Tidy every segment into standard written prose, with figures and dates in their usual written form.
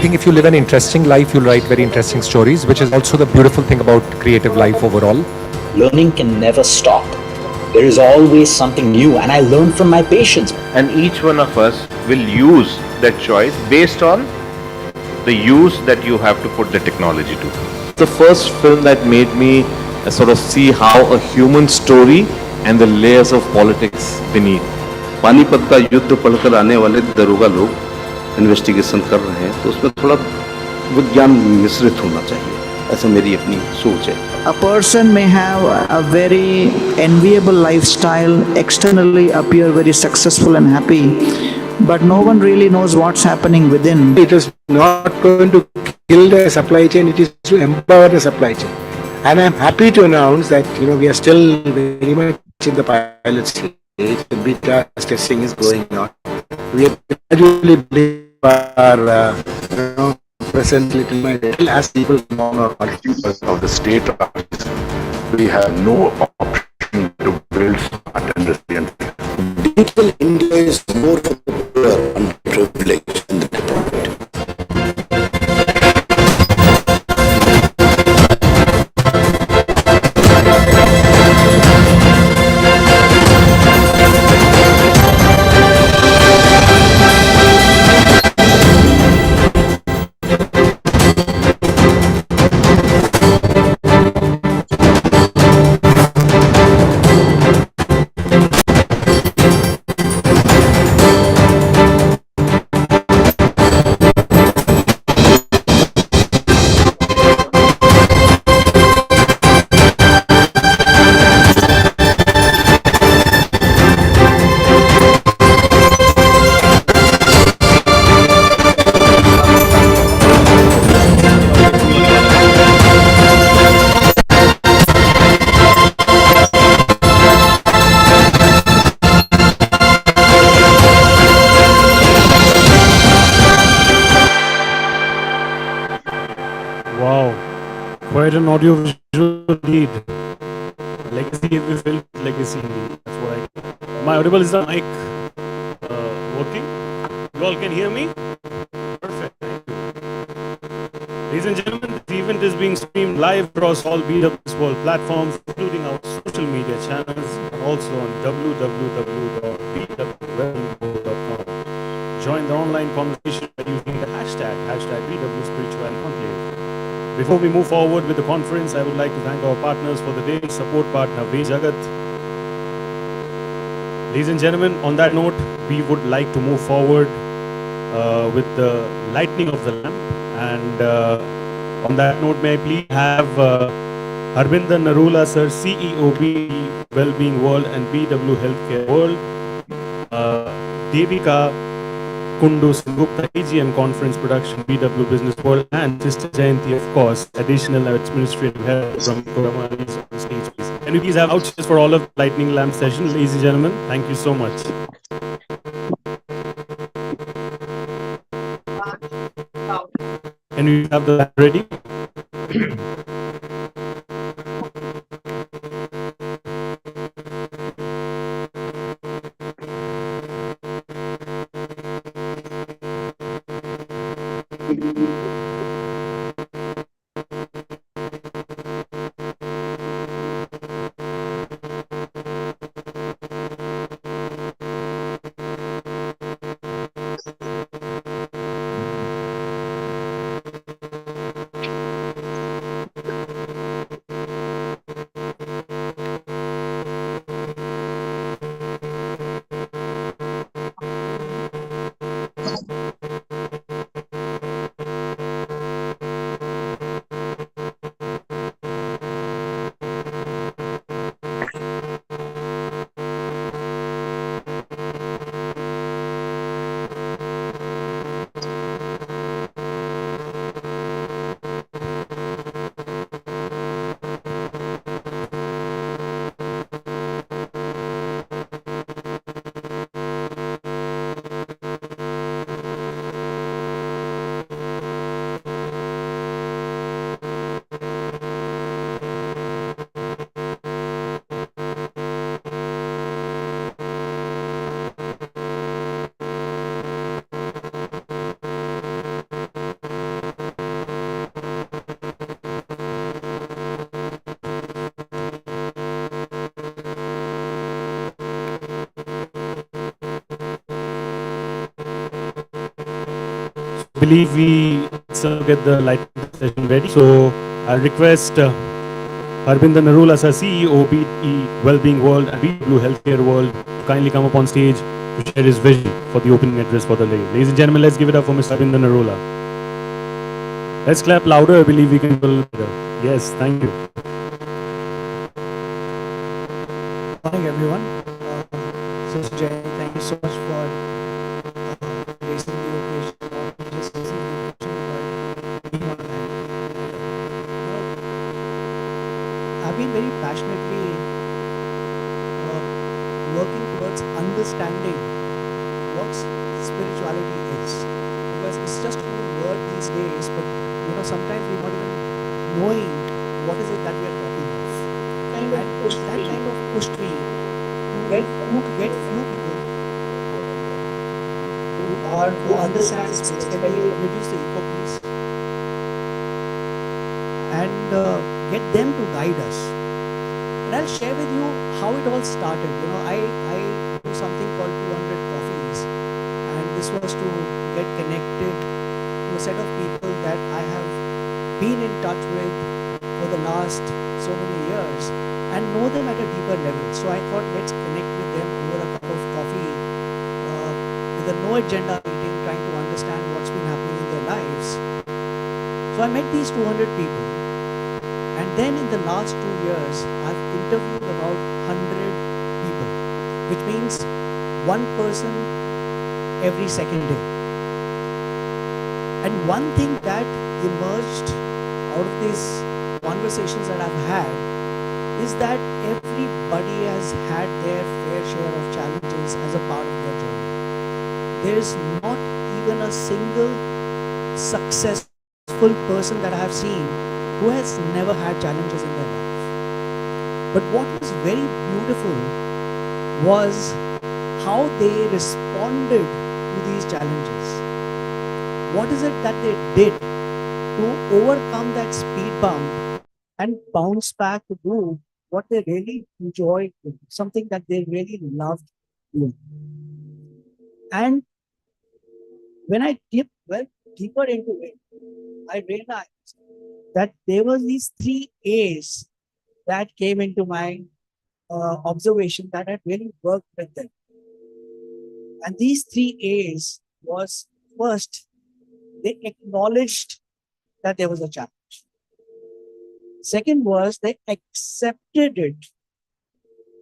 think if you live an interesting life, you'll write very interesting stories, which is also the beautiful thing about creative life overall. Learning can never stop. There is always something new, and I learn from my patients. And each one of us will use that choice based on the use that you have to put the technology to. The first film that made me sort of see how a human story and the layers of politics beneath. Panipat का युद्ध पढ़कर आने वाले दरोगा लोग investigation कर रहे हैं, तो उसमें थोड़ा विज्ञान मिश्रित होना चाहिए, ऐसा मेरी अपनी सोच है. A person may have a very enviable lifestyle, externally appear very successful and happy, but no one really knows what's happening within. It is not going to kill the supply chain, it is to empower the supply chain. And I'm happy to announce that we are still very much in the pilot stage. The beta testing is going on. We are gradually building our presence little by little as people know our of the state office. We have no option to build smart and resilient. Digital India is more for the poor and privileged in the development. Wow, quite an audio-visual lead. Legacy, if you felt legacy, that's what I do. Am I audible? Is the mic working? You all can hear me? Perfect, thank you. Ladies and gentlemen, this event is being streamed live across all BW's world platforms, including our social media channels, and also on www.bwwellingworld.com. Join the online conversation by using the hashtag BW Spirituality Conclave. Before we move forward with the conference, I would like to thank our partners for the day. Support partner V Jagat. Ladies and gentlemen, on that note, we would like to move forward with the lighting of the lamp. And on that note, may I please have Harbinder Narula sir, CEO B Wellbeing World and BW Healthcare World, Devika Kundu Sengupta, AGM Conference Production, BW Business World, and Sister Jayanti, of course. Additional administrative help from Kurama is on stage, please. Can we please have vouchers for all of the lightning lamp session, ladies and gentlemen? Thank you so much. Can we have the lamp ready? Believe we get the light session ready. So I'll request Arvind Narula, sir, CEO, BE Wellbeing World and BW Healthcare World, to kindly come up on stage to share his vision for the opening address for the day. Ladies and gentlemen, let's give it up for Mr. Arvind Narula. Let's clap louder. I believe we can do better. Yes, thank you. Good morning, everyone. Sister Jay, thank you so much for raising the occasion of just raising the occasion about being online. I've been very passionately working towards understanding what spirituality is, because it's just a word these days, but sometimes we're not even knowing what is it that we are talking of. And that kind of pushed me to get few people who understand space. Can we reduce the echo, please? And get them to guide us. And I'll share with you how it all started. I do something called 200 coffees, and this was to get connected to a set of people that I have been in touch with for the last so many years and know them at a deeper level. So I thought, let's connect with them over a cup of coffee with a no agenda meeting, trying to understand what's been happening in their lives. So I met these 200 people, and then in the last 2 years I've interviewed about 100 people, which means one person every second day. And one thing that emerged out of these conversations that I've had is that everybody has had their fair share of challenges as a part of their journey. There is not even a single successful person that I have seen who has never had challenges in their life. But what was very beautiful was how they responded to these challenges. What is it that they did to overcome that speed bump and bounce back to do what they really enjoyed, something that they really loved doing. And when I went deeper into it, I realized that there were these 3 A's that came into my observation that had really worked with them. And these 3 A's was, first, they acknowledged that there was a challenge. Second was they accepted it.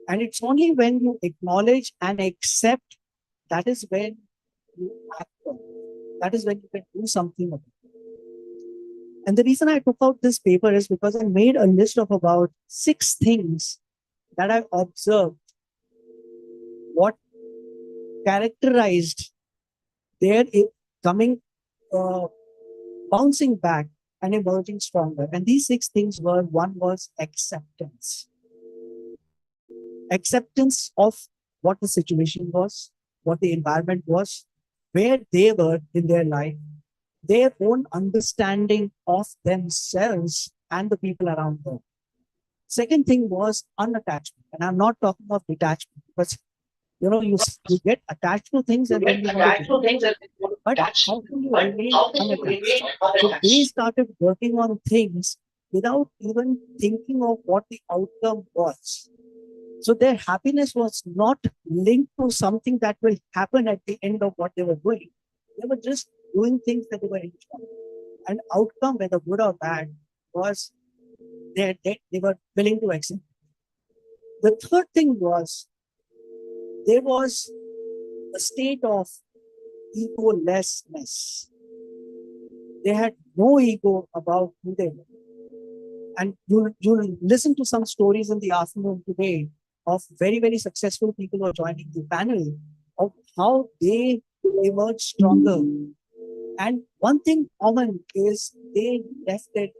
And it's only when you acknowledge and accept, that is when you act on. That is when you can do something about it. And the reason I took out this paper is because I made a list of about 6 things that I observed what characterized their coming, bouncing back and emerging stronger. And these 6 things were: one was acceptance. Acceptance of what the situation was, what the environment was, where they were in their life, their own understanding of themselves and the people around them. Second thing was unattachment. And I'm not talking of detachment, because you get attached to things and then you want to, but how can you remain unattached? So they started working on things without even thinking of what the outcome was. So their happiness was not linked to something that will happen at the end of what they were doing. They were just doing things that they were enjoying. And outcome, whether good or bad, was they were willing to accept. The third thing was there was a state of egolessness. They had no ego about who they were. And you'll listen to some stories in the afternoon today of very, very successful people who are joining the panel of how they emerge stronger. And one thing common is they left it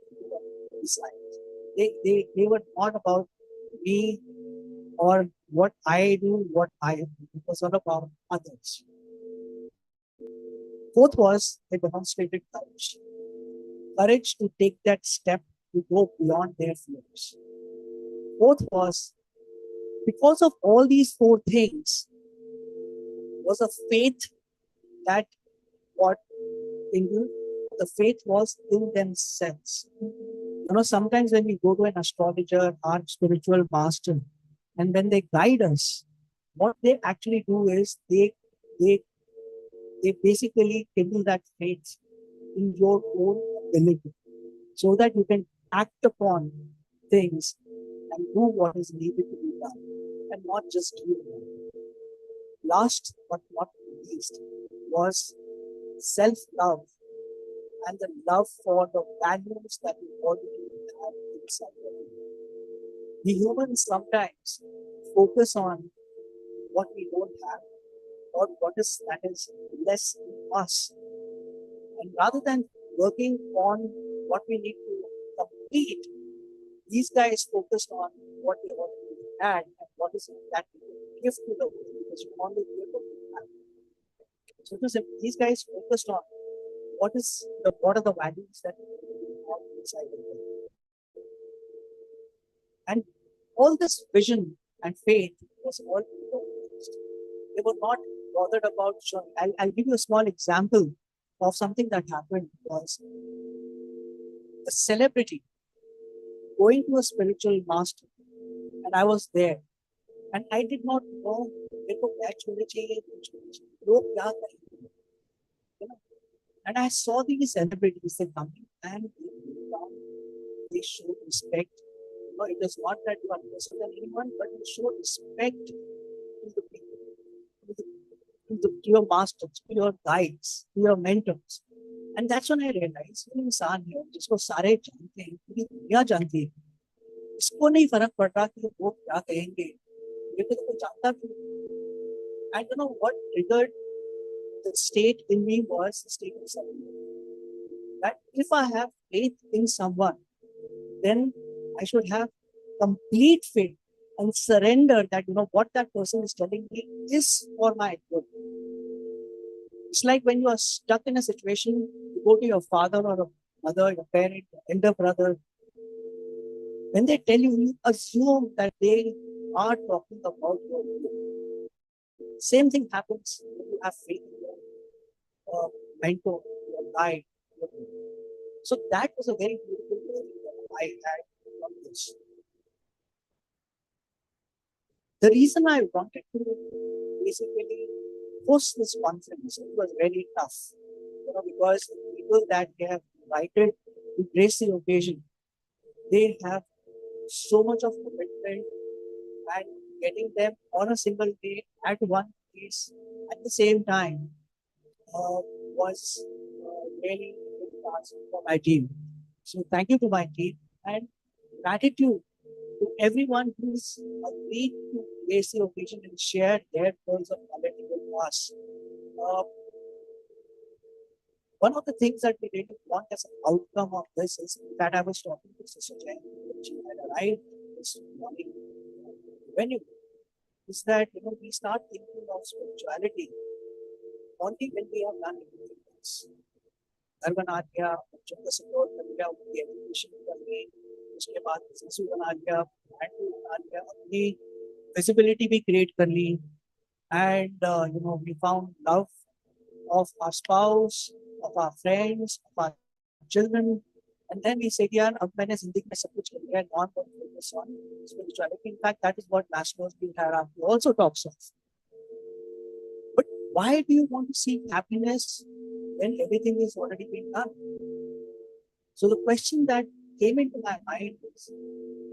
beside. They were not about me or what I do, what I am. It was all about others. Fourth was they demonstrated courage. Courage to take that step to go beyond their fears. Fourth was, because of all these 4 things, was a faith that what in you, the faith was in themselves. Sometimes when we go to an astrologer or spiritual master, and when they guide us, what they actually do is they basically give you that faith in your own ability, so that you can act upon things and do what is needed to be done, and not just do it. Last but not least was self-love and the love for the values that we already have inside of you. We humans sometimes focus on what we don't have or what is that is less in us. And rather than working on what we need to complete, these guys focused on what they already had and what is it that we can give to the world, because you only give what you have. So these guys focused on what are the values that we have inside of them. And all this vision and faith was all focused. They were not bothered about showing. I'll give you a small example of something that happened. Was a celebrity going to a spiritual master, and I was there, and I did not know and I saw these celebrities, they coming and they showed respect. It is not that you are less than anyone, but you show respect to the people, to your masters, to your guides, to your mentors. And that's when I realized कि इंसान है जिसको सारे जानते हैं, पूरी दुनिया जानती है, इसको नहीं फर्क पड़ रहा कि वो क्या कहेंगे, ये तो जानता भी. And what triggered the state in me was the state of surrender. That if I have faith in someone, then I should have complete faith and surrender that what that person is telling me is for my good. It's like when you are stuck in a situation, you go to your father or a mother, your parent, your elder brother. When they tell you, you assume that they are talking about your good. Same thing happens when you have faith in your mentor, your guide. So that was a very beautiful learning that I had from this. The reason I wanted to basically host this conference, it was very tough, because the people that they have invited to grace the occasion, they have so much of commitment, and getting them on a single day at one place at the same time was really a big task for my team. So thank you to my team and gratitude to everyone who's agreed to raise their occasion and share their pearls of knowledge with us. Uh, One of the things that we really want as an outcome of this is that I was talking to Sister Jen when she had arrived this morning when you is that we start thinking of spirituality only when we have done everything else. घर बना लिया, बच्चों को support कर लिया, उनकी education कर ली, उसके बाद बिजनेस भी बना लिया, ब्रांड भी बना लिया, अपनी विजिबिलिटी भी क्रिएट कर ली, and we found love of our spouse, of our friends, of our children, and then we said, "यार, अब मैंने जिंदगी में सब कुछ कर लिया, now I'm going to focus on spirituality." In fact, that is what Maslow's need hierarchy also talks of. But why do you want to seek happiness when everything is already been done? So the question that came into my mind is,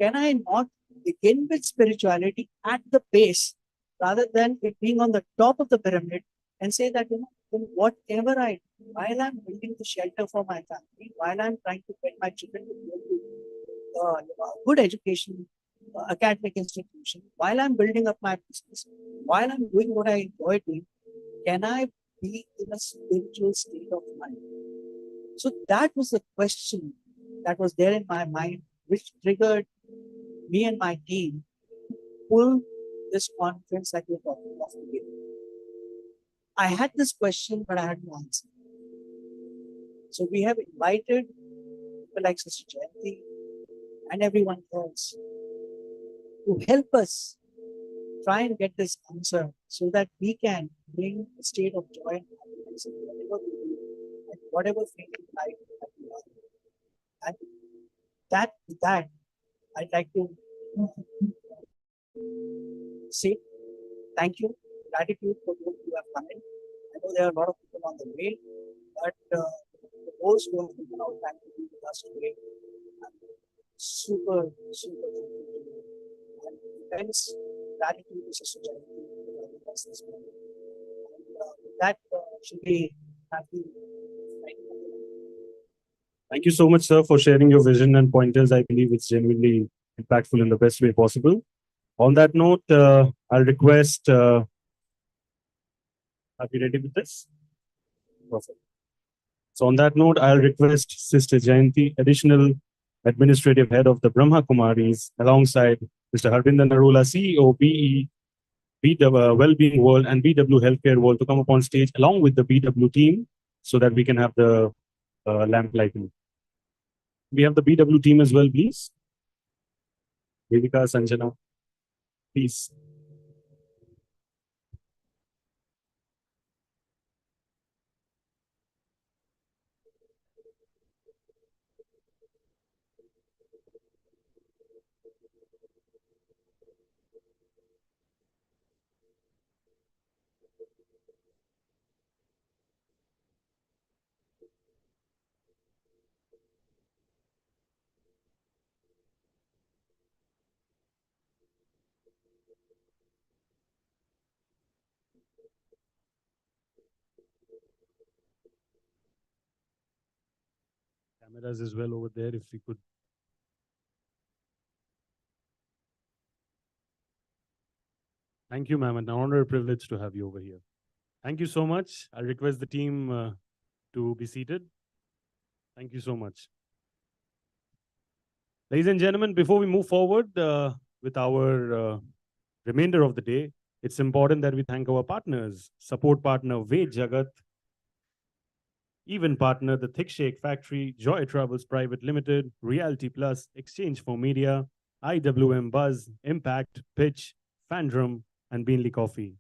can I not begin with spirituality at the base rather than it being on the top of the pyramid and say that, then whatever I do, while I'm building the shelter for my family, while I'm trying to get my children to go to good education, academic institution, while I'm building up my business, while I'm doing what I enjoy doing, can I be in a spiritual state of mind? So that was the question that was there in my mind, which triggered me and my team to pull this conference that we're talking about today. I had this question, but I had no answer. So we have invited people like Sister Jayanti and everyone else to help us try and get this answer so that we can bring a state of joy and happiness in whatever we do and whatever phase in life that we are. And with that, I'd like to say thank you, gratitude for those who have come in. I know there are a lot of people on the way, but for those who have taken out time to be with us today, I'm super, super grateful to you. And immense gratitude to Sister Jayanti for joining us this morning. And with that, should be happy. Thank you so much, sir, for sharing your vision and pointers. I believe it's genuinely impactful in the best way possible. On that note, I'll request. Are you ready with this? Perfect. So, on that note, I'll request Sister Jayanti, additional administrative head of the Brahma Kumaris, alongside Mr. Harvinder Narula, CEO, BE, Wellbeing World, and BW Healthcare World, to come up on stage along with the BW team so that we can have the lamp lighting. We have the BW team as well, please. Vedika, Sanjana, please. Cameras as well over there, if we could. Thank you, ma'am. An honor and privilege to have you over here. Thank you so much. I'll request the team to be seated. Thank you so much. Ladies and gentlemen, before we move forward with our remainder of the day, it's important that we thank our partners, support partner Ved Jagat, even partner the Thick Shake Factory, Joy Travels Private Limited, Reality Plus, Exchange for Media, IWM Buzz, Impact, Pitch, Fandrum, and Beanley Coffee.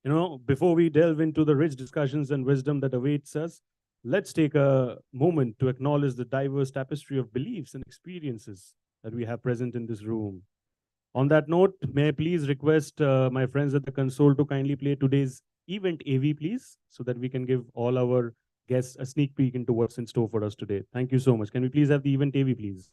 Before we delve into the rich discussions and wisdom that awaits us, let's take a moment to acknowledge the diverse tapestry of beliefs and experiences that we have present in this room. On that note, may I please request my friends at the console to kindly play today's event AV, please, so that we can give all our guests a sneak peek into what's in store for us today. Thank you so much. Can we please have the event AV, please?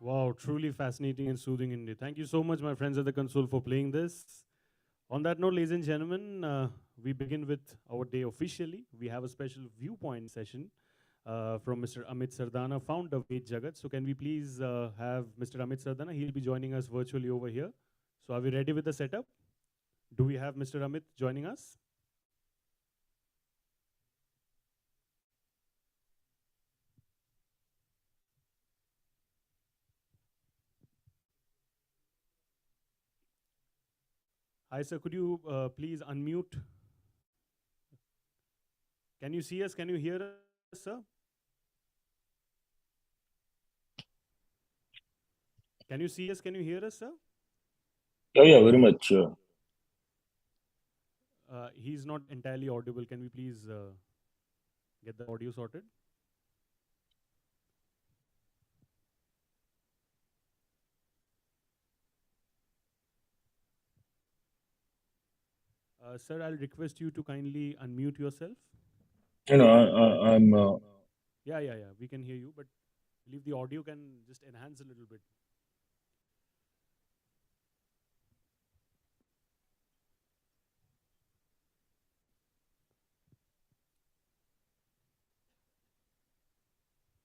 Wow, truly fascinating and soothing indeed. Thank you so much, my friends at the console, for playing this. On that note, ladies and gentlemen, we begin with our day officially. We have a special viewpoint session from Mr. Amit Sardana, founder of Ved Jagat. So, can we please have Mr. Amit Sardana? He'll be joining us virtually over here. So, are we ready with the setup? Do we have Mr. Amit joining us? Hi, sir. Could you please unmute? Can you see us? Can you hear us, sir? Can you see us? Can you hear us, sir? Yeah, very much. He's not entirely audible. Can we please get the audio sorted? Sir, I'll request you to kindly unmute yourself. I'm. Yeah. We can hear you, but I believe the audio can just enhance a little bit.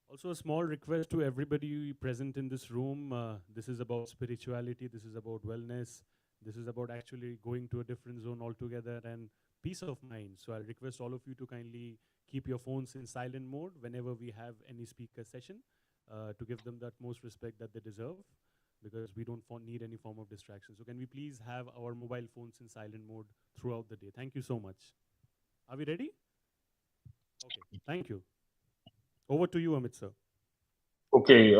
Also, a small request to everybody present in this room. This is about spirituality. This is about wellness. This is about actually going to a different zone altogether and peace of mind. So I'll request all of you to kindly keep your phones in silent mode whenever we have any speaker session to give them the utmost respect that they deserve, because we don't need any form of distraction. So can we please have our mobile phones in silent mode throughout the day? Thank you so much. Are we ready? Okay, thank you. Over to you, Amit sir. Okay.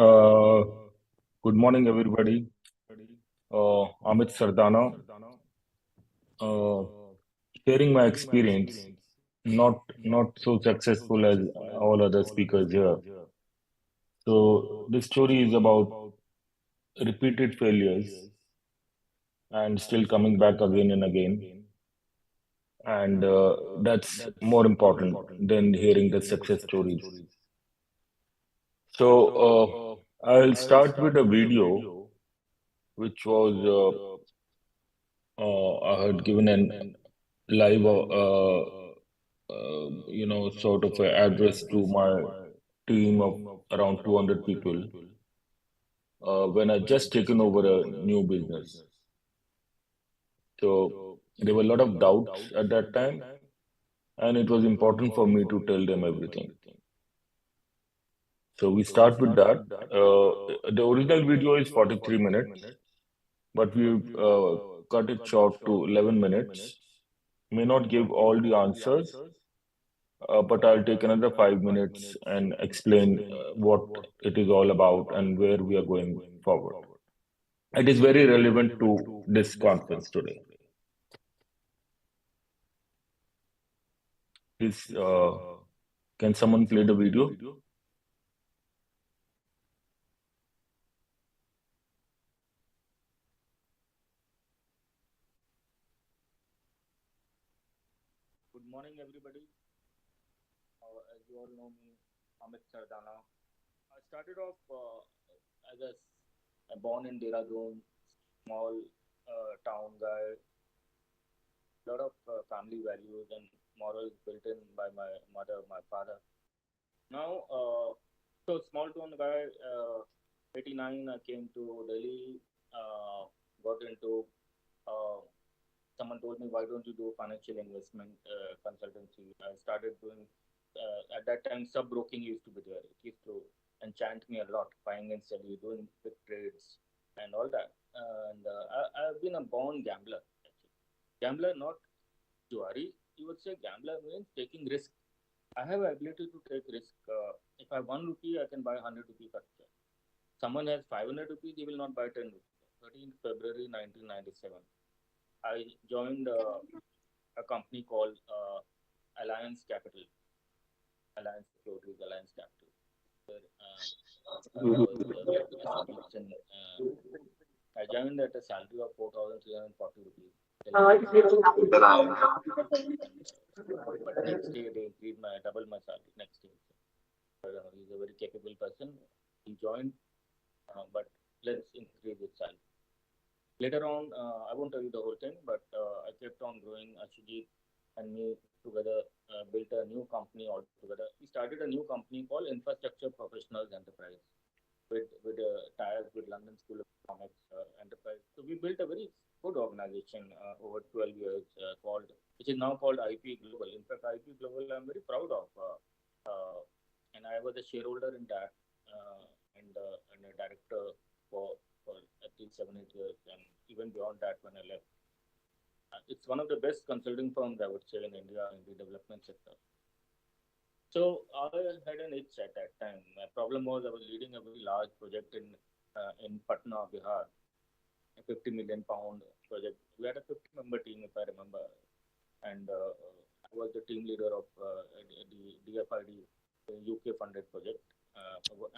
Good morning, everybody. Amit Sardana. Uh, Sharing my experience. Not so successful as all other speakers here. So this story is about repeated failures and still coming back again and again. And that's more important than hearing the success stories. So I'll start with a video which was I had given an live, sort of a address to my team of around 200 people when I just taken over a new business. So there were a lot of doubts at that time, and it was important for me to tell them everything. So we start with that. The original video is 43 minutes, but we've cut it short to 11 minutes. May not give all the answers, but I'll take another 5 minutes and explain what it is all about and where we are going forward. It is very relevant to this conference today. Please, can someone play the video? Good morning, everybody. As you all know me, Amit Sardana. I started off as a born in Dehradun, small town guy. Lot of family values and morals built in by my mother, my father. Now, so small town guy. 89, I came to Delhi. Got into. Uh, Someone told me, why don't you do financial investment consultancy? I started doing, at that time, sub broking used to be there. It used to enchant me a lot, buying and selling, doing big trades and all that. And I've been a born gambler, actually. Gambler, not Juari. You would say gambler means taking risk. I have ability to take risk. If I have 1 rupee, I can buy 100 rupee furniture. Someone has 500 rupees, he will not buy 10 rupees. 13th February 1997. I joined a company called Alliance Capital, Alliance Securities, Alliance Capital. Where, was a speech and I joined at a salary of 4,340 rupees. But next day they increased double my salary next day. He's a very capable person. He joined but let's increase its size. Later on, I won't tell you the whole thing, but I kept on growing. Ashujit and me together built a new company altogether. We started a new company called Infrastructure Professionals Enterprise with ties with London School of Economics Enterprise. So we built a very good organization over 12 years which is now called IP Global. In fact, IP Global I'm very proud of. And I was a shareholder in that and a director for at least 7 8 years, and even beyond that when I left. It's one of the best consulting firms I would say in India in the development sector. So I had an itch at that time. My problem was I was leading a very large project in Patna, Bihar, a 50 million pound project. We had a 50-member team, if I remember, and I was the team leader of the DFID UK funded project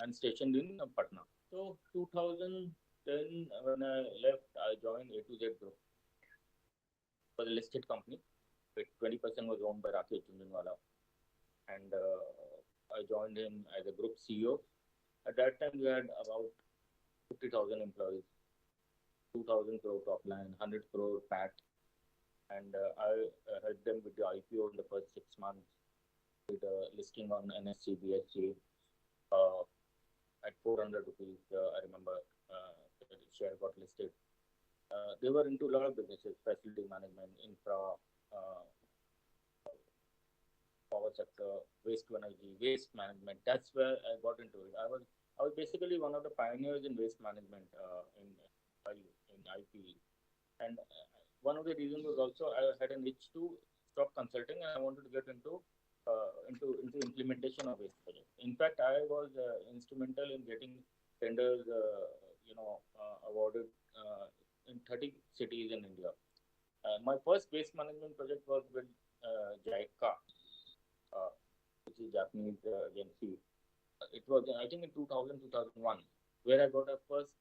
and stationed in Patna. So 2010, when I left, I joined A to Z Group. It was a listed company. 20% was owned by Rakesh Jhunjhunwala, and I joined him as a group CEO. At that time, we had about 50,000 employees, 2,000 crore top line, 100 crore PAT, and I helped them with the IPO in the first 6 months, with listing on NSE, BSE at 400 rupees. I remember the share got listed. They were into a lot of businesses, facility management, infra, power sector, waste to energy, waste management. That's where I got into it. I was basically one of the pioneers in waste management in IP. And one of the reasons was also I had an itch to stop consulting, and I wanted to get into implementation of waste projects. In fact, I was instrumental in getting tenders, awarded in 30 cities in India. My first waste management project was with JICA, uh, which is Japanese agency. It was, I think, in 2000, 2001, where I got a first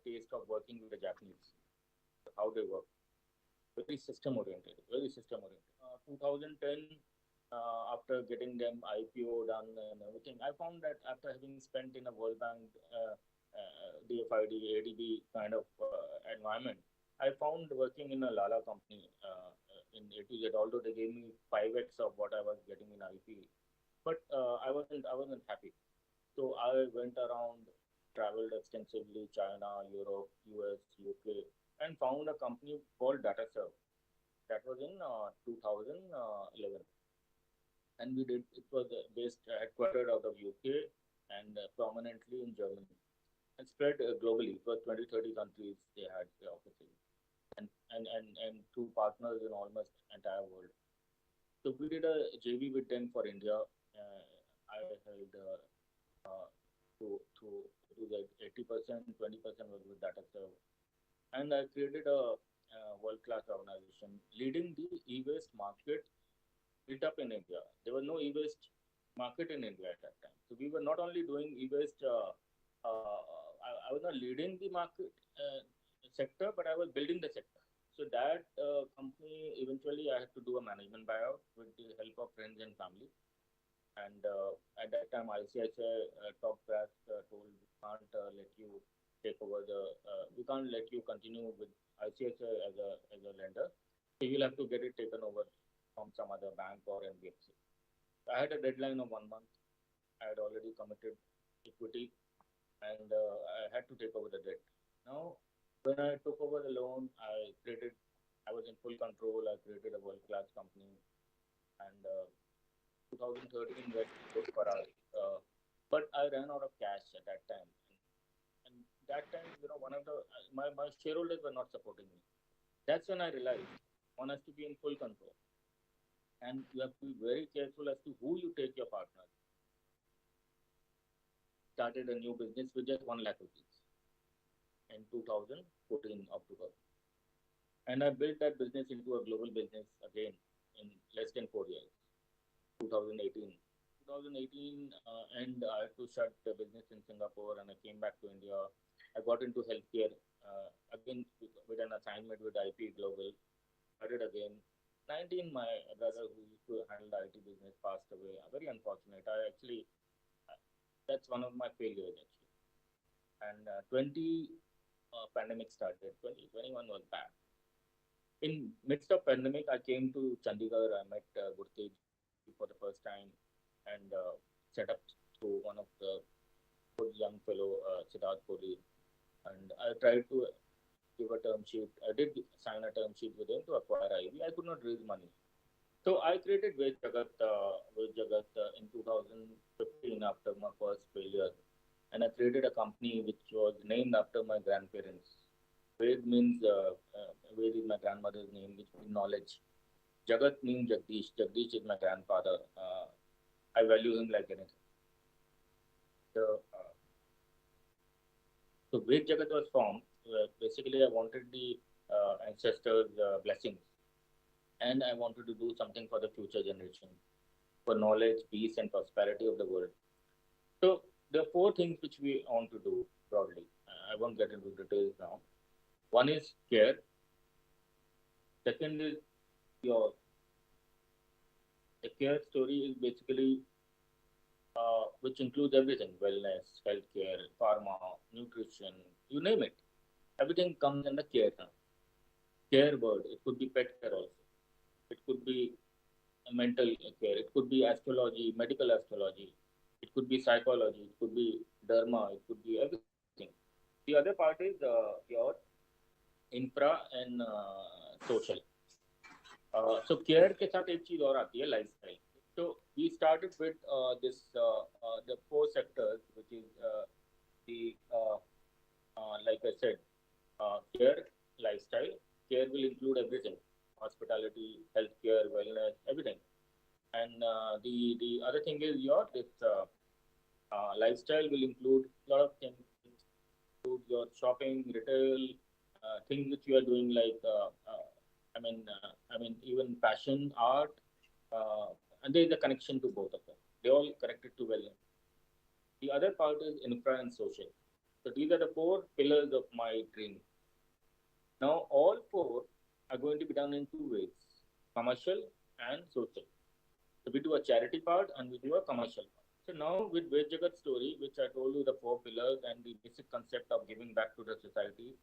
taste of working with the Japanese, how they work. Very system oriented, very system oriented. 2010, after getting them IPO done and everything, I found that after having spent in a World Bank, DFID, ADB kind of environment, I found working in a Lala company in A to Z, although they gave me 5x of what I was getting in IP, but I wasn't happy. So I went around, traveled extensively, China, Europe, US, UK, and found a company called DataServe. That was in 2011, and we did. It was based headquartered out of UK and prominently in Germany, and spread globally. It was 20, 30 countries they had their offices, and two partners in almost entire world. So we did a JV with them for India. I held to that 80%, 20% was with DataServe, and I created a world-class organization leading the e-waste market built up in India. There was no e-waste market in India at that time. So we were not only doing e-waste, I was not leading the market sector, but I was building the sector. So that company, eventually I had to do a management buyout with the help of friends and family. And at that time, ICICI top brass told, we can't let you take over we can't let you continue with ICICI as a lender. So you'll have to get it taken over from some other bank or NBFC. I had a deadline of 1 month. I had already committed equity, and I had to take over the debt. Now, when I took over the loan, I was in full control. I created a world-class company, and 2013 went good for us. But I ran out of cash at that time, and that time, one of my shareholders were not supporting me. That's when I realized one has to be in full control, and you have to be very careful as to who you take your partner. Started a new business with just 1 lakh rupees in 2014 October, and I built that business into a global business again in less than 4 years. 2018. 2018, and I had to shut the business in Singapore, and I came back to India. I got into healthcare again with an assignment with IP Global. Started again. 19, my brother who used to handle the IT business passed away. Very unfortunate. That's one of my failures actually. and 20 pandemic started. 2021 was bad. In midst of pandemic, I came to Chandigarh. I met Gurtej for the first time, and set up through one of the good young fellow, Siddharth Kohli, and I tried to give a term sheet. I did sign a term sheet with him to acquire IV. I could not raise money. So I created Ved Jagat in 2015 after my first failure, and I created a company which was named after my grandparents. Ved means Ved is my grandmother's name, which means knowledge. Jagat means Jagdish. Jagdish is my grandfather. I value him like anything. So, so Ved Jagat was formed. Basically, I wanted the ancestors' blessings, and I wanted to do something for the future generation, for knowledge, peace, and prosperity of the world. So there are four things which we want to do broadly. I won't get into details now. One is care. Second is your the care story is basically which includes everything: wellness, healthcare, pharma, nutrition, you name it. Everything comes under care now. Care word. It could be pet care also. It could be mental care. It could be astrology, medical astrology. It could be psychology. It could be dharma. It could be everything. The other part is your infra and social. So care के साथ एक चीज और आती है lifestyle. So we started with the four sectors, which is the like I said, care, lifestyle. Care will include everything: hospitality, healthcare, wellness, everything. And the other thing is your this lifestyle will include a lot of things. Include your shopping, retail, things which you are doing like I mean even passion, art, and there is a connection to both of them. They all connected to wellness. The other part is infra and social. So these are the four pillars of my dream. Now all four are going to be done in two ways: commercial and social. So we do a charity part and we do a commercial part. So now with Ved Jagat story, which I told you the four pillars and the basic concept of giving back to the society,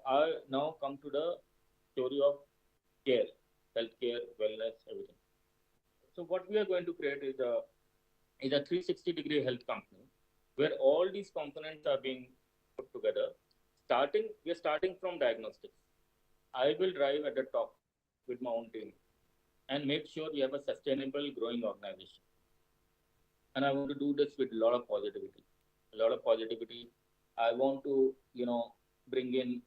I now come to the story of care, healthcare, wellness, everything. So what we are going to create is a 360-degree health company where all these components are being put together. We are starting from diagnostics. I will drive at the top with my own team and make sure we have a sustainable, growing organization. And I want to do this with a lot of positivity. A lot of positivity. I want to, bring in.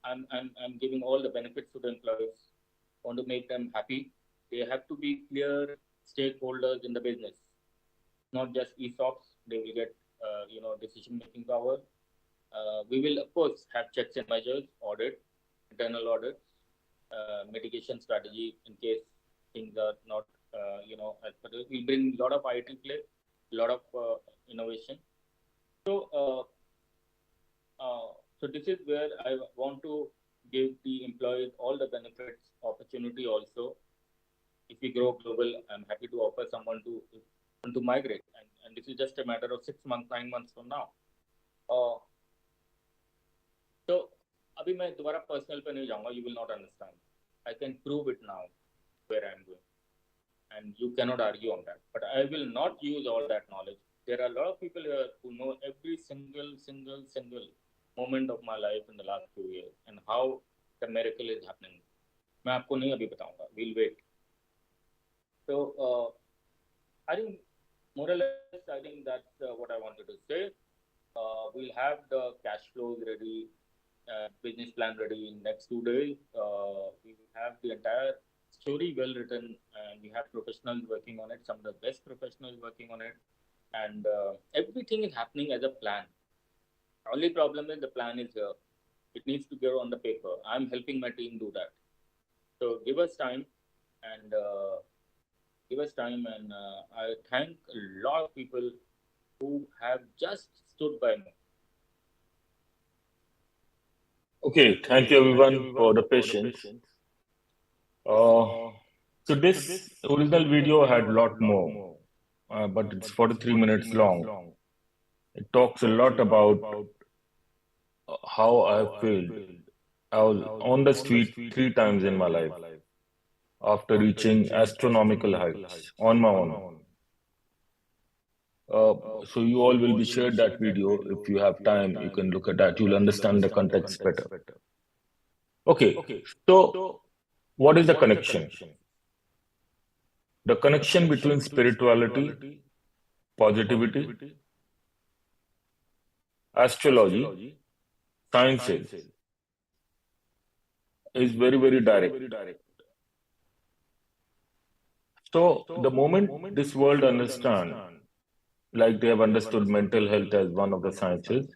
I'm giving all the benefits to the employees. I want to make them happy. They have to be clear stakeholders in the business, not just ESOPs. They will get, decision-making power. We will, of course, have checks and measures, audit, internal audits, mitigation strategy in case things are not, as per the, we bring a lot of IT play, a lot of innovation. So, so this is where I want to give the employees all the benefits, opportunity also. If we grow global, I'm happy to offer someone to migrate, and this is just a matter of 6 months, 9 months from now. So अभी मैं दोबारा personal पे नहीं जाऊँगा. You will not understand. I can prove it now where I am going, and you cannot argue on that. But I will not use all that knowledge. There are a lot of people here who know every single moment of my life in the last few years and how the miracle is happening. मैं आपको नहीं अभी बताऊँगा. We'll wait. So I think more or less, I think that's what I wanted to say. We'll have the cash flows ready, business plan ready in next 2 days. We will have the entire story well written, and we have professionals working on it, some of the best professionals working on it, and everything is happening as a plan. Only problem is the plan is here. It needs to go on the paper. I'm helping my team do that. So give us time, and I thank a lot of people who have just stood by me. Okay, thank you everyone for the patience. So this original video had a lot more, but it's 43 minutes long. It talks a lot about how I failed. I was on the street 3 times in my life after reaching astronomical heights on my own. So you all will be shared that video. If you have time, you can look at that. You'll understand the context better. Okay, so what is the connection? The connection between spirituality, positivity, astrology, sciences is very, very direct. So the moment this world understand, like they have understood mental health as one of the sciences,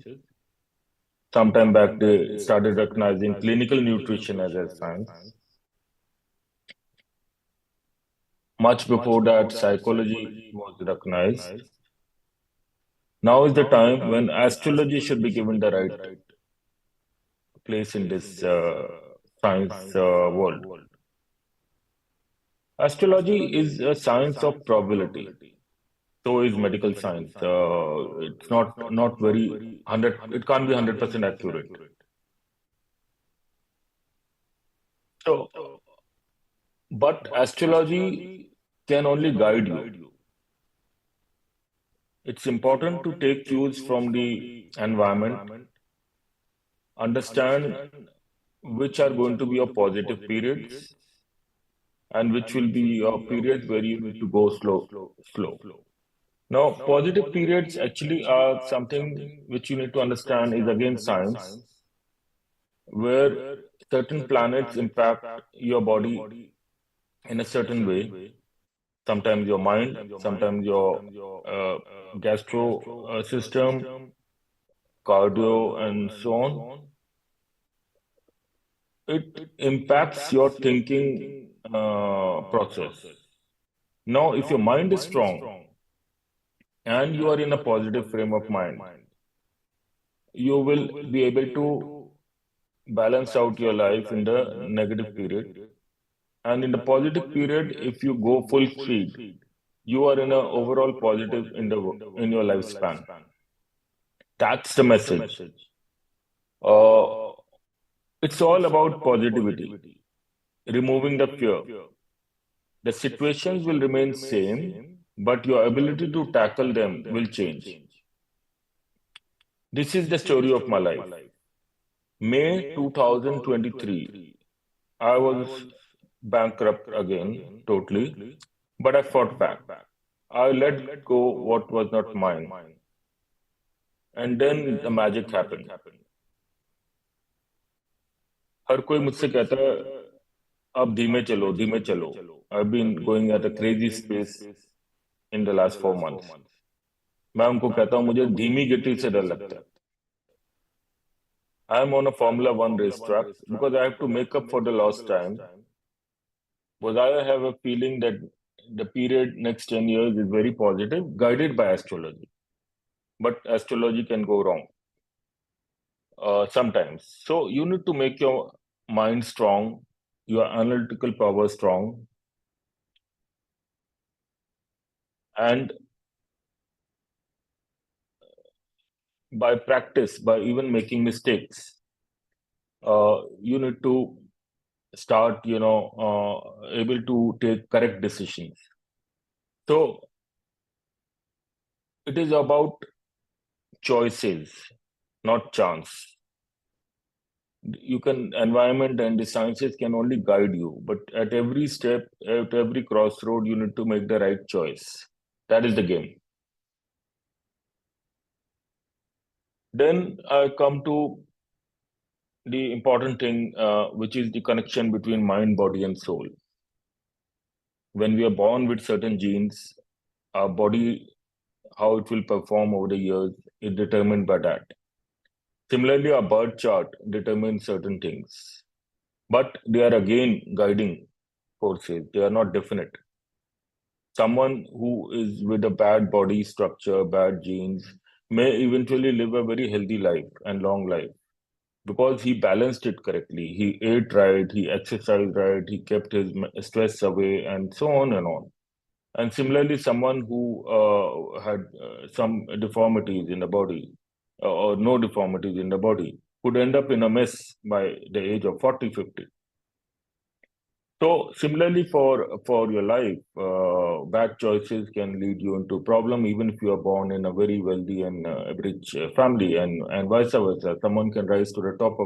sometime back they started recognizing clinical nutrition as a science. Much before that, psychology was recognized. Now is the time when astrology should be given the right place in this science world. Astrology is a science of probability. So is medical science. It's not very 100. It can't be 100% accurate. So, but astrology can only guide you. It's important to take cues from the environment, understand which are going to be your positive periods and which will be your periods where you need to go slow. Now, positive periods actually are something which you need to understand is again science, where certain planets impact your body in a certain way. Sometimes your mind, sometimes your gastro system, cardio, and so on. It impacts your thinking process. Now, if your mind is strong and you are in a positive frame of mind, you will be able to balance out your life in the negative period. And in the positive period, if you go full speed, you are in a overall positive in your lifespan. That's the message. It's all about positivity, removing the fear. The situations will remain same, but your ability to tackle them will change. This is the story of my life. May 2023, I was bankrupt again, totally, but I fought back. I let go what was not mine. And then the magic happened. हर कोई मुझसे कहता है अब धीमे चलो धीमे चलो. I've been going at a crazy pace in the last 4 months. मैं उनको कहता हूँ मुझे धीमी गति से डर लगता है. I'm on a Formula One racetrack because I have to make up for the lost time. Because I have a feeling that the period next 10 years is very positive, guided by astrology. But astrology can go wrong sometimes. So you need to make your mind strong, your analytical power strong, and by practice, by even making mistakes, you need to start, able to take correct decisions. So it is about choices, not chance. Environment and the sciences can only guide you, but at every step, at every crossroad, you need to make the right choice. That is the game. Then I come to the important thing, which is the connection between mind, body, and soul. When we are born with certain genes, our body, how it will perform over the years, is determined by that. Similarly, our birth chart determines certain things, but they are again guiding forces. They are not definite. Someone who is with a bad body structure, bad genes, may eventually live a very healthy life and long life because he balanced it correctly. He ate right, he exercised right, he kept his stress away, and so on and on. And similarly, someone who had some deformities in the body or no deformities in the body could end up in a mess by the age of 40, 50. So similarly for your life, bad choices can lead you into problem even if you are born in a very wealthy and rich family, and vice versa. Someone can rise to the top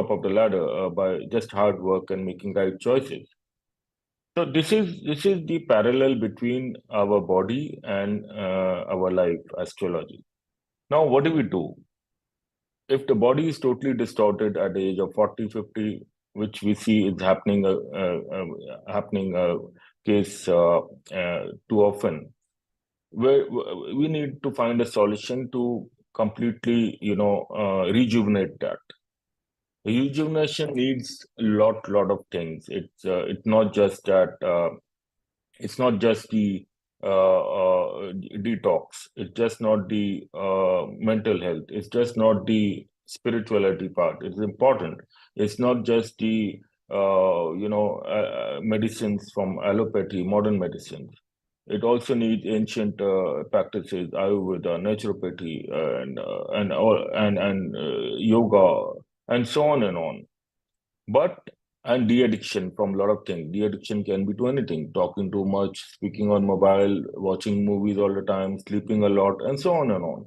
of the ladder by just hard work and making right choices. So this is the parallel between our body and our life astrology. Now, what do we do? If the body is totally distorted at the age of 40, 50, which we see is happening case too often, we need to find a solution to completely, rejuvenate that. Rejuvenation needs a lot of things. It's not just that. It's not just the detox. It's just not the mental health. It's just not the spirituality part. It's important. It's not just the medicines from allopathy, modern medicines. It also needs ancient practices, Ayurveda, naturopathy, and yoga, and so on and on. But and de-addiction from a lot of things. De-addiction can be to anything: talking too much, speaking on mobile, watching movies all the time, sleeping a lot, and so on and on.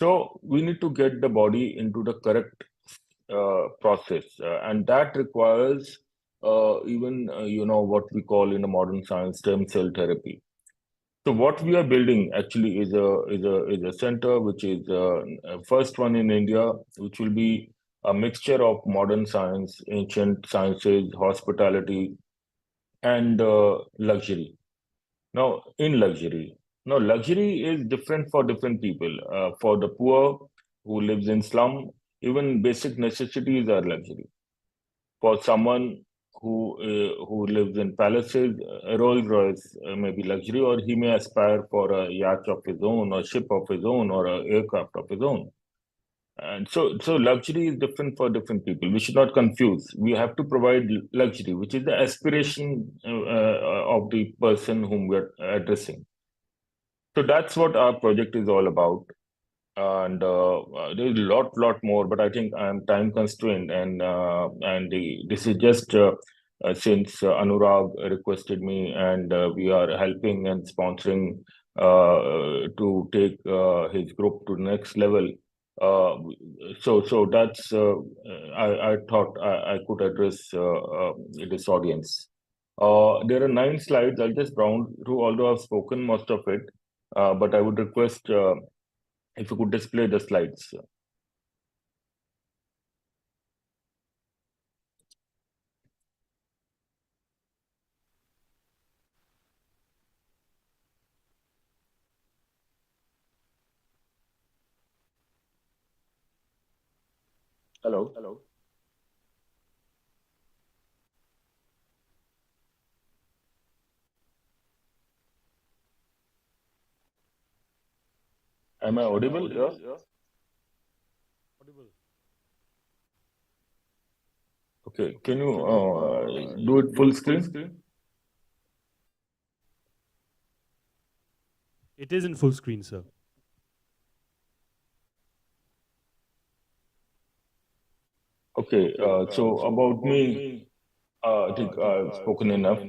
So we need to get the body into the correct process, and that requires even what we call in the modern science stem cell therapy. So what we are building actually is a center which is first one in India, which will be a mixture of modern science, ancient sciences, hospitality, and luxury. Now, in luxury, now luxury is different for different people. For the poor who lives in slum, even basic necessities are luxury. For someone who lives in palaces, a Rolls Royce may be luxury, or he may aspire for a yacht of his own, or ship of his own, or a aircraft of his own. And so luxury is different for different people. We should not confuse. We have to provide luxury, which is the aspiration of the person whom we're addressing. So that's what our project is all about. And there's a lot more, but I think I'm time constrained, and this is just since Anurag requested me, and we are helping and sponsoring to take his group to the next level. Uh, so that's I thought I could address this audience. There are 9 slides. I'll just brown through, although I've spoken most of it, but I would request. If you could display the slides. Hello. Am I audible? Yeah. Okay. Can you do it full screen? It is in full screen, sir. Okay. So about me, I think I've spoken enough.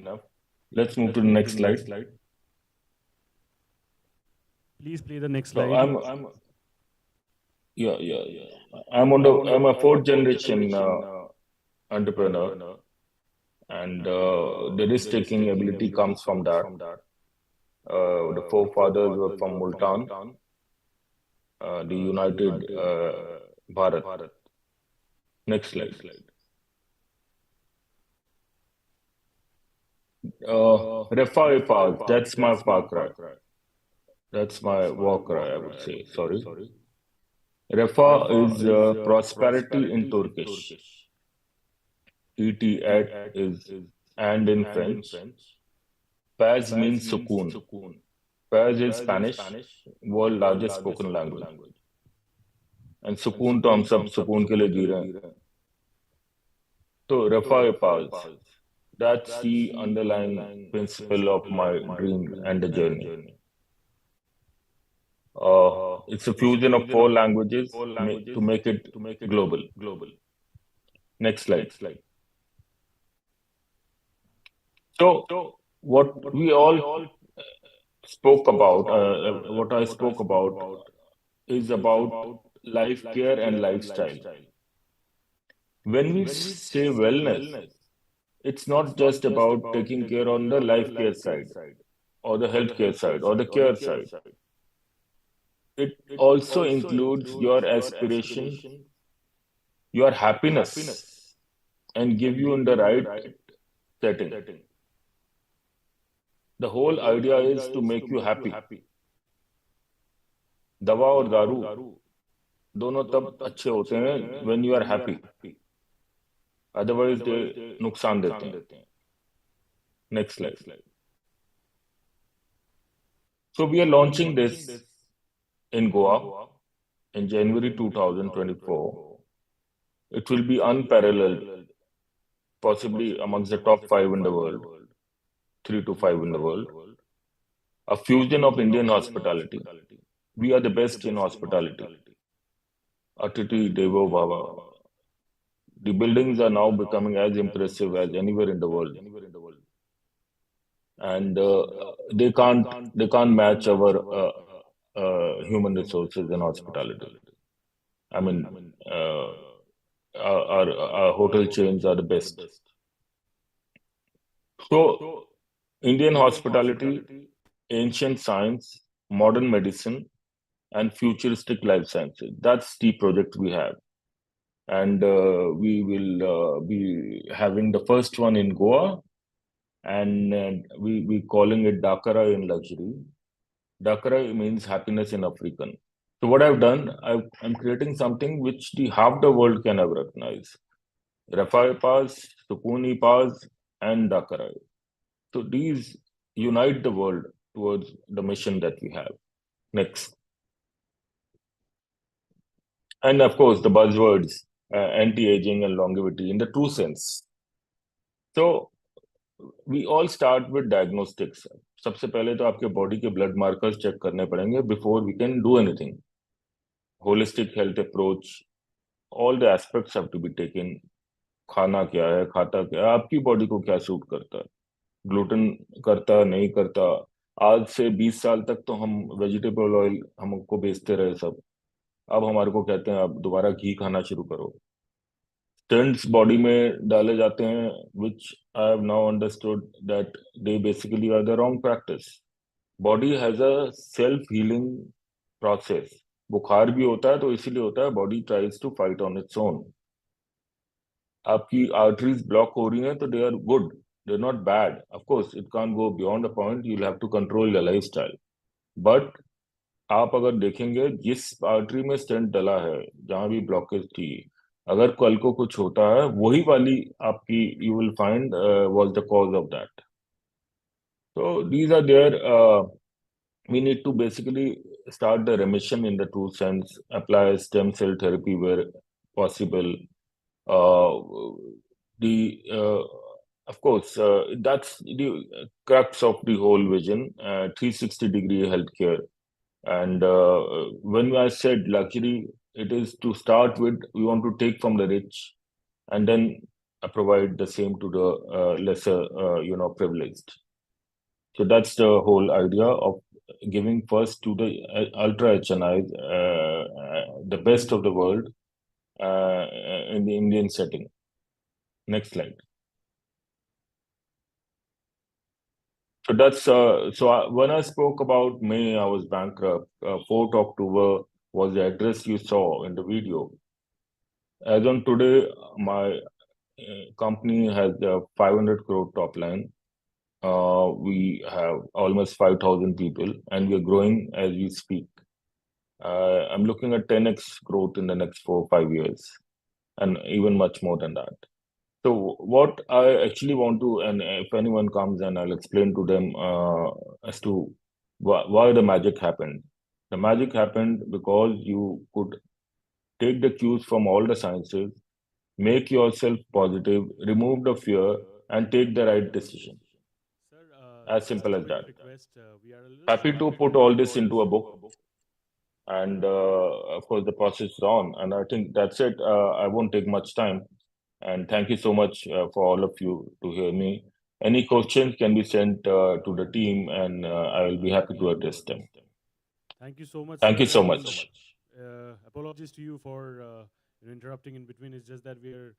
Let's move to the next slide. Please play the next So slide. yeah. I'm a fourth generation entrepreneur, and the risk taking ability comes from that. The forefathers were from Multan, the United Bharat. Next slide. Refa path, that's my far cry. That's my war cry, I would say. Sorry. Refa is prosperity in Turkish. Et at is and in French. Paz means sukoon. Paz is Spanish, world largest spoken language. And sukoon तो हम सब सुकून के लिए जी रहे हैं. So Refa Paz, That's the underlying principle of my dream and the journey. It's a fusion of four languages to make it global. Next slide. So, what we all spoke about, what I spoke about, is about life care and lifestyle. When we say wellness, it's not just about taking care on the life care side or the healthcare side or the care side. It also includes your aspiration, your happiness, and give you in the right setting. The whole idea is to make you happy. दवा और दारू दोनों तब अच्छे होते हैं when you are happy. Otherwise, they नुकसान देते हैं. Next slide. So we are launching this in Goa in January 2024. It will be unparalleled, possibly amongst the top 5 in the world, 3 to 5 in the world. A fusion of Indian hospitality. We are the best in hospitality. Atiti Devo Bhava. The buildings are now becoming as impressive as anywhere in the world, and they can't match our human resources in hospitality. I mean, our hotel chains are the best. So, Indian hospitality, ancient science, modern medicine, and futuristic life sciences. That's the project we have. And we will be having the first one in Goa, and we calling it Dakara in luxury. Dakara means happiness in African. So what I've done, I'm creating something which the half the world can ever recognize. Rafai Pass, Sukuni Pass, and Dakara. So these unite the world towards the mission that we have. Next. And of course, the buzzwords, anti-aging and longevity in the true sense. So we all start with diagnostics. सबसे पहले तो आपके body के blood markers check करने पड़ेंगे before we can do anything. Holistic health approach, all the aspects have to be taken. खाना क्या है, खाता क्या है, आपकी बॉडी को क्या सूट करता है, ग्लूटेन करता नहीं करता. आज से 20 साल तक तो हम वेजिटेबल ऑयल हमको बेचते रहे सब. अब हमारे को कहते हैं अब दोबारा घी खाना शुरू करो. स्टेंट्स बॉडी में डाले जाते हैं, which I have now understood that they basically are the wrong practice. Body has a self-healing process. बुखार भी होता है तो इसीलिए होता है, body tries to fight on its own. आपकी arteries block हो रही हैं तो they are good, they're not bad. Of course, it can't go beyond a point. You'll have to control your lifestyle. But आप अगर देखेंगे जिस आर्टरी में स्टेंट डला है, जहां भी ब्लॉकेज थी, अगर कल को कुछ होता है, वही वाली आपकी you will find was the cause of that. So these are there. We need to basically start the remission in the true sense, apply stem cell therapy where possible. Of course, that's the crux of the whole vision, 360-degree healthcare. And when I said luxury, it is to start with, we want to take from the rich and then provide the same to the lesser, privileged. So that's the whole idea of giving first to the ultra HNIs, the best of the world in the Indian setting. Next slide. So that's when I spoke about May, I was bankrupt. 4th October was the address you saw in the video. As on today, my company has a 500 crore top line. We have almost 5,000 people, and we are growing as we speak. I'm looking at 10x growth in the next 4 or 5 years, and even much more than that. So what I actually want to, and if anyone comes and I'll explain to them as to why the magic happened. The magic happened because you could take the cues from all the sciences, make yourself positive, remove the fear, and take the right decision. Sir, As just simple a as quick that. request. We are a little Happy short to on put time. all this into a book, and of course the process is on. And I think that's it. I won't take much time. And thank you so much for all of you to hear me. Any questions can be sent to the team, and I will be happy to address them. Thank you so much, Thank you sir. so And much. apologies to you for interrupting in between. It's just that we are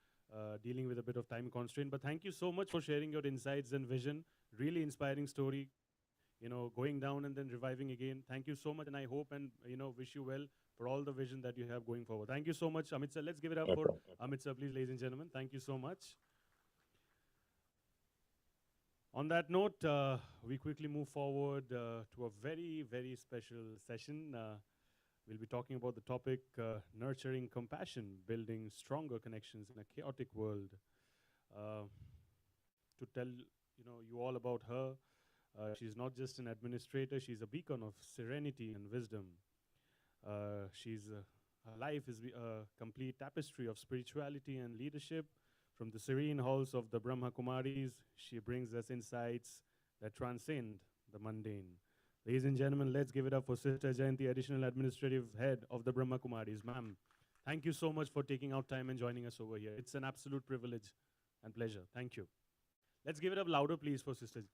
dealing with a bit of time constraint. But thank you so much for sharing your insights and vision. Really inspiring story. Going down and then reviving again. Thank you so much, and I hope and wish you well for all the vision that you have going forward. Thank you so much, Amit sir. Let's give it up for Amit sir, please, ladies and gentlemen. Thank you so much. On that note, we quickly move forward to a very, very special session. We'll be talking about the topic nurturing compassion, building stronger connections in a chaotic world. To tell you all about her, she's not just an administrator; she's a beacon of serenity and wisdom. Her life is a complete tapestry of spirituality and leadership. From the serene halls of the Brahma Kumaris, she brings us insights that transcend the mundane. Ladies and gentlemen, let's give it up for Sister Jayanti, Additional Administrative Head of the Brahma Kumaris. Ma'am, thank you so much for taking out time and joining us over here. It's an absolute privilege and pleasure. Thank you. Let's give it up louder, please, for Sister.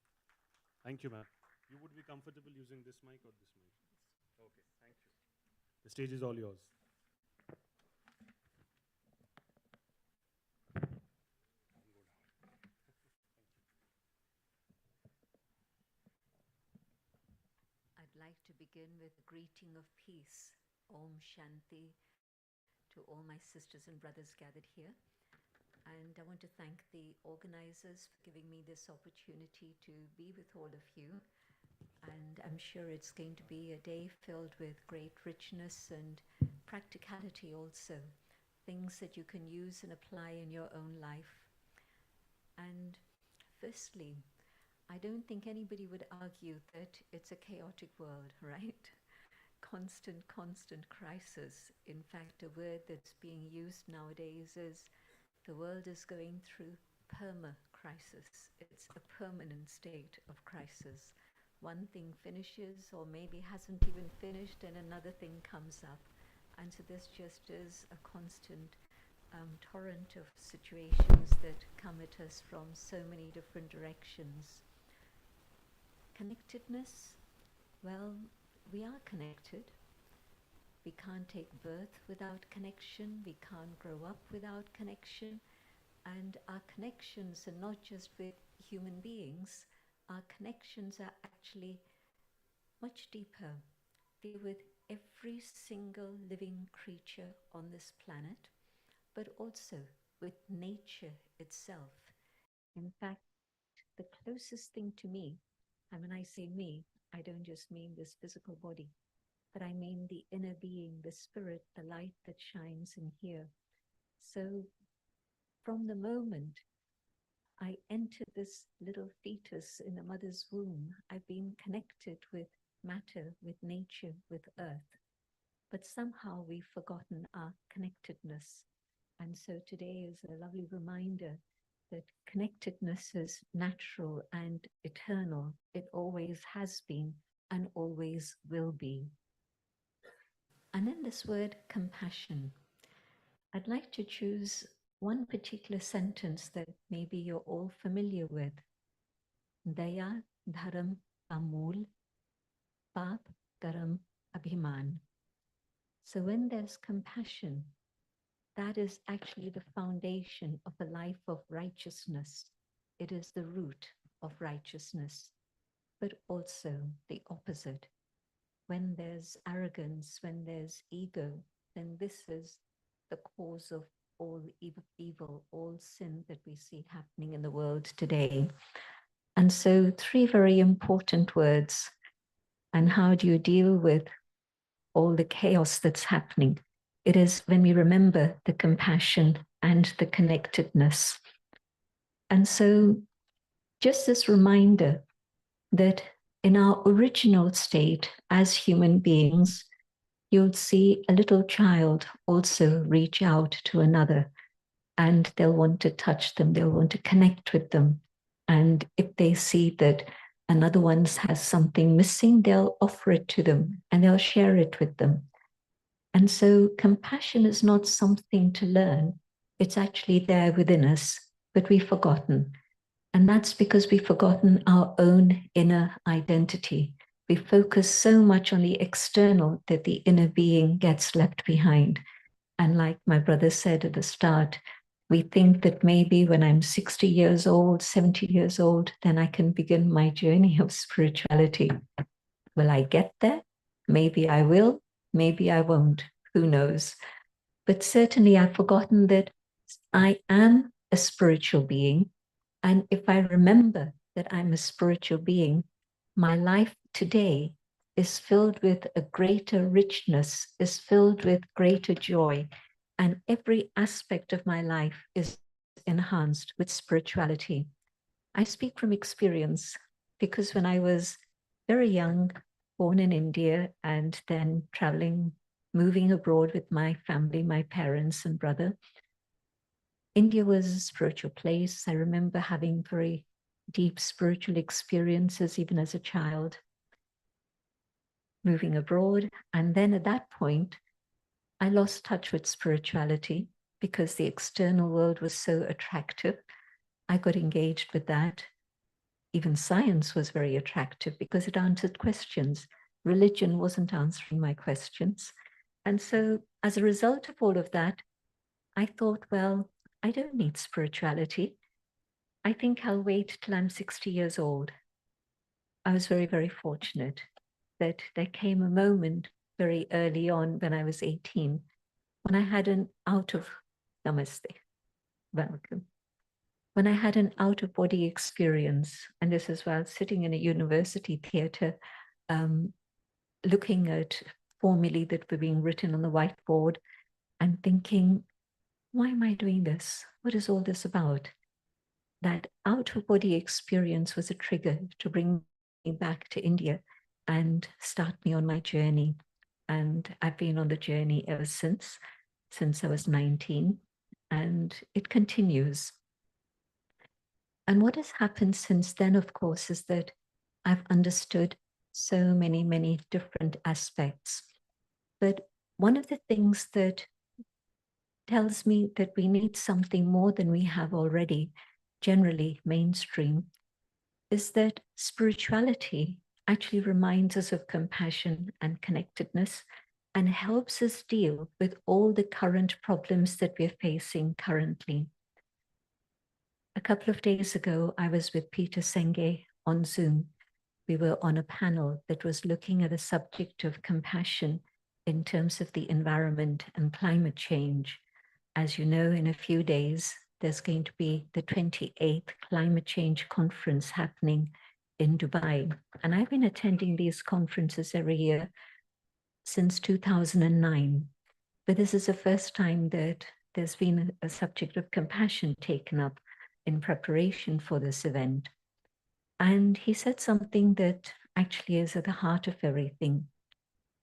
Thank you, ma'am. You would be comfortable using this mic or this mic? Okay, thank you. The stage is all yours. I'd like to begin with a greeting of peace, Om Shanti, to all my sisters and brothers gathered here. And I want to thank the organizers for giving me this opportunity to be with all of you. And I'm sure it's going to be a day filled with great richness and practicality also, things that you can use and apply in your own life. And firstly, I don't think anybody would argue that it's a chaotic world, right? Constant crisis. In fact, a word that's being used nowadays is the world is going through perma-crisis. It's a permanent state of crisis. One thing finishes or maybe hasn't even finished and another thing comes up. And so this just is a constant torrent of situations that come at us from so many different directions. Connectedness, well, we are connected. We can't take birth without connection. We can't grow up without connection. And our connections are not just with human beings. Our connections are actually much deeper. They're with every single living creature on this planet, but also with nature itself. In fact, the closest thing to me, and when I say me, I don't just mean this physical body, but I mean the inner being, the spirit, the light that shines in here. So from the moment I entered this little fetus in the mother's womb, I've been connected with matter, with nature, with earth. But somehow we've forgotten our connectedness. And so today is a lovely reminder that connectedness is natural and eternal. It always has been and always will be. And then this word compassion. I'd like to choose one particular sentence that maybe you're all familiar with. Daya dharam amul, pap dharam abhiman. So when there's compassion, that is actually the foundation of a life of righteousness. It is the root of righteousness, but also the opposite. When there's arrogance, when there's ego, then this is the cause of all evil, all sin that we see happening in the world today. And so 3 very important words. And how do you deal with all the chaos that's happening? It is when we remember the compassion and the connectedness. And so just this reminder that in our original state as human beings, you'll see a little child also reach out to another, and they'll want to touch them, they'll want to connect with them. And if they see that another one has something missing, they'll offer it to them and they'll share it with them. And so compassion is not something to learn. It's actually there within us, but we've forgotten. And that's because we've forgotten our own inner identity. We focus so much on the external that the inner being gets left behind. And like my brother said at the start, we think that maybe when I'm 60 years old, 70 years old, then I can begin my journey of spirituality. Will I get there? Maybe I will, maybe I won't. Who knows? But certainly I've forgotten that I am a spiritual being. And if I remember that I'm a spiritual being, my life today is filled with a greater richness, is filled with greater joy, and every aspect of my life is enhanced with spirituality. I speak from experience because when I was very young, born in India, and then traveling, moving abroad with my family, my parents and brother, India was a spiritual place. I remember having very deep spiritual experiences even as a child, moving abroad. And then at that point, I lost touch with spirituality because the external world was so attractive. I got engaged with that. Even science was very attractive because it answered questions. Religion wasn't answering my questions. And so as a result of all of that, I thought, well, I don't need spirituality. I think I'll wait till I'm 60 years old. I was very, very fortunate that there came a moment very early on when I was 18, when I had an namaste, welcome. When I had an out-of-body experience, and this is while sitting in a university theatre, looking at formulae that were being written on the whiteboard and thinking, why am I doing this? What is all this about? That out-of-body experience was a trigger to bring me back to India and start me on my journey. And I've been on the journey ever since I was 19, and it continues. And what has happened since then, of course, is that I've understood so many, many different aspects. But one of the things that tells me that we need something more than we have already, generally mainstream, is that spirituality actually reminds us of compassion and connectedness and helps us deal with all the current problems that we're facing currently. A couple of days ago, I was with Peter Senge on Zoom. We were on a panel that was looking at the subject of compassion in terms of the environment and climate change. As you know, in a few days, there's going to be the 28th Climate Change Conference happening in Dubai. And I've been attending these conferences every year since 2009. But this is the first time that there's been a subject of compassion taken up in preparation for this event. And he said something that actually is at the heart of everything.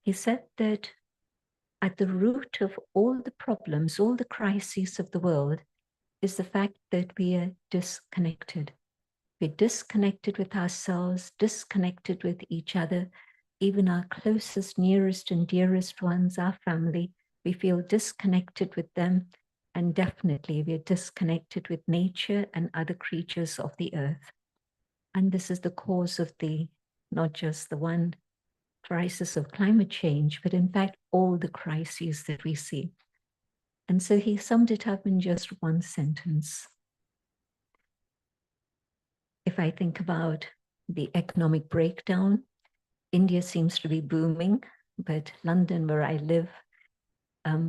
He said that at the root of all the problems, all the crises of the world, is the fact that we are disconnected. We're disconnected with ourselves, disconnected with each other, even our closest, nearest and dearest ones, our family. We feel disconnected with them, and definitely we're disconnected with nature and other creatures of the earth. And this is the cause of not just the one crisis of climate change, but in fact, all the crises that we see. And so he summed it up in just one sentence. If I think about the economic breakdown, India seems to be booming, but London, where I live,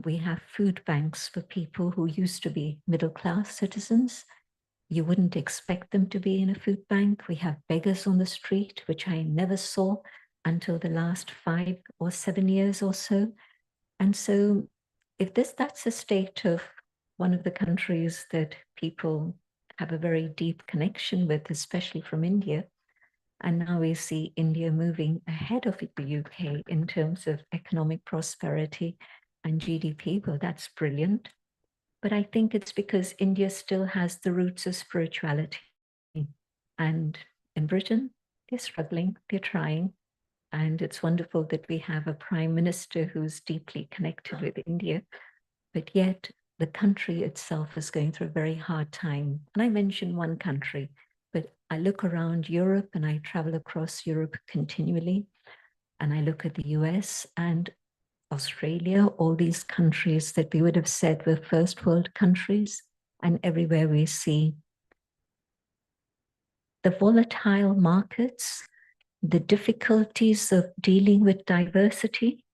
we have food banks for people who used to be middle-class citizens. You wouldn't expect them to be in a food bank. We have beggars on the street, which I never saw until the last 5 or 7 years or so. And so if that's a state of one of the countries that people have a very deep connection with, especially from India, and now we see India moving ahead of the UK in terms of economic prosperity and GDP, well, that's brilliant. But I think it's because India still has the roots of spirituality. And in Britain, they're struggling, they're trying. And it's wonderful that we have a prime minister who's deeply connected with India, but yet the country itself is going through a very hard time. And I mention one country, but I look around Europe and I travel across Europe continually. And I look at the US and Australia, all these countries that we would have said were first world countries. And everywhere we see the volatile markets, the difficulties of dealing with diversity.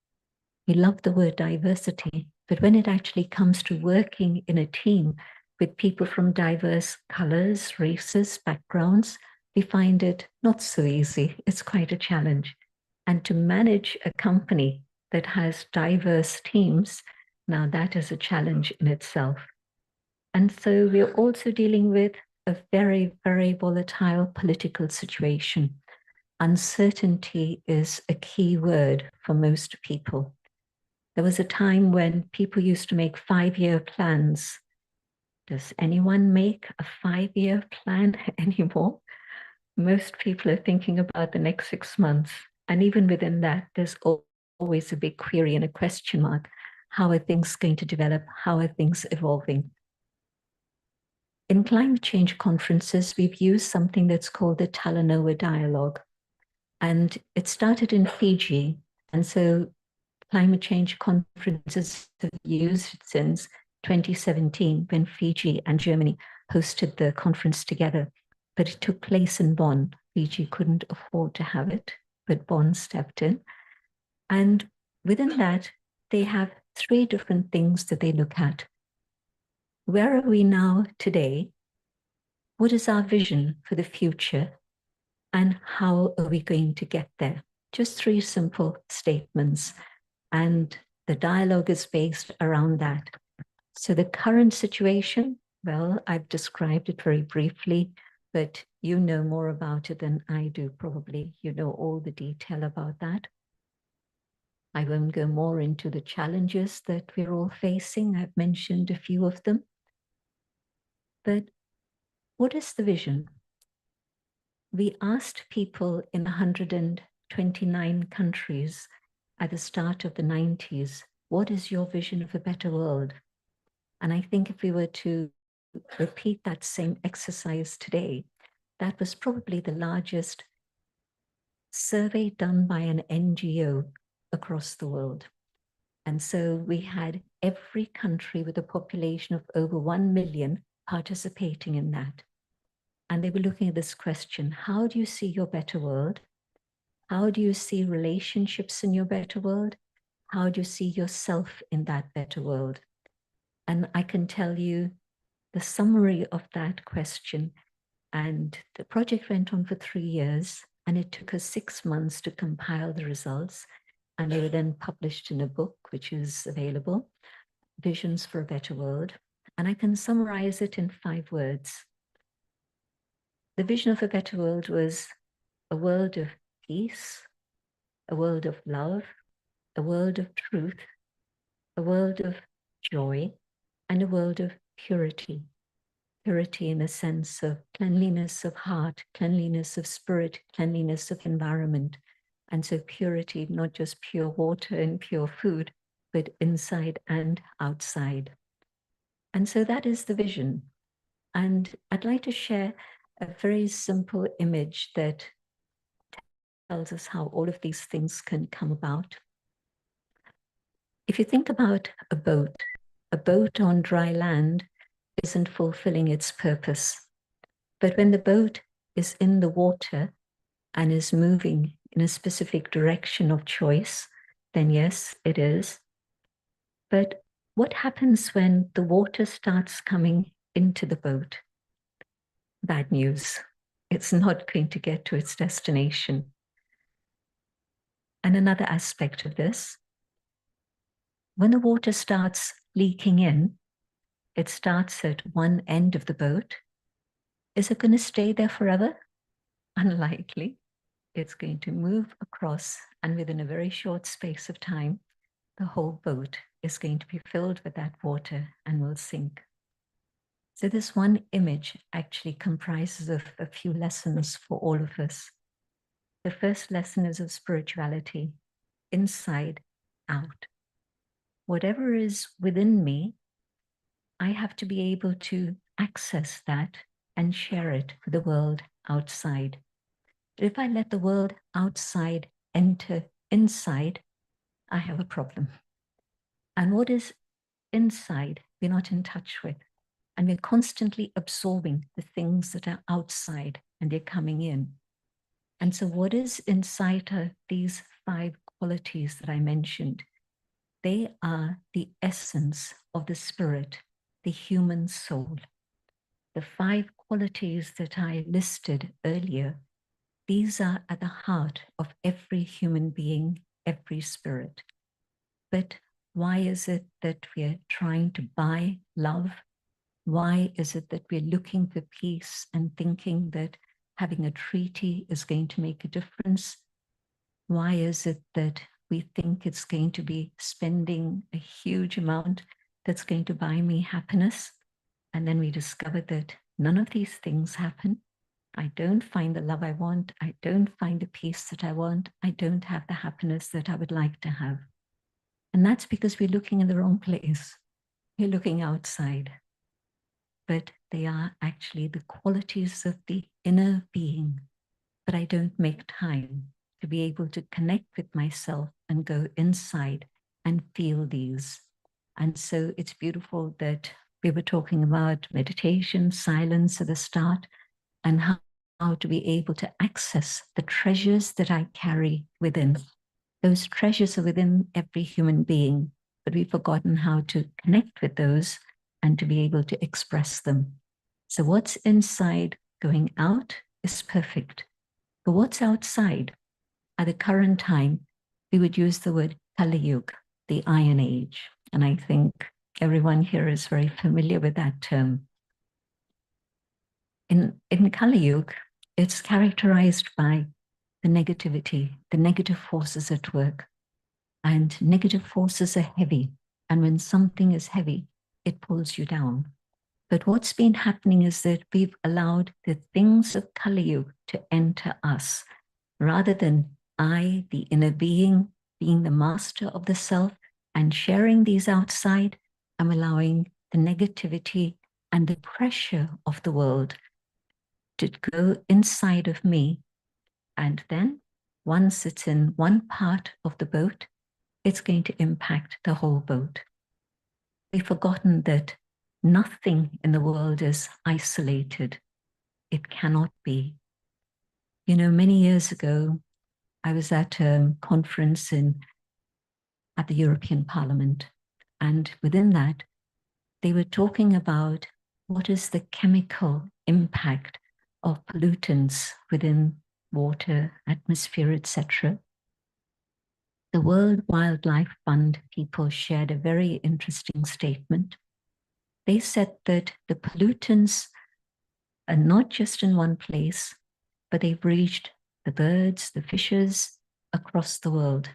We love the word diversity, but when it actually comes to working in a team with people from diverse colors, races, backgrounds, we find it not so easy. It's quite a challenge. And to manage a company that has diverse teams, now that is a challenge in itself. And so we're also dealing with a very, very volatile political situation. Uncertainty is a key word for most people. There was a time when people used to make 5-year plans. Does anyone make a 5-year plan anymore? Most people are thinking about the next 6 months. And even within that, there's always a big query and a question mark. How are things going to develop? How are things evolving? In climate change conferences, we've used something that's called the Talanoa Dialogue. And it started in Fiji. And so climate change conferences have used it since 2017 when Fiji and Germany hosted the conference together. But it took place in Bonn. Fiji couldn't afford to have it, but Bonn stepped in. And within that, they have 3 different things that they look at. Where are we now today? What is our vision for the future? And how are we going to get there? Just 3 simple statements. And the dialogue is based around that. So the current situation, well, I've described it very briefly, but you know more about it than I do, probably. You know all the detail about that. I won't go more into the challenges that we're all facing. I've mentioned a few of them. But what is the vision? We asked people in 129 countries at the start of the 90s, what is your vision of a better world? And I think if we were to repeat that same exercise today, that was probably the largest survey done by an NGO across the world. And so we had every country with a population of over 1 million participating in that. And they were looking at this question, how do you see your better world? How do you see relationships in your better world? How do you see yourself in that better world? And I can tell you the summary of that question. And the project went on for 3 years, and it took us 6 months to compile the results. And they were then published in a book, which is available, Visions for a Better World. And I can summarize it in 5 words. The vision of a better world was a world of peace, a world of love, a world of truth, a world of joy, and a world of purity. Purity in the sense of cleanliness of heart, cleanliness of spirit, cleanliness of environment. And so purity, not just pure water and pure food, but inside and outside. And so that is the vision. And I'd like to share a very simple image that tells us how all of these things can come about. If you think about a boat on dry land isn't fulfilling its purpose. But when the boat is in the water and is moving in a specific direction of choice, then yes, it is. But what happens when the water starts coming into the boat? Bad news. It's not going to get to its destination. And another aspect of this, when the water starts leaking in, it starts at one end of the boat. Is it going to stay there forever? Unlikely. It's going to move across, and within a very short space of time, the whole boat is going to be filled with that water and will sink. So this one image actually comprises of a few lessons for all of us. The first lesson is of spirituality, inside, out. Whatever is within me, I have to be able to access that and share it with the world outside. But if I let the world outside enter inside, I have a problem. And what is inside, we're not in touch with. And we're constantly absorbing the things that are outside and they're coming in. And so what is inside her, these 5 qualities that I mentioned, they are the essence of the spirit, the human soul. The 5 qualities that I listed earlier, these are at the heart of every human being, every spirit. But why is it that we're trying to buy love? Why is it that we're looking for peace and thinking that having a treaty is going to make a difference? Why is it that we think it's going to be spending a huge amount that's going to buy me happiness? And then we discover that none of these things happen. I don't find the love I want. I don't find the peace that I want. I don't have the happiness that I would like to have. And that's because we're looking in the wrong place. We're looking outside. But they are actually the qualities of the inner being. But I don't make time to be able to connect with myself and go inside and feel these. And so it's beautiful that we were talking about meditation, silence at the start, and how to be able to access the treasures that I carry within. Those treasures are within every human being, but we've forgotten how to connect with those and to be able to express them. So what's inside going out is perfect. But what's outside? At the current time, we would use the word Kali Yuga, the Iron Age. And I think everyone here is very familiar with that term. In Kali Yuga, it's characterized by the negativity, the negative forces at work. And negative forces are heavy. And when something is heavy, it pulls you down. But what's been happening is that we've allowed the things of Kali Yuga to enter us, rather than I, the inner being the master of the self and sharing these outside. I'm allowing the negativity and the pressure of the world to go inside of me. And then once it's in one part of the boat, it's going to impact the whole boat. We've forgotten that nothing in the world is isolated. It cannot be. You know, many years ago, I was at a conference at the European Parliament, and within that, they were talking about what is the chemical impact of pollutants within water, atmosphere, etc. The World Wildlife Fund people shared a very interesting statement. They said that the pollutants are not just in one place, but they've reached the birds, the fishes across the world.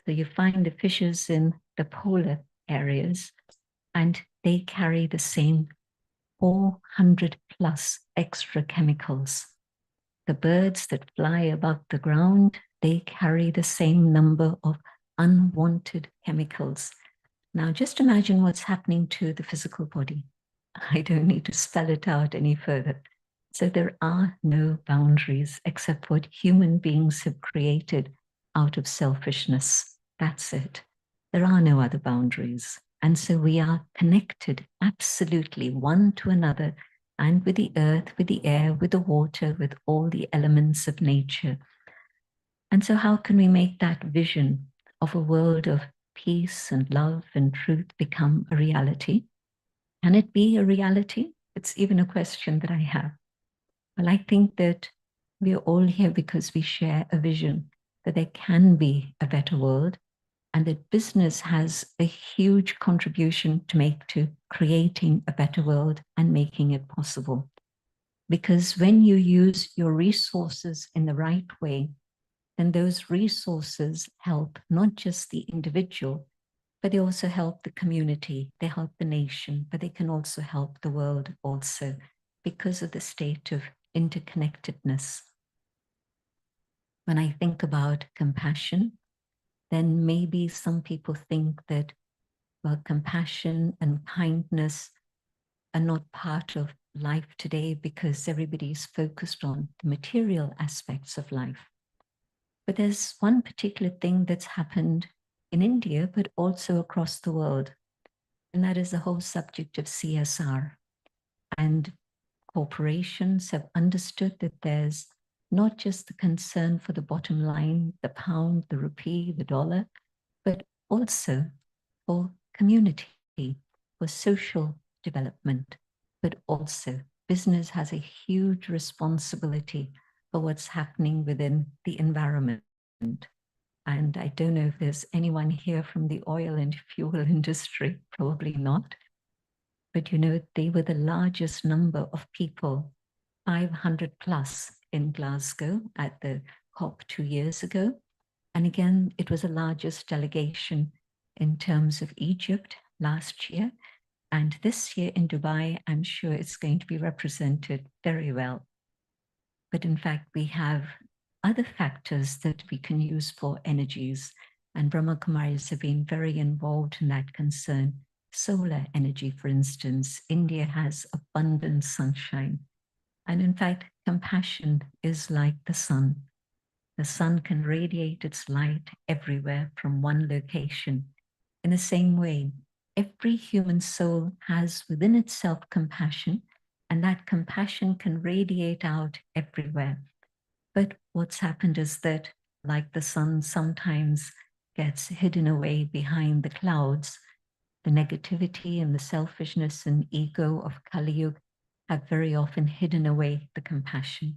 So you find the fishes in the polar areas, and they carry the same 400 plus extra chemicals. The birds that fly above the ground, they carry the same number of unwanted chemicals. Now, just imagine what's happening to the physical body. I don't need to spell it out any further. So there are no boundaries except what human beings have created out of selfishness. That's it. There are no other boundaries. And so we are connected absolutely one to another, and with the earth, with the air, with the water, with all the elements of nature. And so how can we make that vision of a world of peace and love and truth become a reality? Can it be a reality? It's even a question that I have. Well, I think that we're all here because we share a vision that there can be a better world, and that business has a huge contribution to make to creating a better world and making it possible. Because when you use your resources in the right way, then those resources help not just the individual, but they also help the community, they help the nation, but they can also help the world also because of the state of interconnectedness. When I think about compassion, then maybe some people think that, well, compassion and kindness are not part of life today because everybody's focused on the material aspects of life. But there's one particular thing that's happened in India, but also across the world, and that is the whole subject of CSR. And corporations have understood that there's not just the concern for the bottom line, the pound, the rupee, the dollar, but also for community, for social development, but also business has a huge responsibility for what's happening within the environment. And I don't know if there's anyone here from the oil and fuel industry, probably not. But you know, they were the largest number of people, 500 plus in Glasgow at the COP 2 years ago. And again, it was the largest delegation in terms of Egypt last year. And this year in Dubai, I'm sure it's going to be represented very well. But in fact, we have other factors that we can use for energies. And Brahma Kumaris have been very involved in that concern. Solar energy, for instance, India has abundant sunshine. And in fact, compassion is like the sun. The sun can radiate its light everywhere from one location. In the same way, every human soul has within itself compassion, and that compassion can radiate out everywhere. But what's happened is that, like the sun sometimes gets hidden away behind the clouds, the negativity and the selfishness and ego of Kali Yuga have very often hidden away the compassion.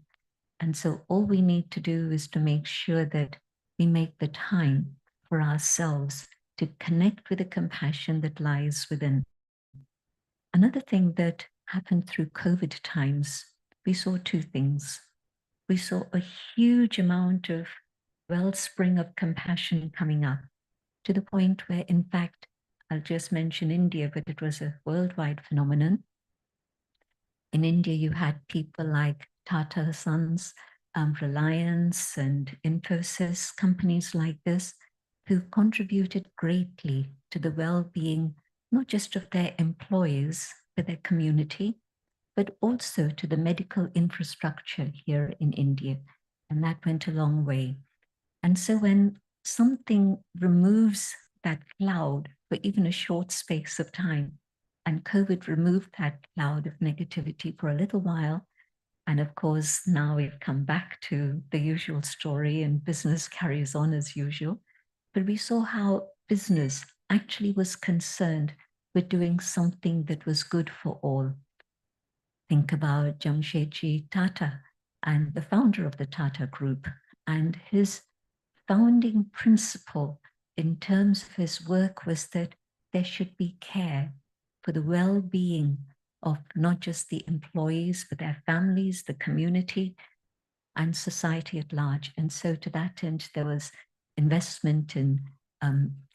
And so all we need to do is to make sure that we make the time for ourselves to connect with the compassion that lies within. Another thing that happened through COVID times, we saw two things. We saw a huge amount of wellspring of compassion coming up to the point where, in fact, I'll just mention India, but it was a worldwide phenomenon. In India, you had people like Tata Sons, Reliance and Infosys, companies like this, who contributed greatly to the well-being, not just of their employees, but their community, but also to the medical infrastructure here in India. And that went a long way. And so when something removes that cloud for even a short space of time, and COVID removed that cloud of negativity for a little while. And of course, now we've come back to the usual story and business carries on as usual. But we saw how business actually was concerned with doing something that was good for all. Think about Jamshedji Tata and the founder of the Tata Group, and his founding principle in terms of his work was that there should be care for the well-being of not just the employees, but their families, the community, and society at large. And so to that end, there was investment in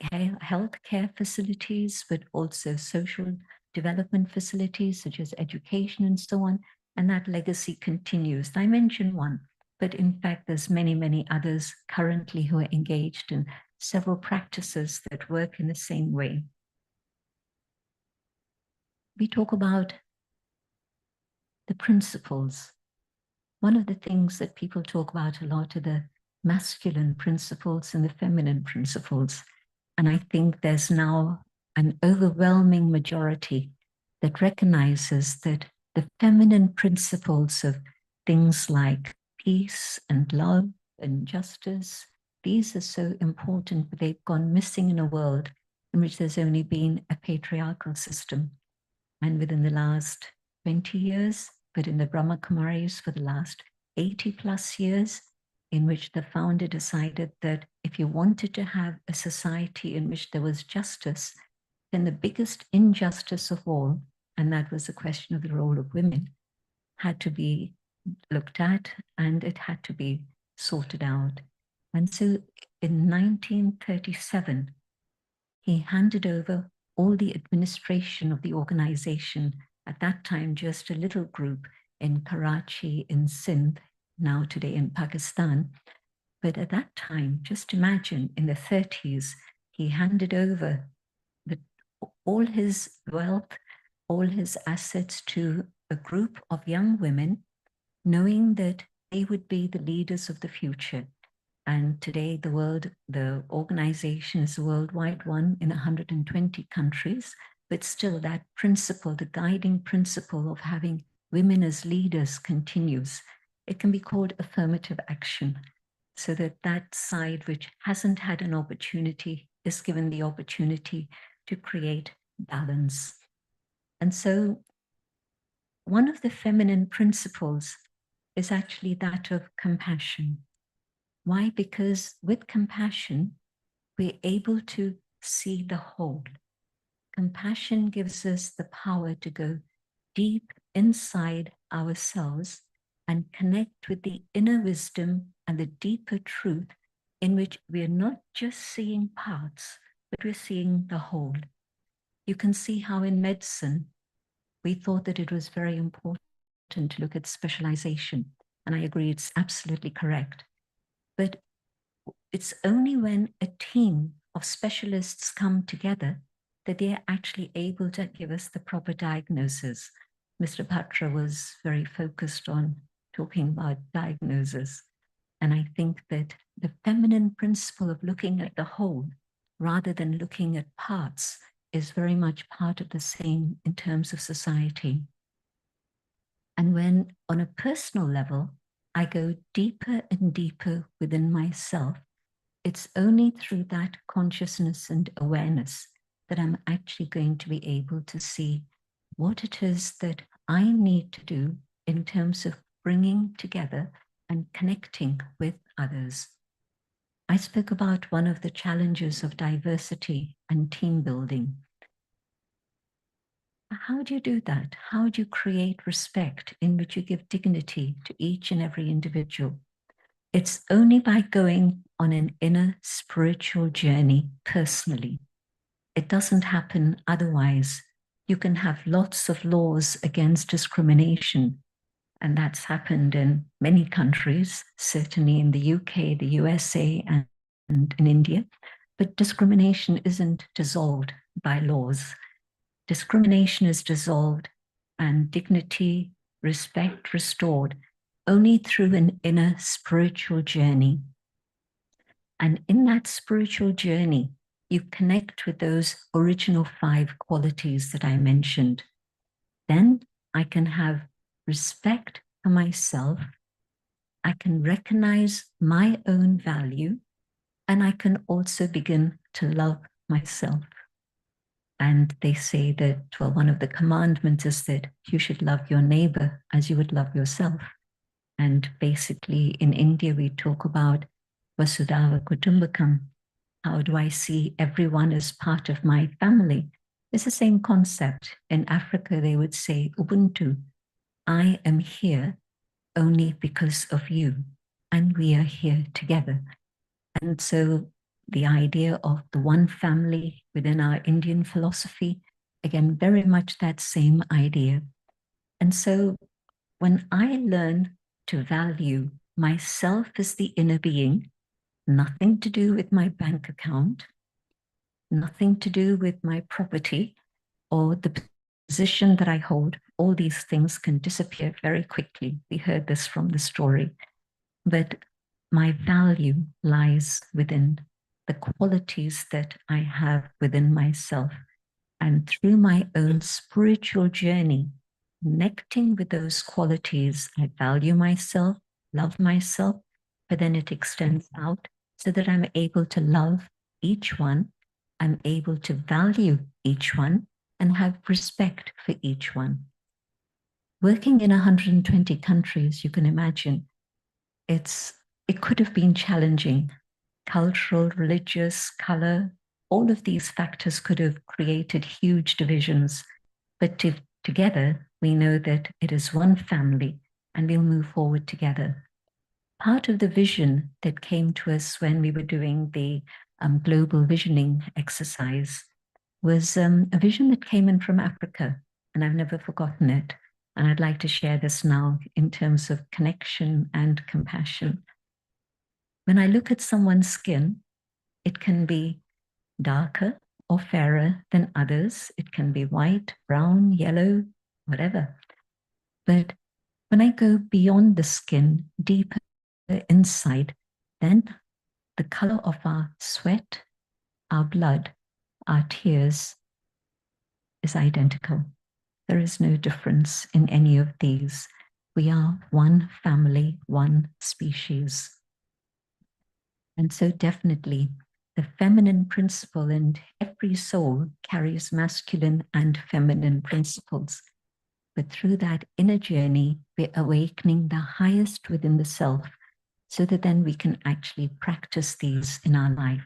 healthcare facilities, but also social development facilities such as education and so on. And that legacy continues. I mentioned one, but in fact, there's many, many others currently who are engaged in several practices that work in the same way. We talk about the principles. One of the things that people talk about a lot are the masculine principles and the feminine principles. And I think there's now an overwhelming majority that recognizes that the feminine principles of things like peace and love and justice, these are so important, but they've gone missing in a world in which there's only been a patriarchal system. And within the last 20 years, but in the Brahma Kumaris for the last 80 plus years, in which the founder decided that if you wanted to have a society in which there was justice, then the biggest injustice of all, and that was the question of the role of women, had to be looked at and it had to be sorted out. And so in 1937, he handed over all the administration of the organization, at that time just a little group in Karachi in Sindh, now today in Pakistan. But at that time, just imagine, in the 30s, he handed over all his wealth, all his assets to a group of young women, knowing that they would be the leaders of the future. And today the organization is a worldwide one in 120 countries, but still that principle, the guiding principle of having women as leaders continues. It can be called affirmative action, so that that side which hasn't had an opportunity is given the opportunity to create balance. And so one of the feminine principles is actually that of compassion. Why? Because with compassion, we're able to see the whole. Compassion gives us the power to go deep inside ourselves and connect with the inner wisdom and the deeper truth, in which we are not just seeing parts, but we're seeing the whole. You can see how in medicine, we thought that it was very important to look at specialization. And I agree, it's absolutely correct. But it's only when a team of specialists come together that they're actually able to give us the proper diagnosis. Mr. Patra was very focused on talking about diagnosis. And I think that the feminine principle of looking at the whole rather than looking at parts is very much part of the same in terms of society. And when on a personal level, I go deeper and deeper within myself, it's only through that consciousness and awareness that I'm actually going to be able to see what it is that I need to do in terms of bringing together and connecting with others. I spoke about one of the challenges of diversity and team building. How do you do that? How do you create respect in which you give dignity to each and every individual? It's only by going on an inner spiritual journey personally. It doesn't happen otherwise. You can have lots of laws against discrimination, and that's happened in many countries, certainly in the UK, the USA, and in India. But discrimination isn't dissolved by laws. Discrimination is dissolved and dignity, respect restored only through an inner spiritual journey. And in that spiritual journey, you connect with those original 5 qualities that I mentioned. Then I can have respect for myself. I can recognize my own value, and I can also begin to love myself. And they say that, well, one of the commandments is that you should love your neighbor as you would love yourself. And basically in India, we talk about Vasudhaiva Kutumbakam. How do I see everyone as part of my family? It's the same concept. In Africa, they would say Ubuntu. I am here only because of you, and we are here together. And so the idea of the one family within our Indian philosophy, again, very much that same idea. And so when I learn to value myself as the inner being, nothing to do with my bank account, nothing to do with my property or the position that I hold, all these things can disappear very quickly. We heard this from the story. But my value lies within the qualities that I have within myself. And through my own spiritual journey, connecting with those qualities, I value myself, love myself, but then it extends out so that I'm able to love each one, I'm able to value each one, and have respect for each one. Working in 120 countries, you can imagine, it could have been challenging. Cultural, religious, color, all of these factors could have created huge divisions. But together, we know that it is one family and we'll move forward together. Part of the vision that came to us when we were doing the global visioning exercise was a vision that came in from Africa, and I've never forgotten it. And I'd like to share this now in terms of connection and compassion. When I look at someone's skin, it can be darker or fairer than others. It can be white, brown, yellow, whatever. But when I go beyond the skin, deeper inside, then the color of our sweat, our blood, our tears is identical. There is no difference in any of these. We are one family, one species. And so definitely the feminine principle in every soul carries masculine and feminine principles. But through that inner journey, we're awakening the highest within the self so that then we can actually practice these in our life.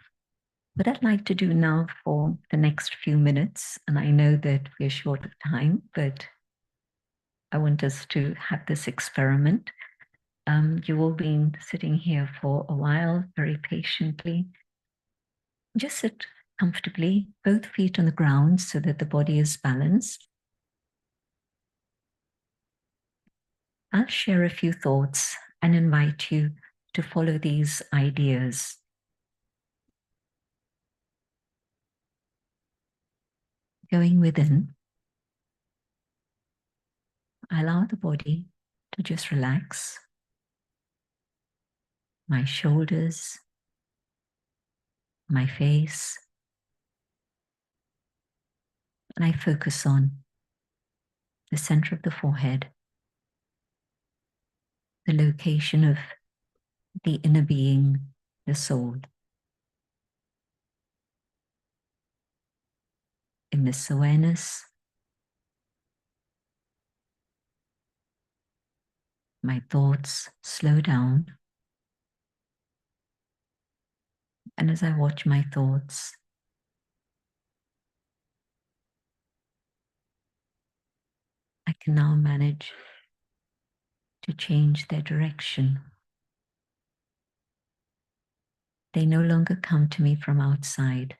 What I'd like to do now for the next few minutes, and I know that we're short of time, but I want us to have this experiment. You've all been sitting here for a while, very patiently. Just sit comfortably, both feet on the ground so that the body is balanced. I'll share a few thoughts and invite you to follow these ideas. Going within, I allow the body to just relax. My shoulders, my face, and I focus on the center of the forehead, the location of the inner being, the soul. In this awareness, my thoughts slow down. And as I watch my thoughts, I can now manage to change their direction. They no longer come to me from outside,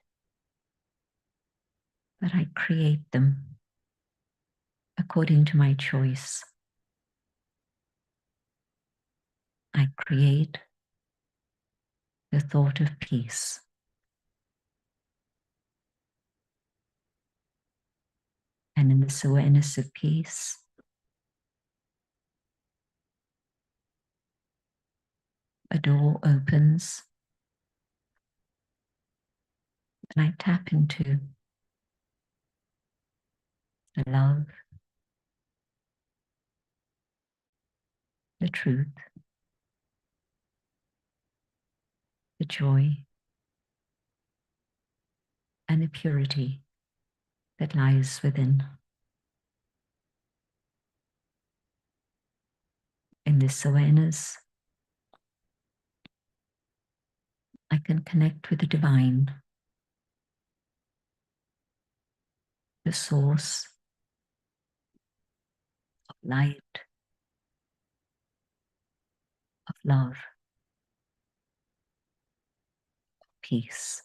but I create them according to my choice. I create the thought of peace. And in this awareness of peace, a door opens and I tap into the love, the truth, the joy, and the purity that lies within. In this awareness, I can connect with the divine, the source of light, of love, of peace.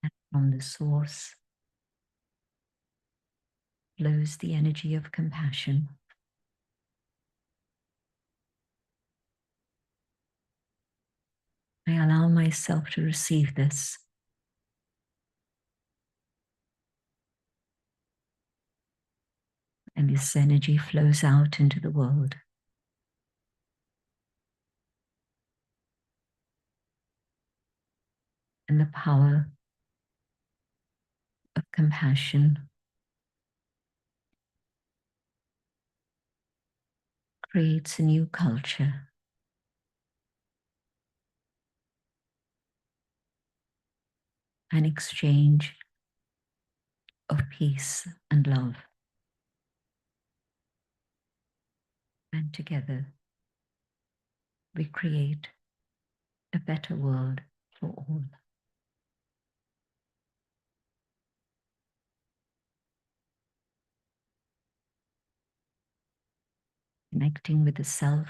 And from the source flows the energy of compassion. I allow myself to receive this. And this energy flows out into the world. And the power of compassion creates a new culture. An exchange of peace and love. And together we create a better world for all. connecting with the self,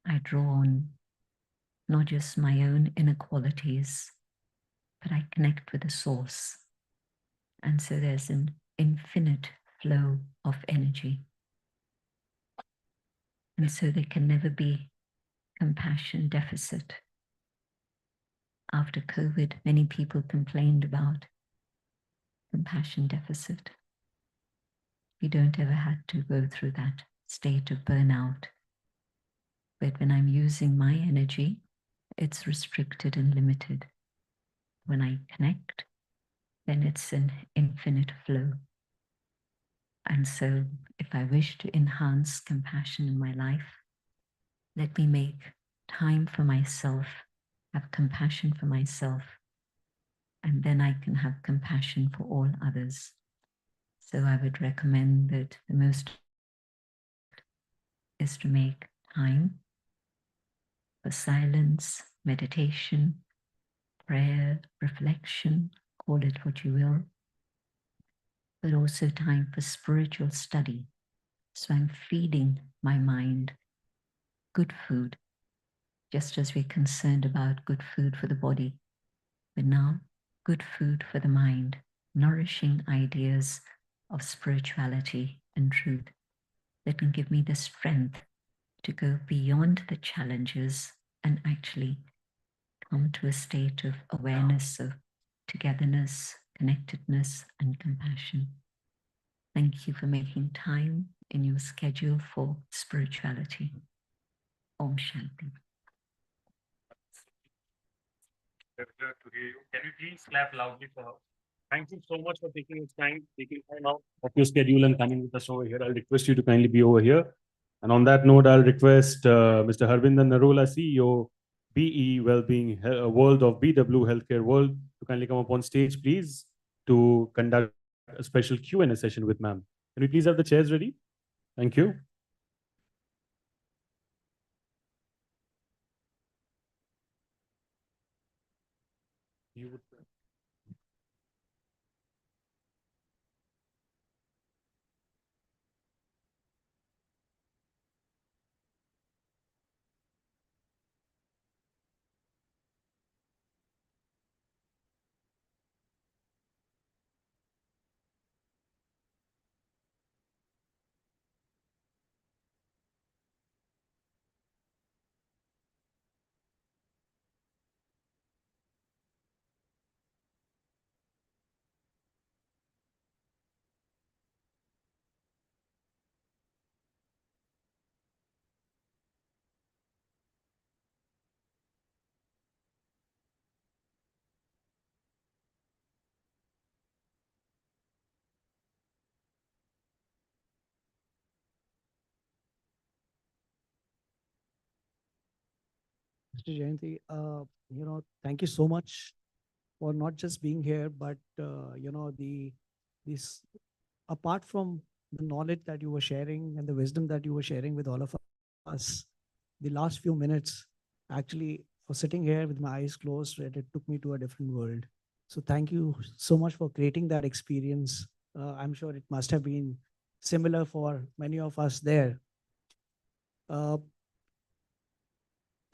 I draw on not just my own inner qualities, but I connect with the source. And so there's an infinite flow of energy. And so there can never be compassion deficit. After COVID, many people complained about compassion deficit. We don't ever have to go through that state of burnout. But when I'm using my energy, it's restricted and limited. When I connect, then it's an infinite flow. And so if I wish to enhance compassion in my life, let me make time for myself, have compassion for myself, and then I can have compassion for all others. So I would recommend that the most is to make time for silence, meditation, prayer, reflection, call it what you will, but also time for spiritual study. So I'm feeding my mind good food, just as we're concerned about good food for the body, but now good food for the mind, nourishing ideas of spirituality and truth that can give me the strength to go beyond the challenges and actually come to a state of awareness, of togetherness, connectedness, and compassion. Thank you for making time in your schedule for spirituality. Om Shanti. Pleasure to hear you. Can you please clap loudly for her? Thank you so much for taking time out of your schedule and coming with us over here. I'll request you to kindly be over here. And on that note, I'll request Mr. Harbindan Narola, CEO, BE Wellbeing World of BW Healthcare World, to kindly come up on stage, please, to conduct a special Q&A session with ma'am. Can we please have the chairs ready? Thank you. You would. Mr. Jayanti, thank you so much for not just being here, but this apart from the knowledge that you were sharing and the wisdom that you were sharing with all of us, the last few minutes actually for sitting here with my eyes closed, it took me to a different world. So thank you so much for creating that experience. I'm sure it must have been similar for many of us there.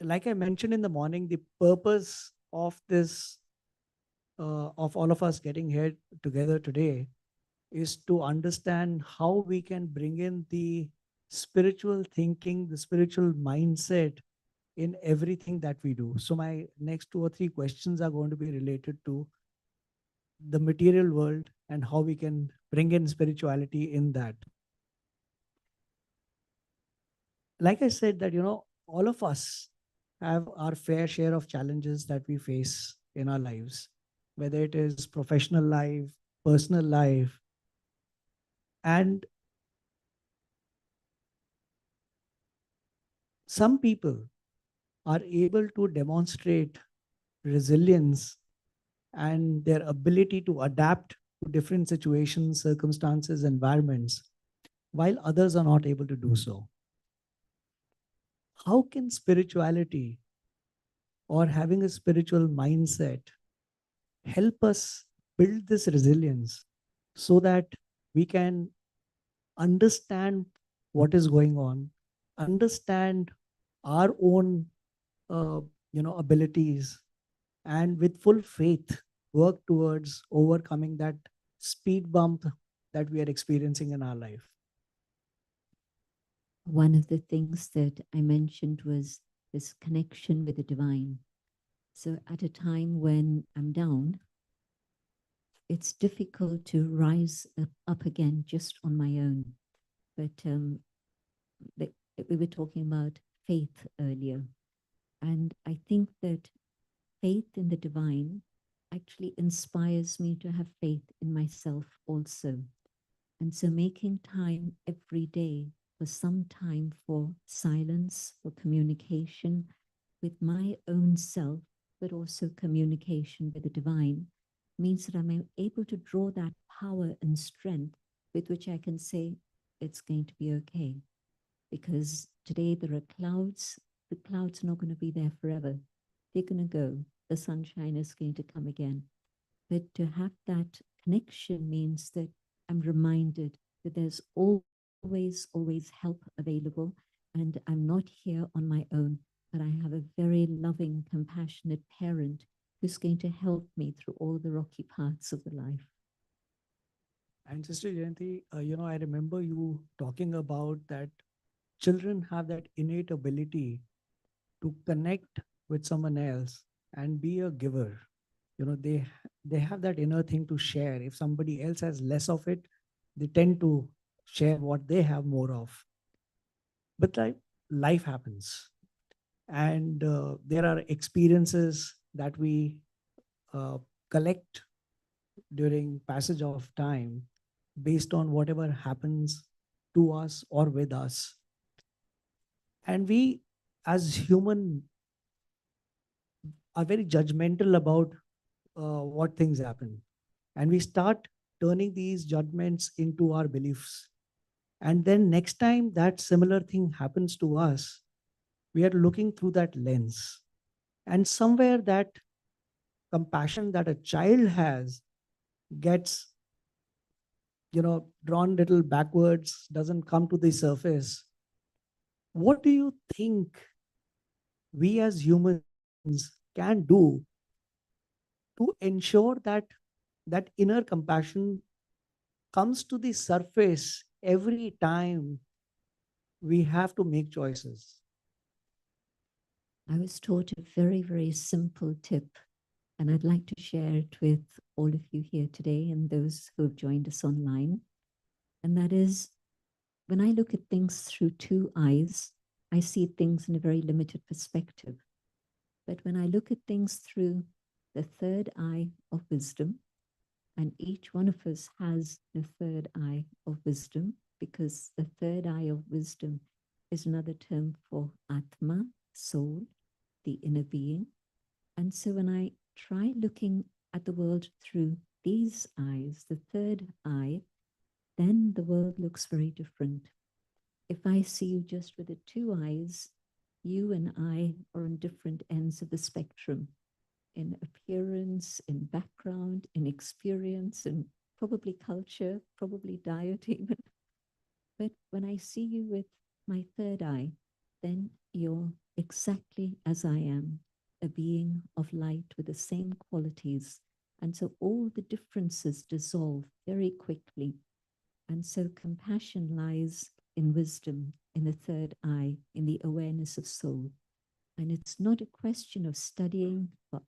Like I mentioned in the morning, the purpose of this, of all of us getting here together today, is to understand how we can bring in the spiritual thinking, the spiritual mindset in everything that we do. So my next 2 or 3 questions are going to be related to the material world and how we can bring in spirituality in that. Like I said that, all of us have our fair share of challenges that we face in our lives, whether it is professional life, personal life, and some people are able to demonstrate resilience and their ability to adapt to different situations, circumstances, environments, while others are not able to do so. How can spirituality or having a spiritual mindset help us build this resilience so that we can understand what is going on, understand our own, uh, abilities, and with full faith, work towards overcoming that speed bump that we are experiencing in our life. One of the things that I mentioned was this connection with the divine. So at a time when I'm down, it's difficult to rise up again just on my own. But we were talking about faith earlier. And I think that faith in the divine actually inspires me to have faith in myself also. And so making time every day for some time for silence, for communication with my own self, but also communication with the divine, means that I'm able to draw that power and strength with which I can say it's going to be okay. Because today there are clouds, the clouds are not going to be there forever. They're going to go. The sunshine is going to come again. But to have that connection means that I'm reminded that there's always, always help available, and I'm not here on my own, but I have a very loving, compassionate parent who's going to help me through all the rocky parts of the life. And Sister Jayanti, I remember you talking about that children have that innate ability to connect with someone else and be a giver. They have that inner thing to share. If somebody else has less of it, they tend to share what they have more of. But like, life happens, and there are experiences that we uh, collect during passage of time based on whatever happens to us or with us. And we as human are very judgmental about what things happen, and we start turning these judgments into our beliefs. And then next time that similar thing happens to us, we are looking through that lens, and somewhere that compassion that a child has gets drawn little backwards, doesn't come to the surface. What do you think we as humans can do to ensure that that inner compassion comes to the surface every time we have to make choices? I was taught a very, very simple tip, and I'd like to share it with all of you here today and those who have joined us online. And that is, when I look at things through two eyes, I see things in a very limited perspective. But when I look at things through the third eye of wisdom, and each one of us has the third eye of wisdom, because the third eye of wisdom is another term for Atma, soul, the inner being. And so when I try looking at the world through these eyes, the third eye, then the world looks very different. If I see you just with the two eyes, you and I are on different ends of the spectrum, in appearance, in background, in experience, and probably culture, probably diet even. But when I see you with my third eye, then you're exactly as I am, a being of light with the same qualities. And so all the differences dissolve very quickly. And so compassion lies in wisdom, in the third eye, in the awareness of soul. And it's not a question of studying for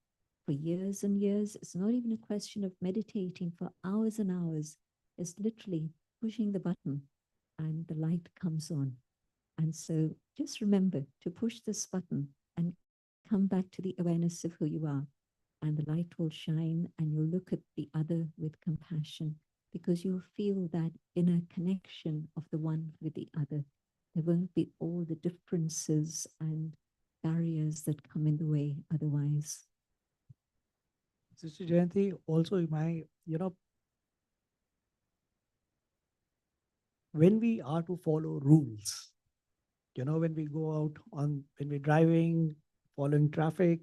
years and years. It's not even a question of meditating for hours and hours. It's literally pushing the button and the light comes on. And so just remember to push this button and come back to the awareness of who you are. And the light will shine and you'll look at the other with compassion, because you'll feel that inner connection of the one with the other. There won't be all the differences and barriers that come in the way otherwise. Sister Jayanti, also when we are to follow rules, when we go out when we're driving, following traffic,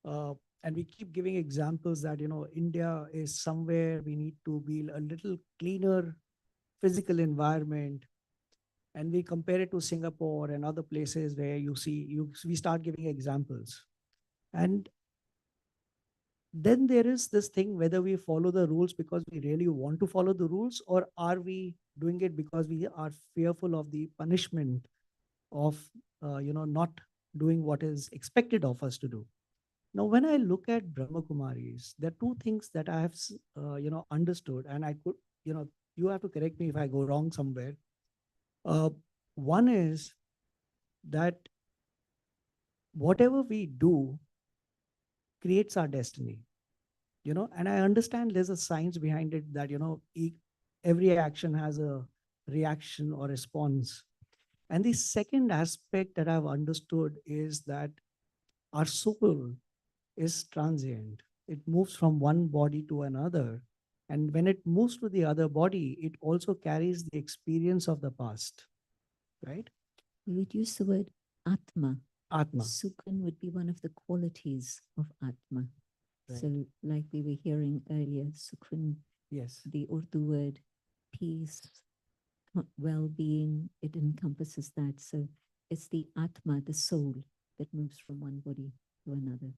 uh, and we keep giving examples that, India is somewhere we need to be a little cleaner physical environment, and we compare it to Singapore and other places where we start giving examples. And then there is this thing whether we follow the rules because we really want to follow the rules, or are we doing it because we are fearful of the punishment of not doing what is expected of us to do. Now, when I look at Brahma Kumaris, there are two things that I have understood, and I could, you have to correct me if I go wrong somewhere. One is that whatever we do creates our destiny, and I understand there's a science behind it that every action has a reaction or response. And the second aspect that I've understood is that our soul is transient. It moves from one body to another, and when it moves to the other body, it also carries the experience of the past, right? We would use the word Atma. Atma. Sukun would be one of the qualities of Atma. Right. So, like we were hearing earlier, Sukun, Yes. the Urdu word peace, well-being, it encompasses that. So it's the Atma, the soul, that moves from one body to another.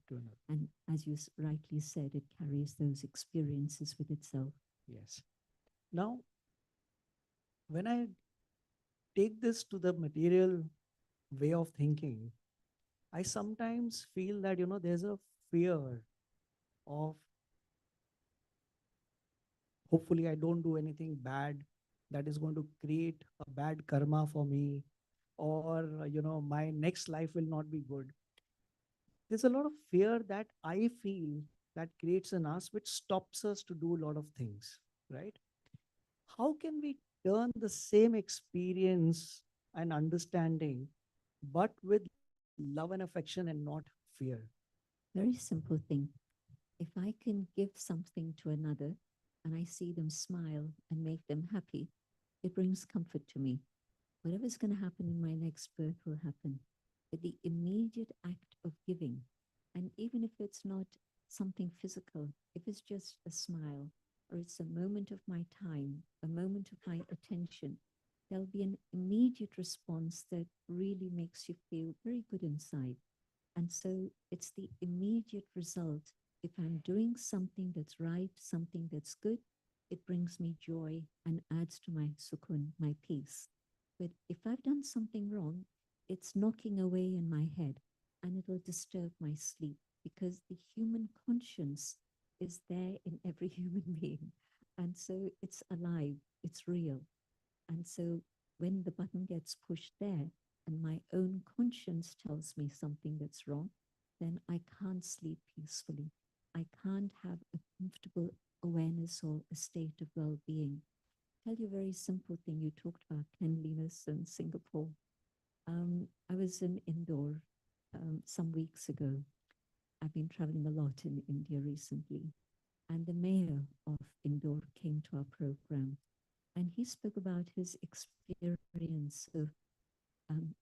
And as you rightly said, it carries those experiences with itself. Yes. Now, when I take this to the material way of thinking, I sometimes feel that, there's a fear of hopefully I don't do anything bad that is going to create a bad karma for me, or, my next life will not be good. There's a lot of fear that I feel that creates in us, which stops us to do a lot of things, right? How can we turn the same experience and understanding, but with love and affection and not fear? Very simple thing. If I can give something to another and I see them smile and make them happy, it brings comfort to me. Whatever's going to happen in my next birth will happen. But the immediate act of giving, and even if it's not something physical, if it's just a smile, or it's a moment of my time, a moment of my attention, there'll be an immediate response that really makes you feel very good inside. And so it's the immediate result. If I'm doing something that's right, something that's good, it brings me joy and adds to my sukun, my peace. But if I've done something wrong, it's knocking away in my head and it'll disturb my sleep, because the human conscience is there in every human being. And so it's alive, it's real. And so when the button gets pushed there and my own conscience tells me something that's wrong, then I can't sleep peacefully. I can't have a comfortable awareness or a state of well-being. Tell you a very simple thing. You talked about cleanliness in Singapore. I was in Indore some weeks ago. I've been traveling a lot in India recently. And the mayor of Indore came to our program, and he spoke about his experience of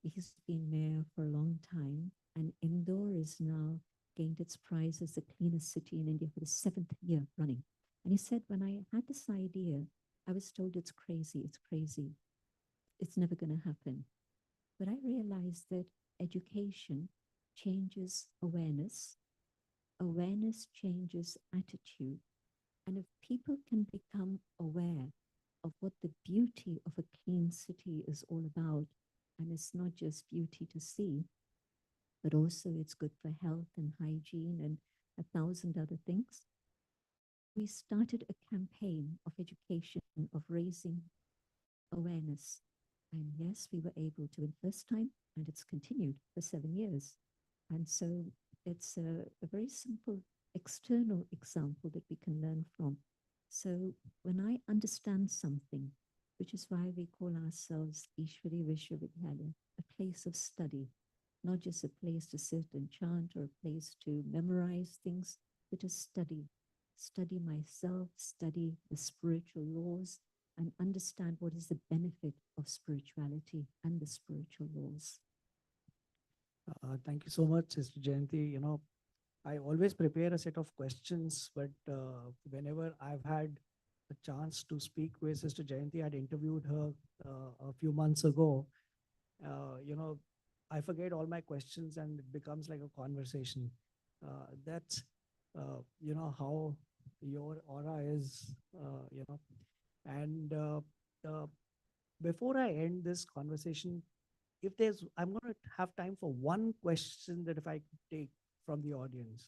he's been mayor for a long time, and Indore is now gained its prize as the cleanest city in India for the 7th year running. And he said, when I had this idea, I was told it's crazy, it's never going to happen. But I realized that education changes awareness, awareness changes attitude. And if people can become aware of what the beauty of a clean city is all about, and it's not just beauty to see, but also it's good for health and hygiene and 1,000 other things. We started a campaign of education, of raising awareness. And yes, we were able to in first time, and it's continued for 7 years. And so it's a very simple external example that we can learn from. So when I understand something, which is why we call ourselves Ishwari Vishwavidyalaya, a place of study, not just a place to sit and chant or a place to memorize things, but to study myself, study the spiritual laws, and understand what is the benefit of spirituality and the spiritual laws. Thank you so much, Sister Jayanti. I always prepare a set of questions, but whenever I've had a chance to speak with Sister Jayanti. I'd interviewed her a few months ago. You know, I forget all my questions and it becomes like a conversation. That's, you know, how your aura is, you know. And before I end this conversation, if there's, I'm going to have time for one question that if I could take from the audience.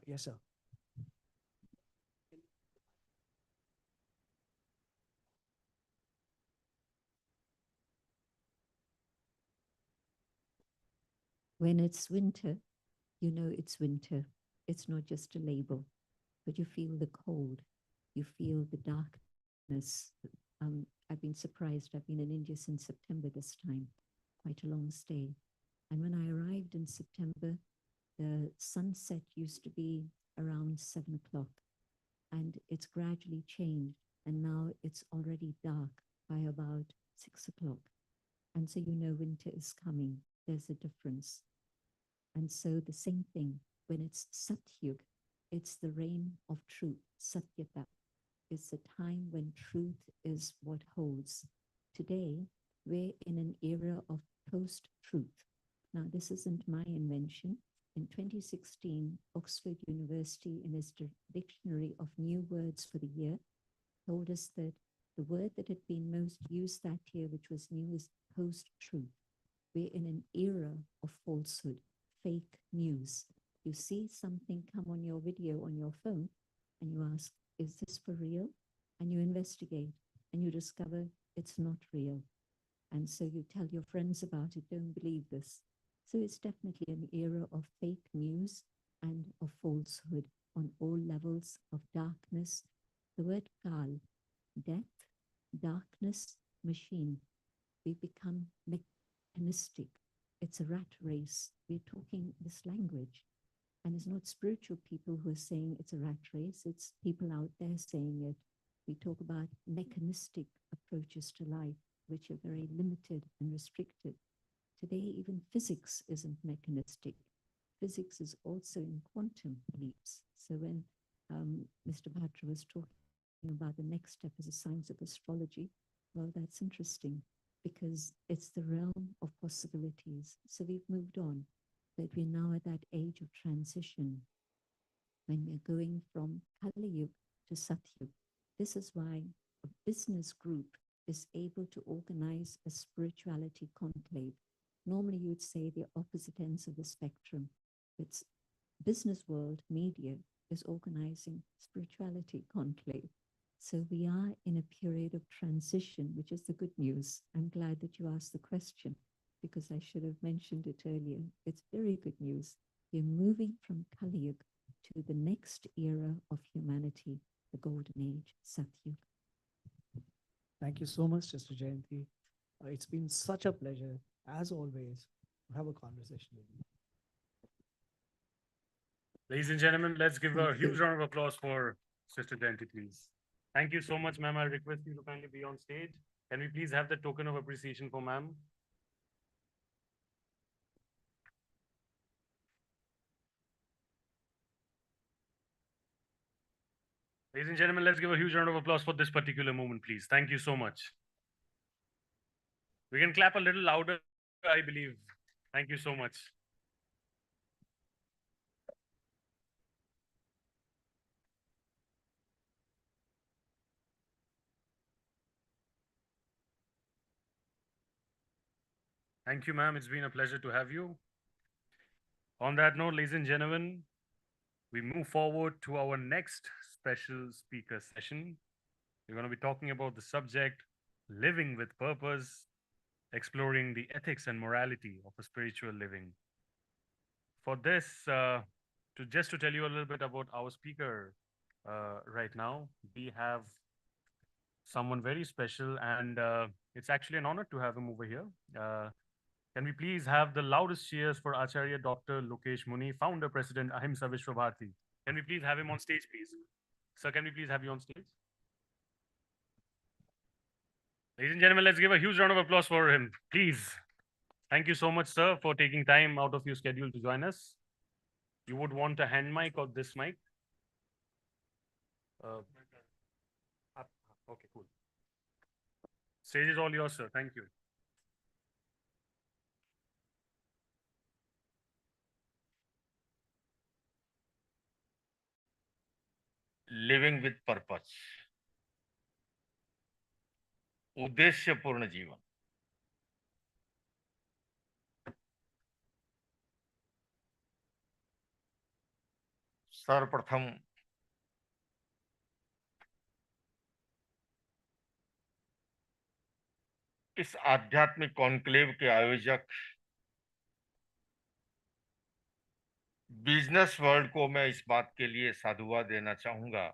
Yes, sir. When it's winter, you know it's winter. It's not just a label, but you feel the cold, you feel the darkness. I've been surprised. I've been in India since September this time, quite a long stay. And when I arrived in September, the sunset used to be around 7 o'clock, and it's gradually changed. And now it's already dark by about 6 o'clock. And so you know winter is coming. There's a difference. And so the same thing, when it's Satyug, it's the reign of truth, Satyata. It's a time when truth is what holds. Today, we're in an era of post-truth. Now, this isn't my invention. In 2016, Oxford University, in its Dictionary of New Words for the year, told us that the word that had been most used that year, which was new, is post-truth. We're in an era of falsehood, fake news. You see something come on your video on your phone and you ask, is this for real? And you investigate and you discover it's not real. And so you tell your friends about it, don't believe this. So it's definitely an era of fake news and of falsehood on all levels of darkness. The word Kal, death, darkness, machine. We become mechanistic. It's a rat race. We're talking this language. And it's not spiritual people who are saying it's a rat race. It's people out there saying it. We talk about mechanistic approaches to life, which are very limited and restricted. Today, even physics isn't mechanistic. Physics is also in quantum leaps. So when Mr. Bhatra was talking about the next step as a science of astrology, well, that's interesting because it's the realm of possibilities. So we've moved on, but we're now at that age of transition when we're going from Kali Yuga to Satyug. This is why a business group is able to organize a spirituality conclave. Normally you'd say the opposite ends of the spectrum. It's business world, media is organizing spirituality conclave. So we are in a period of transition, which is the good news. I'm glad that you asked the question because I should have mentioned it earlier. It's very good news. We're moving from Kali Yuga to the next era of humanity, the golden age, Satyug. Thank you so much, Sister Jayanti. It's been such a pleasure, as always, to have a conversation with you. Ladies and gentlemen, let's give a huge round of applause for Sister Jayanti, please. Thank you so much, ma'am. I request you to kindly be on stage. Can we please have the token of appreciation for ma'am? Ladies and gentlemen, let's give a huge round of applause for this particular moment, please. Thank you so much. We can clap a little louder, I believe. Thank you so much. Thank you, ma'am. It's been a pleasure to have you. On that note, ladies and gentlemen, we move forward to our next special speaker session. We're going to be talking about the subject, living with purpose, exploring the ethics and morality of a spiritual living. For this, just to tell you a little bit about our speaker right now, we have someone very special, and it's actually an honor to have him over here. Can we please have the loudest cheers for Acharya Dr. Lokesh Muni, founder, president, Ahimsa Vishwa Bharati. Can we please have him on stage, please? Sir, can we please have you on stage? Ladies and gentlemen, let's give a huge round of applause for him, please. Thank you so much, sir, for taking time out of your schedule to join us. You would want a hand mic or this mic? Okay, cool. Stage is all yours, sir. Thank you. Living with purpose, उद्देश्यपूर्ण जीवन। सर्वप्रथम इस आध्यात्मिक conclave के आयोजक business world को मैं इस बात के लिए साधुवाद देना चाहूंगा।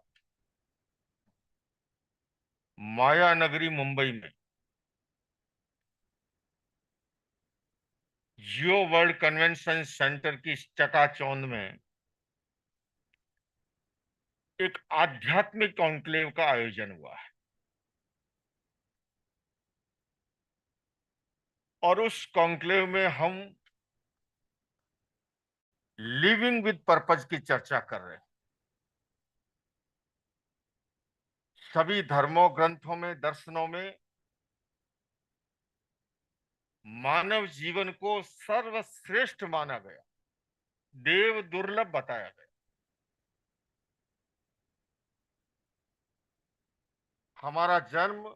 माया नगरी मुंबई में जियो वर्ल्ड कन्वेंशन सेंटर की इस चकाचौंध में एक आध्यात्मिक कॉन्क्लेव का आयोजन हुआ है और उस कॉन्क्लेव में हम लिविंग विद पर्पज की चर्चा कर रहे हैं। सभी धर्मों, ग्रंथों में, दर्शनों में मानव जीवन को सर्वश्रेष्ठ माना गया, देव दुर्लभ बताया गया। हमारा जन्म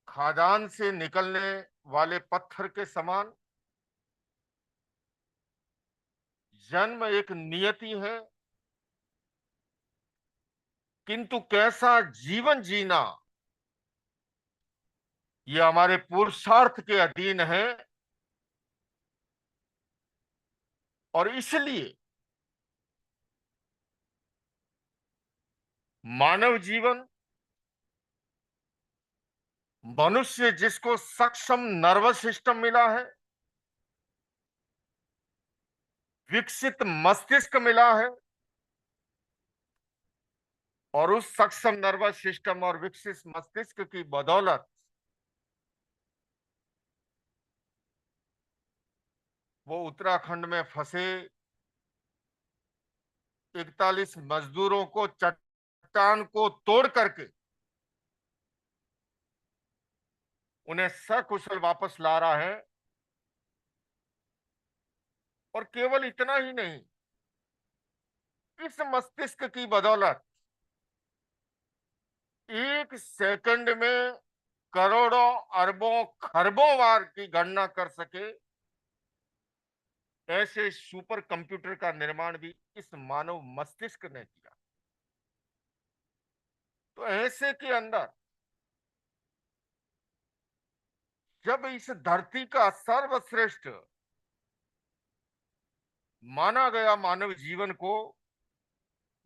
खादान से निकलने वाले पत्थर के समान, जन्म एक नियति है, किंतु कैसा जीवन जीना यह हमारे पुरुषार्थ के अधीन है। और इसलिए मानव जीवन, मनुष्य जिसको सक्षम नर्वस सिस्टम मिला है, विकसित मस्तिष्क मिला है, और उस सक्षम नर्वस सिस्टम और विकसित मस्तिष्क की बदौलत वो उत्तराखंड में फंसे 41 मजदूरों को चट्टान को तोड़ करके उन्हें सकुशल वापस ला रहा है। और केवल इतना ही नहीं, इस मस्तिष्क की बदौलत एक सेकंड में करोड़ों, अरबों, खरबों बार की गणना कर सके ऐसे सुपर कंप्यूटर का निर्माण भी इस मानव मस्तिष्क ने किया। तो ऐसे के अंदर जब इस धरती का सर्वश्रेष्ठ माना गया मानव जीवन को,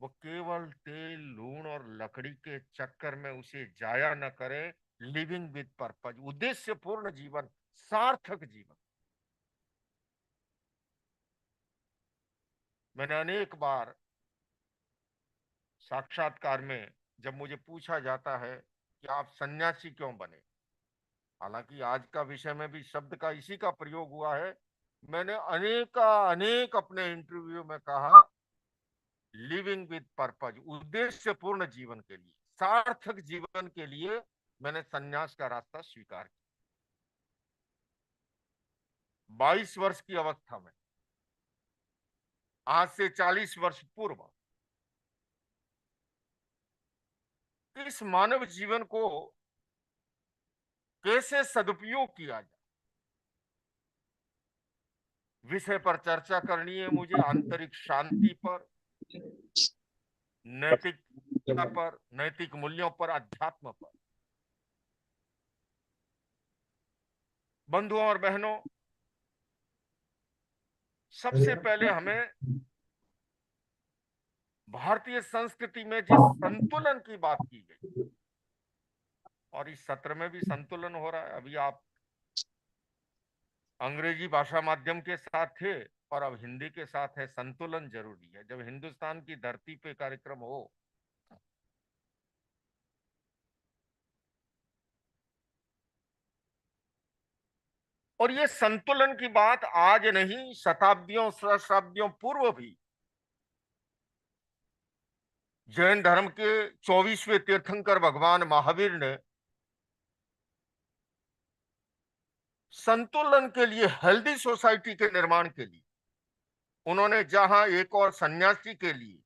वो केवल तेल, लूण और लकड़ी के चक्कर में उसे जाया न करे। लिविंग विद पर्पज, उद्देश्यपूर्ण जीवन, सार्थक जीवन। मैंने अनेक बार साक्षात्कार में जब मुझे पूछा जाता है कि आप सन्यासी क्यों बने, हालांकि आज का विषय में भी शब्द का इसी का प्रयोग हुआ है, मैंने अनेक अपने इंटरव्यू में कहा लिविंग विद पर्पज, उद्देश्यपूर्ण जीवन के लिए, सार्थक जीवन के लिए मैंने सन्यास का रास्ता स्वीकार किया। 22 वर्ष की अवस्था में, आज से 40 वर्ष पूर्व, इस मानव जीवन को कैसे सदुपयोग किया जाए, विषय पर चर्चा करनी है मुझे। आंतरिक शांति पर, नैतिकता पर, नैतिक मूल्यों पर, अध्यात्म पर। बंधुओं और बहनों, सबसे पहले हमें भारतीय संस्कृति में जिस संतुलन की बात की गई, और इस सत्र में भी संतुलन हो रहा है, अभी आप अंग्रेजी भाषा माध्यम के साथ थे और अब हिंदी के साथ है, संतुलन जरूरी है। जब हिंदुस्तान की धरती पे कार्यक्रम हो और ये संतुलन की बात आज नहीं, शताब्दियों, सहस्राब्दियों पूर्व भी जैन धर्म के 24वें तीर्थंकर भगवान महावीर ने संतुलन के लिए, हेल्दी सोसाइटी के निर्माण के लिए, उन्होंने जहां एक और सन्यासी के लिए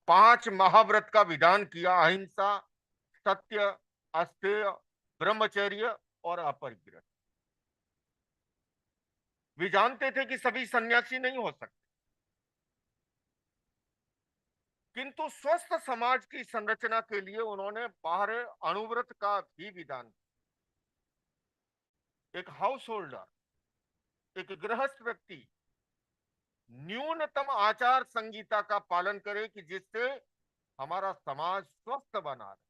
5 महाव्रत का विधान किया, अहिंसा, सत्य, अस्तेय, ब्रह्मचर्य और अपरिग्रह। वे जानते थे कि सभी सन्यासी नहीं हो सकते, किंतु स्वस्थ समाज की संरचना के लिए उन्होंने 12 अणुव्रत का भी विधान किया। एक हाउस होल्डर, एक गृहस्थ व्यक्ति न्यूनतम आचार संहिता का पालन करे कि जिससे हमारा समाज स्वस्थ बना रहे।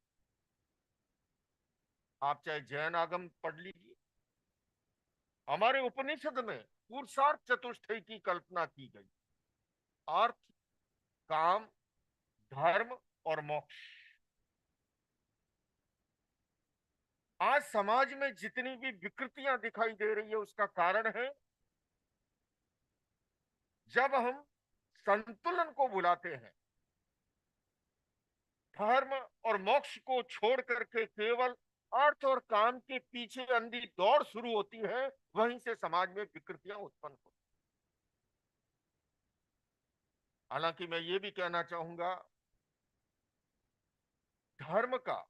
आप चाहे जैन आगम पढ़ लीजिए, हमारे उपनिषद में पुरुषार्थ चतुष्टय की कल्पना की गई, अर्थ, काम, धर्म और मोक्ष। आज समाज में जितनी भी विकृतियां दिखाई दे रही है उसका कारण है जब हम संतुलन को भुलाते हैं, धर्म और मोक्ष को छोड़ करके केवल अर्थ और काम के पीछे अंधी दौड़ शुरू होती है, वहीं से समाज में विकृतियां उत्पन्न होती। हालांकि मैं ये भी कहना चाहूंगा, धर्म का,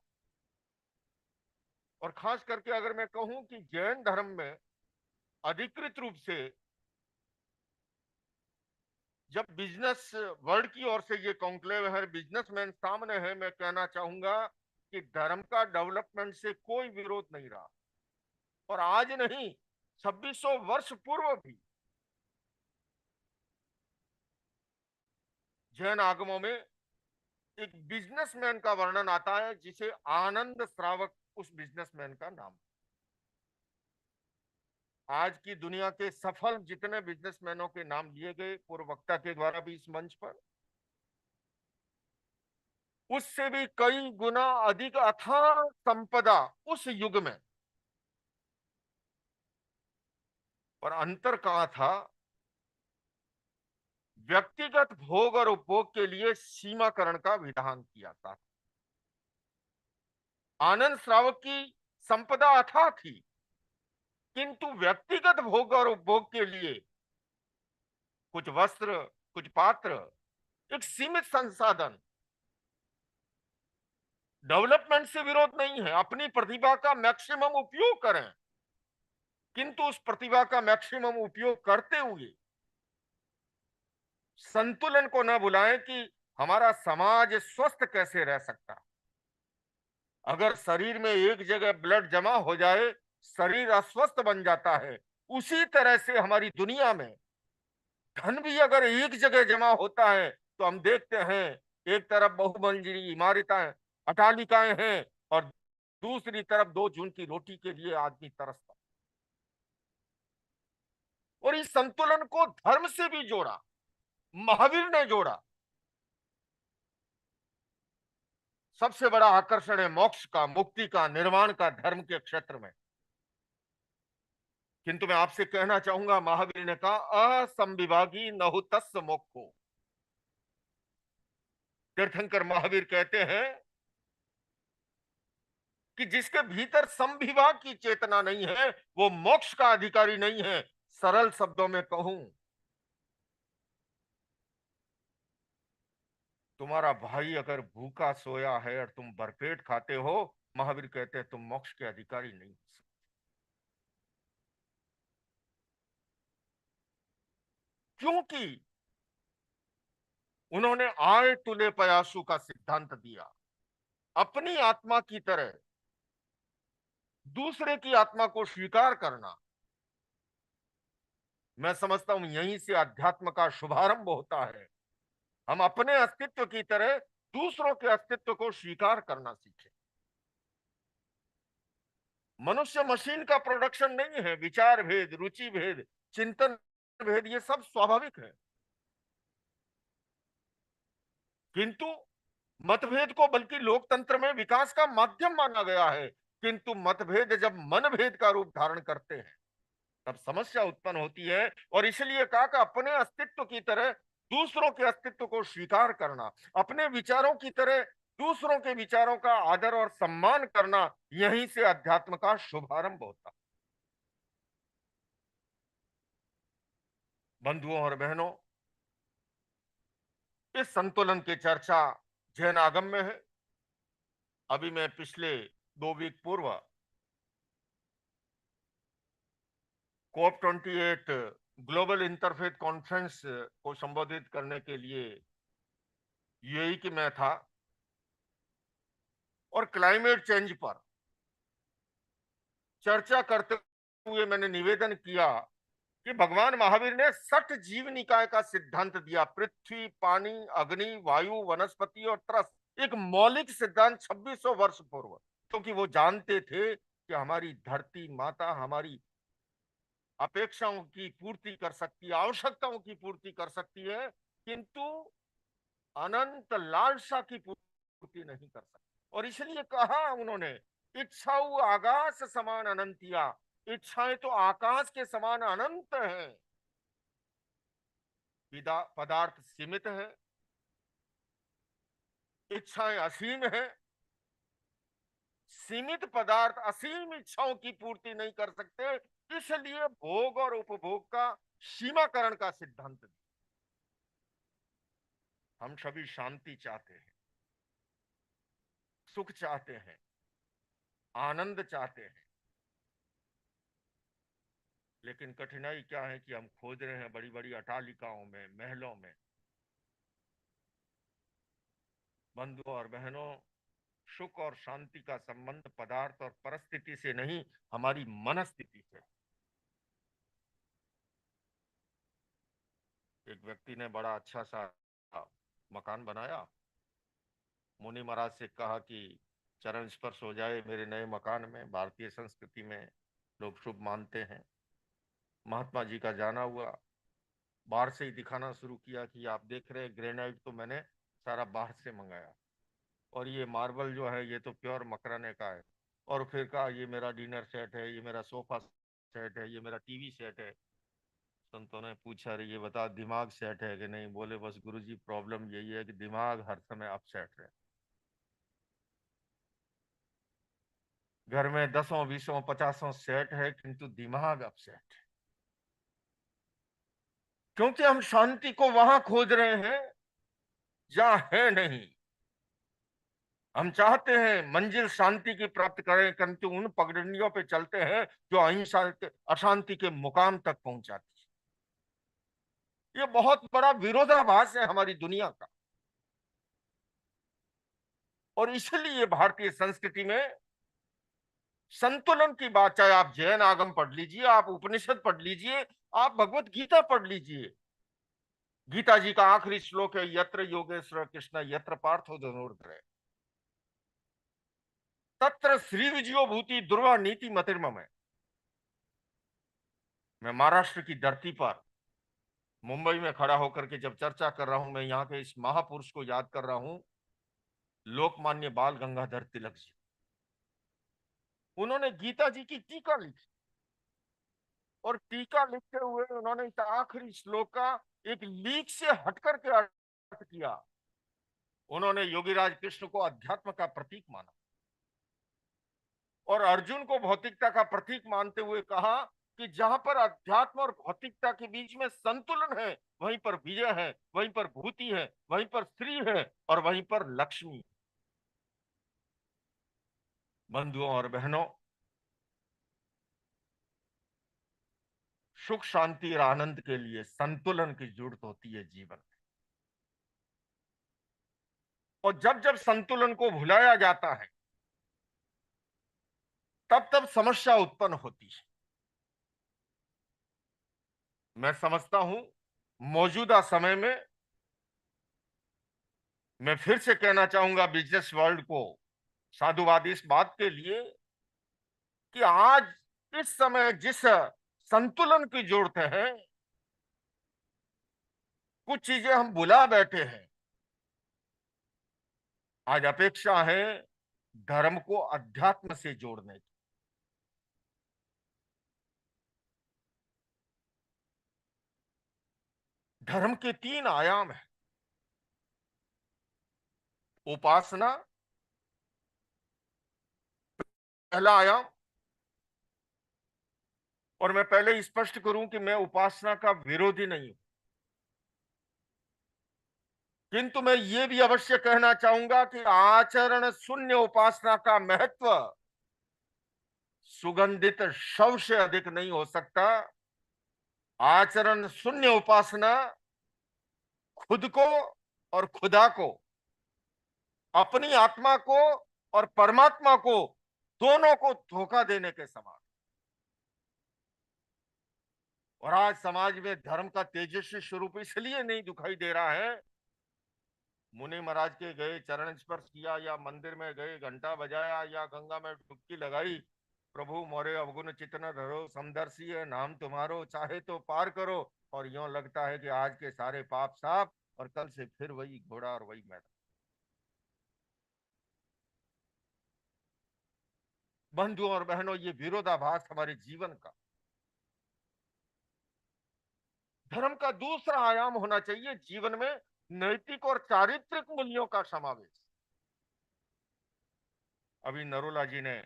और खास करके अगर मैं कहूं कि जैन धर्म में अधिकृत रूप से जब बिजनेस वर्ल्ड की ओर से ये कॉन्क्लेव है, बिजनेसमैन सामने है, मैं कहना चाहूंगा कि धर्म का डेवलपमेंट से कोई विरोध नहीं रहा, और आज नहीं 2600 वर्ष पूर्व भी जैन आगमों में एक बिजनेसमैन का वर्णन आता है जिसे आनंद श्रावक उस बिजनेसमैन का नाम। आज की दुनिया के सफल जितने बिजनेसमैनों के नाम लिए गए पूर्व वक्ता के द्वारा भी इस मंच पर, उससे भी कई गुना अधिक अथाह संपदा उस युग में। और अंतर कहां था? व्यक्तिगत भोग और उपभोग के लिए सीमाकरण का विधान किया था। आनंद श्रावक की संपदा अथाह थी, किंतु व्यक्तिगत भोग और उपभोग के लिए कुछ वस्त्र, कुछ पात्र, एक सीमित संसाधन। डेवलपमेंट से विरोध नहीं है, अपनी प्रतिभा का मैक्सिमम उपयोग करें, किंतु उस प्रतिभा का मैक्सिमम उपयोग करते हुए संतुलन को न भुलाएं कि हमारा समाज स्वस्थ कैसे रह सकता। अगर शरीर में एक जगह ब्लड जमा हो जाए, शरीर अस्वस्थ बन जाता है। उसी तरह से हमारी दुनिया में धन भी अगर एक जगह जमा होता है तो हम देखते हैं एक तरफ बहुमंजिली इमारतें, अट्टालिकाएं हैं, और दूसरी तरफ 2 जून की रोटी के लिए आदमी तरसता। और इस संतुलन को धर्म से भी जोड़ा, महावीर ने जोड़ा। सबसे बड़ा आकर्षण है मोक्ष का, मुक्ति का, निर्वाण का धर्म के क्षेत्र में। किंतु मैं आपसे कहना चाहूंगा, महावीर ने कहा असंविभागी नहु तस्य मोक्षो। तीर्थंकर महावीर कहते हैं कि जिसके भीतर संविभाग की चेतना नहीं है वो मोक्ष का अधिकारी नहीं है। सरल शब्दों में कहूं, तुम्हारा भाई अगर भूखा सोया है और तुम भरपेट खाते हो, महावीर कहते हैं तुम मोक्ष के अधिकारी नहीं। क्योंकि उन्होंने आय तुले पयासु का सिद्धांत दिया। अपनी आत्मा की तरह दूसरे की आत्मा को स्वीकार करना। मैं समझता हूं यहीं से अध्यात्म का शुभारंभ होता है। हम अपने अस्तित्व की तरह दूसरों के अस्तित्व को स्वीकार करना सीखें। मनुष्य मशीन का प्रोडक्शन नहीं है। विचार भेद, रुचि भेद, चिंतन भेद, ये सब स्वाभाविक है, किंतु मतभेद को बल्कि लोकतंत्र में विकास का माध्यम माना गया है। किंतु मतभेद जब मनभेद का रूप धारण करते हैं तब समस्या उत्पन्न होती है। और इसलिए कहा कि अपने अस्तित्व की तरह दूसरों के अस्तित्व को स्वीकार करना, अपने विचारों की तरह दूसरों के विचारों का आदर और सम्मान करना, यहीं से अध्यात्म का शुभारंभ होता। बंधुओं और बहनों, इस संतुलन की चर्चा जैन आगम में है। अभी मैं पिछले 2 वीक पूर्व COP28 ग्लोबल इंटरफेथ कॉन्फ्रेंस को संबोधित करने के लिए यूएई में था और क्लाइमेट चेंज पर चर्चा करते हुए मैंने निवेदन किया कि भगवान महावीर ने 60 जीव निकाय का सिद्धांत दिया। पृथ्वी, पानी, अग्नि, वायु, वनस्पति और त्रस, एक मौलिक सिद्धांत 2600 वर्ष पूर्व, क्योंकि वो जानते थे कि हमारी धरती माता हमारी अपेक्षाओं की पूर्ति कर सकती है, आवश्यकताओं की पूर्ति कर सकती है, किंतु अनंत लालसा की पूर्ति नहीं कर सकती। और इसलिए कहा उन्होंने, इच्छाऊ आकाश समान अनंतिया, इच्छाएं तो आकाश के समान अनंत हैं, पदार्थ सीमित है, इच्छाएं असीम है। सीमित पदार्थ असीम इच्छाओं की पूर्ति नहीं कर सकते, इसलिए भोग और उपभोग का सीमाकरण का सिद्धांत दिया। हम सभी शांति चाहते हैं, सुख चाहते हैं, आनंद चाहते हैं, लेकिन कठिनाई क्या है कि हम खोज रहे हैं बड़ी बड़ी अटालिकाओं में, महलों में। बंधुओं और बहनों, सुख और शांति का संबंध पदार्थ और परिस्थिति से नहीं, हमारी मनस्थिति से। एक व्यक्ति ने बड़ा अच्छा सा मकान बनाया, मुनि महाराज से कहा कि चरण स्पर्श हो जाए मेरे नए मकान में। भारतीय संस्कृति में लोग शुभ मानते हैं। महात्मा जी का जाना हुआ, बाहर से ही दिखाना शुरू किया कि आप देख रहे हैं, ग्रेनाइट तो मैंने सारा बाहर से मंगाया, और ये मार्बल जो है ये तो प्योर मकराने का है। और फिर कहा ये मेरा डिनर सेट है, ये मेरा सोफा सेट है, ये मेरा टीवी सेट है। संतों ने पूछा, अरे ये बता दिमाग सेट है कि नहीं? बोले बस गुरुजी प्रॉब्लम यही है कि दिमाग हर समय अपसेट है। घर में 10, 20, 50 सेट है, किंतु दिमाग अपसेट है, क्योंकि हम शांति को वहां खोज रहे हैं जहां है नहीं। हम चाहते हैं मंजिल शांति की प्राप्त करें, किंतु उन पगडंडियों पे चलते हैं जो अहिंसा अशांति के मुकाम तक पहुंचाती है। ये बहुत बड़ा विरोधाभास है हमारी दुनिया का। और इसलिए भारतीय संस्कृति में संतुलन की बात, चाहे आप जैन आगम पढ़ लीजिए, आप उपनिषद पढ़ लीजिए, आप भगवत गीता पढ़ लीजिए। गीता जी का आखिरी श्लोक है, यत्र योगेश्वर कृष्ण यत्र पार्थो धनुर्धर, तत्र श्री विजयो भूति दुर्वा नीति मतिर्मम। मैं महाराष्ट्र की धरती पर मुंबई में खड़ा होकर के जब चर्चा कर रहा हूं, मैं यहाँ के इस महापुरुष को याद कर रहा हूं, लोकमान्य बाल गंगाधर तिलक जी। उन्होंने गीता जी की टीका लिखी, और टीका लिखते हुए उन्होंने इस आखिरी श्लोक का एक लीक से हटकर के अर्थ किया। उन्होंने योगीराज कृष्ण को अध्यात्म का प्रतीक माना और अर्जुन को भौतिकता का प्रतीक मानते हुए कहा कि जहां पर अध्यात्म और भौतिकता के बीच में संतुलन है, वहीं पर विजय है, वहीं पर भूति है, वहीं पर स्त्री है और वहीं पर लक्ष्मी। बंधुओं और बहनों, सुख शांति और आनंद के लिए संतुलन की जरूरत होती है जीवन में। और जब जब संतुलन को भुलाया जाता है, तब तब समस्या उत्पन्न होती है। मैं समझता हूं मौजूदा समय में, मैं फिर से कहना चाहूंगा बिजनेस वर्ल्ड को साधुवाद इस बात के लिए कि आज इस समय जिस संतुलन की जरूरत है, कुछ चीजें हम भुला बैठे हैं। आज अपेक्षा है धर्म को अध्यात्म से जोड़ने की। धर्म के 3 आयाम हैं। उपासना पहला आयाम, और मैं पहले स्पष्ट करूं कि मैं उपासना का विरोधी नहीं हूं, किंतु मैं ये भी अवश्य कहना चाहूंगा कि आचरण शून्य उपासना का महत्व सुगंधित शव से अधिक नहीं हो सकता। आचरण शून्य उपासना खुद को और खुदा को, अपनी आत्मा को और परमात्मा को, दोनों को धोखा देने के समान। और आज समाज में धर्म का तेजस्वी स्वरूप इसलिए नहीं दिखाई दे रहा है। मुनि महाराज के गए, चरण स्पर्श किया, या मंदिर में गए, घंटा बजाया, या गंगा में डुबकी लगाई, प्रभु मोरे अवगुण चितन धरो, समदर्शी है नाम तुम्हारो, चाहे तो पार करो, और यूं लगता है कि आज के सारे पाप साफ और कल से फिर वही घोड़ा और वही मैदान। बंधुओं और बहनों, ये विरोधाभास हमारे जीवन का। धर्म का दूसरा आयाम होना चाहिए जीवन में नैतिक और चारित्रिक मूल्यों का समावेश। अभी नरोला जी ने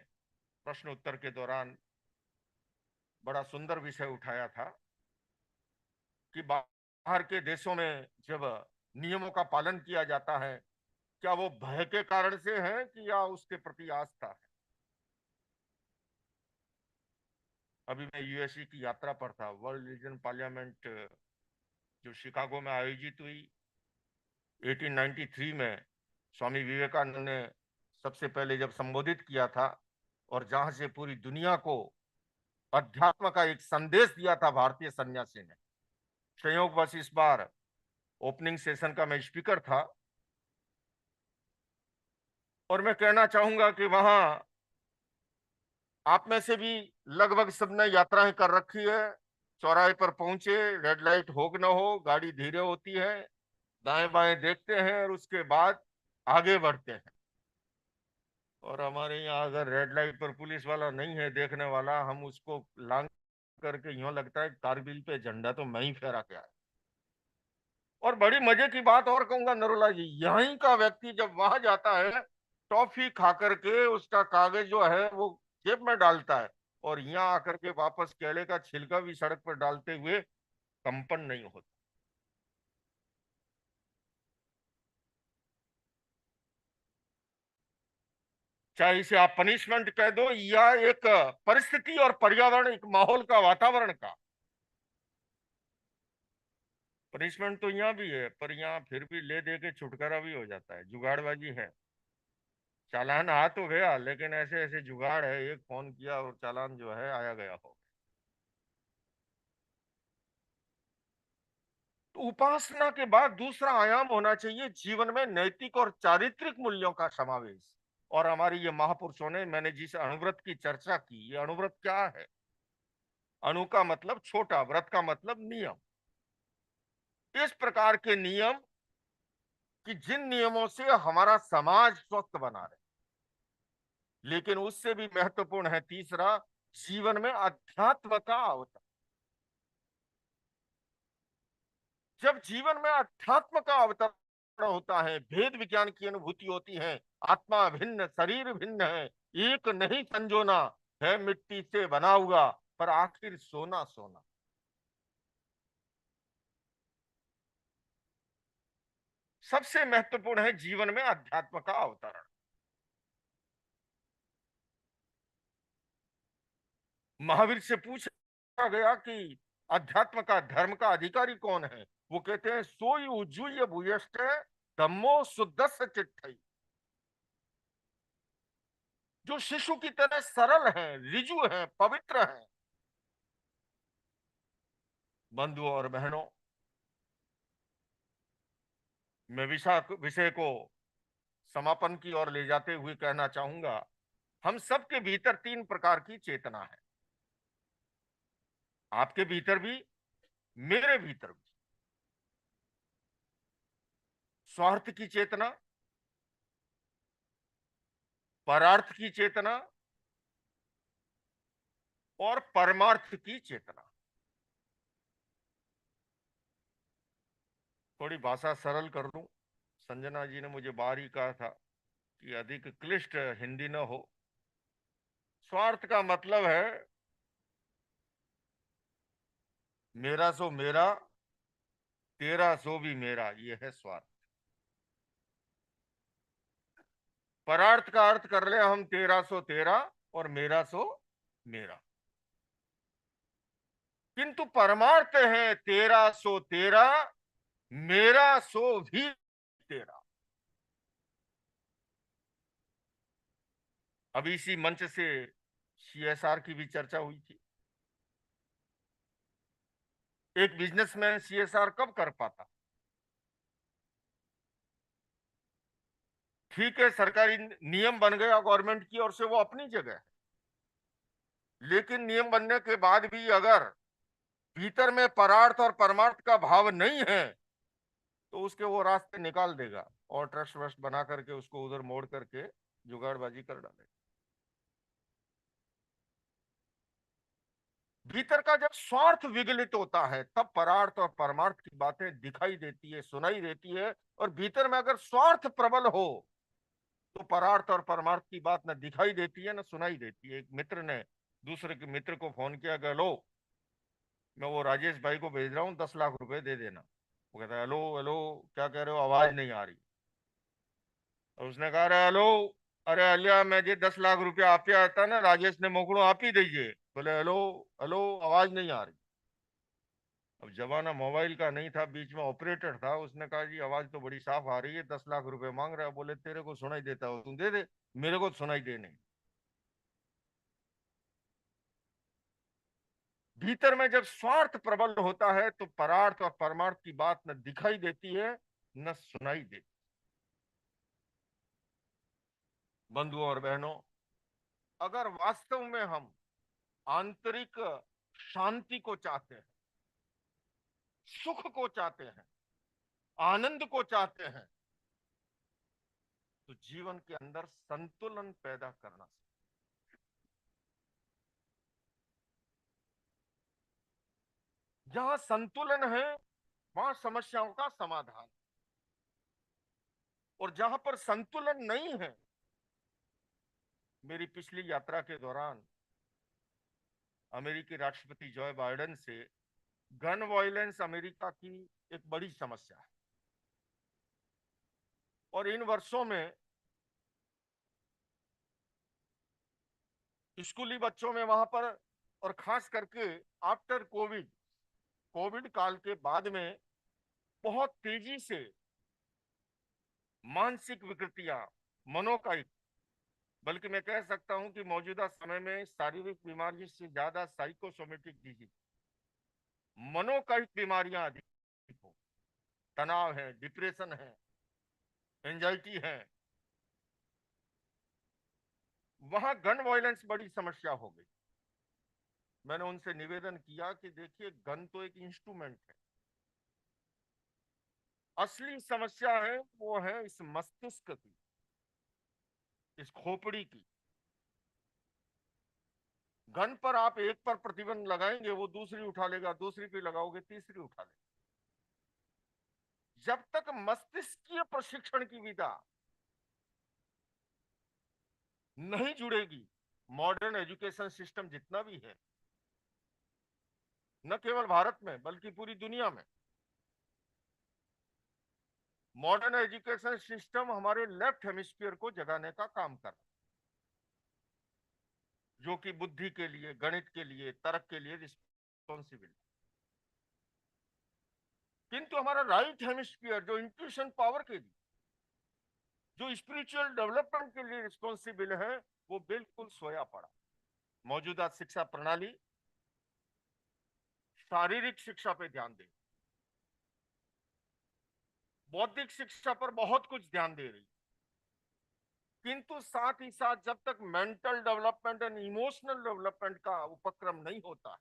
प्रश्न उत्तर के दौरान बड़ा सुंदर विषय उठाया था कि बाहर के देशों में जब नियमों का पालन किया जाता है, क्या वो भय के कारण से है कि या उसके प्रति आस्था है। अभी मैं यूएसए की यात्रा पर था। वर्ल्ड रिलीजन पार्लियामेंट जो शिकागो में आयोजित हुई 1893 में, स्वामी विवेकानंद ने सबसे पहले जब संबोधित किया था, और जहां से पूरी दुनिया को अध्यात्म का एक संदेश दिया था भारतीय सन्यासी ने। संयोगवश इस बार ओपनिंग सेशन का मैं स्पीकर था, और मैं कहना चाहूंगा कि वहां आप में से भी लगभग सबने यात्राएं कर रखी है। चौराहे पर पहुंचे, रेड लाइट हो न हो, गाड़ी धीरे होती है, दाएं बाएं देखते हैं और उसके बाद आगे बढ़ते हैं। और हमारे यहाँ अगर रेड लाइट पर पुलिस वाला नहीं है देखने वाला, हम उसको लांग करके यूं लगता है कारगिल पे झंडा तो मैं ही फहरा के आया। और बड़ी मजे की बात और कहूंगा नरोला जी, यहीं का व्यक्ति जब वहां जाता है, टॉफी खा करके उसका कागज जो है वो जेब में डालता है, और यहाँ आकर के वापस केले का छिलका भी सड़क पर डालते हुए कंपन नहीं होता। चाहे इसे आप पनिशमेंट कह दो या एक परिस्थिति और पर्यावरण, एक माहौल का, वातावरण का। पनिशमेंट तो यहाँ भी है, पर यहाँ फिर भी ले दे के छुटकारा भी हो जाता है, जुगाड़बाजी है। चालान आ तो गया, लेकिन ऐसे ऐसे जुगाड़ है, एक फोन किया और चालान जो है आया गया हो। तो उपासना के बाद दूसरा आयाम होना चाहिए जीवन में नैतिक और चारित्रिक मूल्यों का समावेश। और हमारी ये महापुरुषों ने, मैंने जिस अणुव्रत की चर्चा की, ये अणुव्रत क्या है? अणु का मतलब छोटा, व्रत का मतलब नियम। इस प्रकार के नियम कि जिन नियमों से हमारा समाज स्वस्थ बना रहे। लेकिन उससे भी महत्वपूर्ण है तीसरा, जीवन में अध्यात्म का अवतरण। जब जीवन में अध्यात्म का अवतरण होता है, भेद विज्ञान की अनुभूति होती है, आत्मा भिन्न, शरीर भिन्न है, एक नहीं संजोना, है मिट्टी से बना हुआ, पर आखिर सोना सोना। सबसे महत्वपूर्ण है जीवन में अध्यात्म का अवतरण। महावीर से पूछा गया कि अध्यात्म का, धर्म का अधिकारी कौन है? वो कहते हैं, सोई उज्जूय भूयष्ट धम्मो शुद्धस्य चिट्ठई। जो शिशु की तरह सरल है, रिजु है, पवित्र है। बंधुओं और बहनों, मैं विषय को समापन की ओर ले जाते हुए कहना चाहूंगा, हम सबके भीतर 3 प्रकार की चेतना है। आपके भीतर भी, मेरे भीतर भी। स्वार्थ की चेतना, परार्थ की चेतना और परमार्थ की चेतना। थोड़ी भाषा सरल कर लूं। संजना जी ने मुझे बाहर ही कहा था कि अधिक क्लिष्ट हिंदी न हो। स्वार्थ का मतलब है मेरा सो मेरा, तेरा सो भी मेरा, ये है स्वार्थ। परार्थ का अर्थ कर ले हम तेरा सो तेरा और मेरा सो मेरा, किंतु परमार्थ है तेरा सो तेरा, मेरा सो भी तेरा। अभी इसी मंच से सीएसआर की भी चर्चा हुई थी। एक बिजनेसमैन सीएसआर कब कर पाता? ठीक है, सरकारी नियम बन गया गवर्नमेंट की ओर से, वो अपनी जगह है, लेकिन नियम बनने के बाद भी अगर भीतर में परार्थ और परमार्थ का भाव नहीं है तो उसके वो रास्ते निकाल देगा और ट्रस्ट वस्ट बना करके उसको उधर मोड़ करके जुगाड़बाजी कर डालेगा। भीतर का जब स्वार्थ विगलित होता है तब परार्थ और परमार्थ की बातें दिखाई देती है, सुनाई देती है। और भीतर में अगर स्वार्थ प्रबल हो तो परार्थ और परमार्थ की बात न दिखाई देती है न सुनाई देती है। एक मित्र ने दूसरे के मित्र को फोन किया कि लो, मैं वो राजेश भाई को भेज रहा हूँ, 10 लाख रुपए दे देना। वो कहता है हेलो हेलो, क्या कह रहे हो, आवाज नहीं आ रही। और उसने कहा अरे हेलो, अरे अलिया मैं जी 10 लाख रुपया आप आता ना, राजेश ने मोकड़ो आप ही दीजिए। बोले हेलो हेलो, आवाज नहीं आ रही। अब जमाना मोबाइल का नहीं था, बीच में ऑपरेटर था, उसने कहा जी आवाज तो बड़ी साफ आ रही है, 10 लाख रुपए मांग रहा है। बोले तेरे को सुनाई देता हो तुम दे दे, मेरे को सुनाई दे नहीं। भीतर में जब स्वार्थ प्रबल होता है तो परार्थ और परमार्थ की बात न दिखाई देती है न सुनाई देती। बंधुओं और बहनों, अगर वास्तव में हम आंतरिक शांति को चाहते हैं, सुख को चाहते हैं, आनंद को चाहते हैं, तो जीवन के अंदर संतुलन पैदा करना। जहां संतुलन है वहां समस्याओं का समाधान, और जहां पर संतुलन नहीं है, मेरी पिछली यात्रा के दौरान अमेरिकी राष्ट्रपति जो बाइडेन से गन वायलेंस अमेरिका की एक बड़ी समस्या है। और इन वर्षों में स्कूली बच्चों में वहां पर, और खास करके आफ्टर कोविड, कोविड काल के बाद में बहुत तेजी से मानसिक विकृतियां, मनोकायिक, बल्कि मैं कह सकता हूं कि मौजूदा समय में शारीरिक बीमारी से ज्यादा साइकोसोमेटिक डिजीज, मनोकायिक बीमारियां अधिक हो, तनाव है, डिप्रेशन है, एंजाइटी है, वहां गन वायलेंस बड़ी समस्या हो गई। मैंने उनसे निवेदन किया कि देखिए गन तो एक इंस्ट्रूमेंट है, असली समस्या है वो है इस मस्तिष्क की, इस खोपड़ी की। गन पर आप एक पर प्रतिबंध लगाएंगे वो दूसरी उठा लेगा, दूसरी पे लगाओगे तीसरी उठा लेगा। जब तक मस्तिष्कीय प्रशिक्षण की विधा नहीं जुड़ेगी, मॉडर्न एजुकेशन सिस्टम जितना भी है, न केवल भारत में बल्कि पूरी दुनिया में, मॉडर्न एजुकेशन सिस्टम हमारे लेफ्ट हेमिस्फीयर को जगाने का काम कर रहा है, जो कि बुद्धि के लिए, गणित के लिए, तर्क के लिए रिस्पॉन्सिबल। किंतु हमारा राइट हेमिस्फीयर जो इंट्यूशन पावर के लिए, जो स्पिरिचुअल डेवलपमेंट के लिए रिस्पॉन्सिबल है, वो बिल्कुल सोया पड़ा। मौजूदा शिक्षा प्रणाली शारीरिक शिक्षा पे ध्यान दे, बौद्धिक शिक्षा पर बहुत कुछ ध्यान दे रही, किंतु साथ ही साथ जब तक mental development and emotional development का उपक्रम नहीं होता,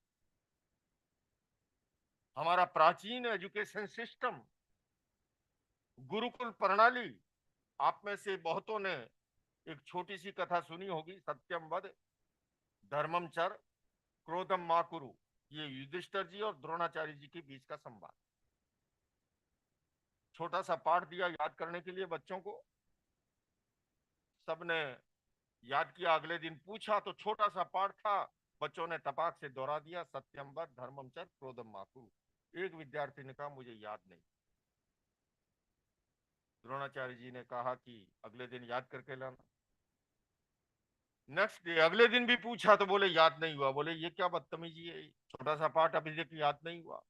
हमारा प्राचीन एजुकेशन सिस्टम, गुरुकुल प्रणाली, आप में से बहुतों ने एक छोटी सी कथा सुनी होगी, सत्यम वद धर्मम चर क्रोधम मा कुरु, ये युधिष्ठिर जी और द्रोणाचार्य जी के बीच का संवाद। छोटा सा पाठ दिया याद करने के लिए बच्चों को, सबने याद किया। अगले दिन पूछा तो छोटा सा पाठ था, बच्चों ने तपाक से दोहरा दिया, सत्यम वद धर्मम चर क्रोधम माकु। एक विद्यार्थी ने कहा मुझे याद नहीं। द्रोणाचार्य जी ने कहा कि अगले दिन याद करके लाना। नेक्स्ट डे अगले दिन भी पूछा तो बोले याद नहीं हुआ। बोले ये क्या बदतमीजी है, छोटा सा पाठ अभी तक याद नहीं हुआ।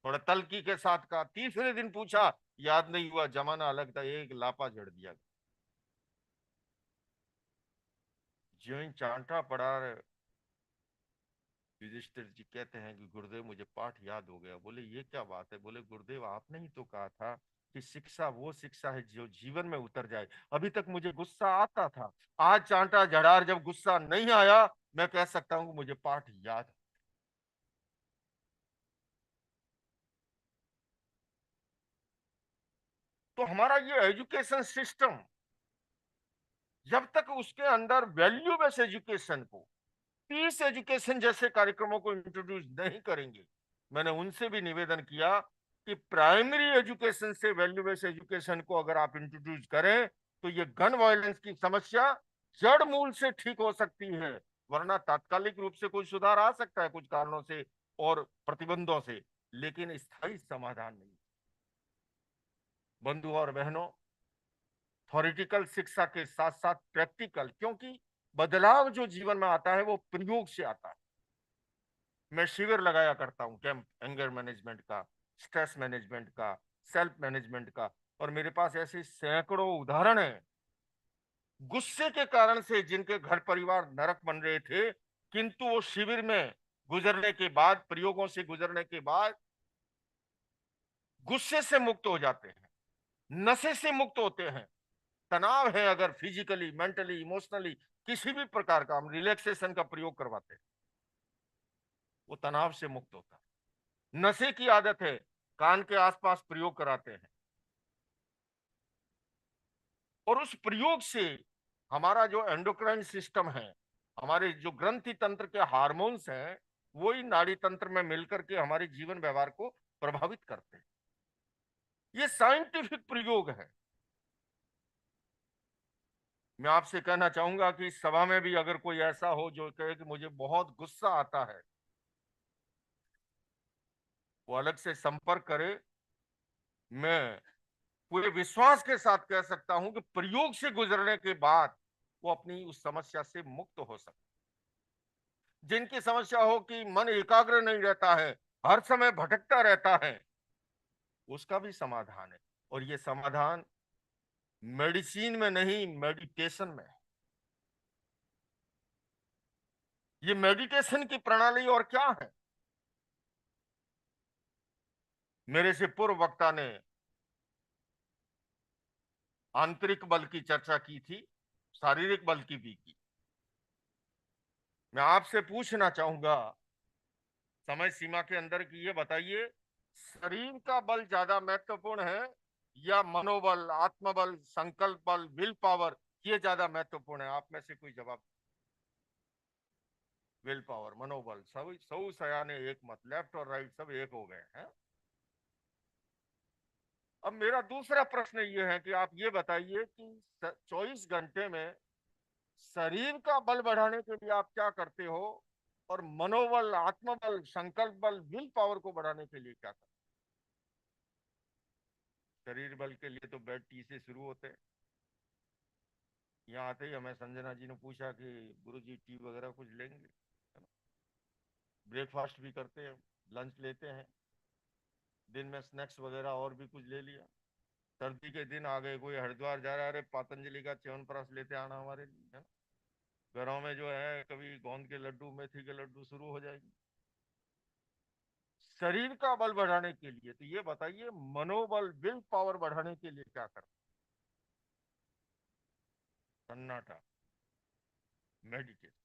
थोड़ा तलकी के साथ कहा। तीसरे दिन पूछा, याद नहीं हुआ। जमाना अलग था, एक लापा जड़ दिया। ज्यों ही चांटा पड़ा, युधिष्ठिर जी कहते हैं कि गुरुदेव मुझे पाठ याद हो गया। बोले ये क्या बात है? बोले गुरुदेव आपने ही तो कहा था कि शिक्षा वो शिक्षा है जो जीवन में उतर जाए। अभी तक मुझे गुस्सा आता था, आज चांटा झड़ार जब गुस्सा नहीं आया, मैं कह सकता हूं कि मुझे पाठ याद है। तो हमारा ये एजुकेशन सिस्टम, जब तक उसके अंदर वैल्यू बेस्ड एजुकेशन को, पीस एजुकेशन जैसे कार्यक्रमों को इंट्रोड्यूस नहीं करेंगे, मैंने उनसे भी निवेदन किया कि प्राइमरी एजुकेशन से वैल्यू बेस्ड एजुकेशन को अगर आप इंट्रोड्यूस करें तो ये गन वायलेंस की समस्या जड़ मूल से ठीक हो सकती है। वरना तात्कालिक रूप से कोई सुधार आ सकता है कुछ कारणों से और प्रतिबंधों से, लेकिन स्थायी समाधान नहीं। बंधु और बहनों, थ्योरेटिकल शिक्षा के साथ साथ प्रैक्टिकल, क्योंकि बदलाव जो जीवन में आता है वो प्रयोग से आता है। मैं शिविर लगाया करता हूं, कैंप, एंगर मैनेजमेंट का, स्ट्रेस मैनेजमेंट का, सेल्फ मैनेजमेंट का, और मेरे पास ऐसे सैकड़ों उदाहरण हैं गुस्से के कारण से जिनके घर परिवार नरक बन रहे थे, किंतु वो शिविर में गुजरने के बाद, प्रयोगों से गुजरने के बाद गुस्से से मुक्त हो जाते हैं, नशे से मुक्त होते हैं। तनाव है अगर फिजिकली, मेंटली, इमोशनली किसी भी प्रकार का, हम रिलैक्सेशन का प्रयोग करवाते हैं, वो तनाव से मुक्त होता है। नशे की आदत है, कान के आसपास प्रयोग कराते हैं, और उस प्रयोग से हमारा जो एंडोक्राइन सिस्टम है, हमारे जो ग्रंथि तंत्र के हार्मोन्स हैं, वही नाड़ी तंत्र में मिलकर के हमारे जीवन व्यवहार को प्रभावित करते हैं। ये साइंटिफिक प्रयोग है। मैं आपसे कहना चाहूंगा कि इस सभा में भी अगर कोई ऐसा हो जो कहे कि मुझे बहुत गुस्सा आता है, वो अलग से संपर्क करे। मैं पूरे विश्वास के साथ कह सकता हूं कि प्रयोग से गुजरने के बाद वो अपनी उस समस्या से मुक्त हो सकता। जिनकी समस्या हो कि मन एकाग्र नहीं रहता है, हर समय भटकता रहता है, उसका भी समाधान है। और ये समाधान मेडिसिन में नहीं, मेडिटेशन में है। ये मेडिटेशन की प्रणाली और क्या है? मेरे से पूर्व वक्ता ने आंतरिक बल की चर्चा की थी, शारीरिक बल की भी की। मैं आपसे पूछना चाहूंगा समय सीमा के अंदर कि ये बताइए, शरीर का बल ज्यादा महत्वपूर्ण है या मनोबल, आत्मबल, संकल्प बल, विल पावर, ये ज्यादा महत्वपूर्ण है? आप में से कोई जवाब। विल पावर, मनोबल, सब सौ सयाने एक मत, लेफ्ट और राइट सब एक हो गए हैं। अब मेरा दूसरा प्रश्न ये है कि आप ये बताइए कि 24 घंटे में शरीर का बल बढ़ाने के लिए आप क्या करते हो, और मनोबल, आत्मबल, संकल्प बल, विल पावर को बढ़ाने के लिए क्या करते हो? शरीर बल के लिए तो बेड टी से शुरू होते हैं। यहाँ आते ही हमें संजना जी ने पूछा कि गुरुजी टी वगैरह कुछ लेंगे, ब्रेकफास्ट भी करते हैं, लंच लेते हैं, दिन में स्नैक्स वगैरह और भी कुछ ले लिया। सर्दी के दिन आ गए, कोई हरिद्वार जा रहा है, अरे पतंजलि का च्यवनप्राश लेते आना हमारे लिए, है ना। घरों में जो है कभी गोंद के लड्डू, मेथी के लड्डू शुरू हो जाएगी। शरीर का बल बढ़ाने के लिए तो ये बताइए, मनोबल, विल पावर बढ़ाने के लिए क्या करते? सन्नाटा, मेडिटेशन।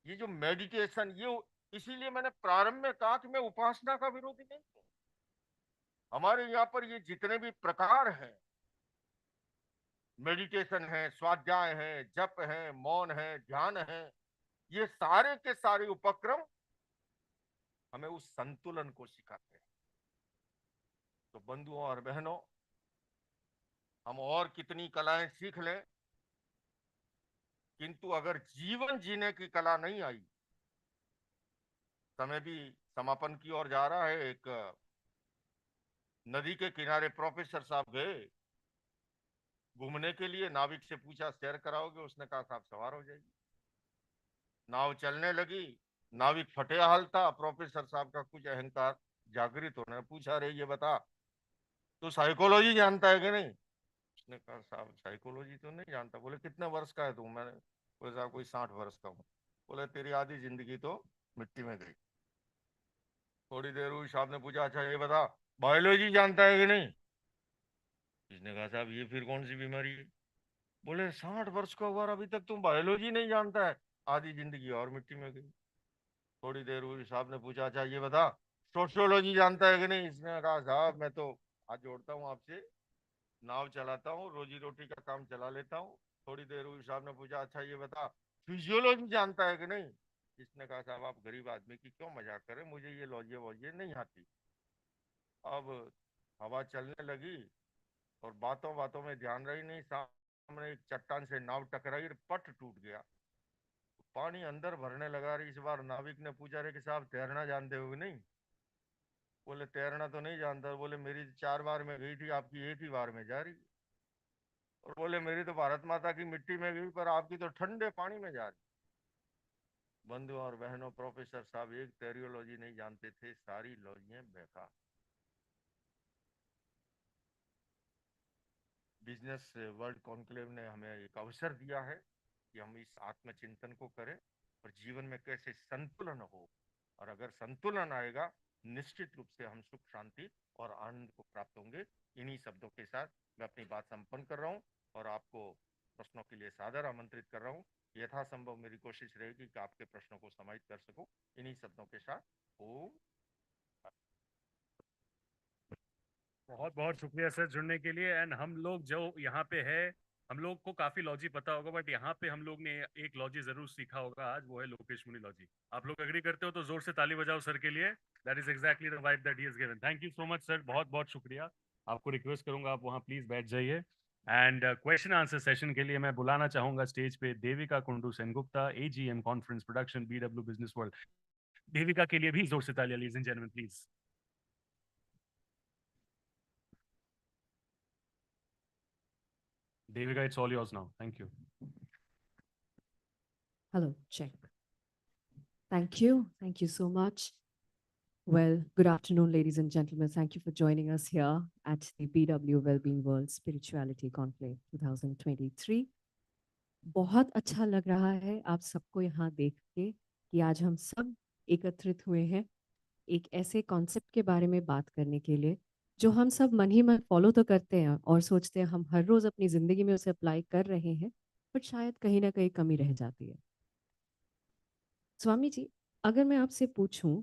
ये जो मेडिटेशन, ये इसीलिए मैंने प्रारंभ में कहा कि मैं उपासना का विरोधी नहीं हूं। हमारे यहाँ पर ये जितने भी प्रकार हैं, मेडिटेशन है, स्वाध्याय है, जप है, मौन है, ध्यान है, ये सारे के सारे उपक्रम हमें उस संतुलन को सिखाते हैं। तो बंधुओं और बहनों, हम और कितनी कलाएं सीख लें, किंतु अगर जीवन जीने की कला नहीं आई, समय भी समापन की ओर जा रहा है। एक नदी के किनारे प्रोफेसर साहब गए घूमने के लिए, नाविक से पूछा सैर कराओगे? उसने कहा साहब सवार हो जाएगी। नाव चलने लगी, नाविक फटे हाल था, प्रोफेसर साहब का कुछ अहंकार जागृत होने पूछा, रे ये बता तू साइकोलॉजी जानता है कि नहीं? उसने कहा साहब साइकोलॉजी तो नहीं जानता। बोले कितने वर्ष का है तू? मैंने बोले साहब कोई 60 वर्ष का हूँ। बोले तेरी आधी जिंदगी तो मिट्टी में गई। थोड़ी देर हुई, साहब ने पूछा अच्छा ये बता बायोलॉजी जानता है कि नहीं? इसने कहा साहब ये फिर कौन सी बीमारी है? बोले 60 वर्ष का हुआ और अभी तक तुम बायोलॉजी नहीं जानता है, आधी जिंदगी और मिट्टी में गई। थोड़ी देर हुई, साहब ने पूछा अच्छा ये बता सोशियोलॉजी जानता है कि नहीं? इसने कहा साहब मैं तो हाथ जोड़ता हूँ आपसे, नाव चलाता हूँ, रोजी रोटी का काम चला लेता हूँ। थोड़ी देर हुई, साहब ने पूछा अच्छा ये बता फिजियोलॉजी जानता है कि नहीं? इसने कहा साहब आप गरीब आदमी की क्यों मजाक करें, मुझे ये लॉजिया वॉजिया नहीं आती। अब हवा चलने लगी और बातों बातों में ध्यान रही नहीं, सामने एक चट्टान से नाव टकराई, पट टूट गया, पानी अंदर भरने लगा। इस बार नाविक ने पूछा रे कि साहब तैरना जानते हो कि नहीं? बोले तैरना तो नहीं जानता। बोले मेरी 4 बार में गई थी, आपकी एक ही बार में जा रही। और बोले मेरी तो भारत माता की मिट्टी में गई, पर आपकी तो ठंडे पानी में जा रही। बंधुओं और बहनों, प्रोफेसर साहब एक टेरियोलॉजी नहीं जानते थे, सारी लॉजियां बेकार। बिजनेस वर्ल्ड कॉन्क्लेव ने हमें एक अवसर दिया है कि हम इस आत्मचिंतन को करें और जीवन में कैसे संतुलन हो। और अगर संतुलन आएगा, निश्चित रूप से हम सुख शांति और आनंद को प्राप्त होंगे। इन्हीं शब्दों के साथ मैं अपनी बात संपन्न कर रहा हूँ और आपको प्रश्नों के लिए सादर आमंत्रित कर रहा हूँ। यथासंभव मेरी कोशिश रहेगी कि आपके प्रश्नों को समाहित कर सकूं। इन्हीं शब्दों के साथ ओम। बहुत बहुत शुक्रिया सर जुड़ने के लिए। एंड हम लोग जो यहाँ पे है, हम लोग को काफी लॉजी पता होगा, बट यहाँ पे हम लोग ने एक लॉजी जरूर सीखा होगा आज, वो है लोकेश मुनि लॉजी। आप लोग एग्री करते हो तो जोर से ताली बजाओ सर के लिए। That is exactly the vibe that he has given. Thank you so much sir, बहुत बहुत शुक्रिया। आपको रिक्वेस्ट करूंगा आप वहाँ प्लीज बैठ जाइए। एंड क्वेश्चन आंसर सेशन के लिए मैं बुलाना चाहूंगा स्टेज पे Devika Kundu Sengupta, AGM conference production, BW business world. Devika के लिए भी जोर से तालियां लीजिए gentleman please. Devika, it's all yours now. Thank you. Hello, check. Thank you. Thank you so much. Well, good afternoon, ladies and gentlemen. Thank you for joining us here at the BW Wellbeing World Spirituality Conclave 2023. बहुत अच्छा लग रहा है आप सबको यहाँ देख के कि आज हम सब एकत्रित हुए हैं एक ऐसे कॉन्सेप्ट के बारे में बात करने के लिए जो हम सब मन ही मन फॉलो तो करते हैं और सोचते हैं हम हर रोज अपनी जिंदगी में उसे अप्लाई कर रहे हैं, बट शायद कहीं ना कहीं कमी रह जाती है। स्वामी जी, अगर मैं आपसे पूछूं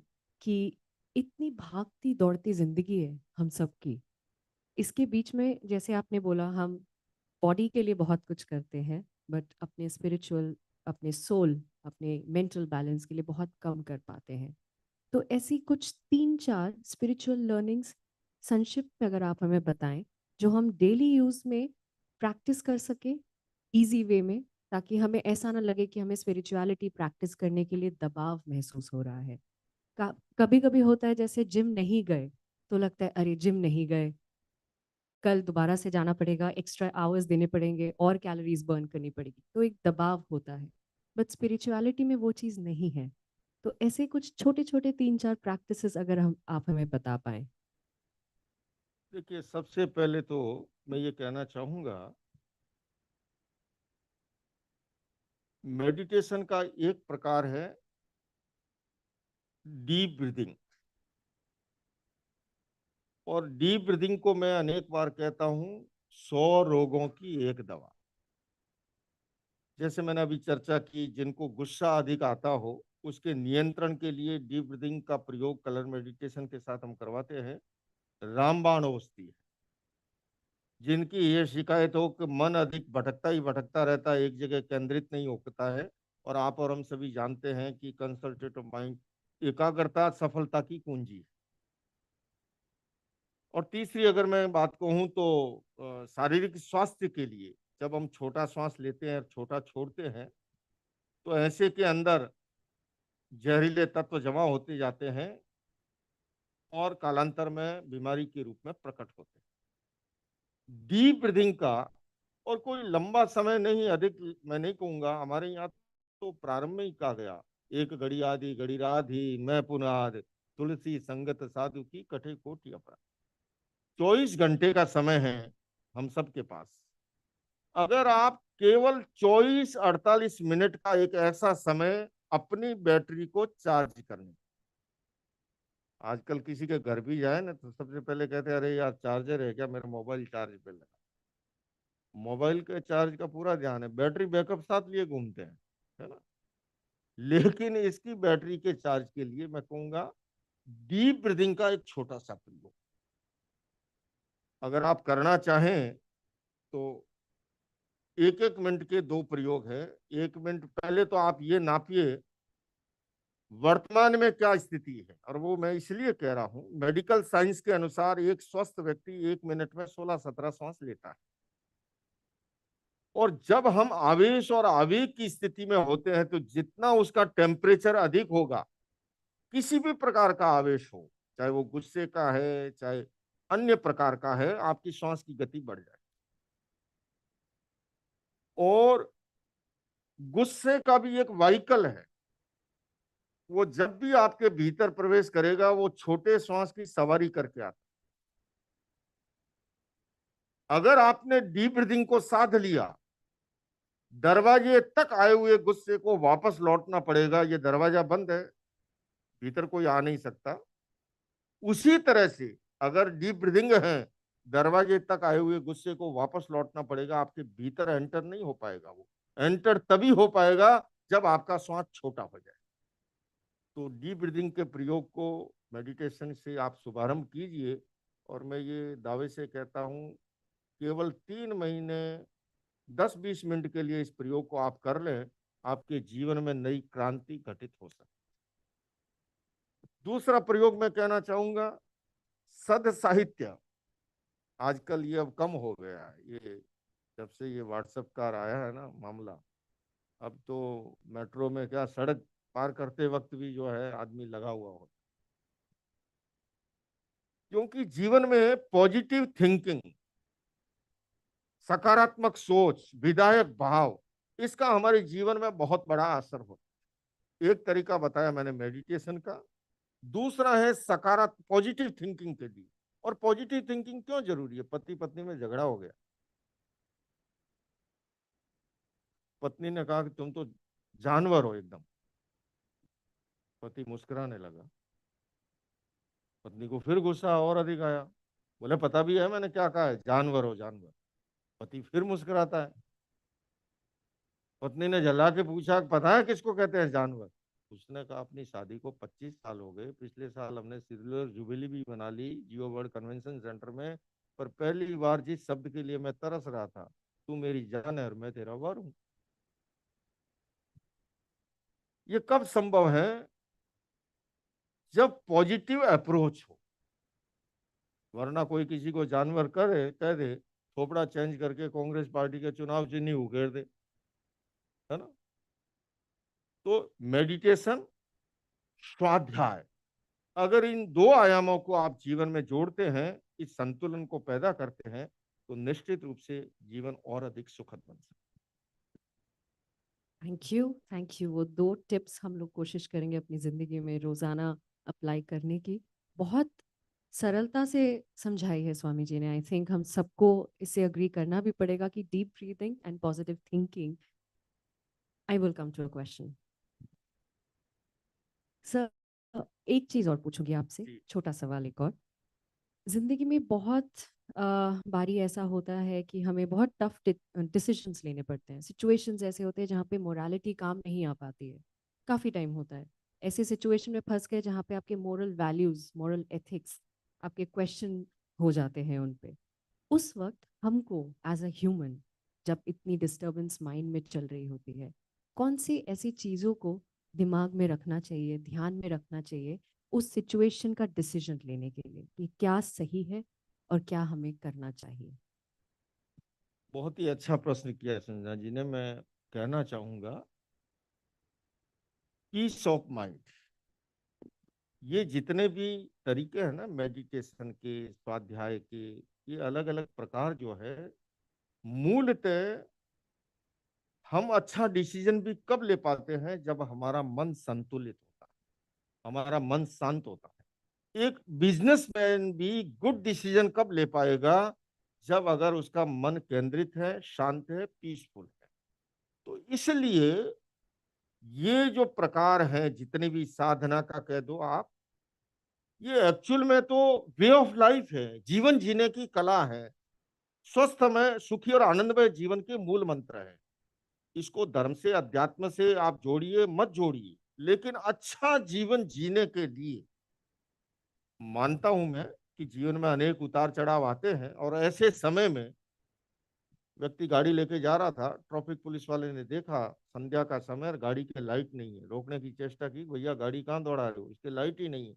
कि इतनी भागती दौड़ती जिंदगी है हम सबकी, इसके बीच में जैसे आपने बोला हम बॉडी के लिए बहुत कुछ करते हैं, बट अपने स्पिरिचुअल, अपने सोल, अपने मेंटल बैलेंस के लिए बहुत कम कर पाते हैं। तो ऐसी कुछ 3-4 स्पिरिचुअल लर्निंग्स संक्षिप्त में अगर आप हमें बताएं जो हम डेली यूज में प्रैक्टिस कर सके इजी वे में, ताकि हमें ऐसा ना लगे कि हमें स्पिरिचुअलिटी प्रैक्टिस करने के लिए दबाव महसूस हो रहा है। कभी कभी होता है जैसे जिम नहीं गए तो लगता है अरे जिम नहीं गए, कल दोबारा से जाना पड़ेगा, एक्स्ट्रा आवर्स देने पड़ेंगे और कैलोरीज बर्न करनी पड़ेगी, तो एक दबाव होता है। बट स्पिरिचुअलिटी में वो चीज़ नहीं है। तो ऐसे कुछ छोटे छोटे 3-4 प्रैक्टिसेस अगर हम आप हमें बता पाए। देखिए, सबसे पहले तो मैं ये कहना चाहूंगा, मेडिटेशन का एक प्रकार है डीप ब्रीदिंग। और डीप ब्रीदिंग को मैं अनेक बार कहता हूं 100 रोगों की एक दवा। जैसे मैंने अभी चर्चा की, जिनको गुस्सा अधिक आता हो उसके नियंत्रण के लिए डीप ब्रीदिंग का प्रयोग कलर मेडिटेशन के साथ हम करवाते हैं। रामबाण अवस्थी है, जिनकी ये शिकायत हो कि मन अधिक भटकता ही भटकता रहता है, एक जगह केंद्रित नहीं होता है। और आप और हम सभी जानते हैं कि कंसंट्रेट माइंड, एकाग्रता सफलता की कुंजी है। और तीसरी अगर मैं बात कहूँ तो शारीरिक स्वास्थ्य के लिए जब हम छोटा श्वास लेते हैं और छोटा छोड़ते हैं तो ऐसे के अंदर जहरीले तत्व जमा होते जाते हैं और कालांतर में बीमारी के रूप में प्रकट होते हैं। डीप ब्रीदिंग का और कोई लंबा समय नहीं, अधिक मैं नहीं कहूंगा, हमारे यहाँ तो प्रारंभ में ही कहा गया, एक घड़ी आदि घड़ी राधि मैं पुनाद तुलसी संगत साधु की कठे कोटि अपराध। 24 घंटे का समय है हम सबके पास। अगर आप केवल 24-48 मिनट का एक ऐसा समय अपनी बैटरी को चार्ज करने, आजकल किसी के घर भी जाए ना तो सबसे पहले कहते हैं अरे यार चार्जर है क्या, मेरा मोबाइल चार्ज पे लगा। मोबाइल के चार्ज का पूरा ध्यान है, बैटरी बैकअप साथ लिए घूमते हैं, है ना। लेकिन इसकी बैटरी के चार्ज के लिए मैं कहूंगा डीप ब्रीदिंग का एक छोटा सा प्रयोग अगर आप करना चाहें तो 1-1 मिनट के 2 प्रयोग है। 1 मिनट पहले तो आप ये नापिए वर्तमान में क्या स्थिति है, और वो मैं इसलिए कह रहा हूं, मेडिकल साइंस के अनुसार एक स्वस्थ व्यक्ति 1 मिनट में 16-17 सांस लेता है। और जब हम आवेश और आवेग की स्थिति में होते हैं तो जितना उसका टेम्परेचर अधिक होगा, किसी भी प्रकार का आवेश हो, चाहे वो गुस्से का है चाहे अन्य प्रकार का है, आपकी श्वास की गति बढ़ जाए। और गुस्से का भी एक वाइकल है, वो जब भी आपके भीतर प्रवेश करेगा वो छोटे श्वास की सवारी करके आता। अगर आपने डीप ब्रीदिंग को साध लिया, दरवाजे तक आए हुए गुस्से को वापस लौटना पड़ेगा, ये दरवाजा बंद है, भीतर कोई आ नहीं सकता। उसी तरह से अगर डीप ब्रीदिंग है, दरवाजे तक आए हुए गुस्से को वापस लौटना पड़ेगा, आपके भीतर एंटर नहीं हो पाएगा। वो एंटर तभी हो पाएगा जब आपका श्वास छोटा हो जाए। तो डीप ब्रीदिंग के प्रयोग को मेडिटेशन से आप शुभारंभ कीजिए, और मैं ये दावे से कहता हूँ केवल 3 महीने 10-20 मिनट के लिए इस प्रयोग को आप कर लें, आपके जीवन में नई क्रांति घटित हो सकती। दूसरा प्रयोग मैं कहना चाहूंगा, सद साहित्य। आजकल ये अब कम हो गया है, ये जब से ये व्हाट्सएप का आया है ना मामला, अब तो मेट्रो में क्या सड़क पार करते वक्त भी जो है आदमी लगा हुआ होता। क्योंकि जीवन में पॉजिटिव थिंकिंग, सकारात्मक सोच, विधायक भाव, इसका हमारे जीवन में बहुत बड़ा असर होता है। एक तरीका बताया मैंने मेडिटेशन का, दूसरा है सकारात्मक पॉजिटिव थिंकिंग के लिए। और पॉजिटिव थिंकिंग क्यों जरूरी है? पति पत्नी में झगड़ा हो गया, पत्नी ने कहा कि तुम तो जानवर हो एकदम, पति मुस्कुराने लगा, पत्नी को फिर गुस्सा और अधिक आया, बोले पता भी है मैंने क्या कहा है, जानवर हो जानवर। पति फिर मुस्कुराता है, पत्नी ने जला के पूछा पता है किसको कहते हैं जानवर? उसने कहा अपनी शादी को 25 साल हो गए, पिछले साल हमने सिल्वर जुबिली भी मना ली जियो वर्ल्ड कन्वेंशन सेंटर में, पर पहली बार जिस शब्द के लिए मैं तरस रहा था, तू मेरी जान है और मैं तेरा वर हूं। ये कब संभव है? जब पॉजिटिव अप्रोच हो। वरना कोई किसी को जानवर करे कह दे, थोपड़ा चेंज करके कांग्रेस पार्टी के चुनाव चिन्ह उकेर दे, है ना। तो मेडिटेशन, स्वाध्याय, अगर इन 2 आयामों को आप जीवन में जोड़ते हैं, इस संतुलन को पैदा करते हैं, तो निश्चित रूप से जीवन और अधिक सुखद बन सकता है। Thank you. वो 2 टिप्स हम लोग कोशिश करेंगे अपनी ज़िंदगी में रोज़ाना अप्लाई करने की। बहुत सरलता से समझाई है स्वामी जी ने। आई थिंक हम सबको इससे अग्री करना भी पड़ेगा कि deep breathing and positive thinking. I will come to a question sir. एक चीज़ और पूछूंगी आपसे, छोटा सवाल एक और। ज़िंदगी में बहुत बारी ऐसा होता है कि हमें बहुत टफ डिसीजंस लेने पड़ते हैं। सिचुएशंस ऐसे होते हैं जहाँ पे मोरालिटी काम नहीं आ पाती है, काफ़ी टाइम होता है ऐसे सिचुएशन में फंस गए जहाँ पे आपके मोरल वैल्यूज़, मोरल एथिक्स आपके क्वेश्चन हो जाते हैं उन पे। उस वक्त हमको एज अ ह्यूमन, जब इतनी डिस्टर्बेंस माइंड में चल रही होती है, कौन सी ऐसी चीज़ों को दिमाग में रखना चाहिए, ध्यान में रखना चाहिए उस सिचुएशन का डिसीजन लेने के लिए कि क्या सही है और क्या हमें करना चाहिए? बहुत ही अच्छा प्रश्न किया संजना जी ने। मैं कहना चाहूंगा पीस ऑफ माइंड, ये जितने भी तरीके हैं ना मेडिटेशन के, स्वाध्याय के, ये अलग अलग प्रकार जो है, मूलतः हम अच्छा डिसीजन भी कब ले पाते हैं जब हमारा मन संतुलित होता है, हमारा मन शांत होता है। एक बिजनेसमैन भी गुड डिसीजन कब ले पाएगा, जब अगर उसका मन केंद्रित है, शांत है, पीसफुल है। तो इसलिए ये जो प्रकार है, जितने भी साधना का कह दो आप, ये एक्चुअल में तो वे ऑफ लाइफ है, जीवन जीने की कला है, स्वस्थमय, सुखी और आनंदमय जीवन के मूल मंत्र है। इसको धर्म से, अध्यात्म से आप जोड़िए मत जोड़िए, लेकिन अच्छा जीवन जीने के लिए मानता हूं मैं कि जीवन में अनेक उतार चढ़ाव आते हैं, और ऐसे समय में व्यक्ति गाड़ी लेके जा रहा था, ट्रैफिक पुलिस वाले ने देखा, संध्या का समय, गाड़ी की लाइट नहीं है, रोकने की चेष्टा की, भैया गाड़ी कहाँ दौड़ा रहे हो, इसकी लाइट ही नहीं है।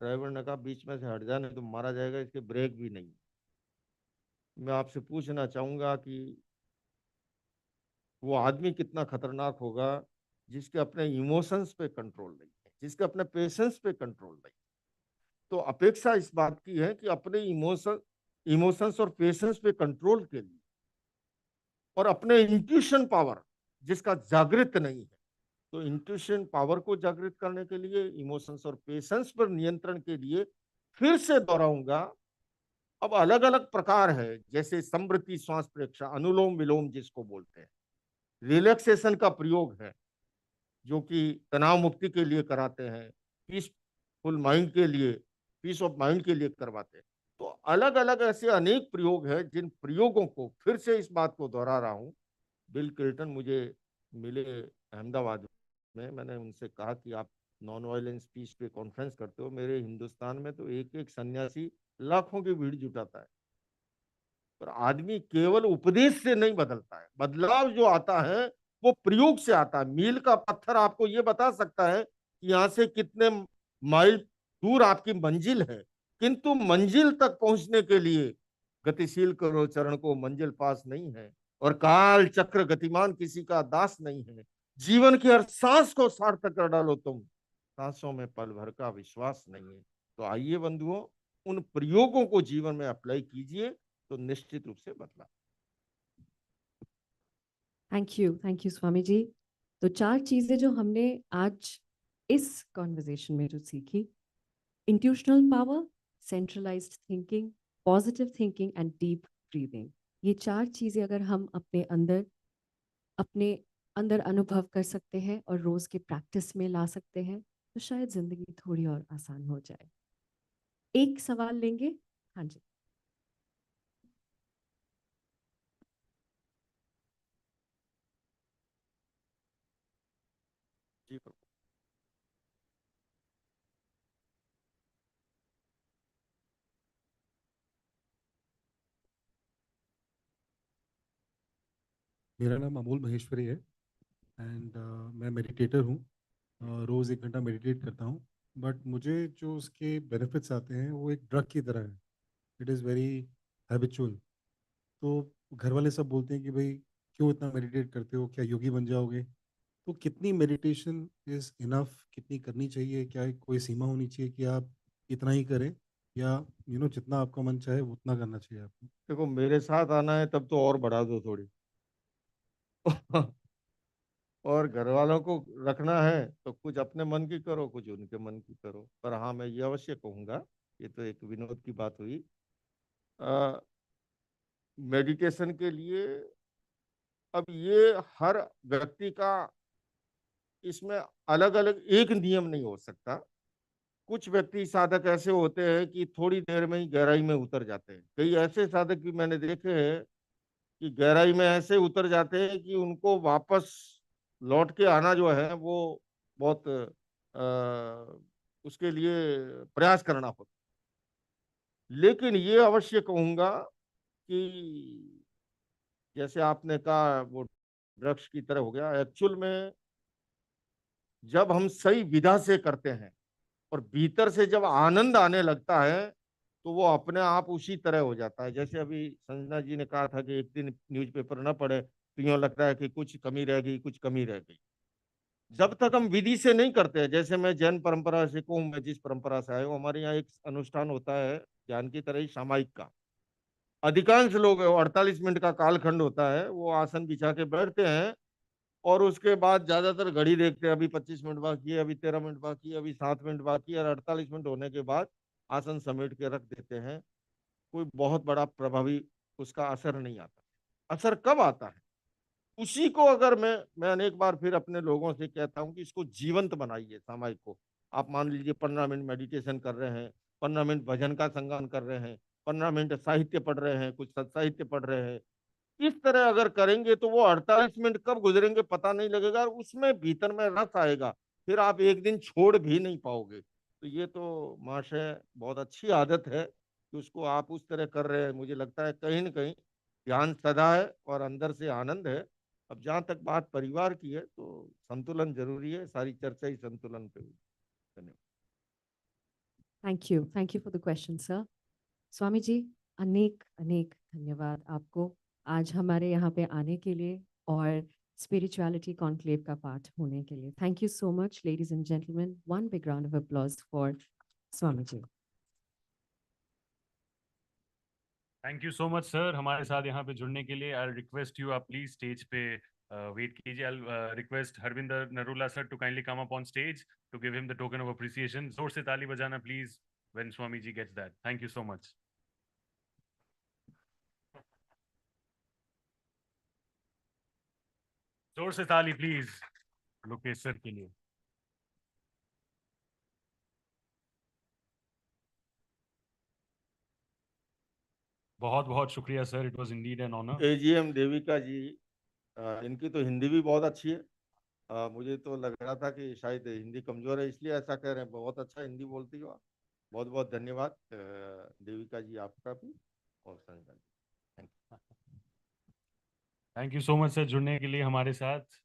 ड्राइवर ने कहा बीच में से हट जाने तो मारा जाएगा, इसके ब्रेक भी नहीं। मैं आपसे पूछना चाहूंगा कि वो आदमी कितना खतरनाक होगा जिसके अपने इमोशंस पे कंट्रोल नहीं है, जिसके अपने पेशेंस पे कंट्रोल नहीं। तो अपेक्षा इस बात की है कि अपने इमोशंस और पेशेंस पे कंट्रोल के लिए, और अपने इंट्यूशन पावर जिसका जागृत नहीं है, तो इंट्यूशन पावर को जागृत करने के लिए, इमोशंस और पेशेंस पर नियंत्रण के लिए फिर से दोहराऊंगा, अब अलग अलग प्रकार है, जैसे समृद्धि श्वास प्रेक्षा, अनुलोम विलोम जिसको बोलते हैं, रिलैक्सेशन का प्रयोग है जो कि तनाव मुक्ति के लिए कराते हैं, पीसफुल माइंड के लिए, पीस ऑफ माइंड के लिए करवाते हैं। तो अलग अलग ऐसे अनेक प्रयोग हैं, जिन प्रयोगों को फिर से इस बात को दोहरा रहा हूं। बिल क्लिंटन मुझे मिले अहमदाबाद में, मैंने उनसे कहा कि आप नॉन वायलेंस पीस पे कॉन्फ्रेंस करते हो, मेरे हिंदुस्तान में तो एक एक सन्यासी लाखों की भीड़ जुटाता है, पर आदमी केवल उपदेश से नहीं बदलता है, बदलाव जो आता है वो प्रयोग से आता है। मील का पत्थर आपको ये बता सकता है कि यहाँ से कितने माइल दूर आपकी मंजिल है, किंतु मंजिल तक पहुंचने के लिए गतिशील करो चरण को, मंजिल पास नहीं है, और काल चक्र गतिमान किसी का दास नहीं है। जीवन की हर सांस को सार्थक कर डालो तुम, सांसों में पल भर का विश्वास नहीं है। तो आइए बंधुओं, उन प्रयोगों को जीवन में अप्लाई कीजिए, तो निश्चित रूप से बदला। Thank you Swami ji. तो 4 चीजें जो हमने आज इस कॉन्वर्जेशन में जो सीखी, intuitional power, centralised thinking, positive thinking and deep breathing, ये 4 चीजें अगर हम अपने अंदर अनुभव कर सकते हैं और रोज के प्रैक्टिस में ला सकते हैं, तो शायद जिंदगी थोड़ी और आसान हो जाए। एक सवाल लेंगे। हाँ जी। जी मेरा नाम अमोल महेश्वरी है एंड मैं मेडिटेटर हूँ। रोज़ 1 घंटा मेडिटेट करता हूँ, बट मुझे जो उसके बेनिफिट्स आते हैं वो एक ड्रग की तरह है। It is very habitual. तो घर वाले सब बोलते हैं कि भाई क्यों इतना मेडिटेट करते हो, क्या योगी बन जाओगे? तो कितनी मेडिटेशन इज़ इनफ, कितनी करनी चाहिए, क्या कोई सीमा होनी चाहिए कि आप इतना ही करें, या जितना आपका मन चाहे उतना करना चाहिए आपको? देखो, मेरे साथ आना है तब तो और बढ़ा दो थोड़ी और घर वालों को रखना है तो कुछ अपने मन की करो, कुछ उनके मन की करो। पर हाँ, मैं ये अवश्य कहूंगा, ये तो एक विनोद की बात हुई, मेडिटेशन के लिए अब ये हर व्यक्ति का, इसमें अलग अलग एक नियम नहीं हो सकता। कुछ व्यक्ति साधक ऐसे होते हैं कि थोड़ी देर में ही गहराई में उतर जाते हैं। कई ऐसे साधक भी मैंने देखे हैं कि गहराई में ऐसे उतर जाते हैं कि उनको वापस लौट के आना जो है वो बहुत उसके लिए प्रयास करना होता। लेकिन ये अवश्य कहूंगा कि जैसे आपने कहा वो ड्रग्स की तरह हो गया, एक्चुअल में जब हम सही विधा से करते हैं और भीतर से जब आनंद आने लगता है, तो वो अपने आप उसी तरह हो जाता है। जैसे अभी संजना जी ने कहा था कि एक दिन न्यूज़पेपर न पढ़े तो यूं लगता है कि कुछ कमी रह गई, कुछ कमी रह गई। जब तक हम विधि से नहीं करते, जैसे मैं जैन परंपरा से कहूँ, मैं जिस परंपरा से आया हूँ, हमारे यहाँ एक अनुष्ठान होता है ज्ञान की तरह ही सामायिक का। अधिकांश लोग 48 मिनट का कालखंड होता है, वो आसन बिछा के बैठते हैं और उसके बाद ज्यादातर घड़ी देखते हैं, अभी 25 मिनट बाकी है, अभी 13 मिनट बाकी है, अभी 7 मिनट बाकी है, और 48 मिनट होने के बाद आसन समेट के रख देते हैं। कोई बहुत बड़ा प्रभावी उसका असर नहीं आता। असर कब आता है? उसी को अगर मैं अनेक बार फिर अपने लोगों से कहता हूं कि इसको जीवंत बनाइए सामायिक को। आप मान लीजिए 15 मिनट मेडिटेशन कर रहे हैं, 15 मिनट भजन का संगान कर रहे हैं, 15 मिनट साहित्य पढ़ रहे हैं, कुछ सत्साहित्य पढ़ रहे हैं। इस तरह अगर करेंगे तो वो 48 मिनट कब गुजरेंगे पता नहीं लगेगा, और उसमें भीतर में रस आएगा। फिर आप एक दिन छोड़ भी नहीं पाओगे। तो ये तो महाशय बहुत अच्छी आदत है कि उसको आप उस तरह कर रहे हैं। मुझे लगता है कहीं ना कहीं ध्यान सदा है और अंदर से आनंद है। अब जहां तक बात परिवार की है तो संतुलन जरूरी है, सारी चर्चा ही संतुलन पे हुई। धन्यवाद। Thank you. Thank you for the question, sir. Swami ji, अनेक अनेक धन्यवाद आपको आज हमारे यहाँ पे आने के लिए और स्पिरिचुअलिटी कॉन्क्लेव का पार्ट होने के लिए। Thank you so much, ladies and gentleman. One big round of applause for Swami ji. Thank you so much sir हमारे साथ यहाँ पे जुड़ने के लिए। आई रिक्वेस्ट यू, आप प्लीज स्टेज पे वेट कीजिए। I request Harvinder Narula sir to kindly come up on stage to give him the token of appreciation. जोर से ताली बजाना please when Swami ji gets that. Thank you so much. जोर से ताली प्लीज लोकेश सर के लिए। बहुत बहुत शुक्रिया sir, it was indeed an honour. AGM Devika ji, इनकी तो हिंदी भी बहुत अच्छी है। मुझे तो लग रहा था कि शायद हिंदी कमजोर है इसलिए ऐसा कह रहे हैं। बहुत अच्छा हिंदी बोलती हो आप। बहुत बहुत धन्यवाद देविका जी आपका भी और Sanjana ji. Thank you. Thank you so much sir जुड़ने के लिए हमारे साथ।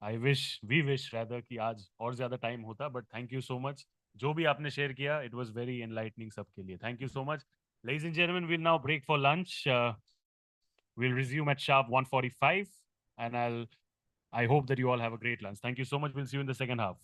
I wish we wish rather कि आज और ज्यादा टाइम होता, but thank you so much. जो भी आपने शेयर किया इट वाज वेरी एनलाइटनिंग सबके लिए। Thank you so much. Ladies and gentlemen, we'll now break for lunch. We'll resume at sharp 1:45, and I hope that you all have a great lunch. Thank you so much. We'll see you in the second half.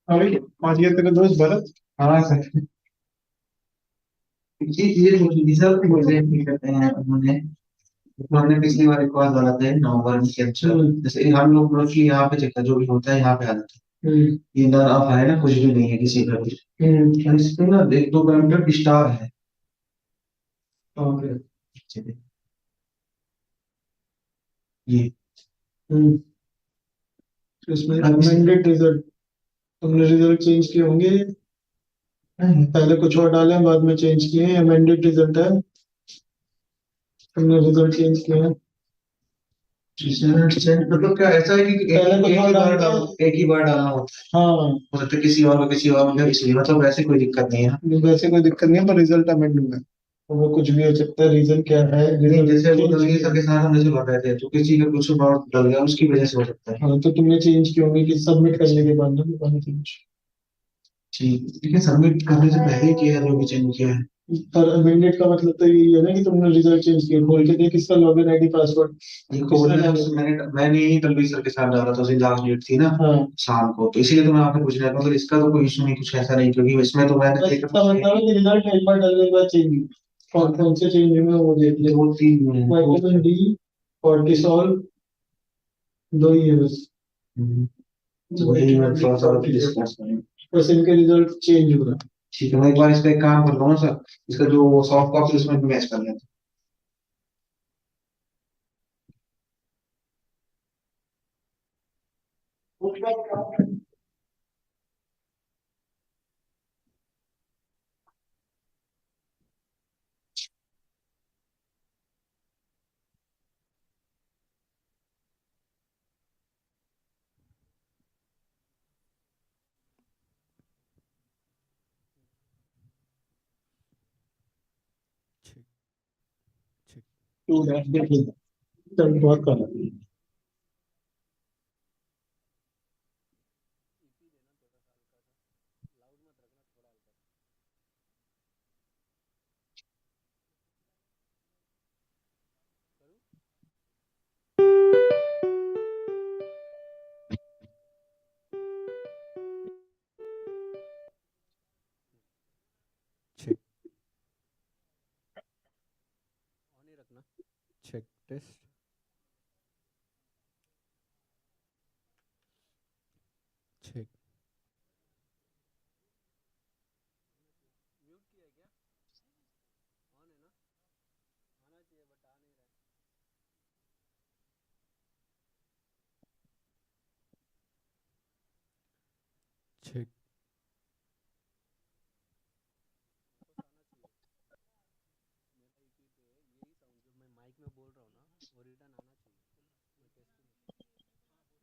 अरे आज ये तेरा दोस्त भरत। हाँ sir. जी ये result मुझे नहीं करते हैं उन्होंने। हमने पिछली बार एक बार डाला था नवंबर के अंदर, जैसे हम लोग कि यहाँ पे चेक जो भी होता है यहाँ पे आ जाता है। ये ना आप है ना, कुछ भी नहीं है किसी का भी। और इसमें ना एक दो पैरामीटर स्टार है। और चलिए ये तो इसमें अमेंडेड रिजल्ट, तुमने रिजल्ट चेंज किए होंगे। पहले कुछ और डाले हैं, बाद में चेंज किए हैं, अमेंडेड रिजल्ट है। तुमने रिजल्ट चेंज किए हैं। मतलब क्या ऐसा है कि एक ही बार डालना होता है। हाँ हो सकता है किसी और को किसी और में, इसलिए मतलब वैसे कोई दिक्कत नहीं है ना। वैसे कोई दिक्कत नहीं है, पर रिजल्ट अमेंड हुआ है तो वो कुछ भी हो सकता है। रीजन क्या है? नहीं जैसे वो दलगी सबके साथ हम जैसे भर रहे थे तो किसी का कुछ और डल गया, उसकी वजह से हो सकता है। हाँ तो तुमने चेंज किया होंगे कि सबमिट करने के बाद ना चेंज। ठीक, लेकिन सबमिट करने से पहले ही किया है जो भी चेंज किया है। पर अमेंडेड का मतलब तो यही है ना कि तुमने रिजल्ट चेंज किया। खोल के देख इसका लॉगिन आईडी पासवर्ड। ये खोलने में मैंने ही तलबी सर के साथ डाला था, उसी लास्ट डेट थी ना। हाँ शाम को, तो इसीलिए तो मैं आपसे पूछ रहा था। मतलब इसका तो कोई इशू नहीं, कुछ ऐसा नहीं, क्योंकि इसमें तो मैंने इसका मतलब है कि रिजल्ट एक बार डालने के बाद चेंज कौन कौन से चेंज हुए वो देख ले। वो तीन विटामिन डी, कॉर्टिसोल, दो ही है बस। तो वही मैं थोड़ा सा डिस्कस करें, बस इनके रिजल्ट चेंज हो रहा है। ठीक है, मैं एक बार इसका एक काम कर लूँ सर, इसका जो सॉफ्ट कॉपी उसमें मैच कर लेते हैं। टू दैट देख बहुत कम है। test. Check. म्यूट किया है क्या? ऑन है ना? आना चाहिए बट आ नहीं रहा है। Check. वापस आना चाहिए। मेरा ईपी पे यही साउंड जो मैं माइक में बोल रहा हूँ ना वो रिटर्न आना चाहिए। मैं टेस्टिंग ऐसा नहीं है। जो मैं कम रखना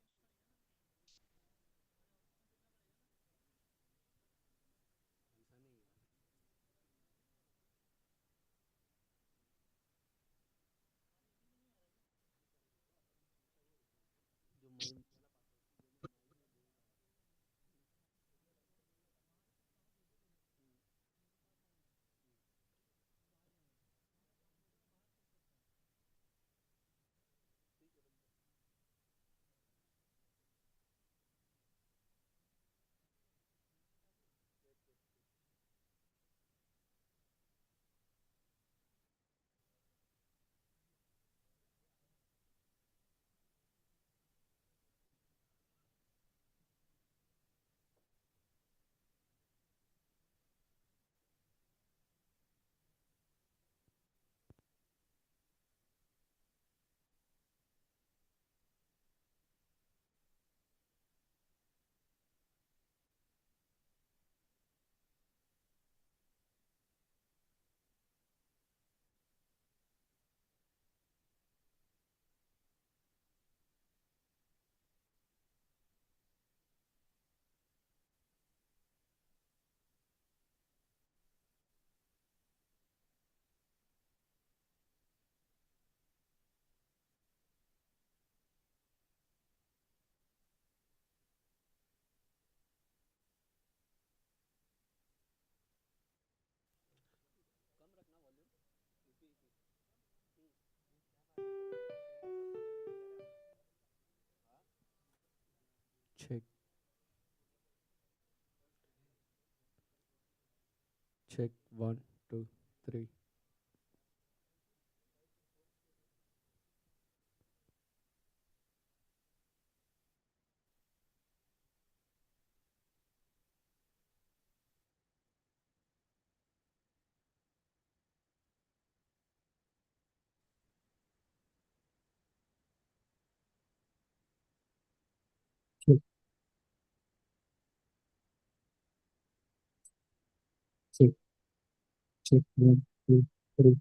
volume EP EP Check. Check. 1, 2, 3. Check. Check. Check. 1, 2, 3.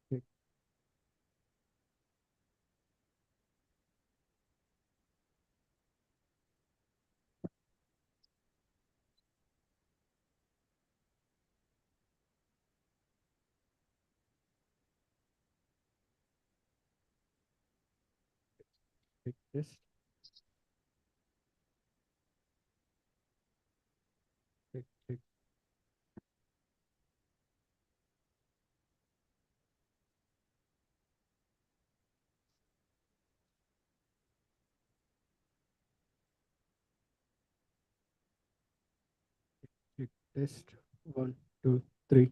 Check. Check. Test. Check. Check. Check. Test. 1, 2, 3.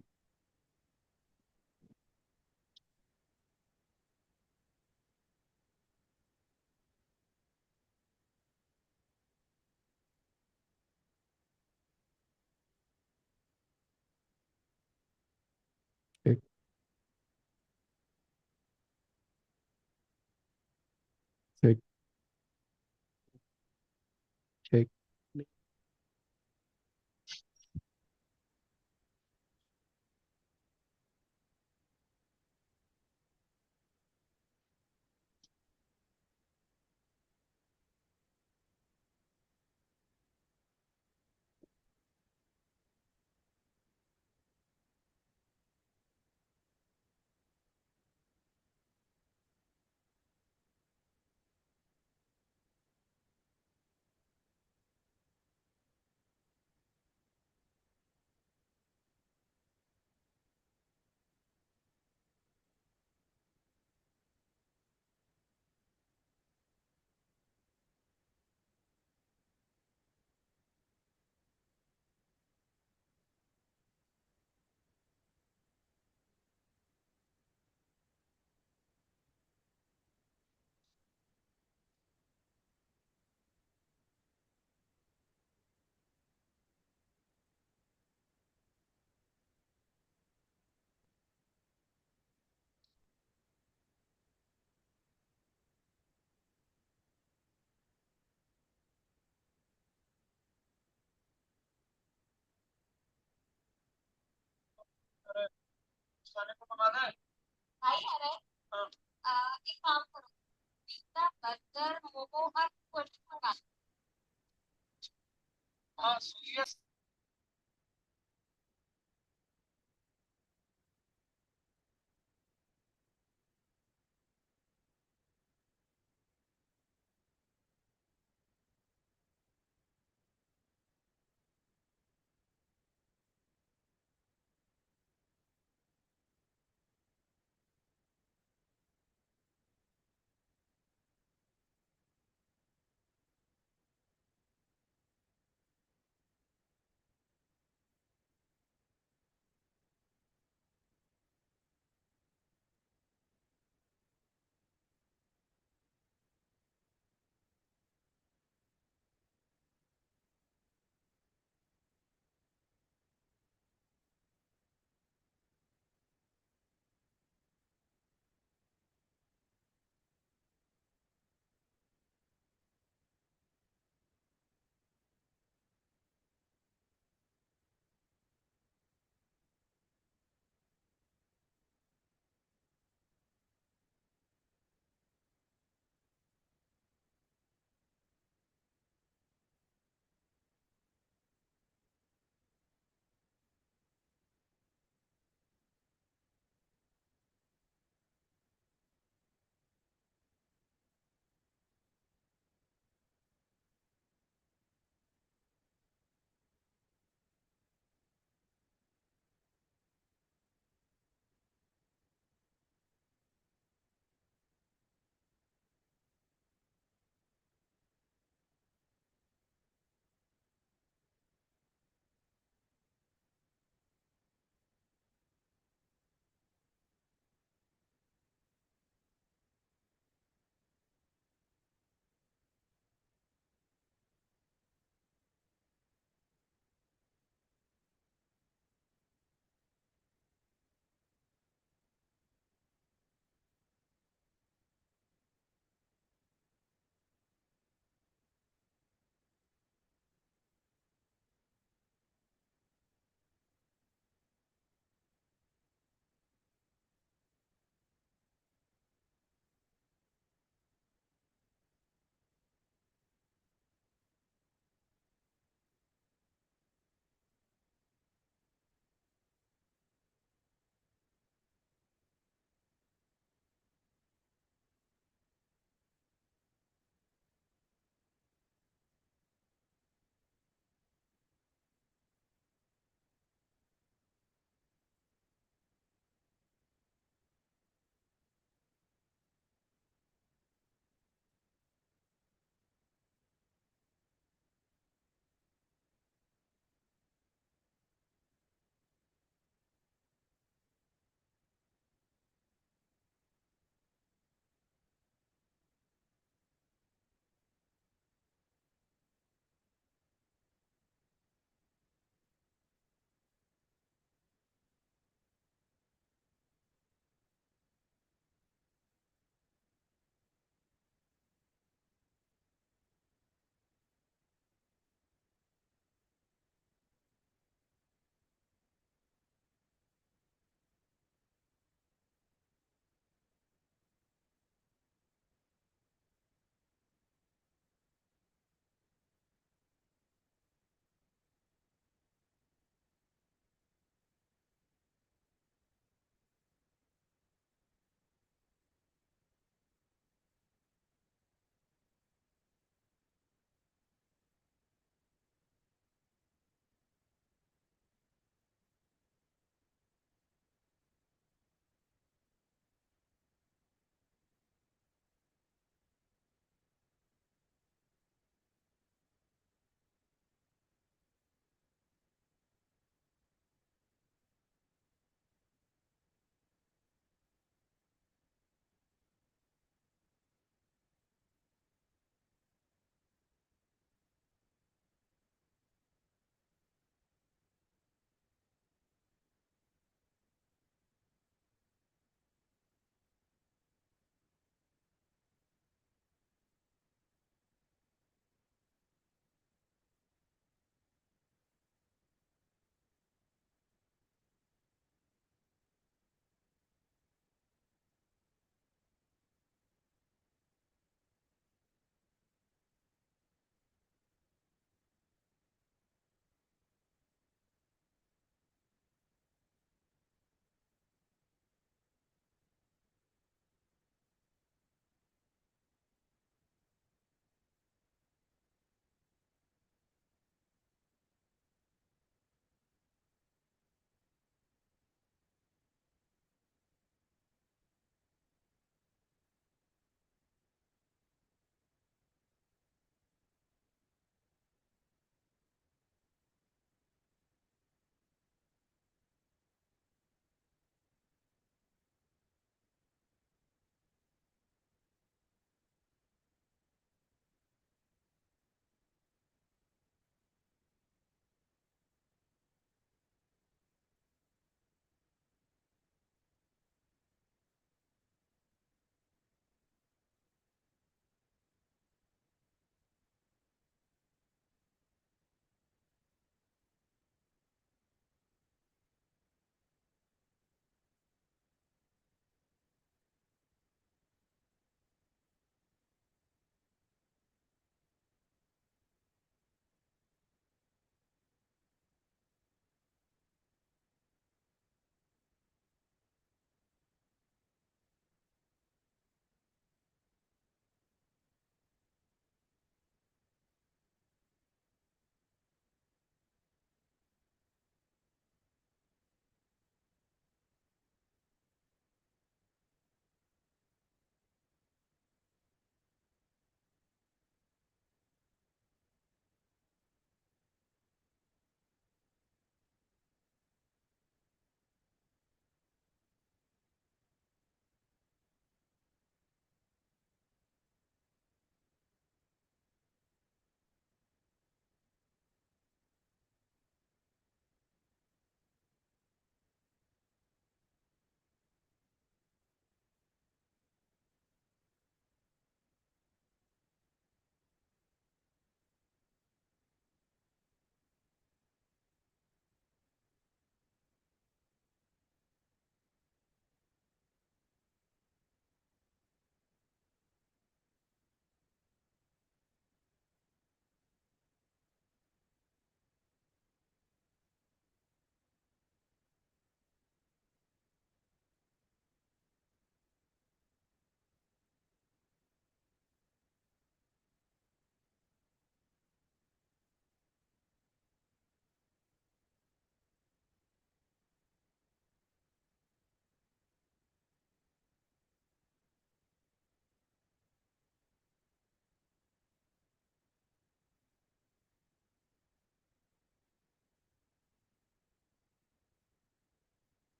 Check. Check. Check.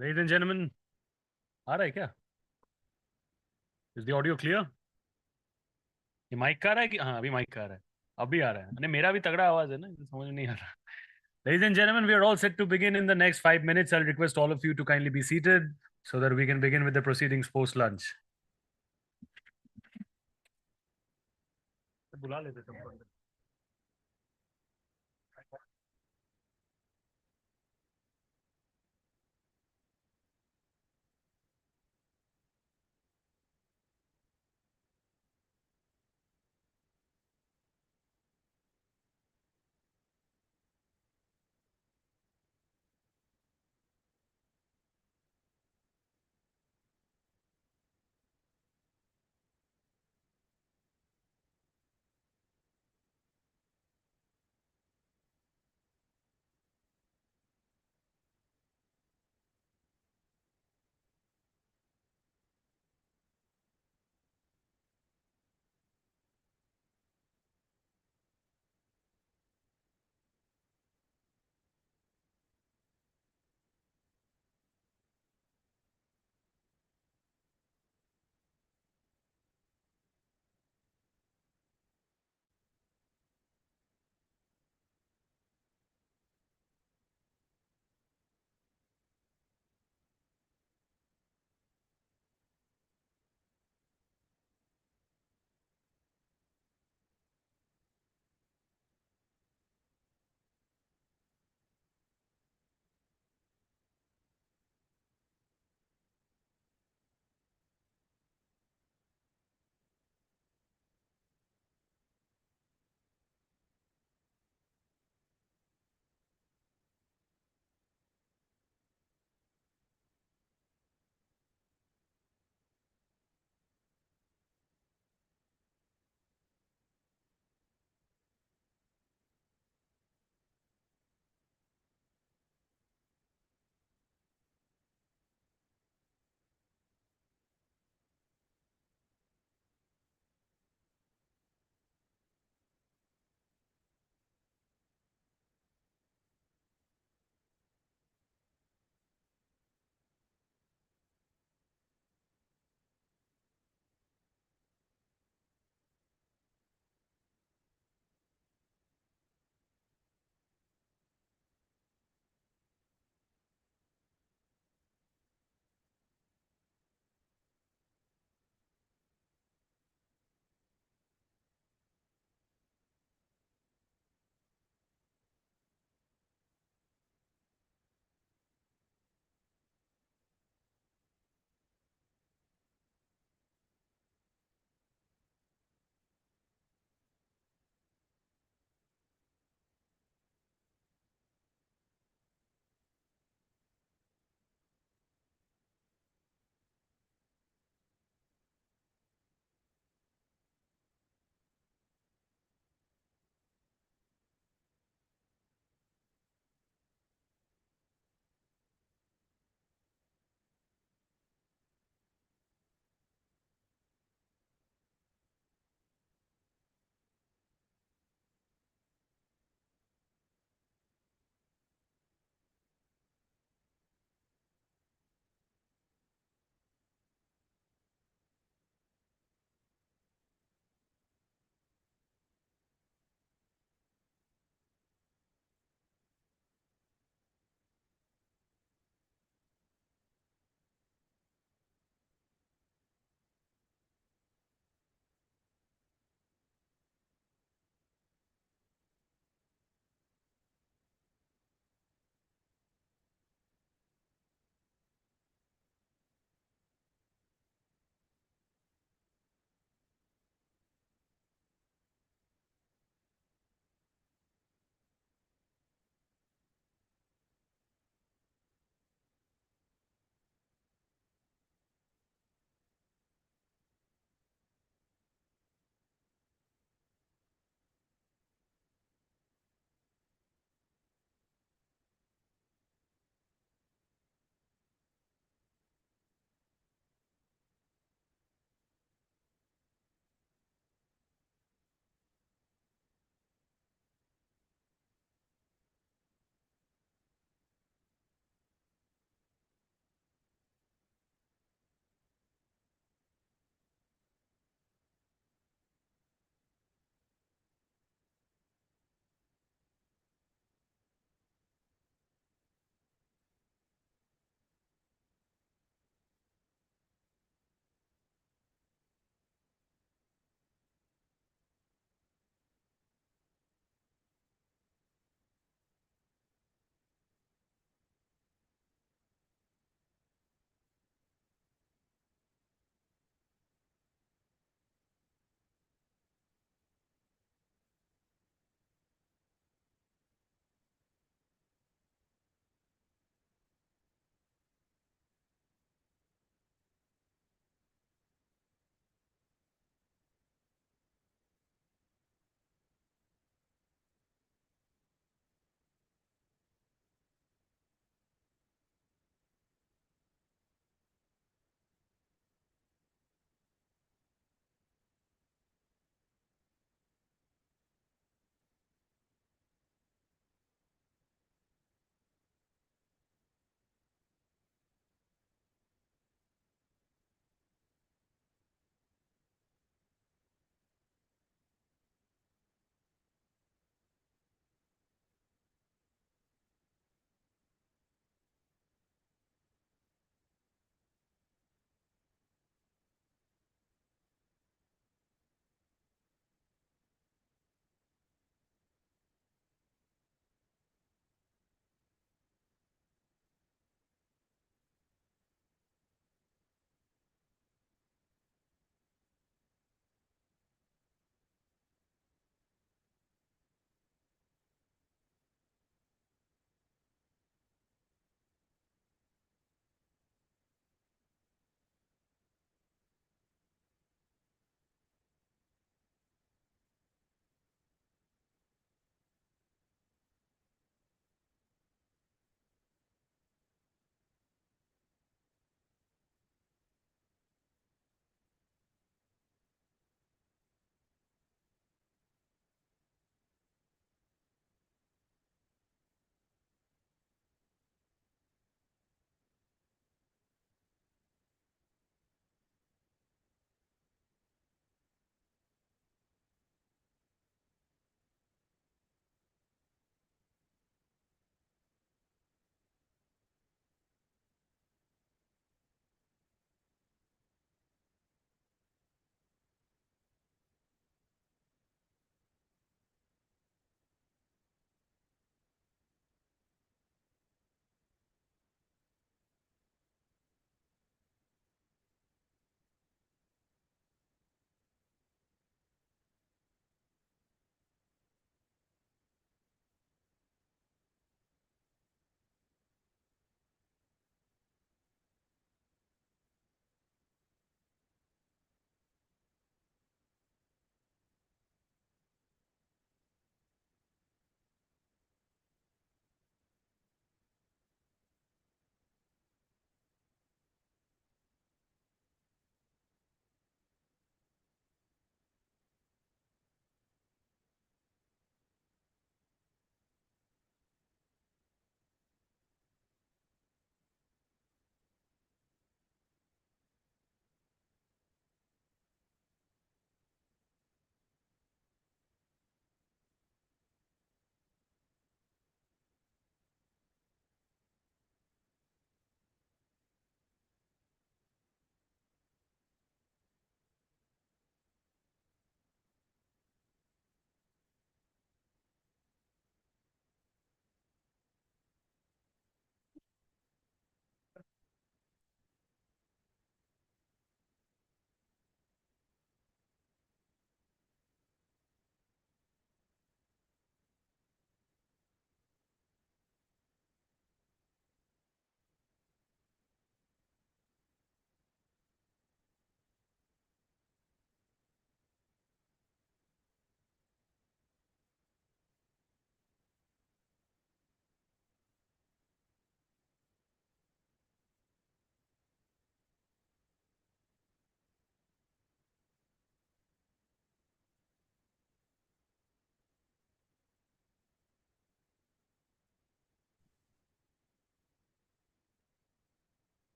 Ladies and gentlemen, आ रहा है क्या? Is the audio clear? ये माइक का आ रहा है कि हाँ अभी माइक का आ रहा है. अभी आ रहा है. नहीं मेरा भी तगड़ा आवाज है ना, समझ में नहीं आ रहा. Ladies and gentlemen, we are all set to begin in the next 5 minutes. I'll request all of you to kindly be seated so that we can begin with the proceedings post lunch. बुला लेते सबको अंदर.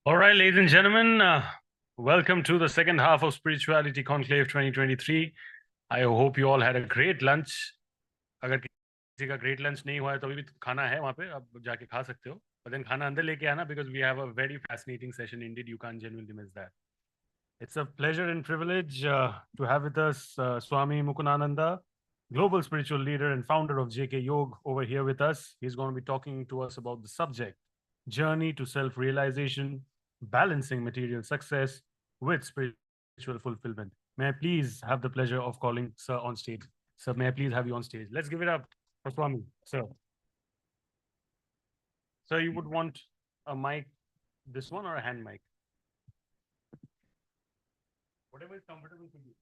All right, ladies and gentlemen, welcome to the second half of Spirituality Conclave 2023. I hope you all had a great lunch. अगर किसी का great lunch नहीं हुआ है तो अभी भी खाना है वहाँ पे, आप जाके खा सकते हो. But then खाना अंदर लेके आना, because we have a very fascinating session indeed. You can't genuinely miss that. It's a pleasure and privilege to have with us Swami Mukunananda, global spiritual leader and founder of JK Yoga, over here with us. He's going to be talking to us about the subject, journey to self-realization, balancing material success with spiritual fulfillment. May I please have the pleasure of calling Sir on stage. Sir, may I please have you on stage? Let's give it up for Swami, sir. Sir, you would want a mic, this one, or a hand mic? Whatever is comfortable for you.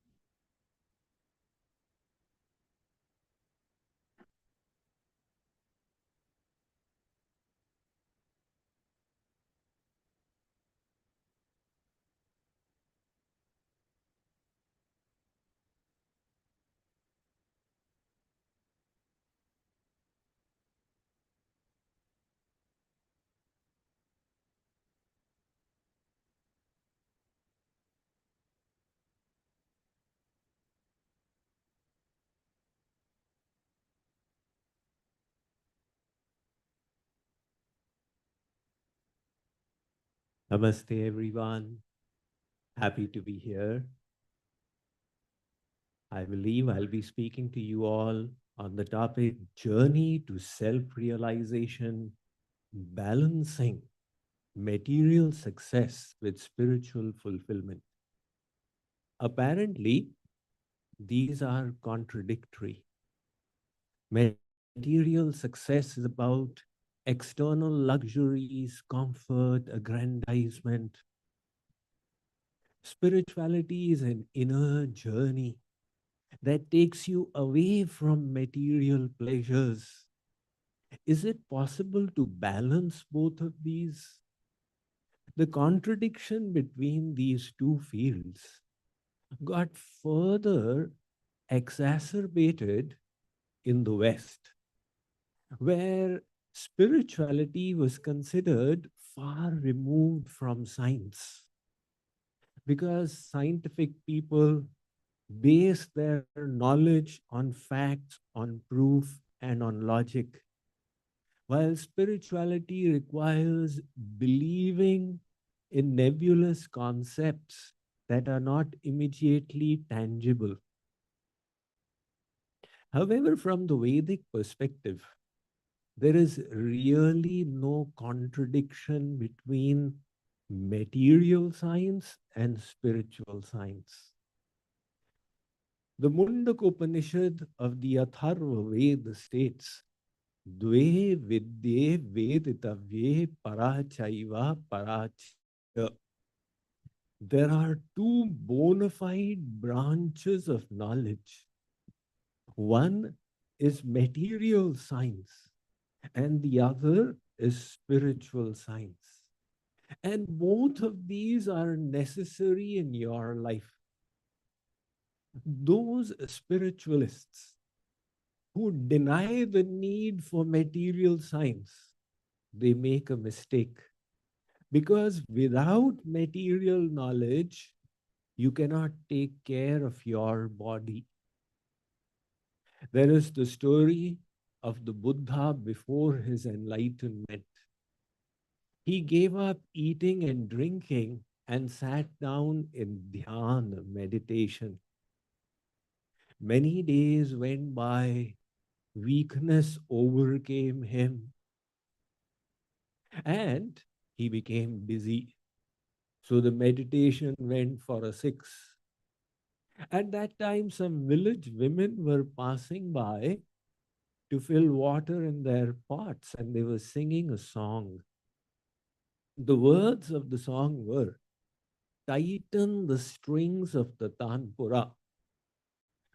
Namaste, everyone. Happy to be here. I believe I'll be speaking to you all on the topic journey to self-realization, balancing material success with spiritual fulfillment. Apparently, these are contradictory. Material success is about external luxuries, comfort, aggrandizement. Spirituality is an inner journey that takes you away from material pleasures. Is it possible to balance both of these? The contradiction between these two fields got further exacerbated in the West, where spirituality was considered far removed from science, because scientific people base their knowledge on facts, on proof, and on logic, while spirituality requires believing in nebulous concepts that are not immediately tangible. However, from the Vedic perspective, there is really no contradiction between material science and spiritual science. The Mundakopanishad of the Atharva Veda states, Dve vidye veditavye parachaiva paracha. There are two bona fide branches of knowledge. One is material science, and the other is spiritual science. And both of these are necessary in your life. Those spiritualists who deny the need for material science, they make a mistake. Because without material knowledge, you cannot take care of your body. There is the story of the Buddha before his enlightenment. He gave up eating and drinking and sat down in dhyana, meditation. Many days went by, weakness overcame him, and he became dizzy. So the meditation went for a 6. At that time, some village women were passing by to fill water in their pots, and they were singing a song. The words of the song were, tighten the strings of the tanpura,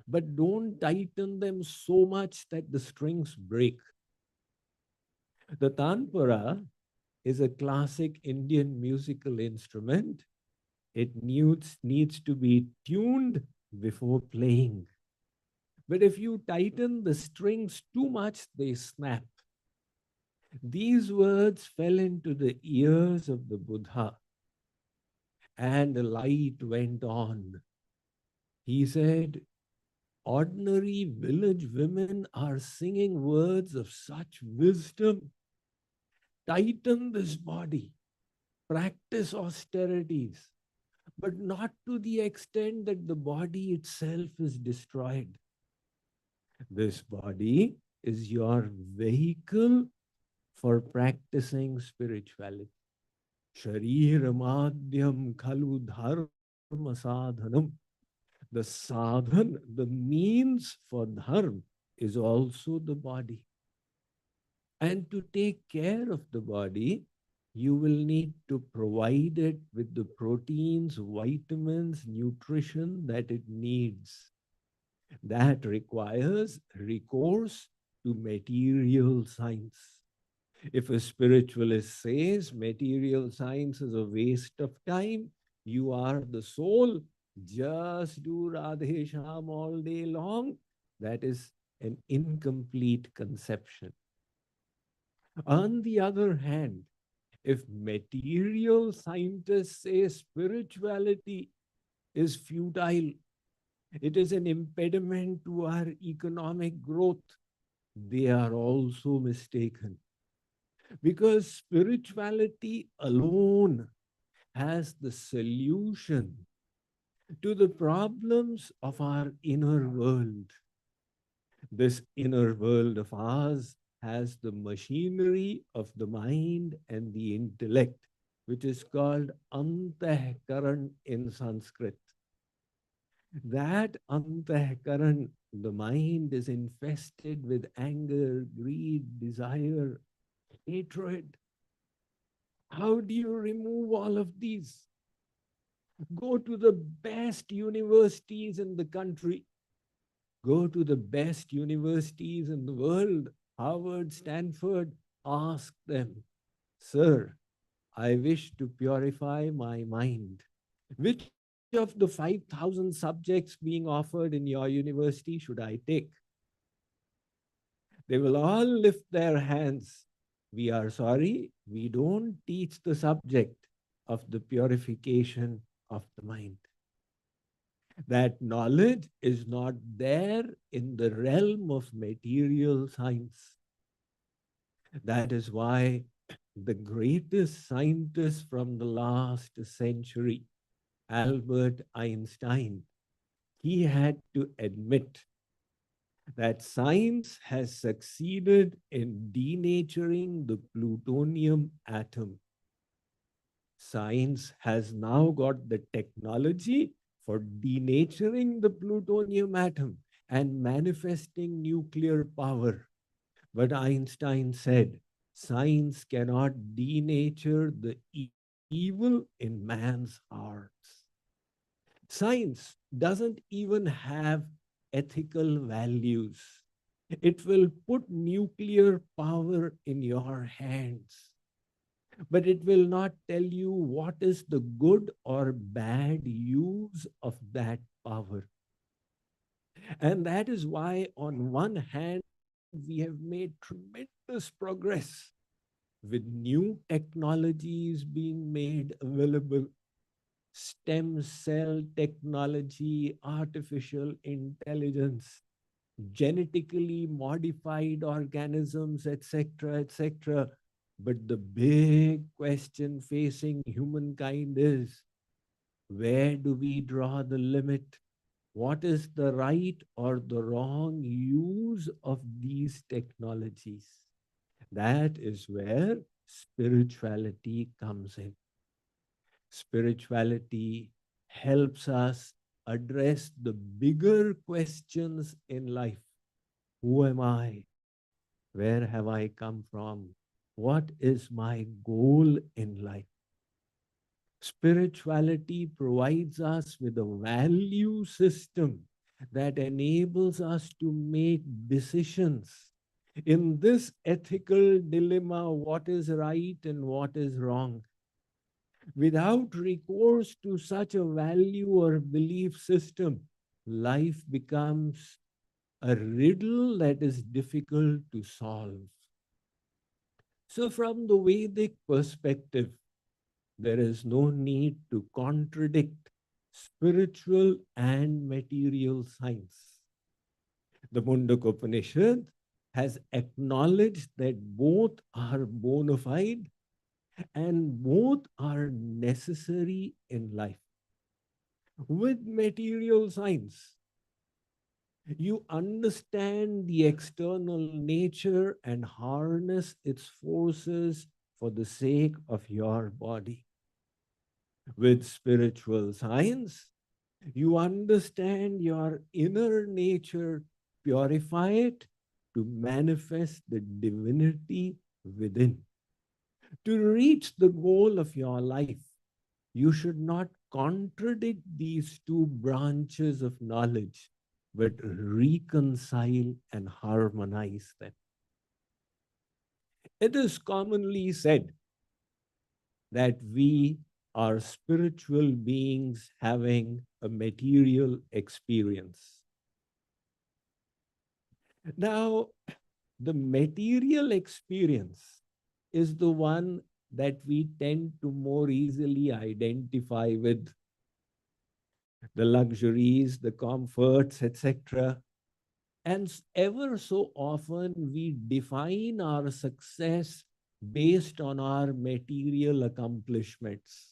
but don't tighten them so much that the strings break. The tanpura is a classic Indian musical instrument. It needs to be tuned before playing. But if you tighten the strings too much, they snap. These words fell into the ears of the Buddha, and a light went on. He said, ordinary village women are singing words of such wisdom. Tighten this body, practice austerities, but not to the extent that the body itself is destroyed. This body is your vehicle for practicing spirituality. Shariramadyam khalu dharma sadhanam. The sadhan, the means for dharma, is also the body. And to take care of the body, you will need to provide it with the proteins, vitamins, nutrition that it needs. That requires recourse to material science. If a spiritualist says material science is a waste of time, you are the soul, just do Radhe Sham all day long, that is an incomplete conception. On the other hand, if material scientists say spirituality is futile, it is an impediment to our economic growth, they are also mistaken. Because spirituality alone has the solution to the problems of our inner world. This inner world of ours has the machinery of the mind and the intellect, which is called antahkaran in Sanskrit. That antahkaran, the mind, is infested with anger, greed, desire, hatred. How do you remove all of these? Go to the best universities in the country. Go to the best universities in the world, Harvard, Stanford, ask them, sir, I wish to purify my mind. Which of the 5,000 subjects being offered in your university should I take? They will all lift their hands. We are sorry, we don't teach the subject of the purification of the mind. That knowledge is not there in the realm of material science. That is why the greatest scientist from the last century, Albert Einstein, he had to admit that science has succeeded in denaturing the plutonium atom. Science has now got the technology for denaturing the plutonium atom and manifesting nuclear power. But Einstein said, science cannot denature the evil in man's hearts. Science doesn't even have ethical values. It will put nuclear power in your hands, but it will not tell you what is the good or bad use of that power. And that is why, on one hand, we have made tremendous progress with new technologies being made available. Stem cell technology, artificial intelligence, genetically modified organisms, etc., etc. But the big question facing humankind is, where do we draw the limit? What is the right or the wrong use of these technologies? That is where spirituality comes in. Spirituality helps us address the bigger questions in life. Who am I? Where have I come from? What is my goal in life? Spirituality provides us with a value system that enables us to make decisions in this ethical dilemma: what is right and what is wrong. Without recourse to such a value or belief system, life becomes a riddle that is difficult to solve. So, from the Vedic perspective, There is no need to contradict spiritual and material science. The Mundaka Upanishad has acknowledged that both are bona fide and both are necessary in life. With material science, you understand the external nature and harness its forces for the sake of your body. With spiritual science, you understand your inner nature, purify it to manifest the divinity within. To reach the goal of your life, you should not contradict these two branches of knowledge, but reconcile and harmonize them. It is commonly said that we are spiritual beings having a material experience. Now, the material experience is the one that we tend to more easily identify with. The luxuries, the comforts, etc. And ever so often we define our success based on our material accomplishments.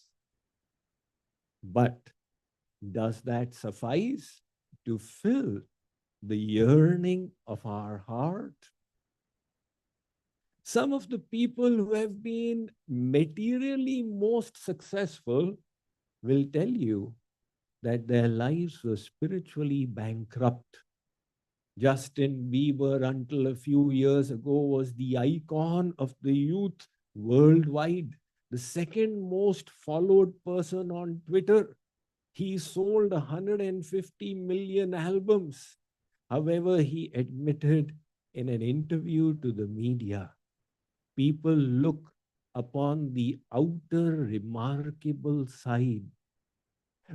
But does that suffice to fill the yearning of our heart? Some of the people who have been materially most successful will tell you that their lives were spiritually bankrupt. Justin Bieber, until a few years ago, was the icon of the youth worldwide, the second most followed person on Twitter. He sold 150 million albums. However, he admitted in an interview to the media, people look upon the outer remarkable side,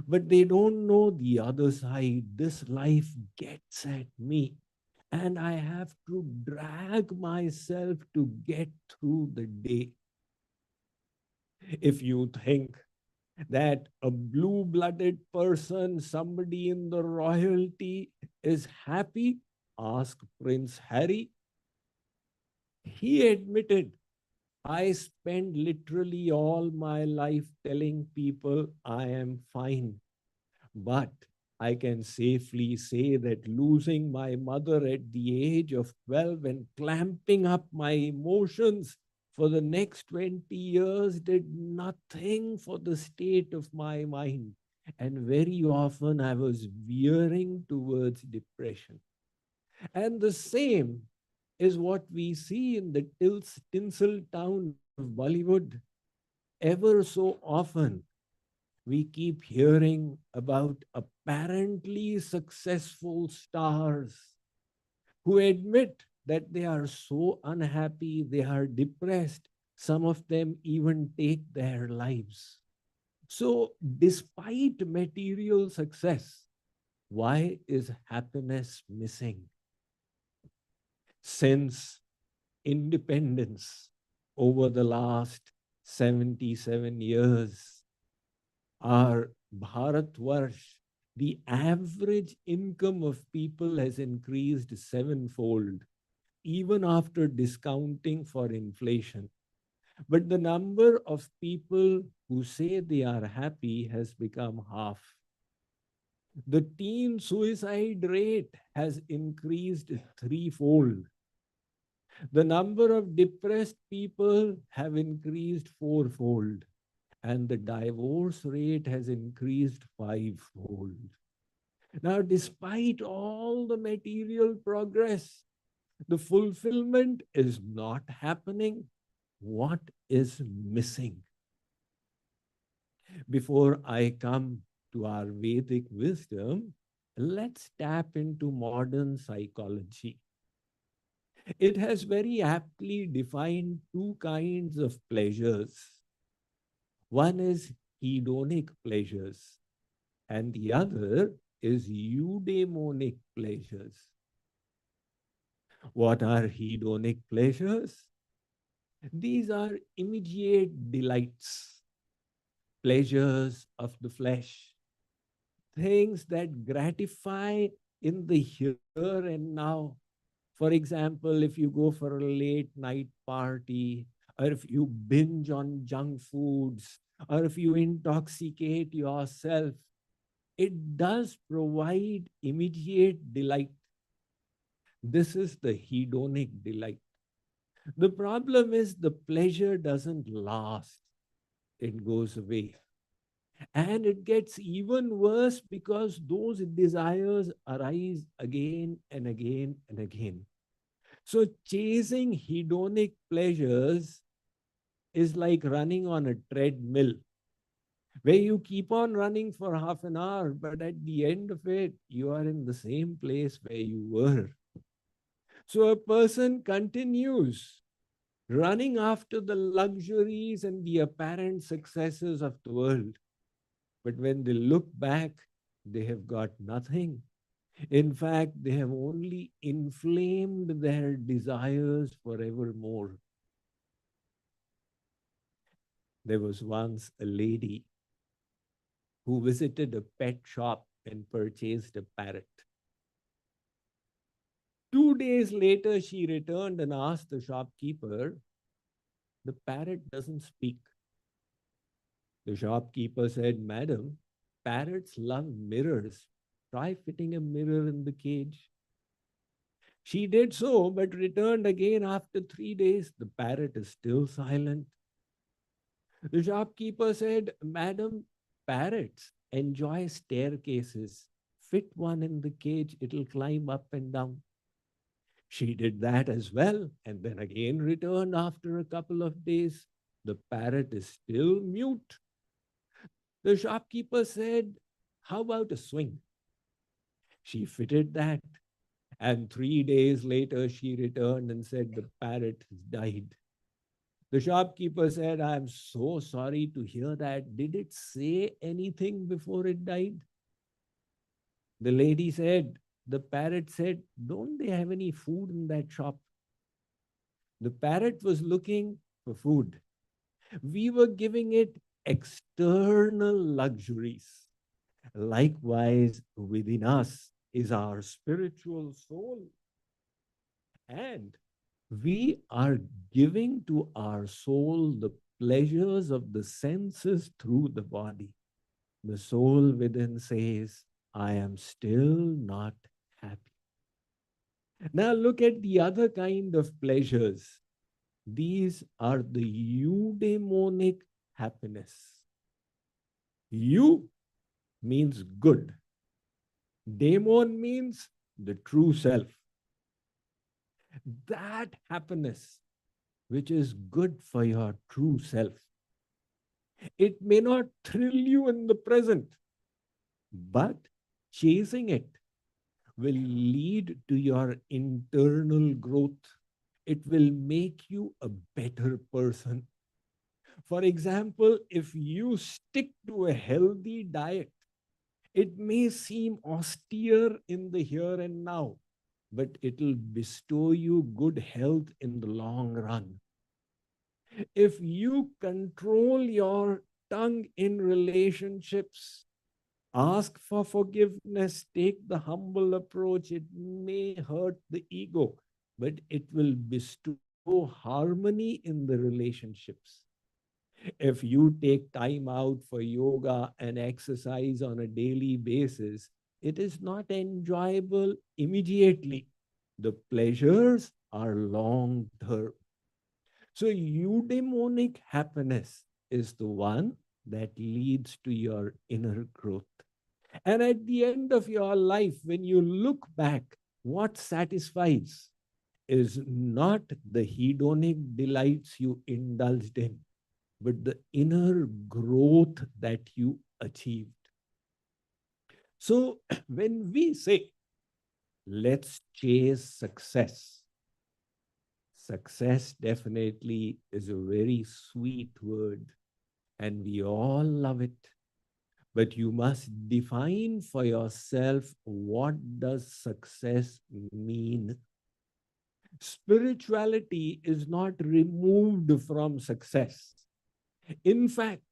but they don't know the other side. This life gets at me, and I have to drag myself to get through the day. If you think that a blue-blooded person, somebody in the royalty, is happy, ask Prince Harry. He admitted, I spent literally all my life telling people I am fine. But I can safely say that losing my mother at the age of 12 and clamping up my emotions for the next 20 years did nothing for the state of my mind. And very often I was veering towards depression. And the same is what we see in the tinsel town of Bollywood. Ever so often, we keep hearing about apparently successful stars who admit that they are so unhappy, they are depressed. Some of them even take their lives. So, despite material success, why is happiness missing? Since independence over the last 77 years, our Bharatvarsh, the average income of people has increased sevenfold, even after discounting for inflation. But the number of people who say they are happy has become half. The teen suicide rate has increased threefold. The number of depressed people have increased fourfold, and the divorce rate has increased fivefold. Now, despite all the material progress, the fulfillment is not happening. What is missing? Before I come to our Vedic wisdom, let's tap into modern psychology. It has very aptly defined two kinds of pleasures. One is hedonic pleasures, and the other is eudaimonic pleasures. What are hedonic pleasures? These are immediate delights. pleasures of the flesh, things that gratify in the here and now. For example, if you go for a late night party, or if you binge on junk foods, or if you intoxicate yourself, it does provide immediate delight. This is the hedonic delight. The problem is the pleasure doesn't last, it goes away. And it gets even worse because those desires arise again and again and again. So, chasing hedonic pleasures is like running on a treadmill where you keep on running for half an hour, but at the end of it, you are in the same place where you were. So, a person continues running after the luxuries and the apparent successes of the world. But when they look back, they have got nothing. In fact, they have only inflamed their desires forevermore. There was once a lady who visited a pet shop and purchased a parrot. 2 days later, she returned and asked the shopkeeper, "The parrot doesn't speak." The shopkeeper said, "Madam, parrots love mirrors. Try fitting a mirror in the cage." She did so, but returned again after 3 days. The parrot is still silent. The shopkeeper said, "Madam, parrots enjoy staircases. Fit one in the cage, it'll climb up and down." She did that as well, and then again returned after a couple of days. The parrot is still mute. The shopkeeper said, "How about a swing?" She fitted that. And 3 days later, she returned and said, "The parrot has died." The shopkeeper said, "I'm so sorry to hear that. Did it say anything before it died?" The lady said, the parrot said, "Don't they have any food in that shop?" The parrot was looking for food. We were giving it external luxuries. Likewise, within us is our spiritual soul. And we are giving to our soul the pleasures of the senses through the body. The soul within says, "I am still not happy." Now look at the other kind of pleasures. These are the eudaimonic happiness. Eu means good. Daimon means the true self. That happiness, which is good for your true self, it may not thrill you in the present, but chasing it will lead to your internal growth. It will make you a better person. For example, if you stick to a healthy diet, it may seem austere in the here and now, but it will bestow you good health in the long run. If you control your tongue in relationships, ask for forgiveness, take the humble approach, it may hurt the ego, but it will bestow harmony in the relationships. If you take time out for yoga and exercise on a daily basis, it is not enjoyable immediately. The pleasures are long term. So, eudaimonic happiness is the one that leads to your inner growth. And at the end of your life, when you look back, what satisfies is not the hedonic delights you indulged in, but the inner growth that you achieved. So, when we say, let's chase success, success definitely is a very sweet word, and we all love it. But you must define for yourself, what does success mean? Spirituality is not removed from success. In fact,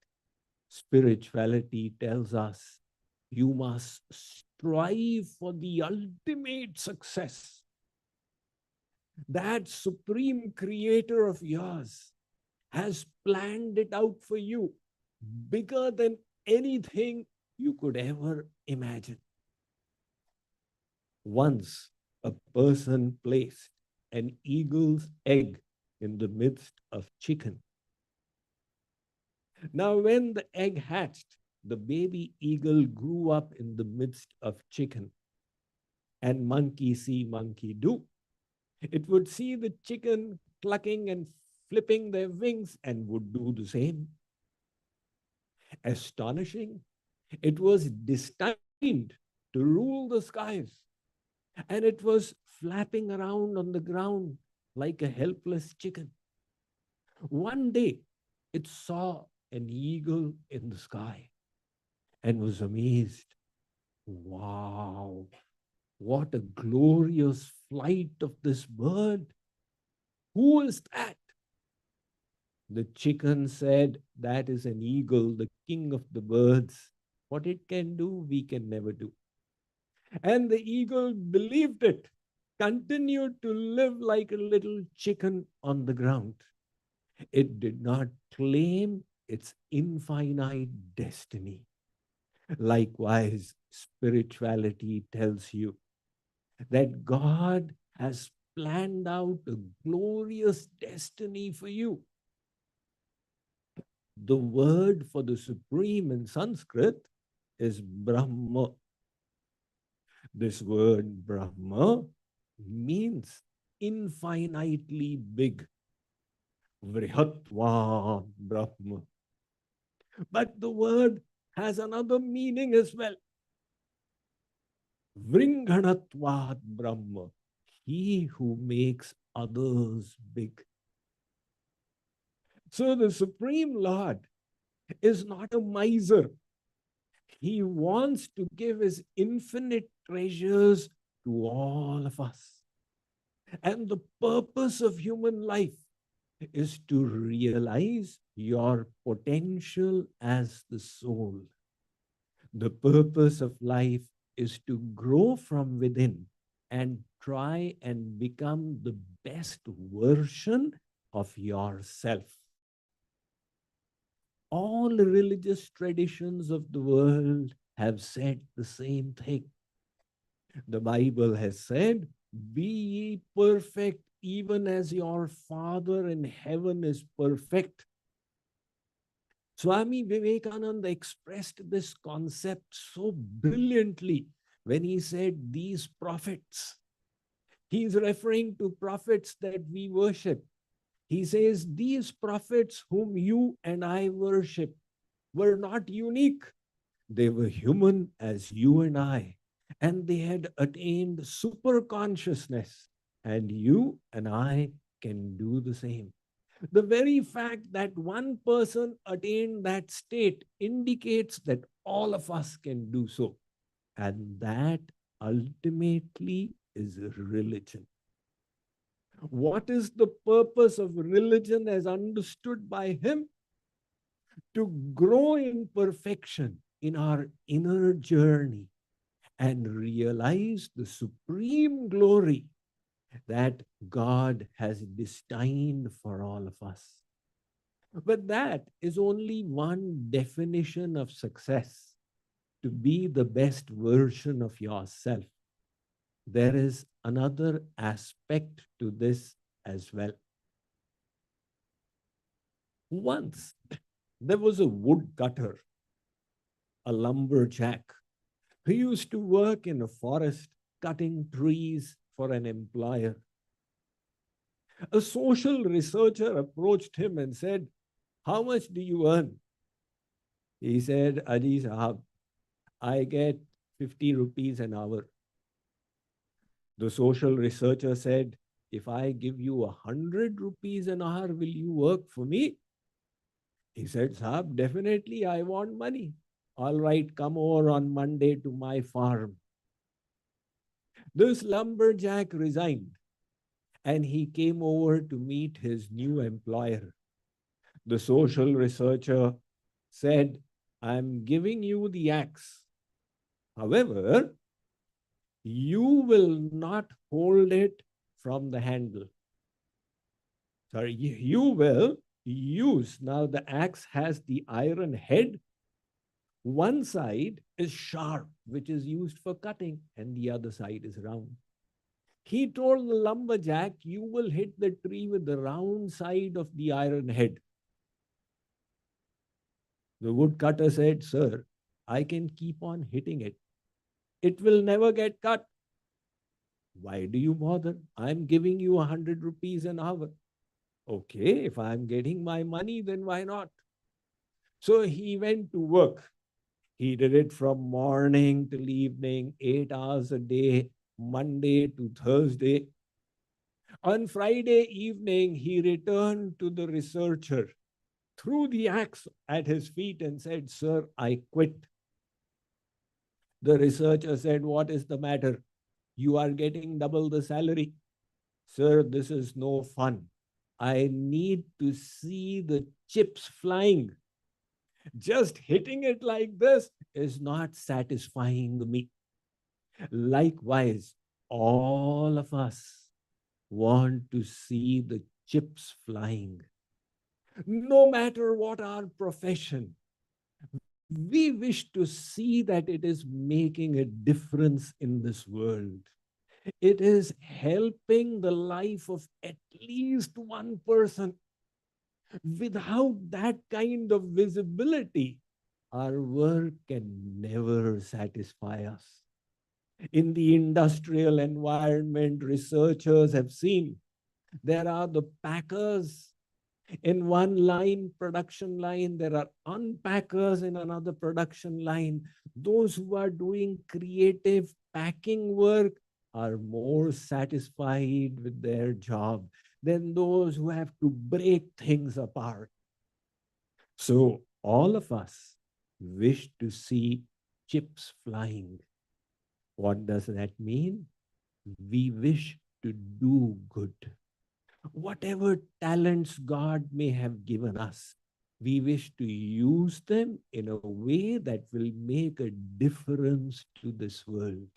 Spirituality tells us you must strive for the ultimate success. That supreme creator of yours has planned it out for you, bigger than anything you could ever imagine. Once a person placed an eagle's egg in the midst of chicken. Now, when the egg hatched, the baby eagle grew up in the midst of chicken. And monkey see, monkey do. It would see the chicken clucking and flipping their wings and would do the same. Astonishing, it was destined to rule the skies. And it was flapping around on the ground like a helpless chicken. One day, it saw an eagle in the sky and was amazed. Wow, what a glorious flight of this bird. Who is that? The chicken said, that is an eagle, the king of the birds. What it can do, we can never do. And the eagle believed it, continued to live like a little chicken on the ground. It did not claim its infinite destiny. Likewise, spirituality tells you that God has planned out a glorious destiny for you. The word for the supreme in Sanskrit is Brahma. This word Brahma means infinitely big. Vrihatva Brahma. But the word has another meaning as well. Vringhanatvad Brahma. He who makes others big. So the Supreme Lord is not a miser. He wants to give his infinite treasures to all of us. And the purpose of human life is to realize your potential as the soul. The purpose of life is to grow from within and try and become the best version of yourself. All religious traditions of the world have said the same thing. The Bible has said, be ye perfect even as your Father in heaven is perfect. Swami Vivekananda expressed this concept so brilliantly when he said these prophets. He's referring to prophets that we worship. He says these prophets whom you and I worship were not unique. They were human as you and I, and they had attained super consciousness, and you and I can do the same. The very fact that one person attained that state indicates that all of us can do so. And that ultimately is religion. What is the purpose of religion as understood by him? To grow in perfection in our inner journey and realize the supreme glory that God has destined for all of us. But that is only one definition of success, to be the best version of yourself. There is another aspect to this as well. Once there was a woodcutter, a lumberjack, who used to work in a forest cutting trees for an employer. A social researcher approached him and said, how much do you earn? He said, Aji Sahab, I get 50 rupees an hour. The social researcher said, if I give you 100 rupees an hour, will you work for me? He said, Sahab, definitely I want money. All right, come over on Monday to my farm. This lumberjack resigned and he came over to meet his new employer. The social researcher said, I'm giving you the axe. However, you will not hold it from the handle. Sorry, you will use. Now the axe has the iron head. One side is sharp, which is used for cutting, and the other side is round. He told the lumberjack, you will hit the tree with the round side of the iron head. The woodcutter said, sir, I can keep on hitting it. It will never get cut. Why do you bother? I'm giving you 100 rupees an hour. Okay, if I'm getting my money, then why not? So he went to work. He did it from morning till evening, 8 hours a day, Monday to Thursday. On Friday evening, he returned to the researcher, threw the axe at his feet and said, sir, I quit. The researcher said, what is the matter? You are getting double the salary. Sir, this is no fun. I need to see the chips flying. Just hitting it like this is not satisfying me. Likewise, all of us want to see the chips flying. No matter what our profession, we wish to see that it is making a difference in this world. It is helping the life of at least one person. Without that kind of visibility, our work can never satisfy us. In the industrial environment, researchers have seen there are the packers in one line, production line, there are unpackers in another production line. Those who are doing creative packing work are more satisfied with their job than those who have to break things apart. So all of us wish to see chips flying. What does that mean? We wish to do good. Whatever talents God may have given us, we wish to use them in a way that will make a difference to this world.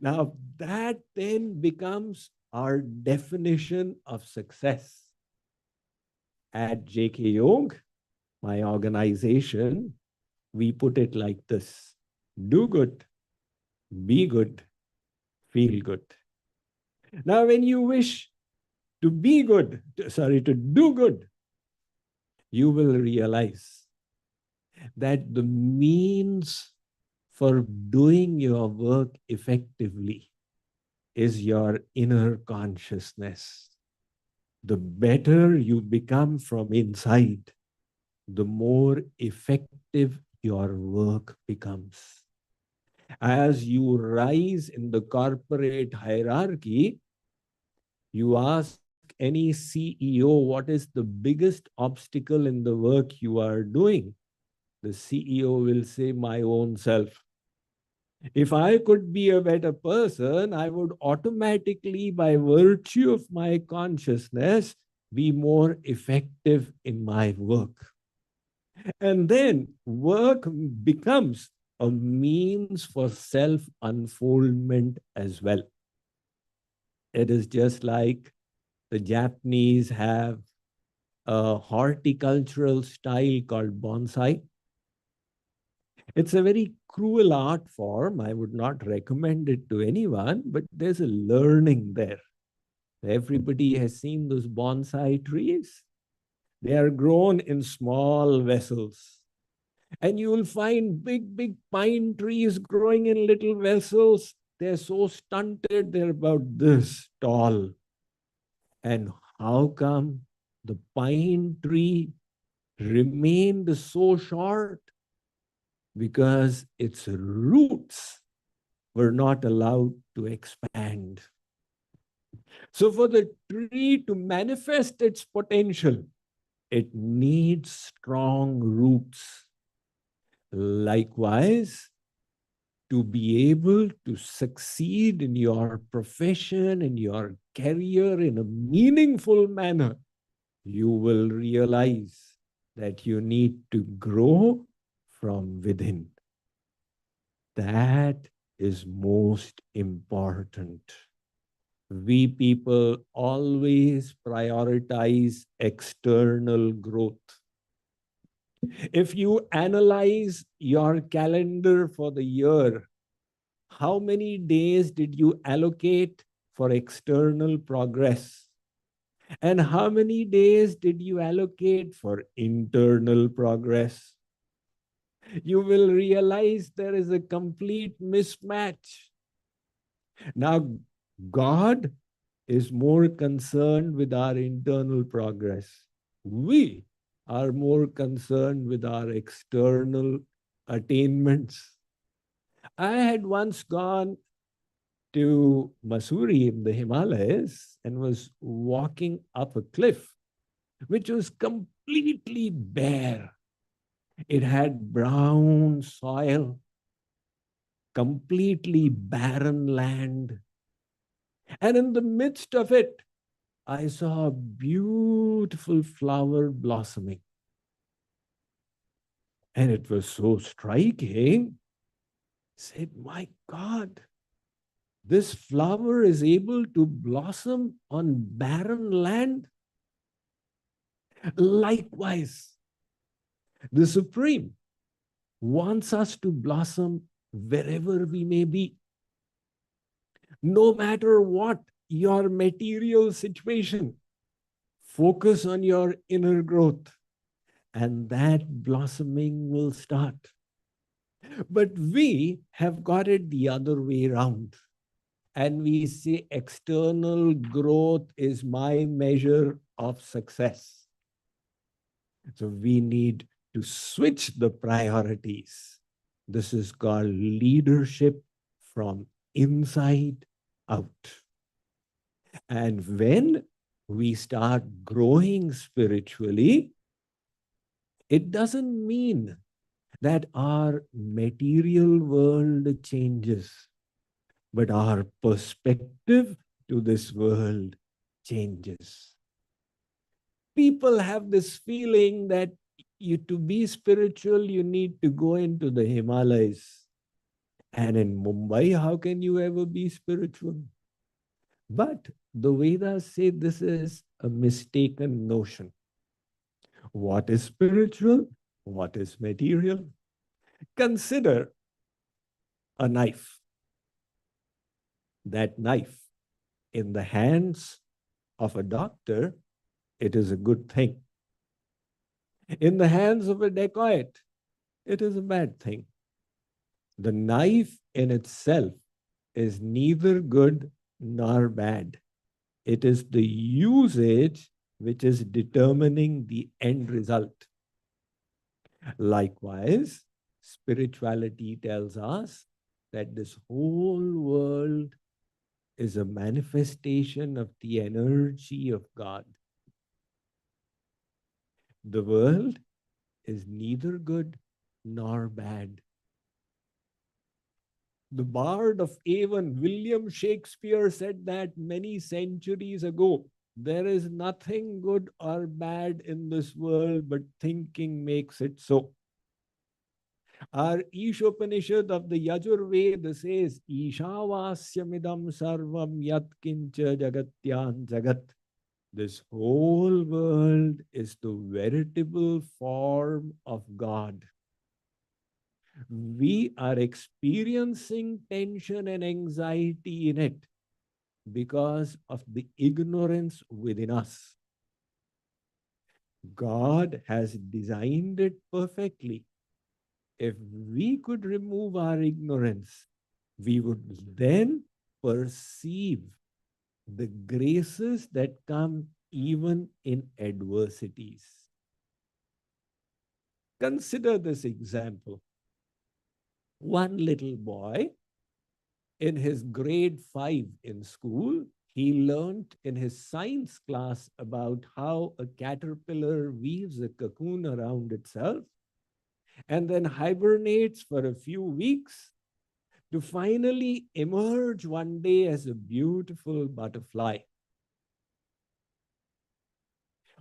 Now, that then becomes our definition of success. At JK Yog, my organization, we put it like this: do good, be good, feel good. Now, when you wish to be good, to do good, you will realize that the means for doing your work effectively is your inner consciousness. The better you become from inside, the more effective your work becomes. As you rise in the corporate hierarchy, you ask any CEO, what is the biggest obstacle in the work you are doing? The CEO will say, my own self. If I could be a better person, I would automatically, by virtue of my consciousness, be more effective in my work. And then work becomes a means for self-unfoldment as well. It is just like the Japanese have a horticultural style called bonsai. It's a very cruel art form. I would not recommend it to anyone, but there's a learning there. Everybody has seen those bonsai trees. They are grown in small vessels. And you will find big, big pine trees growing in little vessels. They're so stunted, they're about this tall. And how come the pine tree remained so short? Because its roots were not allowed to expand. So for the tree to manifest its potential, it needs strong roots. Likewise, to be able to succeed in your profession, in your career, in a meaningful manner, you will realize that you need to grow from within. That is most important. We people always prioritize external growth. If you analyze your calendar for the year, how many days did you allocate for external progress? And how many days did you allocate for internal progress? You will realize there is a complete mismatch. Now, God is more concerned with our internal progress. We are more concerned with our external attainments. I had once gone to Masuri in the Himalayas and was walking up a cliff, which was completely bare. It had brown soil, completely barren land. And in the midst of it, I saw a beautiful flower blossoming. And it was so striking. I said, my God, this flower is able to blossom on barren land. Likewise, the Supreme wants us to blossom wherever we may be. No matter what your material situation, focus on your inner growth, and that blossoming will start. But we have got it the other way around. And we say external growth is my measure of success. So we need to switch the priorities. This is called leadership from inside out. And when we start growing spiritually, it doesn't mean that our material world changes, but our perspective to this world changes. People have this feeling that to be spiritual, you need to go into the Himalayas. And in Mumbai, how can you ever be spiritual? But the Vedas say this is a mistaken notion. What is spiritual? What is material? Consider a knife. That knife in the hands of a doctor, it is a good thing. In the hands of a dacoit, it is a bad thing. The knife in itself is neither good nor bad. It is the usage which is determining the end result. Likewise, spirituality tells us that this whole world is a manifestation of the energy of God. The world is neither good nor bad. The bard of Avon, William Shakespeare, said that many centuries ago. There is nothing good or bad in this world, but thinking makes it so. Our Ishopanishad of the Yajurveda says, Ishavasyamidam sarvam yat kincha jagatyan jagat. This whole world is the veritable form of God. We are experiencing tension and anxiety in it because of the ignorance within us. God has designed it perfectly. If we could remove our ignorance, we would then perceive the graces that come even in adversities. Consider this example. One little boy in his grade 5 in school, he learned in his science class about how a caterpillar weaves a cocoon around itself and then hibernates for a few weeks to finally emerge one day as a beautiful butterfly.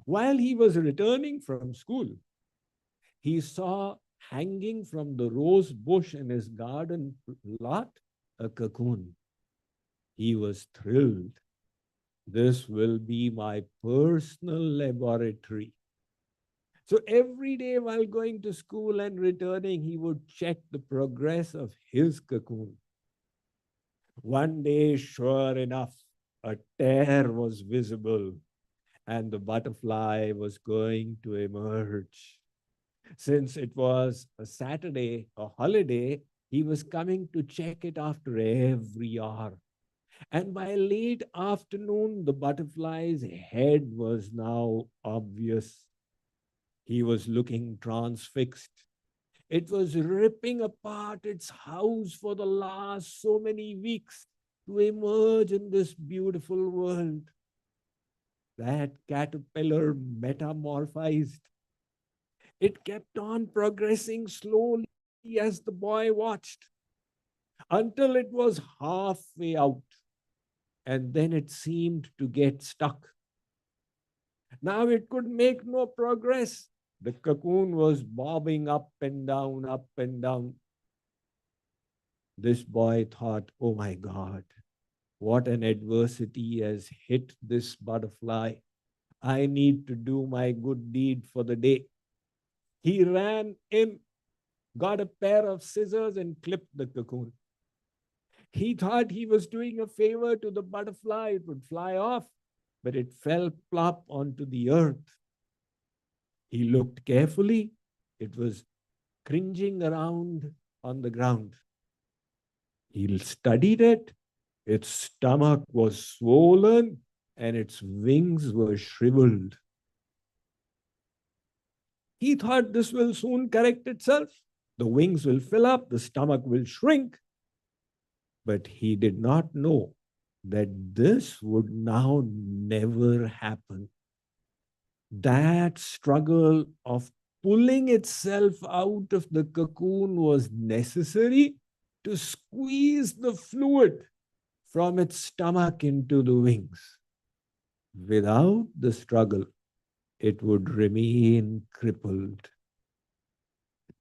While he was returning from school, he saw hanging from the rose bush in his garden lot? A cocoon. He was thrilled. This will be my personal laboratory. So every day while going to school and returning, he would check the progress of his cocoon. One day, sure enough, a tear was visible and the butterfly was going to emerge. Since it was a Saturday, a holiday, he was coming to check it after every hour. And by late afternoon, the butterfly's head was now obvious. He was looking transfixed. It was ripping apart its house for the last so many weeks to emerge in this beautiful world. That caterpillar metamorphized. It kept on progressing slowly as the boy watched until it was halfway out. And then it seemed to get stuck. Now it could make no progress. The cocoon was bobbing up and down, up and down. This boy thought, oh my God, what an adversity has hit this butterfly. I need to do my good deed for the day. He ran in, got a pair of scissors and clipped the cocoon. He thought he was doing a favor to the butterfly. It would fly off, but it fell plop onto the earth. He looked carefully. It was cringing around on the ground. He studied it. Its stomach was swollen and its wings were shriveled. He thought this will soon correct itself. The wings will fill up, the stomach will shrink. But he did not know that this would now never happen. That struggle of pulling itself out of the cocoon was necessary to squeeze the fluid from its stomach into the wings. Without the struggle, it would remain crippled.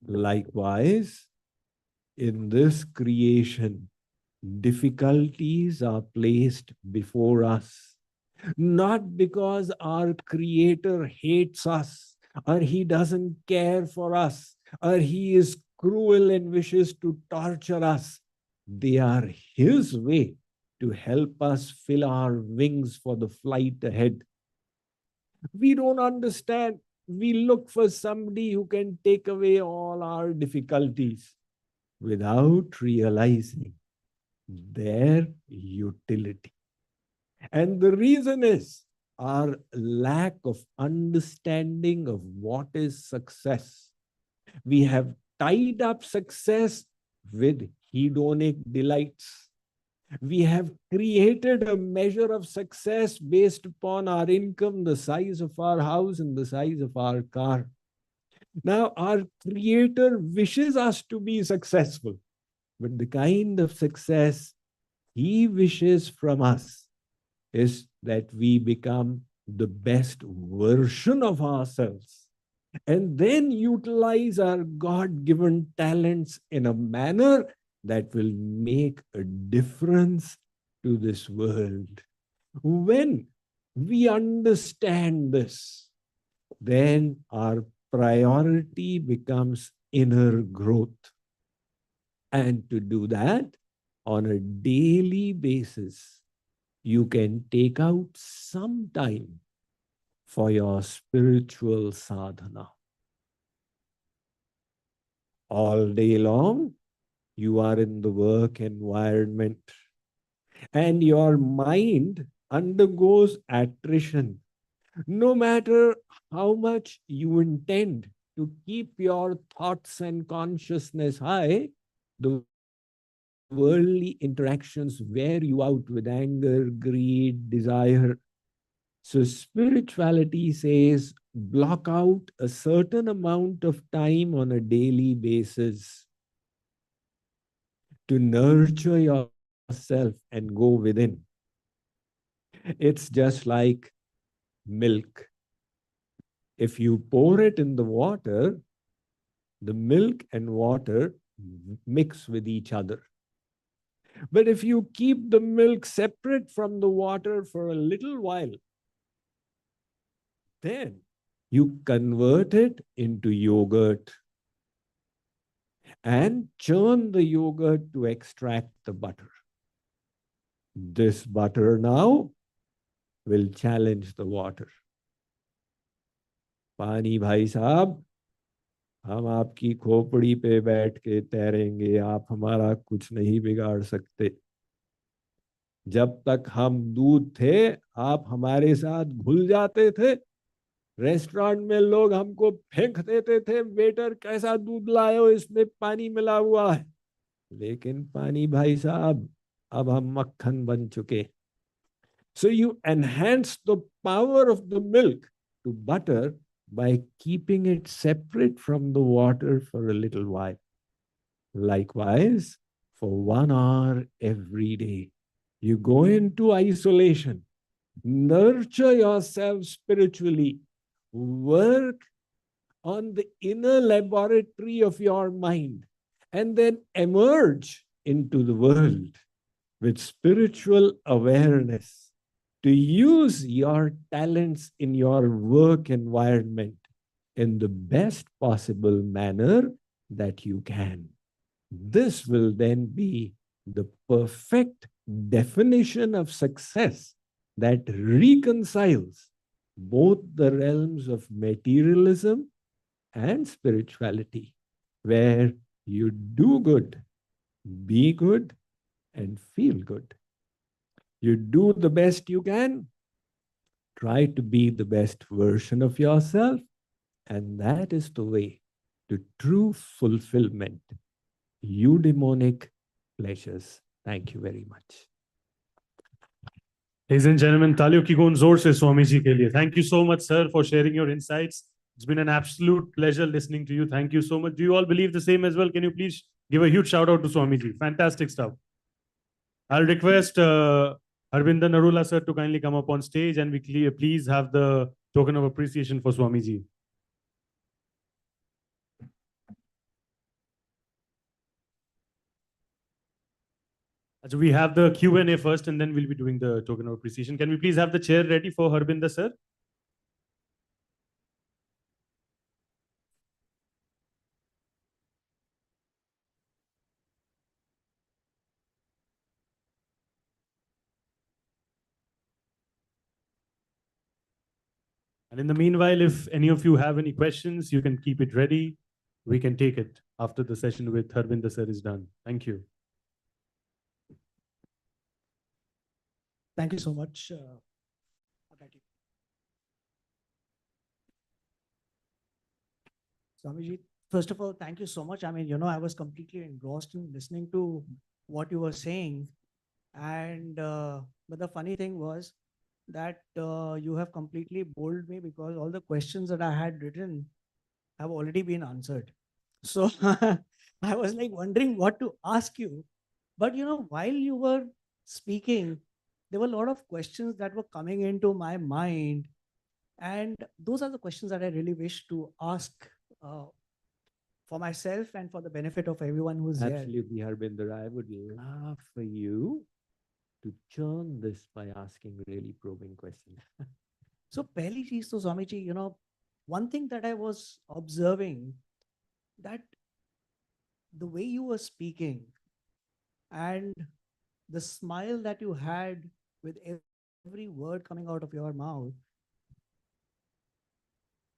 Likewise, in this creation, difficulties are placed before us, not because our Creator hates us, or He doesn't care for us, or He is cruel and wishes to torture us. They are His way to help us fill our wings for the flight ahead. We don't understand. We look for somebody who can take away all our difficulties without realizing their utility. And the reason is our lack of understanding of what is success. We have tied up success with hedonic delights. We have created a measure of success based upon our income, the size of our house, and the size of our car. Now, our Creator wishes us to be successful, but the kind of success He wishes from us is that we become the best version of ourselves and then utilize our God-given talents in a manner that will make a difference to this world. When we understand this, then our priority becomes inner growth. And to do that on a daily basis, you can take out some time for your spiritual sadhana. All day long, you are in the work environment and your mind undergoes attrition. No matter how much you intend to keep your thoughts and consciousness high, the worldly interactions wear you out with anger, greed, desire. So spirituality says block out a certain amount of time on a daily basis to nurture yourself and go within. It's just like milk. If you pour it in the water, The milk and water mix with each other. But if you keep the milk separate from the water for a little while, then you convert it into yogurt and churn the yogurt to extract the butter. This butter now will challenge the water. पानी भाई साहब, हम आपकी खोपड़ी पे बैठ के तैरेंगे, आप हमारा कुछ नहीं बिगाड़ सकते। जब तक हम दूध थे, आप हमारे साथ घुल जाते थे। रेस्टोरेंट में लोग हमको फेंक देते थे, वेटर कैसा दूध लाए हो, इसमें पानी मिला हुआ है। लेकिन पानी भाई साहब, अब हम मक्खन बन चुके। So you enhance the power of the milk to butter by keeping it separate from the water for a little while. Likewise, for 1 hour every day, you go into isolation, nurture yourself spiritually, work on the inner laboratory of your mind, and then emerge into the world with spiritual awareness to use your talents in your work environment in the best possible manner that you can. This will then be the perfect definition of success that reconciles both the realms of materialism and spirituality, where you do good, be good, and feel good. You do the best you can, try to be the best version of yourself, and that is the way to true fulfillment, eudaimonic pleasures. Thank you very much. Ladies and gentlemen, तालियों की गूंज जोर से स्वामी जी के लिए. Thank you so much, sir, for sharing your insights. It's been an absolute pleasure listening to you. Thank you so much. Do you all believe the same as well? Can you please give a huge shout out to Swami ji? Fantastic stuff. I'll request Harbinder Narula sir to kindly come up on stage, and we please have the token of appreciation for Swami ji. So we have the Q&A first, and then we'll be doing the token of appreciation. Can we please have the chair ready for Harbinder sir? And in the meanwhile, if any of you have any questions, you can keep it ready. We can take it after the session with Harbinder sir is done. Thank you. Thank you so much. Swamiji, first of all, thank you so much. I mean, I was completely engrossed in listening to what you were saying. And, but the funny thing was that you have completely bowled me because all the questions that I had written have already been answered. So I was like wondering what to ask you. But, while you were speaking, there were a lot of questions that were coming into my mind. And those are the questions that I really wish to ask for myself and for the benefit of everyone who's here. Absolutely, Harbinder. I would love for you to churn this by asking really probing questions. So, pehli cheez to Swamiji, one thing that I was observing, that the way you were speaking and the smile that you had with every word coming out of your mouth,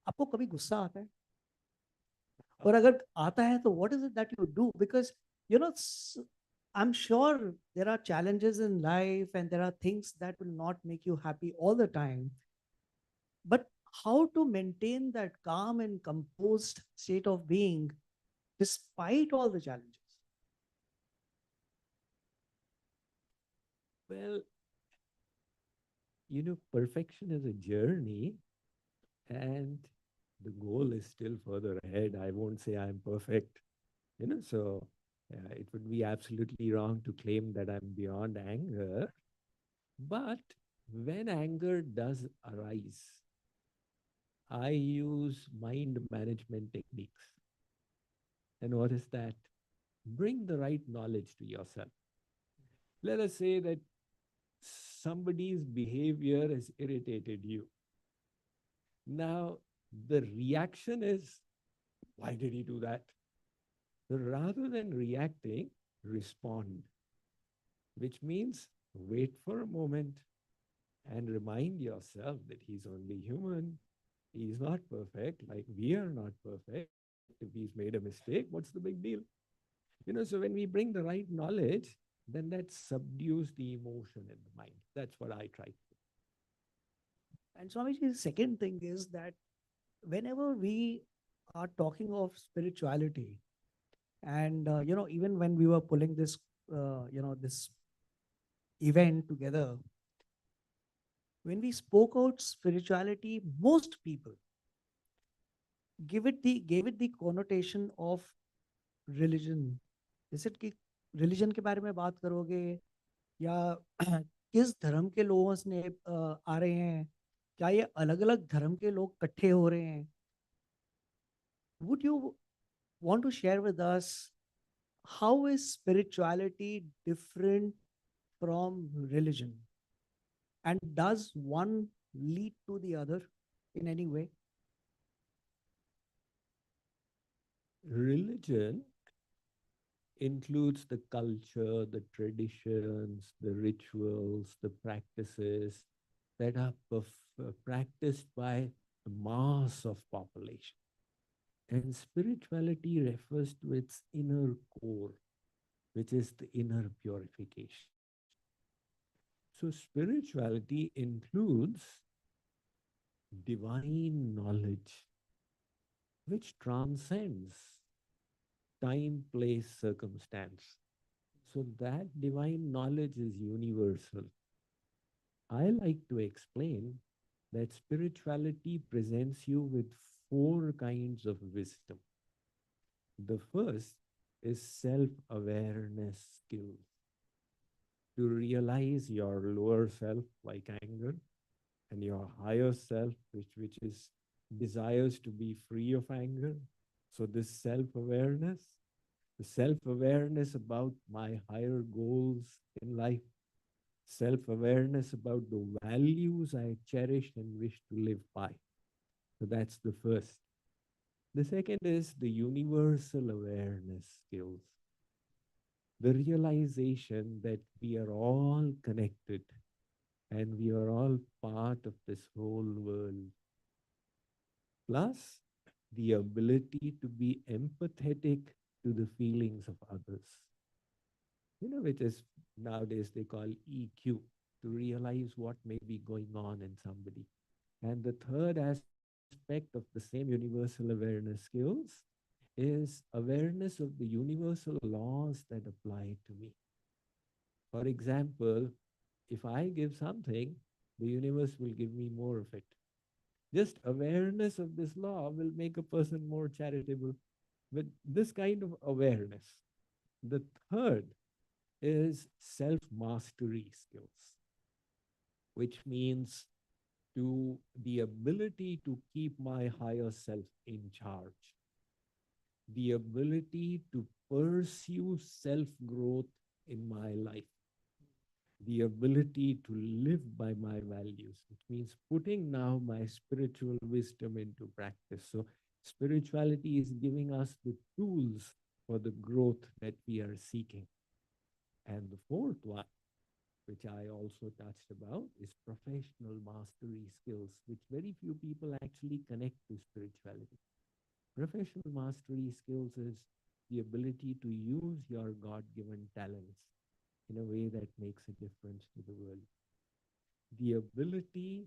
आपको कभी गुस्सा आता है? और अगर आता है तो what is it that you do? Because I'm sure there are challenges in life and there are things that will not make you happy all the time. But how to maintain that calm and composed state of being despite all the challenges? Well, perfection is a journey, and the goal is still further ahead. I won't say I'm perfect, so it would be absolutely wrong to claim that I'm beyond anger. But when anger does arise, I use mind management techniques. And what is that? Bring the right knowledge to yourself. Let us say that somebody's behavior has irritated you. Now, the reaction is, why did he do that? So rather than reacting, respond, which means wait for a moment and remind yourself that he's only human. He's not perfect, like we are not perfect. If he's made a mistake, what's the big deal? So when we bring the right knowledge, then that subdues the emotion in the mind. That's what I try to do. And Swamiji, the second thing is that whenever we are talking of spirituality, and even when we were pulling this, this event together, when we spoke out spirituality, most people gave it the connotation of religion. जैसे कि religion के बारे में बात करोगे या किस धर्म के लोगों से आ रहे हैं, क्या ये अलग अलग धर्म के लोग इकट्ठे हो रहे हैं? Would you want to share with us how is spirituality different from religion, and does one lead to the other in any way? Religion includes the culture, the traditions, the rituals, the practices that are practiced by the mass of population. And spirituality refers to its inner core, which is the inner purification. So spirituality includes divine knowledge, which transcends time, place, circumstance. So that divine knowledge is universal. I like to explain that spirituality presents you with 4 kinds of wisdom. The first is self-awareness skills. To realize your lower self like anger and your higher self which is desires to be free of anger. So this self-awareness, the self-awareness about my higher goals in life, self-awareness about the values I cherish and wish to live by. So that's the first. The second is the universal awareness skills. The realization that we are all connected and we are all part of this whole world. Plus, the ability to be empathetic to the feelings of others. Which is nowadays they call EQ, to realize what may be going on in somebody. And the third aspect of the same universal awareness skills is awareness of the universal laws that apply to me. For example, if I give something, the universe will give me more of it. Just awareness of this law will make a person more charitable. With this kind of awareness. The third is self-mastery skills, which means to the ability to keep my higher self in charge, the ability to pursue self-growth in my life, the ability to live by my values, which means putting now my spiritual wisdom into practice. So spirituality is giving us the tools for the growth that we are seeking. And the fourth one, which I also touched about, is professional mastery skills, which very few people actually connect to spirituality. Professional mastery skills is the ability to use your God-given talents in a way that makes a difference to the world. The ability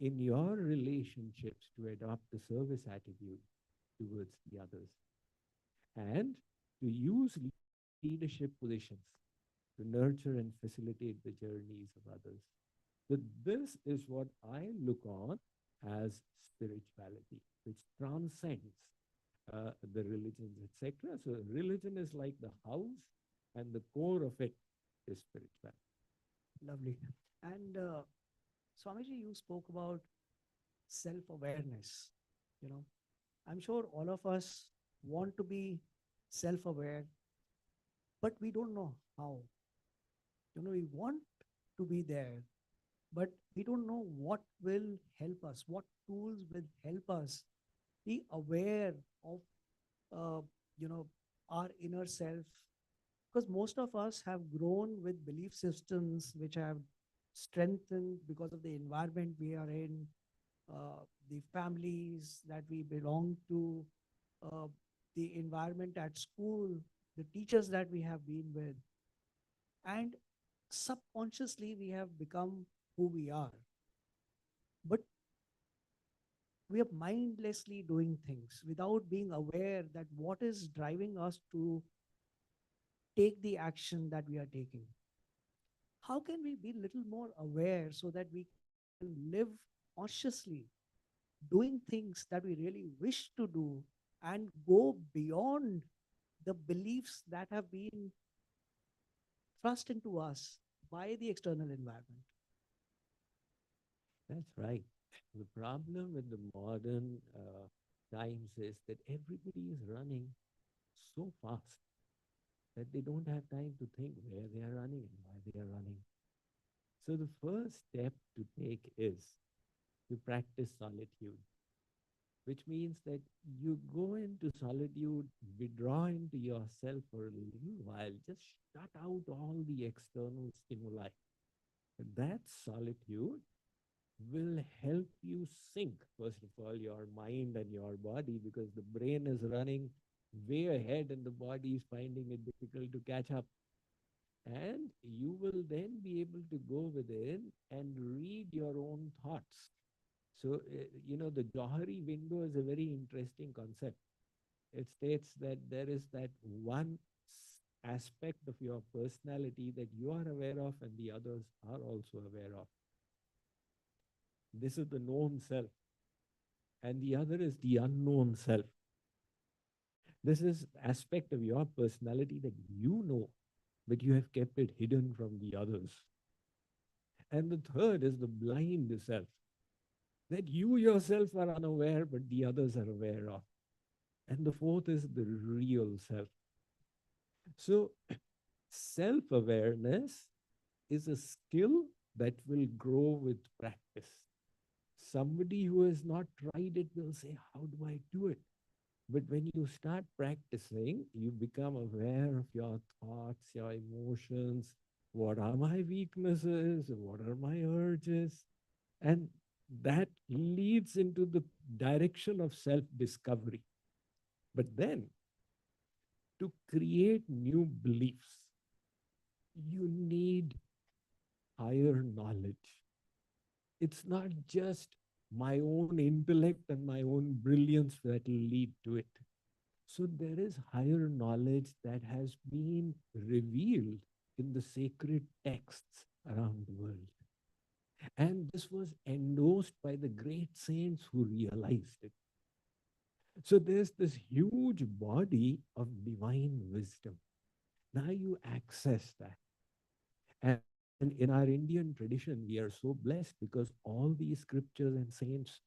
in your relationships to adopt the service attitude towards the others, and to use leadership positions to nurture and facilitate the journeys of others. So this is what I look on as spirituality, which transcends the religions, etc. So religion is like the house, and the core of it is spirituality. Lovely. And Swamiji, you spoke about self-awareness. I'm sure all of us want to be self-aware, but we don't know how. We want to be there, but we don't know what will help us, what tools will help us be aware of, uh, you know, our inner self. Because most of us have grown with belief systems which have strengthened because of the environment we are in, the families that we belong to, uh, the environment at school, the teachers that we have been with. And subconsciously, we have become who we are. But we are mindlessly doing things without being aware that what is driving us to take the action that we are taking. How can we be a little more aware so that we can live consciously, doing things that we really wish to do and go beyond the beliefs that have been thrust into us by the external environment? That's right. The problem with the modern times is that everybody is running so fast that they don't have time to think where they are running and why they are running. So the first step to take is to practice solitude, which means that you go into solitude, withdraw into yourself for a little while, just shut out all the external stimuli. That solitude will help you sync, first of all, your mind and your body, because the brain is running way ahead and the body is finding it difficult to catch up. And you will then be able to go within and read your own thoughts. So, the Johari window is a very interesting concept. It states that there is that one aspect of your personality that you are aware of and the others are also aware of. This is the known self. And the other is the unknown self. This is aspect of your personality that you know, but you have kept it hidden from the others. And the third is the blind self, that you yourself are unaware, but the others are aware of. And the fourth is the real self. So self-awareness is a skill that will grow with practice. Somebody who has not tried it will say, how do I do it? But when you start practicing, you become aware of your thoughts, your emotions. What are my weaknesses? What are my urges? And that leads into the direction of self-discovery. But then, to create new beliefs, you need higher knowledge. It's not just my own intellect and my own brilliance that will lead to it. So there is higher knowledge that has been revealed in the sacred texts around the world. And this was endorsed by the great saints who realized it. So there's this huge body of divine wisdom. Now you access that. And in our Indian tradition, we are so blessed because all these scriptures and saints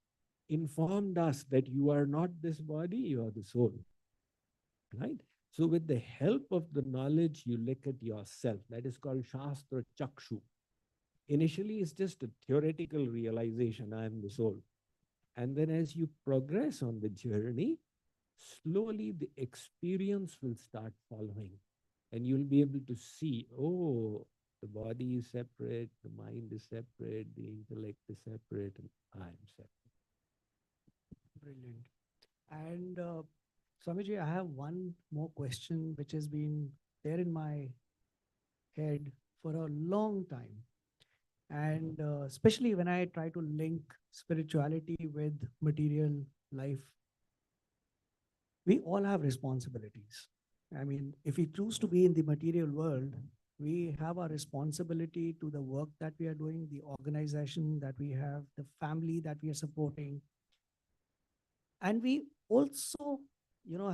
informed us that you are not this body, you are the soul. Right? So with the help of the knowledge, you look at yourself. That is called Shastra Chakshu. Initially, it's just a theoretical realization, I am the soul. And then as you progress on the journey, slowly the experience will start following. And you'll be able to see, oh, the body is separate, the mind is separate, the intellect is separate, and I am separate. Brilliant. And Swamiji, I have one more question which has been there in my head for a long time. And especially when I try to link spirituality with material life, we all have responsibilities. I mean, if we choose to be in the material world, we have a responsibility to the work that we are doing, the organization that we have, the family that we are supporting. And we also,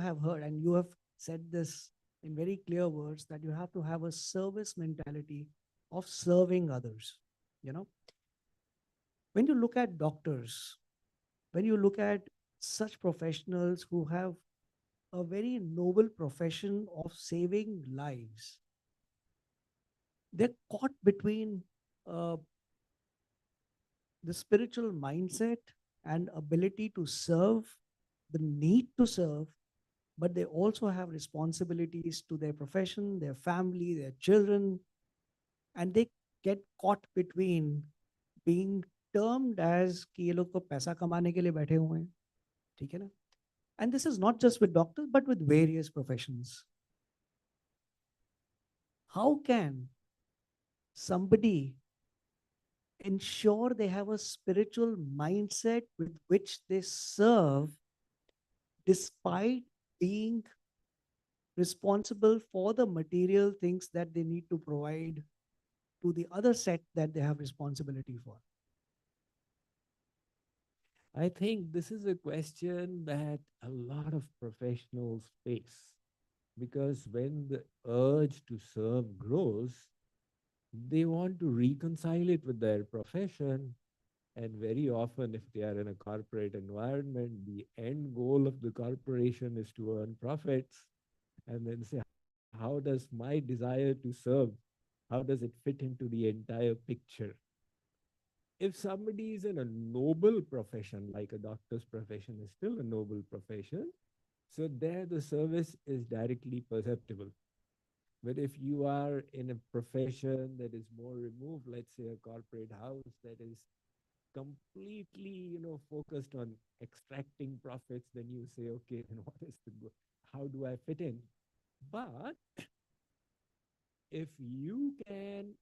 have heard, and you have said this in very clear words, that you have to have a service mentality of serving others. When you look at doctors, when you look at such professionals who have a very noble profession of saving lives. They're caught between uh, the spiritual mindset and ability to serve, the need to serve, but they also have responsibilities to their profession, their family, their children, and they get caught between being termed as कि ये लोग तो पैसा कमाने के लिए बैठे हुए हैं, ठीक है ना? And this is not just with doctors, but with various professions. How can somebody ensure they have a spiritual mindset with which they serve despite being responsible for the material things that they need to provide to the other set that they have responsibility for? I think this is a question that a lot of professionals face because when the urge to serve grows, they want to reconcile it with their profession. And very often, if they are in a corporate environment, the end goal of the corporation is to earn profits. And then say, how does my desire to serve, how does it fit into the entire picture? If somebody is in a noble profession, like a doctor's profession is still a noble profession, so there the service is directly perceptible. But if you are in a profession that is more removed, let's say a corporate house that is completely, focused on extracting profits, then you say, okay, then what is how do I fit in? But if you can,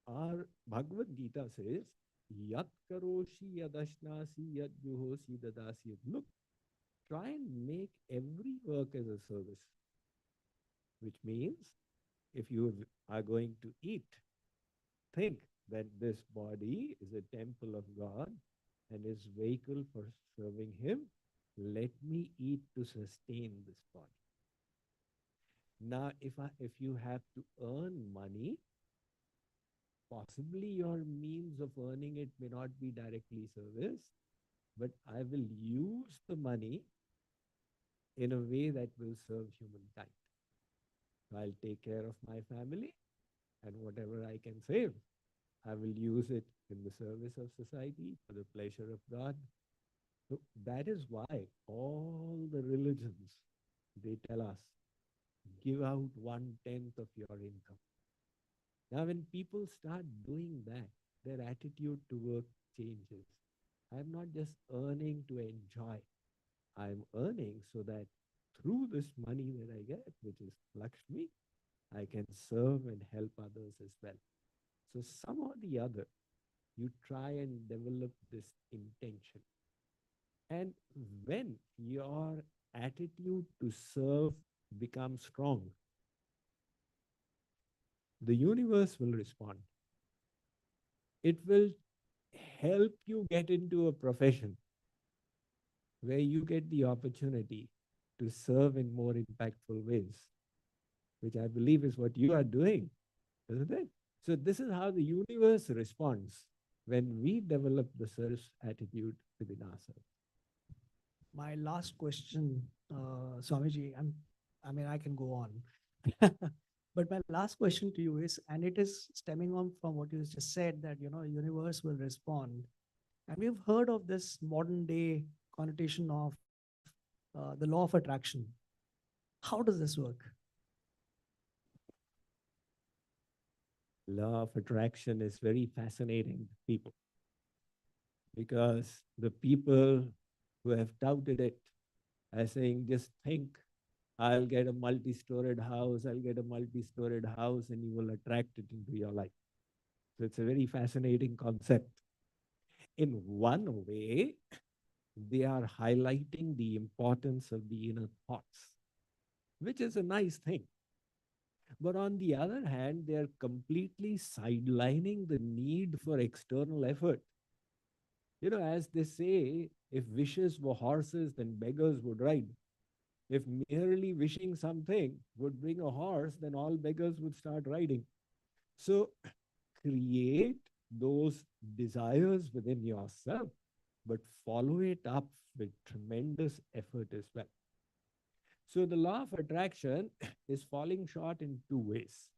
our Bhagavad Gita says, Yat karoshi yadashnasi yad juhosi dadasi. Look, try and make every work as a service, which means if you are going to eat, think that this body is a temple of God and is vehicle for serving Him. Let me eat to sustain this body. Now, if you have to earn money, possibly your means of earning it may not be directly service, but I will use the money in a way that will serve humankind. I'll take care of my family, and whatever I can save, I will use it in the service of society for the pleasure of God. So that is why all the religions, they tell us, give out 1/10 of your income. Now, when people start doing that, their attitude to work changes. I'm not just earning to enjoy. I'm earning so that through this money that I get, which is Lakshmi, I can serve and help others as well. So some or the other, you try and develop this intention. And when your attitude to serve becomes strong, the universe will respond. It will help you get into a profession where you get the opportunity to serve in more impactful ways, which I believe is what you are doing, isn't it? So this is how the universe responds when we develop the service attitude within ourselves. My last question, Swamiji, I mean, I can go on. But my last question to you is, and it is stemming on from what you just said, that, universe will respond. And we've heard of this modern day connotation of the law of attraction. How does this work? Law of attraction is very fascinating to people because the people who have touted it are saying, just think, I'll get a multi-storied house, I'll get a multi-storied house, and you will attract it into your life. So it's a very fascinating concept. In one way, they are highlighting the importance of the inner thoughts, which is a nice thing. But on the other hand, they are completely sidelining the need for external effort. As they say, if wishes were horses, then beggars would ride. If merely wishing something would bring a horse, then all beggars would start riding. So create those desires within yourself but follow it up with tremendous effort as well. So the law of attraction is falling short in two ways.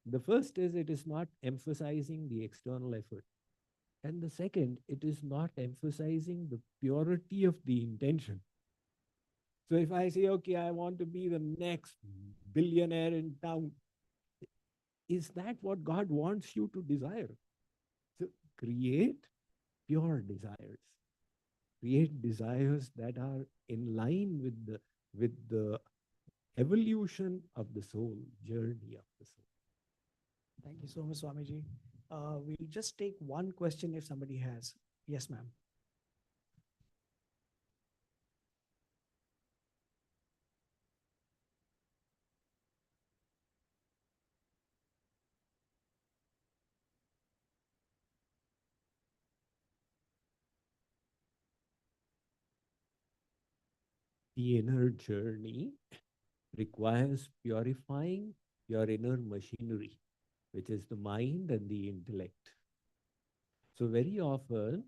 The first is it is not emphasizing the external effort. And the second, it is not emphasizing the purity of the intention. So if I say, okay, I want to be the next billionaire in town, is that what God wants you to desire? So create pure desires. Create desires that are in line with the evolution of the soul, journey of the soul. Thank you so much, Swamiji. We'll just take one question if somebody has. Yes, ma'am. The inner journey requires purifying your inner machinery, which is the mind and the intellect. So very often,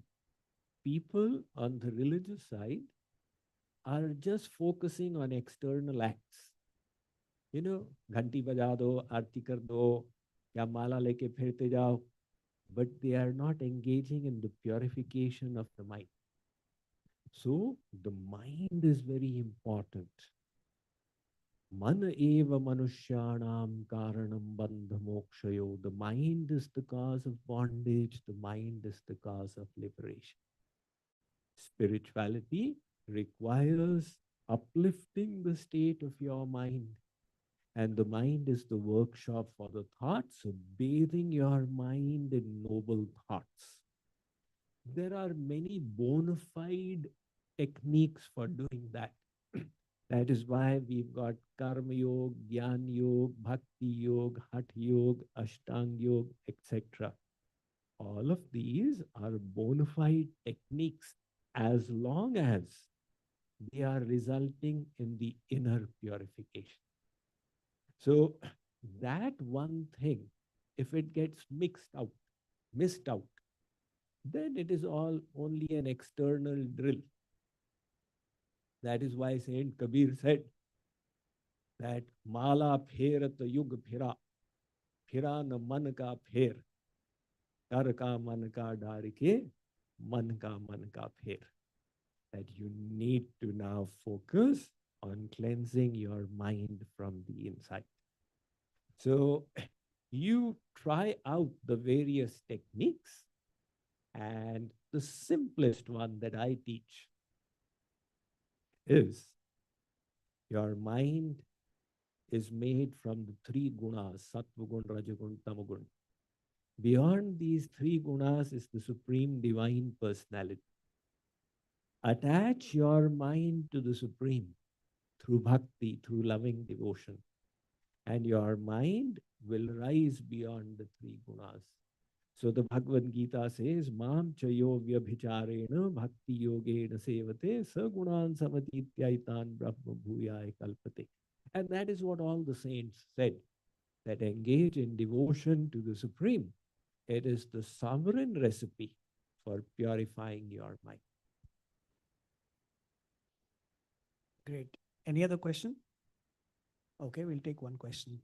people on the religious side are just focusing on external acts. You know, घंटी बजा दो, आरती कर दो, या माला लेके फिरते जाओ, but they are not engaging in the purification of the mind. So the mind is very important. Man eva manushyanam karanam bandha mokshayo. The mind is the cause of bondage. The mind is the cause of liberation. Spirituality requires uplifting the state of your mind. And the mind is the workshop for the thoughts, so bathing your mind in noble thoughts. There are many bona fide techniques for doing that. That is why we've got Karma Yoga, Gyan Yoga, Bhakti Yoga, Hatha Yoga, Ashtang Yoga, etc. All of these are bona fide techniques as long as they are resulting in the inner purification. So that one thing, if it gets missed out, then it is all only an external drill. That is why Saint Kabir said that Mala pherat yug phira, phira na man ka pher, kar ka man ka darike, man ka pher. That you need to now focus on cleansing your mind from the inside. So you try out the various techniques, and the simplest one that I teach is your mind is made from the three gunas, sattva gun, rajagun, tamagun. Beyond these three gunas is the supreme divine personality. Attach your mind to the supreme through bhakti, through loving devotion, and your mind will rise beyond the three gunas. So the Bhagavad Gita says, Mam chayo vyabhicharena bhakti yogena sevate sagunan samatityaitan brahma bhuyaya kalpate. And that is what all the saints said, that engage in devotion to the Supreme. It is the sovereign recipe for purifying your mind. Great. Any other question? Okay, we'll take one question.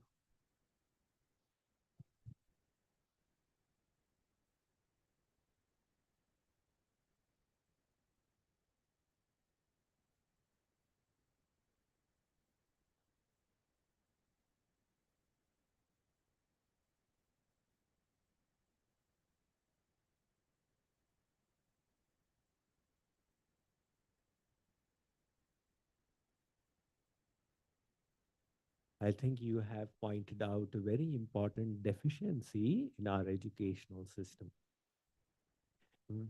I think you have pointed out a very important deficiency in our educational system.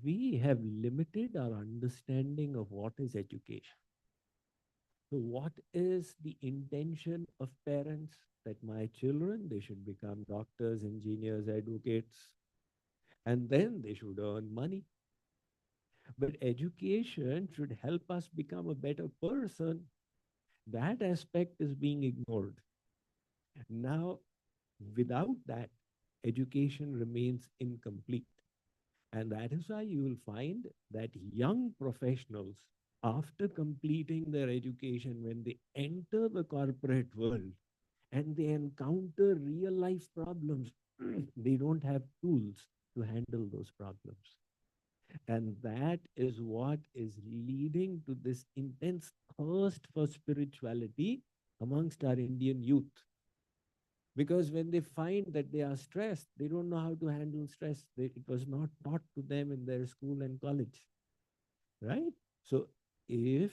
We have limited our understanding of what is education. So what is the intention of parents? That my children, they should become doctors, engineers, advocates, and then they should earn money. But education should help us become a better person. That aspect is being ignored. Now, without that, education remains incomplete. And that is why you will find that young professionals, after completing their education, when they enter the corporate world and they encounter real life problems, they don't have tools to handle those problems. And that is what is leading to this intense thirst for spirituality amongst our Indian youth. Because when they find that they are stressed, they don't know how to handle stress. It was not taught to them in their school and college, right? So if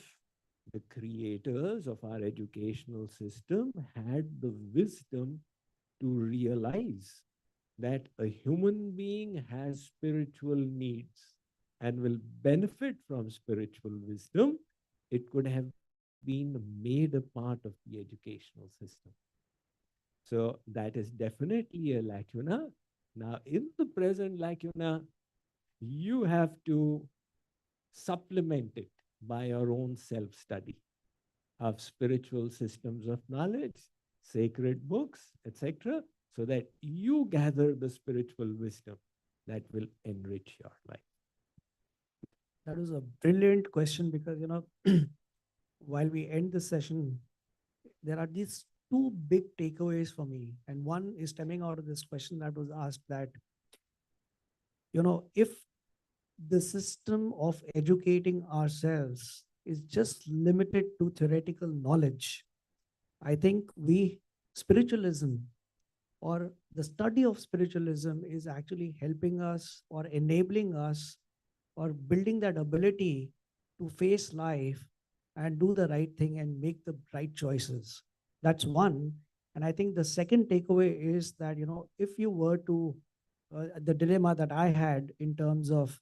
the creators of our educational system had the wisdom to realize that a human being has spiritual needs and will benefit from spiritual wisdom, it could have been made a part of the educational system. So that is definitely a lacuna. Now, in the present lacuna, you have to supplement it by your own self-study of spiritual systems of knowledge, sacred books, etc., so that you gather the spiritual wisdom that will enrich your life. That was a brilliant question because, while we end the session, there are these two big takeaways for me. And one is stemming out of this question that was asked that, if the system of educating ourselves is just limited to theoretical knowledge, I think spiritualism or the study of spiritualism is actually helping us or enabling us or building that ability to face life and do the right thing and make the right choices. That's one. And I think the second takeaway is that, if you were to, the dilemma that I had in terms of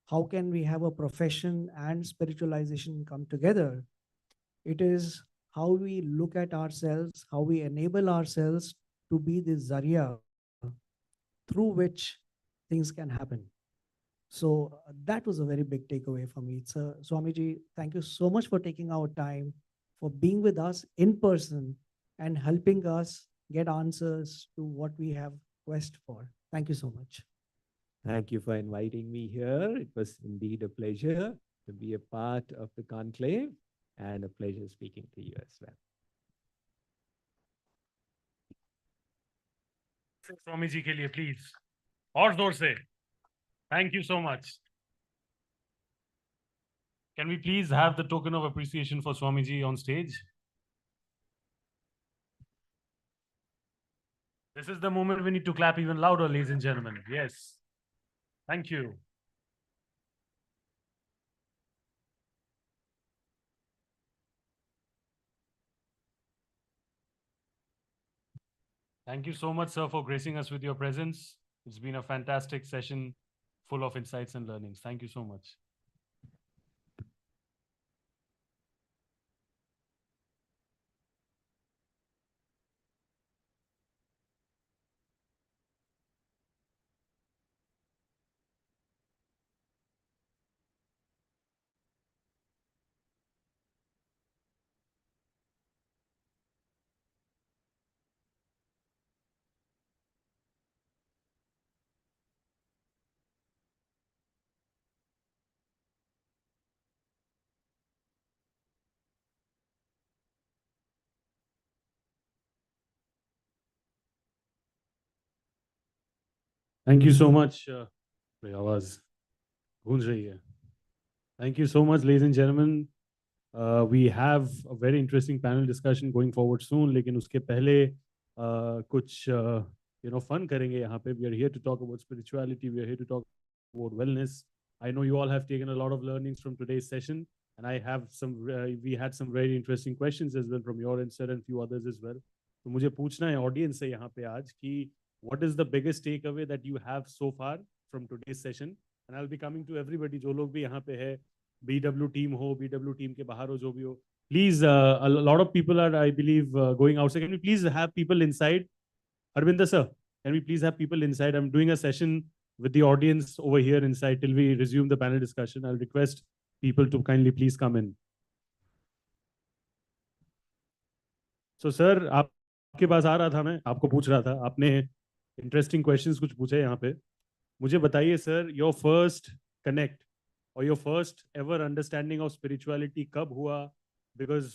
how can we have a profession and spiritualization come together, it is how we look at ourselves, how we enable ourselves to be the Zaria through which things can happen. So that was a very big takeaway for me. So Swamiji, thank you so much for taking our time, for being with us in person and helping us get answers to what we have quest for. Thank you so much. Thank you for inviting me here. It was indeed a pleasure to be a part of the conclave and a pleasure speaking to you as well. Swami ji के लिए please और जोर से thank you so much Can we please have the token of appreciation for Swamiji on stage? This is the moment we need to clap even louder, ladies and gentlemen. Yes. Thank you. Thank you so much, sir, for gracing us with your presence. It's been a fantastic session full of insights and learnings. Thank you so much. Thank you so much. आवाज गूंज रही है. Thank you so much, ladies and gentlemen. We have a very interesting panel discussion going forward soon. लेकिन उसके पहले कुछ fun करेंगे यहाँ पे. We are here to talk about spirituality. We are here to talk about wellness. I know you all have taken a lot of learnings from today's session, and I have we had some very interesting questions as well from your end, sir, and few others as well. तो मुझे पूछना है audience से यहाँ पे आज कि what is the biggest takeaway that you have so far from today's session? And I'll be coming to everybody, जो लोग भी यहाँ पे है, BW team हो, BW team के बाहर हो, जो भी हो. Please, a lot of people are, I believe, going outside. Can we please have people inside? Arvinder sir, can we please have people inside? I'm doing a session with the audience over here inside till we resume the panel discussion. I'll request people to kindly please come in. So sir, आपके पास आ रहा था, मैं आपको पूछ रहा था, आपने interesting questions कुछ पूछे यहाँ पे. मुझे बताइए सर, योर फर्स्ट कनेक्ट और your first ever understanding of spirituality कब हुआ? Because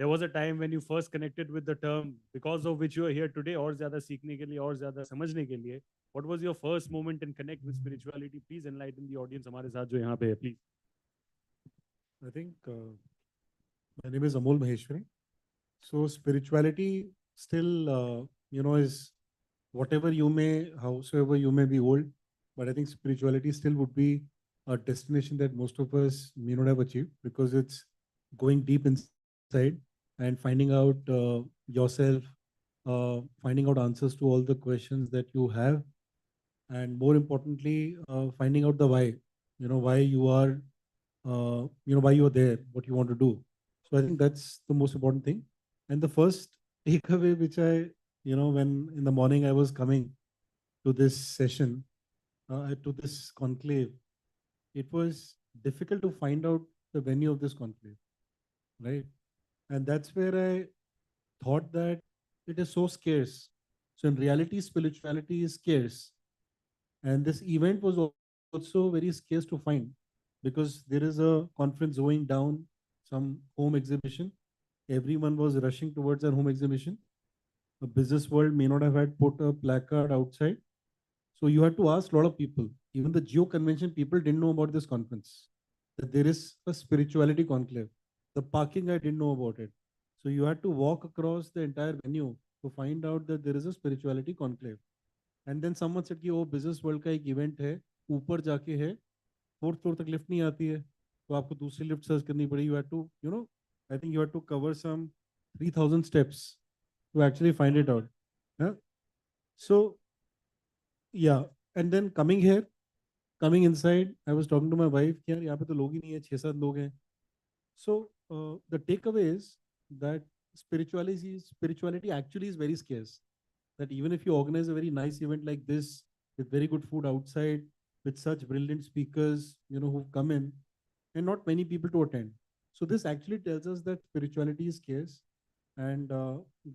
there was a time when you first connected with the term because of which you are here today, और ज़्यादा सीखने के लिए और ज़्यादा समझने के लिए. What was your first moment in connect with spirituality? Please enlighten the audience हमारे साथ जो यहाँ पे है, please. I think my name is Amol Maheshwari. So spirituality still, is whatever you may, howsoever you may be old, but I think spirituality still would be a destination that most of us may not have achieved because it's going deep inside and finding out yourself, finding out answers to all the questions that you have, and more importantly, finding out the why. Why you are, why you are there, what you want to do. So I think that's the most important thing. And the first takeaway, which when in the morning I was coming to this session, to this conclave, it was difficult to find out the venue of this conclave, right? And that's where I thought that it is so scarce. So in reality, spirituality is scarce. And this event was also very scarce to find because there is a conference going down, some home exhibition. Everyone was rushing towards their home exhibition. The business world may not have had put a placard outside. So you had to ask a lot of people. Even the Geo convention people didn't know about this conference, that there is a spirituality conclave. The parking, I didn't know about it. So you had to walk across the entire venue to find out that there is a spirituality conclave. And then someone said कि वो business world का एक event है, ऊपर जाके है, fourth floor तक lift नहीं आती है, तो आपको दूसरी lift search करनी पड़ेगी. You had to, I think you had to cover some 3,000 steps to actually find it out. Yeah? So, yeah. And then coming inside, I was talking to my wife कि यार यहाँ पे तो लोग ही नहीं है, 6-7 लोग हैं. So the takeaway is that spirituality actually is very scarce. That even if you organize a very nice event like this with very good food outside, with such brilliant speakers, who come in, and not many people to attend. So this actually tells us that spirituality is scarce, and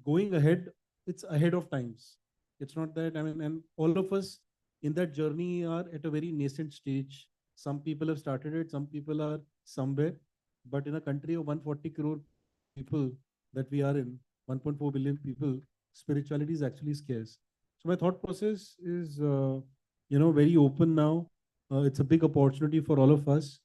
going ahead, it's ahead of times. It's not that, and all of us in that journey are at a very nascent stage. Some people have started it, some people are somewhere, but in a country of 140 crore people that we are in, 1.4 billion people, spirituality is actually scarce. So my thought process is, very open now. It's a big opportunity for all of us.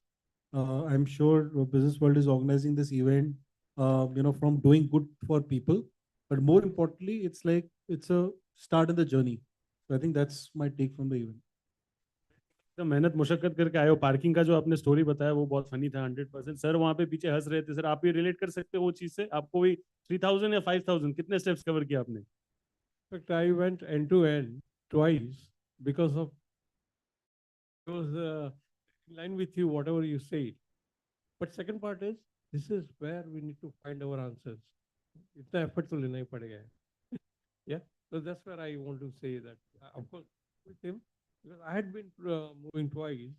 I'm sure business world is organizing this event, from doing good for people, but more importantly, it's a start in the journey. So I think that's my take from the event. तो मेहनत मुशक्कत करके आए हो. Parking का जो आपने story बताया वो बहुत फनी था. 100% सर वहाँ पे पीछे हंस रहे थे. सर आप ये रिलेट कर सकते हो वो चीज से? आपको भी 3,000 या 5,000 कितने स्टेप्स कवर किया आपने? In fact, I went end to end twice because it was in line with you, whatever you said. But second part is, this is where we need to find our answers. इतना effort तो लेना ही पड़ेगा. Yeah, so that's where I want to say that, of course, with him, because I had been moving twice.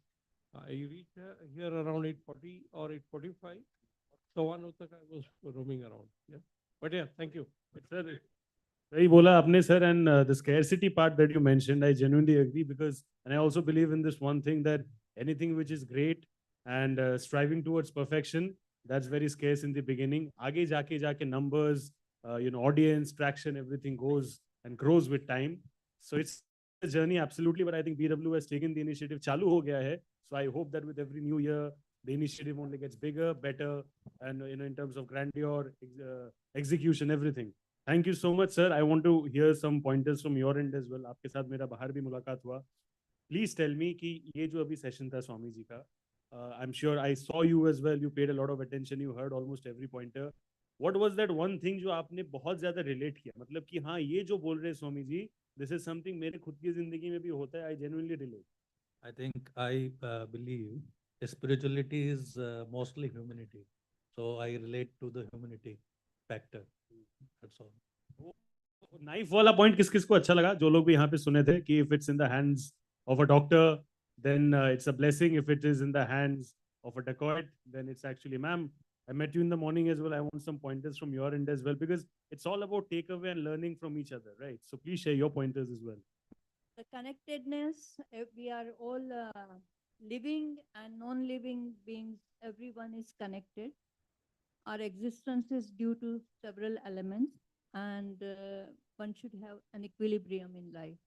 I reached here around 8:40 or 8:45. So 1 hour I was roaming around. Yeah, but yeah, thank you. Sir, सही बोला आपने sir. And the scarcity part that you mentioned, I genuinely agree, because and I also believe in this one thing that anything which is great and striving towards perfection, that's very scarce in the beginning. आगे जाके जाके numbers, audience, traction, everything goes and grows with time. So it's a journey absolutely, but I think BW has taken the initiative. चालू हो गया है. So I hope that with every new year the initiative only gets bigger, better, and in terms of grandeur, execution, everything. Thank you so much, sir. I want to hear some pointers from your end as well. आपके साथ मेरा बाहर भी मुलाकात हुआ. Please tell me कि ये जो अभी सेशन था स्वामी जी का, I'm sure I saw you as well. You paid a lot of attention. You heard almost every pointer. What was that one thing जो आपने बहुत ज्यादा रिलेट किया? मतलब कि हाँ, ये जो बोल रहे हैं Swami ji, this is something मेरे खुद की जिंदगी में भी होता है. I genuinely relate. I think I believe spirituality is mostly humanity. So I relate to the humanity factor. That's all. Knife वाला पॉइंट किस किस को अच्छा लगा? जो लोग भी यहाँ पे सुने थे कि if it's in the hands of a doctor, then it's a blessing. If it is in the hands of a dacoit, then it's actually, ma'am, I met you in the morning as well. I want some pointers from your end as well, because it's all about takeaway and learning from each other, right? So please share your pointers as well. the connectedness, we are all living and non-living beings, everyone is connected. Our existence is due to several elements, and one should have an equilibrium in life.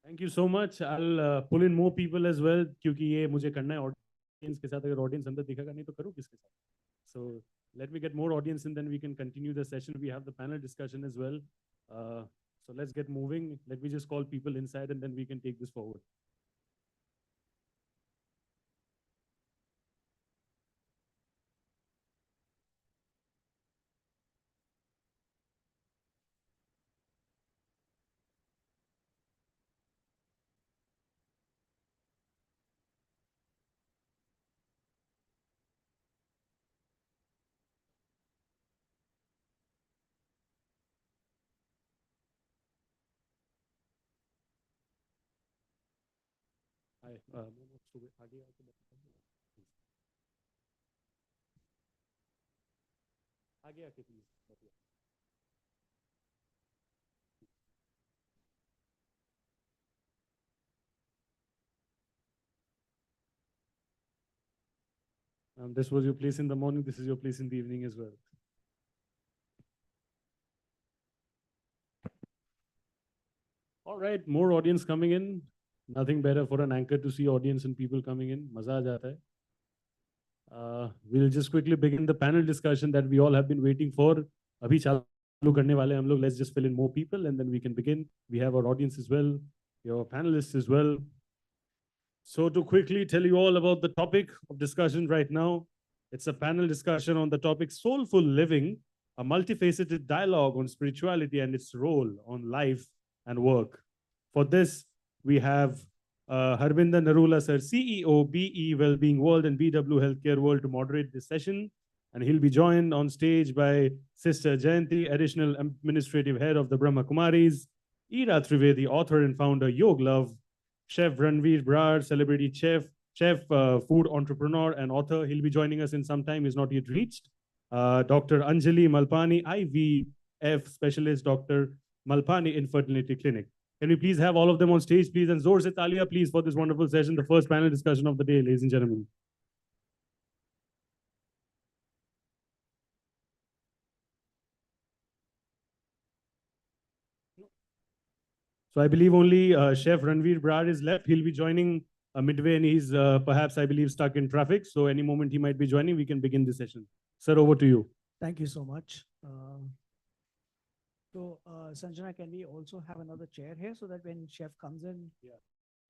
Thank you so much. I'll pull in more people as well क्योंकि ये मुझे करना है audience के साथ. अगर audience अंदर दिखेगा नहीं तो करूँ किसके साथ? So let me get more audience and then we can continue the session. We have the panel discussion as well. So let's get moving. Let me just call people inside and then we can take this forward. Hi, आगे आके आगे आके please. This was your place in the morning. This is your place in the evening as well. All right, more audience coming in. Nothing better for an anchor to see audience and people coming in. मजा आ जाता है. We'll just quickly begin the panel discussion that we all have been waiting for. अभी चालू करने वाले हम लोग. Let's just fill in more people and then we can begin. We have our audience as well, your panelists as well. So to quickly tell you all about the topic of discussion right now, it's a panel discussion on the topic soulful living, a multifaceted dialogue on spirituality and its role on life and work. For this, we have Harbinder Narula sir, CEO, BE Wellbeing World and BW Healthcare World to moderate this session. And he'll be joined on stage by Sister Jayanti, additional administrative head of the Brahma Kumaris, Ira Trivedi, author and founder, Yog Love, Chef Ranveer Brar, celebrity chef, food entrepreneur and author. He'll be joining us in some time. He's not yet reached. Dr. Anjali Malpani, IVF specialist, Dr. Malpani Infertility Clinic. Can we please have all of them on stage, please? And Zor se talia, please, for this wonderful session, the first panel discussion of the day, ladies and gentlemen. So I believe only Chef Ranveer Brar is left. He'll be joining midway and he's perhaps, I believe, stuck in traffic. So any moment he might be joining, we can begin the session. Sir, over to you. Thank you so much. So, Sanjana, can we also have another chair here so that when chef comes in,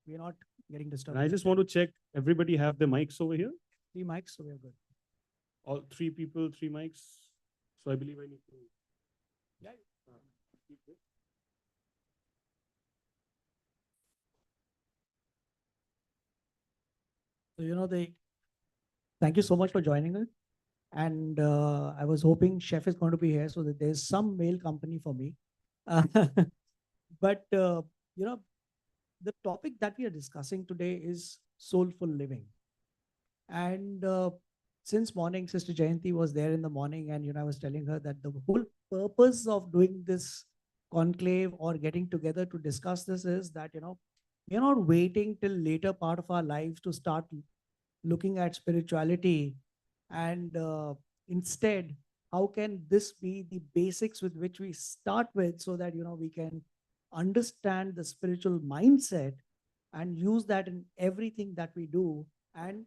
we're not getting disturbed? And I just want to check, everybody have the mics over here? 3 mics, so we're good. All 3 people, 3 mics. So I believe I need to. Yeah. Keep this. So, thank you so much for joining us. And I was hoping chef is going to be here so that there's some male company for me. But, the topic that we are discussing today is soulful living. And since morning, Sister Jayanti was there in the morning and, I was telling her that the whole purpose of doing this conclave or getting together to discuss this is that, we're not waiting till later part of our lives to start looking at spirituality. And instead, how can this be the basics with which we start with so that, we can understand the spiritual mindset and use that in everything that we do and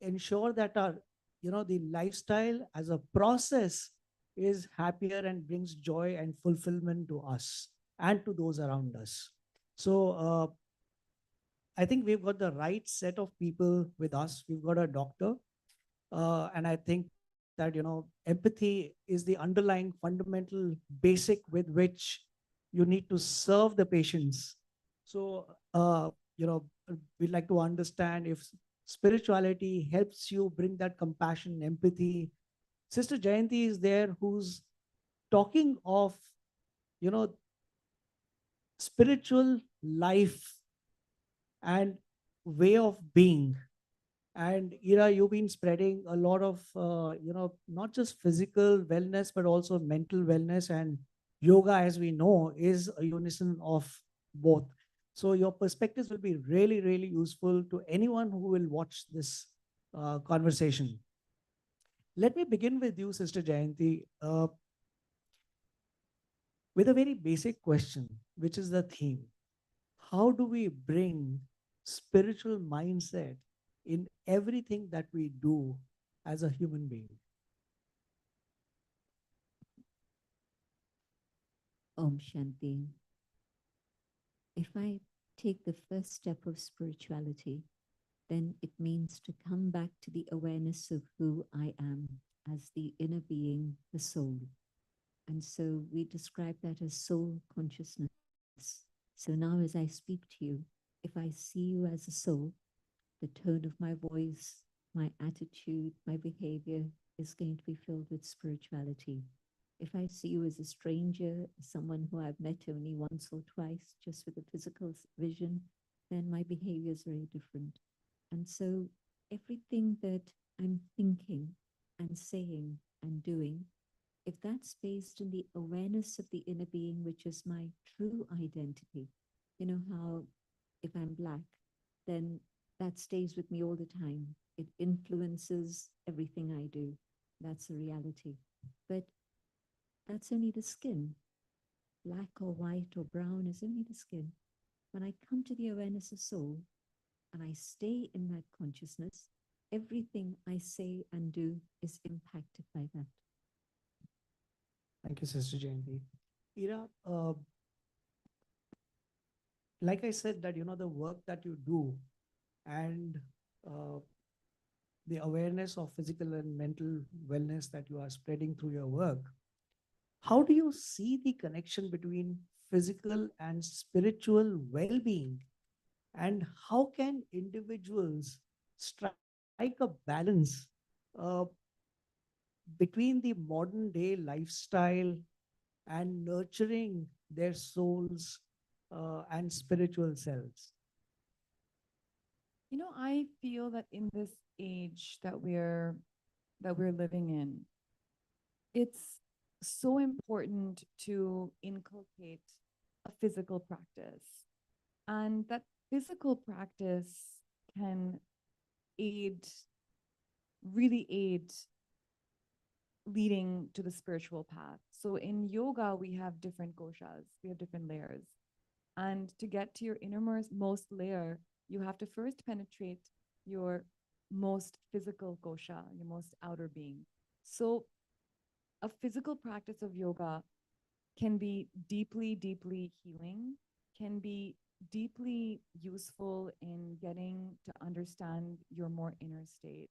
ensure that our, the lifestyle as a process is happier and brings joy and fulfillment to us and to those around us. So I think we've got the right set of people with us. We've got a doctor, and I think that, empathy is the underlying fundamental basic with which you need to serve the patients. So, we'd like to understand if spirituality helps you bring that compassion, empathy. Sister Jayanti is there who's talking of, spiritual life and way of being. And Ira, you've been spreading a lot of, not just physical wellness, but also mental wellness and yoga, as we know, is a unison of both. So your perspectives will be really, really useful to anyone who will watch this conversation. Let me begin with you, Sister Jayanti, with a very basic question, which is the theme. How do we bring spiritual mindset in everything that we do as a human being? Om Shanti. If I take the first step of spirituality, then it means to come back to the awareness of who I am as the inner being, the soul. And so we describe that as soul consciousness. So now, as I speak to you, if I see you as a soul, the tone of my voice, my attitude, my behavior is going to be filled with spirituality. If I see you as a stranger, someone who I've met only once or twice, just with a physical vision, then my behavior is very different. And so everything that I'm thinking and saying and doing, if that's based in the awareness of the inner being, which is my true identity, you know how if I'm black, then that stays with me all the time. It influences everything I do. That's the reality. But that's only the skin. Black or white or brown is only the skin. When I come to the awareness of soul and I stay in that consciousness, everything I say and do is impacted by that. Thank you, Sister Jayanti. Ira, like I said, that the work that you do and the awareness of physical and mental wellness that you are spreading through your work, how do you see the connection between physical and spiritual well-being, and how can individuals strike a balance uh, between the modern day lifestyle and nurturing their souls and spiritual selves? I feel that in this age that we're living in, it's so important to inculcate a physical practice. And that physical practice can aid, really aid leading to the spiritual path. So in yoga, we have different koshas, we have different layers. And to get to your innermost most layer, you have to first penetrate your most physical kosha, your most outer being. So a physical practice of yoga can be deeply, deeply healing, can be deeply useful in getting to understand your more inner state.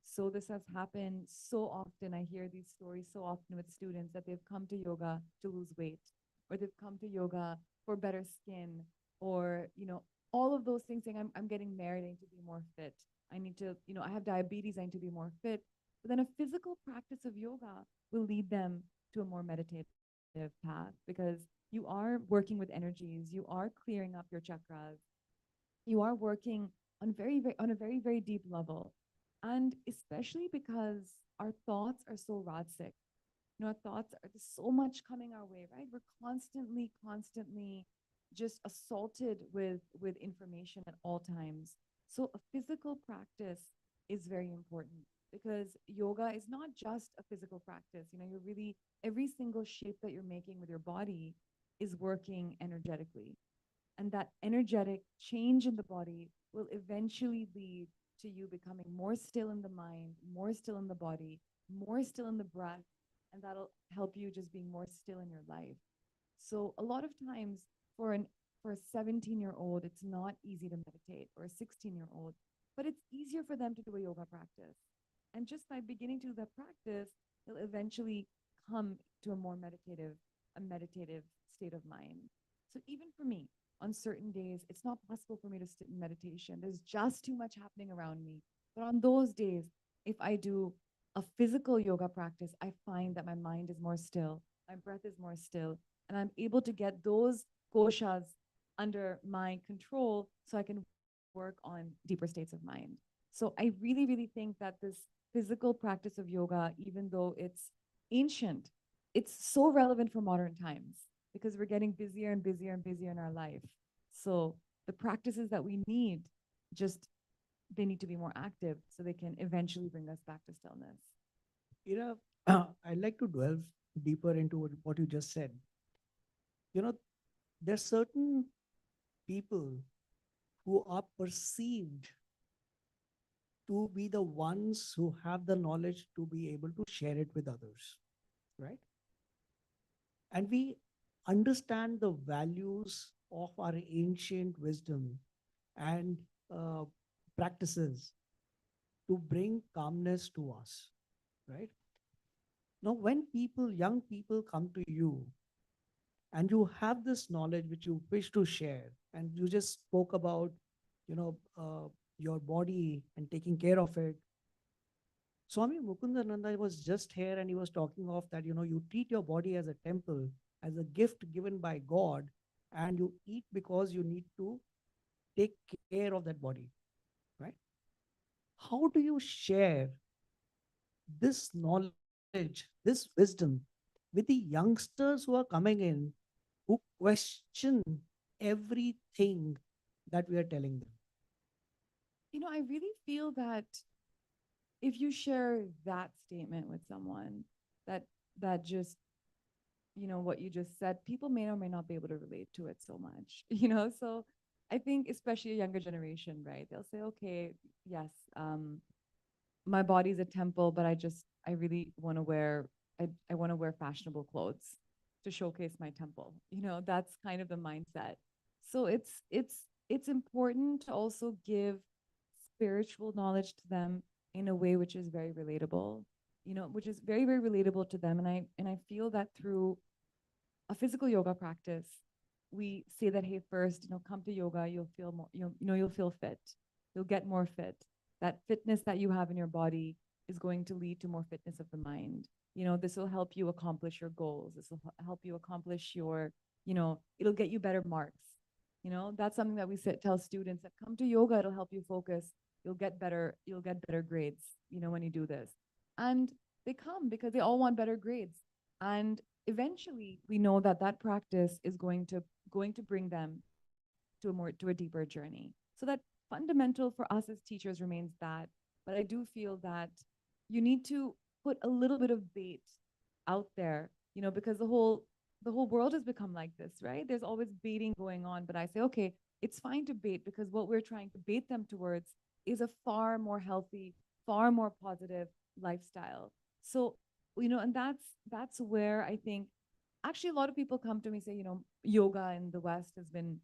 So this has happened so often. I hear these stories so often with students that they've come to yoga to lose weight, or they've come to yoga for better skin, or all of those things saying, I'm getting married, I need to be more fit. I need to, I have diabetes, I need to be more fit. But then a physical practice of yoga will lead them to a more meditative path, because you are working with energies, you are clearing up your chakras, you are working on on a very, very deep level. And especially because our thoughts are so sick. Our thoughts are, there's so much coming our way, right? We're constantly just assaulted with information at all times. So a physical practice is very important, because yoga is not just a physical practice. You're really, every single shape that you're making with your body is working energetically. And that energetic change in the body will eventually lead to you becoming more still in the mind, more still in the body, more still in the breath, and that'll help you just being more still in your life. So a lot of times for a 17-year-old, it's not easy to meditate, or a 16-year-old, but it's easier for them to do a yoga practice. And just by beginning to do that practice, they'll eventually come to a meditative state of mind. So even for me, on certain days, it's not possible for me to sit in meditation. There's just too much happening around me. But on those days, if I do a physical yoga practice, I find that my mind is more still, my breath is more still, and I'm able to get those koshas under my control so I can work on deeper states of mind. So I really, really think that this physical practice of yoga, even though it's ancient, it's so relevant for modern times because we're getting busier and busier and busier in our life. So the practices that we need, just they need to be more active so they can eventually bring us back to stillness. I'd like to delve deeper into what you just said. There's certain people who are perceived to be the ones who have the knowledge to be able to share it with others, right? And we understand the values of our ancient wisdom and practices to bring calmness to us, right? Now, when young people come to you and you have this knowledge which you wish to share, and you just spoke about, your body and taking care of it. Swami Mukundananda was just here and he was talking of that, you treat your body as a temple, as a gift given by God, and you eat because you need to take care of that body, right? How do you share this knowledge, this wisdom with the youngsters who are coming in, who question everything that we are telling them? I really feel that if you share that statement with someone, that just what you just said, people may or may not be able to relate to it so much. So I think especially a younger generation, right? They'll say, okay, yes, my body's a temple, but I really want to wear I want to wear fashionable clothes to showcase my temple. That's kind of the mindset. So it's important to also give spiritual knowledge to them in a way which is very relatable, which is very, very relatable to them. And I feel that through a physical yoga practice, we say that, hey, first, come to yoga, you'll feel more, you'll feel fit, you'll get more fit. That fitness that you have in your body is going to lead to more fitness of the mind. This will help you accomplish your goals. This will help you accomplish your, it'll get you better marks. That's something that we tell students that come to yoga, it'll help you focus. You'll get better grades, when you do this. And they come because they all want better grades. And eventually we know that practice is going to bring them to a deeper journey. So that fundamental for us as teachers remains that. But I do feel that you need to put a little bit of bait out there, because the whole world has become like this, right? There's always baiting going on. But I say, okay, it's fine to bait, because what we're trying to bait them towards is a far more healthy, far more positive lifestyle. So, and that's where I think actually a lot of people come to me say, yoga in the West has been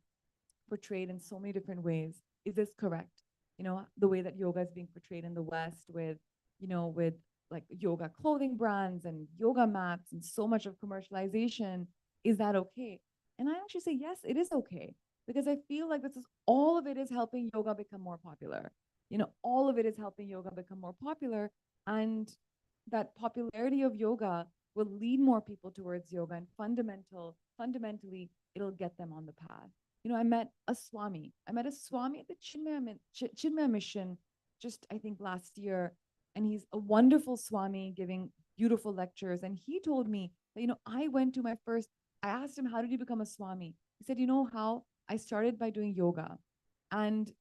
portrayed in so many different ways. Is this correct? The way that yoga is being portrayed in the West with like yoga clothing brands and yoga mats and so much of commercialization, is that okay? And I actually say, yes, it is okay, because I feel like all of it is helping yoga become more popular. All of it is helping yoga become more popular. And that popularity of yoga will lead more people towards yoga, and fundamentally, it'll get them on the path. I met a Swami. I met a Swami at the Chinmaya Mission just, I think, last year. And he's a wonderful Swami giving beautiful lectures. And he told me that, I asked him, how did you become a Swami? He said, how? I started by doing yoga. And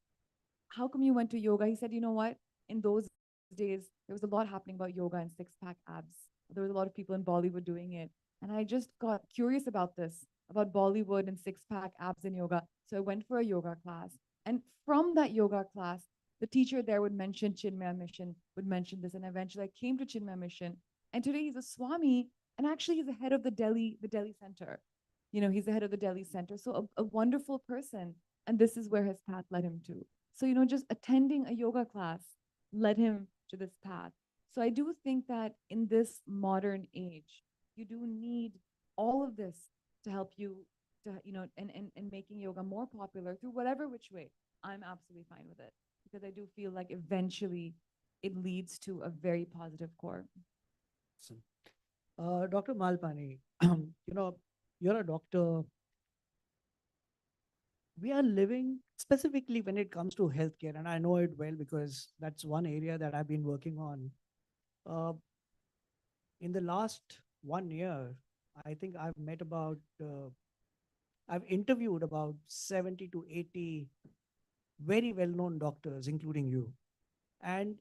how come you went to yoga? He said, you know what? In those days, there was a lot happening about yoga and six-pack abs. There was a lot of people in Bollywood doing it. And I just got curious about this, about Bollywood and six-pack abs and yoga. So I went for a yoga class. And from that yoga class, the teacher there would mention Chinmaya Mission, would mention this. And eventually I came to Chinmaya Mission. And today he's a Swami. And actually he's the head of the Delhi Center. He's the head of the Delhi Center. So a wonderful person. And this is where his path led him to. So, just attending a yoga class led him to this path. So I do think that in this modern age, you do need all of this to help you to, and making yoga more popular through whatever which way. I'm absolutely fine with it, because I do feel like eventually it leads to a very positive core. Dr. Malpani, you're a doctor. We are living specifically when it comes to healthcare, and I know it well because that's one area that I've been working on. In the last 1 year, I think I've met about, I've interviewed about 70 to 80 very well-known doctors, including you. And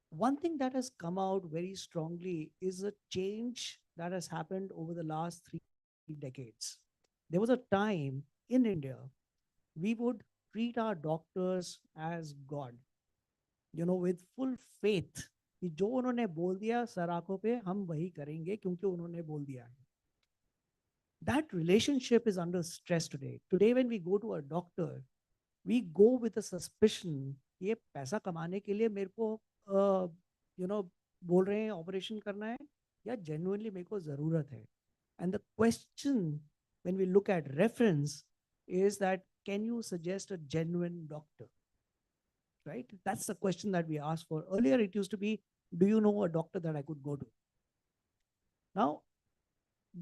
one thing that has come out very strongly is a change that has happened over the last 3 decades. There was a time in India, we would treat our doctors as God, with full faith कि जो उन्होंने बोल दिया sir आंखों पे हम वही करेंगे क्योंकि उन्होंने बोल दिया है. That relationship is under stress today. Today, when we go to a doctor, we go with a suspicion ये पैसा कमाने के लिए मेरे को बोल रहे हैं ऑपरेशन करना है या genuinely मेरे को जरूरत है. And the question when we look at reference is that can you suggest a genuine doctor? Right? That's the question that we ask for. Earlier it used to be, do you know a doctor that I could go to? Now,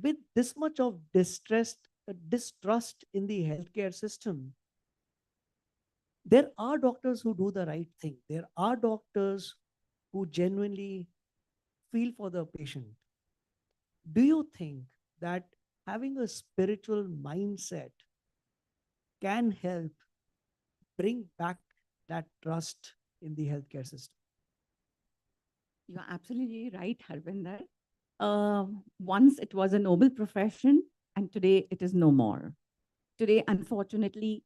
with this much of distrust in the healthcare system, there are doctors who do the right thing. There are doctors who genuinely feel for the patient. Do you think that having a spiritual mindset can help bring back that trust in the healthcare system? You're absolutely right, Harvinder. Once it was a noble profession, and today it is no more. Today, unfortunately,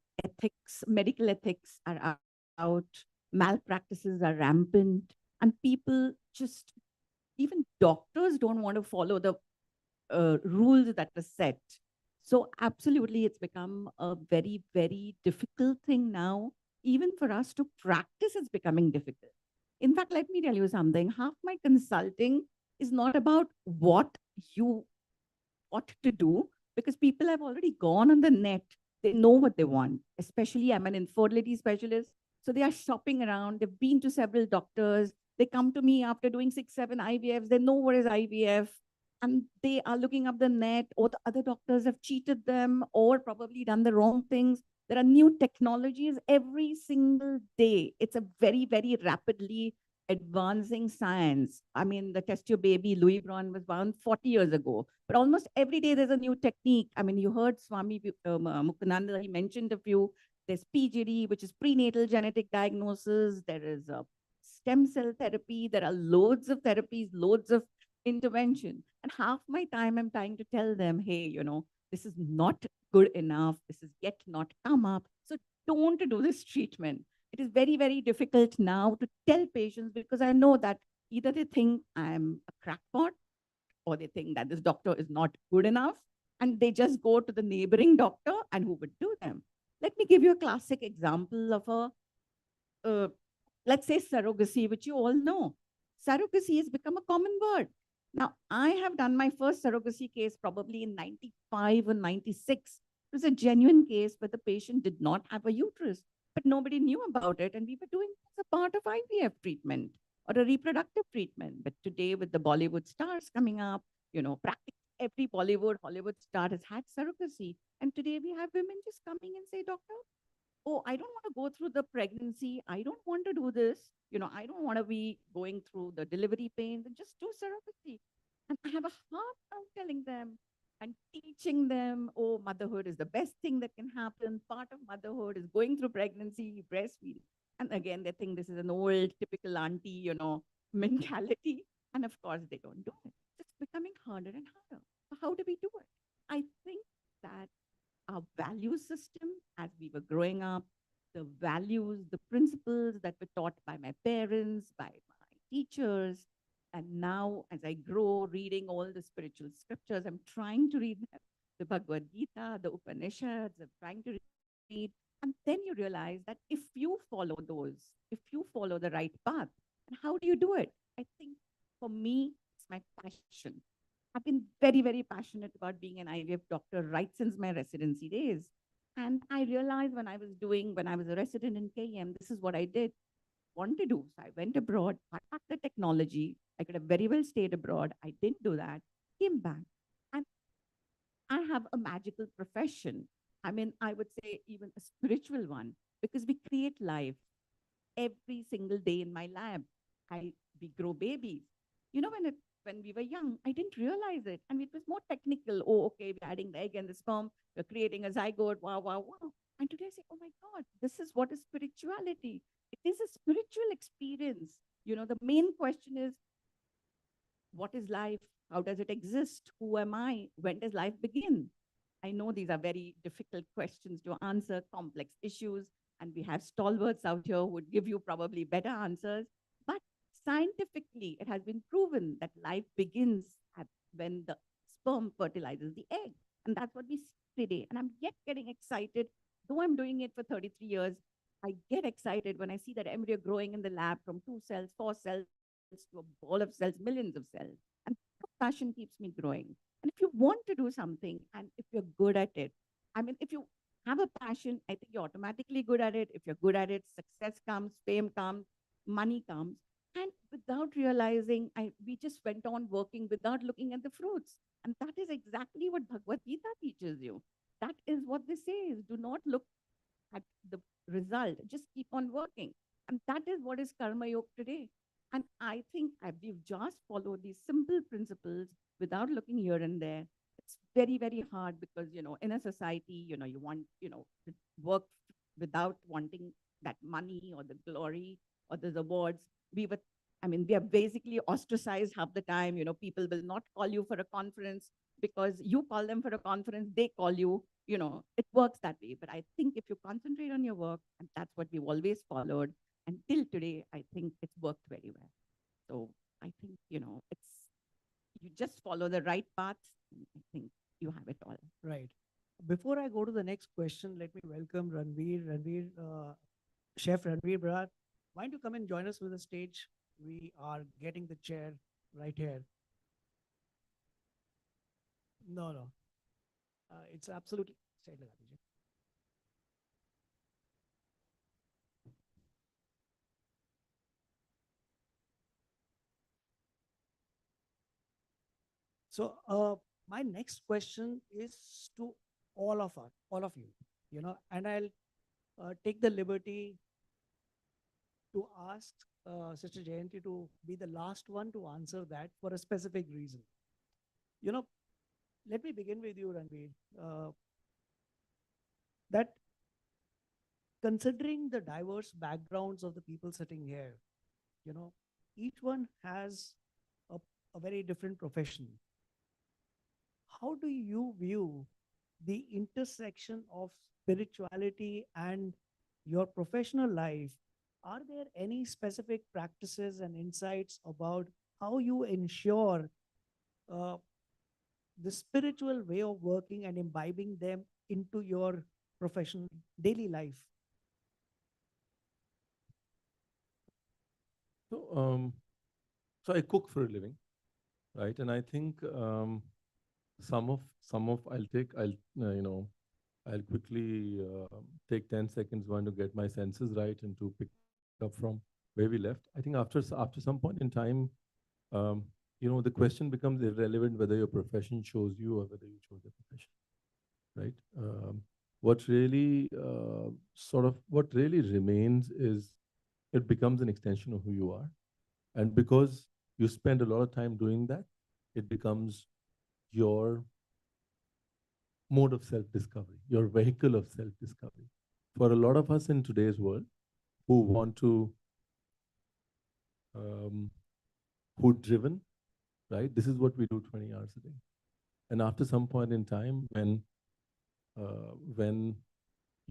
medical ethics are out, malpractices are rampant, and people just, even doctors don't want to follow the rules that are set. So absolutely, it's become a very, very difficult thing now. Even for us to practice, it's becoming difficult. In fact, let me tell you something. Half my consulting is not about what to do, because people have already gone on the net. They know what they want. Especially, I'm an infertility specialist. So they are shopping around. They've been to several doctors. They come to me after doing 6, 7 IVFs. They know what is IVF. And they are looking up the net, or the other doctors have cheated them or probably done the wrong things. There are new technologies every single day. It's a very, very rapidly advancing science. I mean, the test tube baby, Louis Braun, was found 40 years ago. But almost every day there's a new technique. I mean, you heard Swami Mukhananda, he mentioned a few. There's PGD, which is prenatal genetic diagnosis. There is stem cell therapy. There are loads of therapies, loads of intervention. And half my time I'm trying to tell them, hey, this is not good enough. This is yet not come up. So don't do this treatment. It is very, very difficult now to tell patients, because I know that either they think I'm a crackpot or they think that this doctor is not good enough, and they just go to the neighboring doctor and who would do them. Let me give you a classic example of let's say surrogacy, which you all know. Surrogacy has become a common word. Now, I have done my first surrogacy case probably in 95 or 96. It was a genuine case where the patient did not have a uterus, but nobody knew about it. And we were doing it as a part of IVF treatment or a reproductive treatment. But today, with the Bollywood stars coming up, practically every Hollywood star has had surrogacy. And today we have women just coming and say, doctor, oh, I don't want to go through the pregnancy. I don't want to do this. I don't want to be going through the delivery pains, and just do surrogacy. And I have a hard time telling them and teaching them, oh, motherhood is the best thing that can happen. Part of motherhood is going through pregnancy, breastfeeding. And again, they think this is an old, typical auntie, mentality. And of course, they don't do it. It's becoming harder and harder. How do we do it? I think that our value system as we were growing up, the values, the principles that were taught by my parents, by my teachers. And now, as I grow, reading all the spiritual scriptures, I'm trying to read the Bhagavad Gita, the Upanishads, I'm trying to read. And then you realize that if you follow those, if you follow the right path, and how do you do it? I think for me, it's my passion. I've been very, very passionate about being an IVF doctor right since my residency days. And I realized when I was a resident in KM, this is what I did, want to do. So I went abroad, got back the technology. I could have very well stayed abroad. I didn't do that, came back. And I have a magical profession. I mean, I would say even a spiritual one, because we create life every single day in my lab. We grow babies. When when we were young. I didn't realize it. And it was more technical. Oh, okay, we're adding the egg and the sperm, we're creating a zygote, wow, wow, wow. And today I say, oh my God, this is what is spirituality. It is a spiritual experience. The main question is, what is life? How does it exist? Who am I? When does life begin? I know these are very difficult questions to answer, complex issues, and we have stalwarts out here who would give you probably better answers. But scientifically, it has been proven that life begins when the sperm fertilizes the egg. And that's what we see today. And I'm yet getting excited, though I'm doing it for 33 years, I get excited when I see that embryo growing in the lab from 2 cells, 4 cells to a ball of cells, millions of cells. And passion keeps me growing. And if you want to do something and if you're good at it, I mean, if you have a passion, I think you're automatically good at it. If you're good at it, success comes, fame comes, money comes. And without realizing, we just went on working without looking at the fruits. And that is exactly what Bhagavad Gita teaches you. That is what this says. Do not look at the result, just keep on working. And that is what is Karma Yoga today. And I think we've just followed these simple principles without looking here and there. It's very, very hard because, in a society, you want, to work without wanting that money or the glory or the awards. We are basically ostracized half the time. People will not call you for a conference because you call them for a conference, they call you, it works that way. But I think if you concentrate on your work, and that's what we've always followed, until today, I think it's worked very well. So I think, you just follow the right path. I think you have it all. Right. Before I go to the next question, let me welcome Ranveer, Chef Ranveer Bharat. Why don't you come and join us with the stage? We are getting the chair right here. No. It's absolutely. So my next question is to all of us, all of you, and I'll take the liberty to ask Sister Jayanti to be the last one to answer that for a specific reason. Let me begin with you, Ranveer. That considering the diverse backgrounds of the people sitting here, each one has a very different profession. How do you view the intersection of spirituality and your professional life? Are there any specific practices and insights about how you ensure the spiritual way of working and imbibing them into your professional daily life? So I cook for a living, right? And I think some of I'll quickly take 10 seconds one to get my senses right and to pick up from where we left. I think after some point in time, the question becomes irrelevant whether your profession chose you or whether you chose the profession, right? What really remains is it becomes an extension of who you are. And because you spend a lot of time doing that, it becomes your mode of self-discovery, your vehicle of self-discovery. For a lot of us in today's world who want to, who driven, right? This is what we do 20 hours a day. And after some point in time, when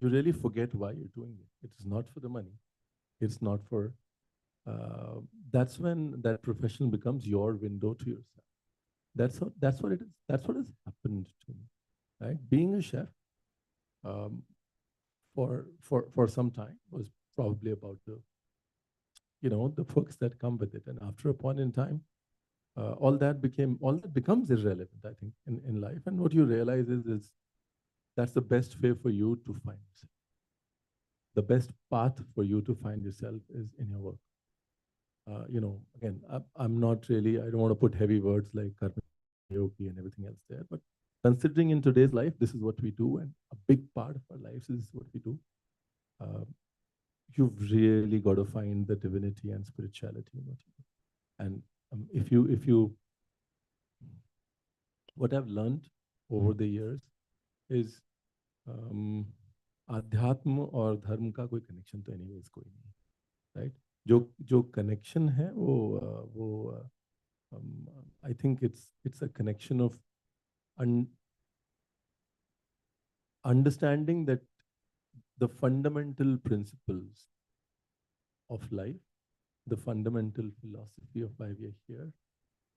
you really forget why you're doing it, it is not for the money. It's not for, that's when that profession becomes your window to yourself. That's what it is. That's what has happened to me, right? Being a chef for some time was probably about the perks that come with it. And after a point in time, all that becomes irrelevant, I think, in life. And what you realize is that's the best way for you to find yourself. The best path for you to find yourself is in your work. Again, I'm not really, I don't want to put heavy words like karma yogi and everything else there, but considering in today's life, this is what we do, and a big part of our lives is what we do. You've really got to find the divinity and spirituality in what you do. And if you what I've learned over the years is आध्यात्म और धर्म का कोई connection तो anyways कोई नहीं, right? जो जो कनेक्शन है वो आई think it's a connection of understanding that the fundamental principles of life, the fundamental philosophy of why we are here,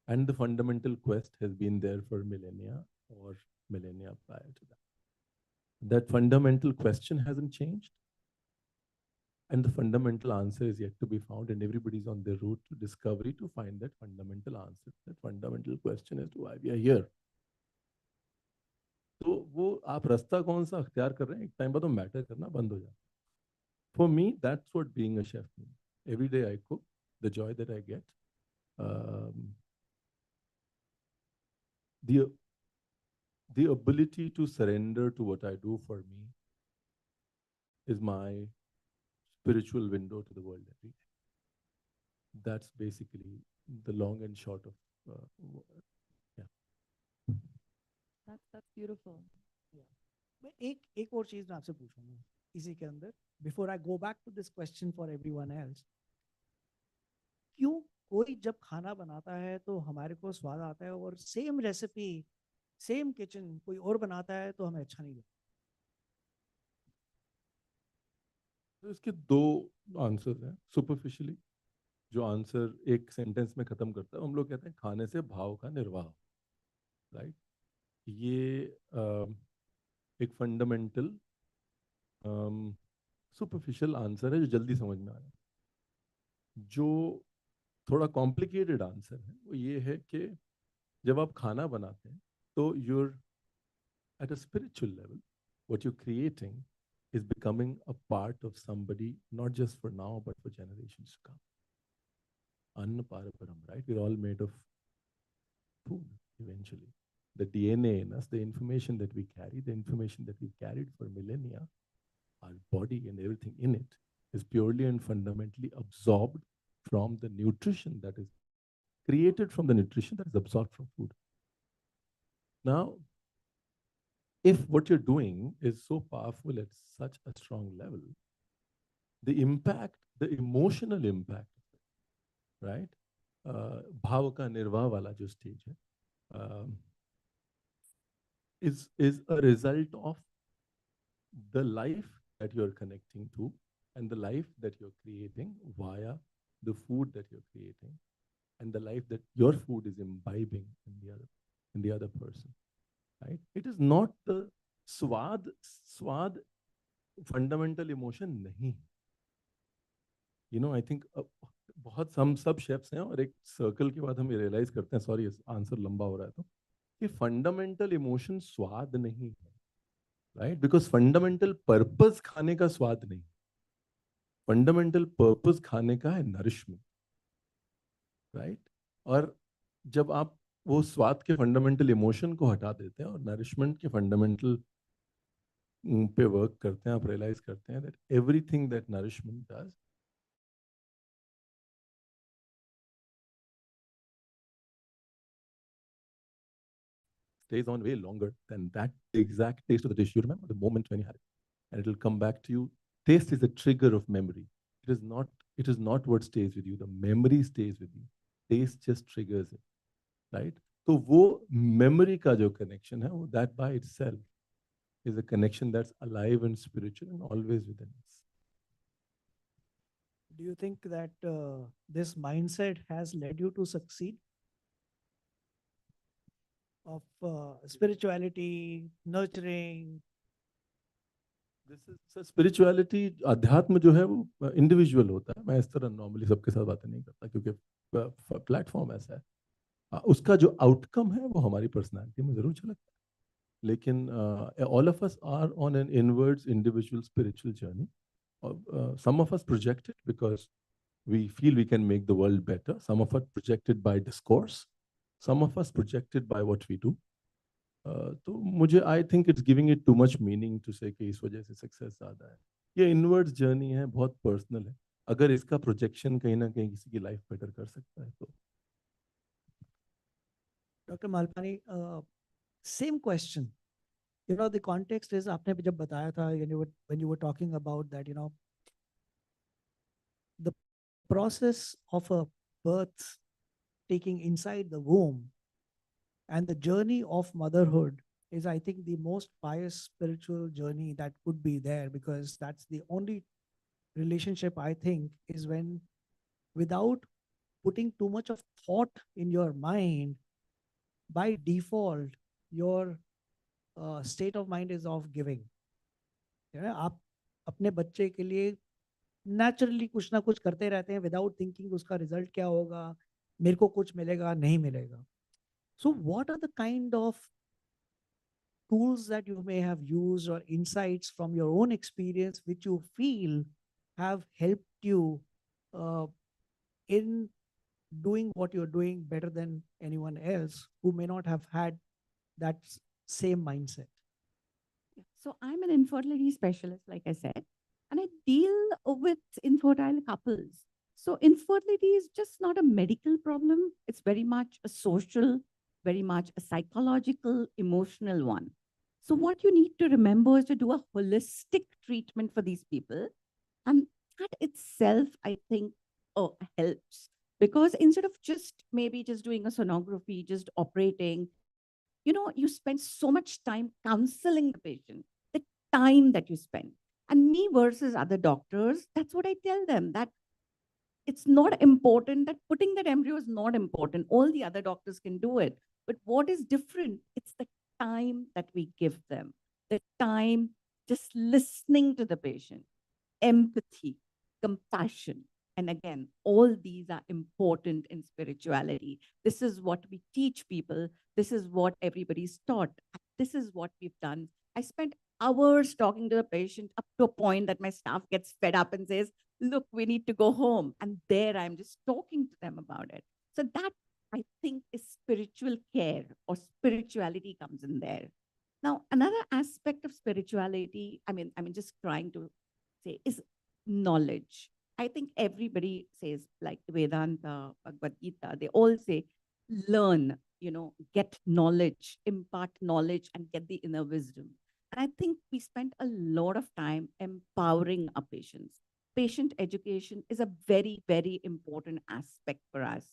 and the fundamental quest has been there for millennia or millennia prior to that. That fundamental question hasn't changed, and the fundamental answer is yet to be found, and everybody's on the route to discovery to find that fundamental answer, that fundamental question as to why we are here. तो वो आप रास्ता कौन सा अख्तियार कर रहे हैं, एक टाइम बाद तो मैटर करना बंद हो जाता है. For me, that's what being a chef means. Every day I cook, the joy that I get, the ability to surrender to what I do for me is my spiritual window to the world every day. That's basically the long and short of yeah. That's beautiful. मैं एक और चीज मैं आपसे पूछूंगा इसी के अंदर, before I go back to this question for everyone else. क्यों कोई जब खाना बनाता है तो हमारे को स्वाद आता है, और सेम रेसिपी सेम किचन कोई और बनाता है तो हमें अच्छा नहीं लगता? तो इसके दो आंसर्स हैं. सुपरफिशियली जो आंसर एक सेंटेंस में खत्म करता है, हम लोग कहते हैं खाने से भाव का निर्वाह, राइट? ये एक फंडामेंटल सुपरफिशियल आंसर है जो जल्दी समझ में आया. जो थोड़ा कॉम्प्लिकेटेड आंसर है वो ये है कि जब आप खाना बनाते हैं तो you're at a spiritual level, what you're creating is becoming a part of somebody, not just for now but for generations to come. Anna Paraparam, right? We're all made of food eventually. The DNA in us, the information that we carry, the information that we've carried for millennia, our body and everything in it is purely and fundamentally absorbed from the nutrition that is created from the nutrition that is absorbed from food. Now, if what you're doing is so powerful at such a strong level, the impact, the emotional impact, right? भाव का निर्वाह वाला जो stage है, is a result of the life that you're connecting to and the life that you're creating via the food that you're creating and the life that your food is imbibing in the other person, right? It is not the swad fundamental emotion नहीं. You know, I think बहुत हम सब chefs हैं और एक circle के बाद हम ये रियलाइज करते हैं, सॉरी आंसर लंबा हो रहा है तो, कि फंडामेंटल इमोशन स्वाद नहीं है, राइट? बिकॉज फंडामेंटल पर्पस खाने का स्वाद नहीं, फंडामेंटल पर्पस खाने का है नरिशमेंट, राइट? और जब आप वो स्वाद के फंडामेंटल इमोशन को हटा देते हैं और नरिशमेंट के फंडामेंटल पे वर्क करते हैं, आप रियलाइज करते हैं that everything that nourishment does stays on way longer than that exact taste of the dish. You remember the moment when you had it, and it will come back to you. Taste is a trigger of memory. It is not what stays with you. The memory stays with you. Taste just triggers it, right? So वो memory का जो connection है, वो that by itself is a connection that's alive and spiritual and always within us. Do you think that this mindset has led you to succeed? Of spirituality, nurturing. This is spirituality. अध्यात्म जो है वो individual होता है. मैं इस तरह normally सबके साथ बातें नहीं करता क्योंकि प्लेटफॉर्म ऐसा है. उसका जो आउटकम है वो हमारी पर्सनालिटी में जरूर झलकता है. लेकिन all of us are on an inwards individual spiritual journey. Some of us project it because we feel we can make the world better. Some of us projected by discourse. Some of us projected by what we do. तो मुझे I think it's giving it too much meaning to say कि इस वजह से success ज़्यादा है. ये inwards journey है, बहुत पर्सनल है. अगर इसका प्रोजेक्शन कहीं ना कहीं किसी की लाइफ बेटर कर सकता है तो. Doctor Malpani, Same question. The context is आपने जब बताया था when you were talking about that, the process of a birth taking inside the womb and the journey of motherhood is, I think, the most pious spiritual journey that could be there, because that's the only relationship, I think, is when, without putting too much of thought in your mind, by default, your state of mind is of giving. आप अपने बच्चे के लिए naturally कुछ ना कुछ करते रहते हैं विदाउट थिंकिंग उसका रिजल्ट क्या होगा, मेरे को कुछ मिलेगा नहीं मिलेगा. So what are the kind of tools that you may have used or insights from your own experience which you feel have helped you in doing what you're doing better than anyone else who may not have had that same mindset? So I'm an infertility specialist, like I said, and I deal with infertile couples. So infertility is just not a medical problem. It's very much a social, very much a psychological, emotional one. So what you need to remember is to do a holistic treatment for these people. And that itself, I think, helps. Because instead of maybe just doing a sonography, just operating, you spend so much time counseling the patient, the time that you spend. And me versus other doctors, that's what I tell them, that it's not important, that putting that embryo is not important. All the other doctors can do it. But what is different? It's the time that we give them, the time just listening to the patient, empathy, compassion. And again, all these are important in spirituality. This is what we teach people. This is what everybody's taught. This is what we've done. I spent hours talking to the patient up to a point that my staff gets fed up and says, look, we need to go home. And there I'm just talking to them about it. So that, I think, is spiritual care, or spirituality comes in there. Now, another aspect of spirituality, I'm just trying to say, is knowledge. I think everybody says, like Vedanta, Bhagavad Gita, they all say, learn, get knowledge, impart knowledge, and get the inner wisdom. And I think we spend a lot of time empowering our patients. Patient education is a very, very important aspect for us.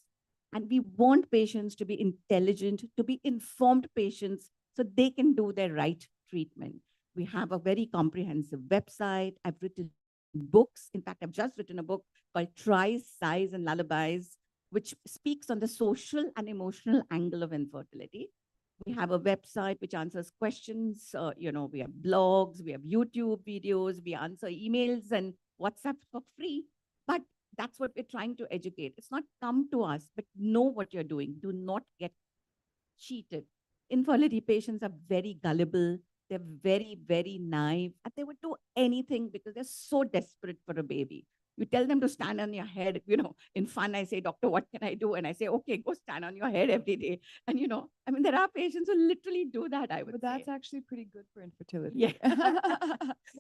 And we want patients to be intelligent, to be informed patients, so they can do their right treatment. We have a very comprehensive website. I've written books. In fact, I've just written a book called Tries, Sighs, and Lullabies, which speaks on the social and emotional angle of infertility. We have a website which answers questions. We have blogs, we have YouTube videos, we answer emails and WhatsApp for free. But that's what we're trying to educate. It's not come to us, but know what you're doing. Do not get cheated. Infertility patients are very gullible. They're very, very naive, and they would do anything because they're so desperate for a baby. You tell them to stand on your head, in fun, I say, doctor, what can I do? And I say, okay, go stand on your head every day. And, there are patients who literally do that, I would But that's actually pretty good for infertility. Yeah.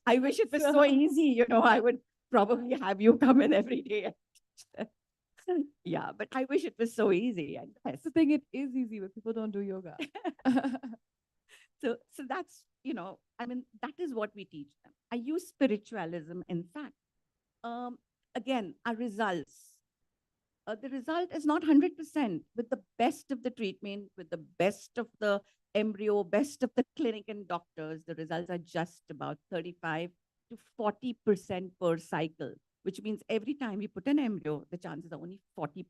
I wish it was so easy, I would probably have you come in every day. Yeah, but I wish it was so easy. And That's the thing, it is easy, but people don't do yoga. So that's, that is what we teach them. I use spiritualism, in fact. Again, our results. The result is not 100% with the best of the treatment, with the best of the embryo, best of the clinic and doctors. The results are just about 35 to 40% per cycle, which means every time we put an embryo, the chances are only 40%.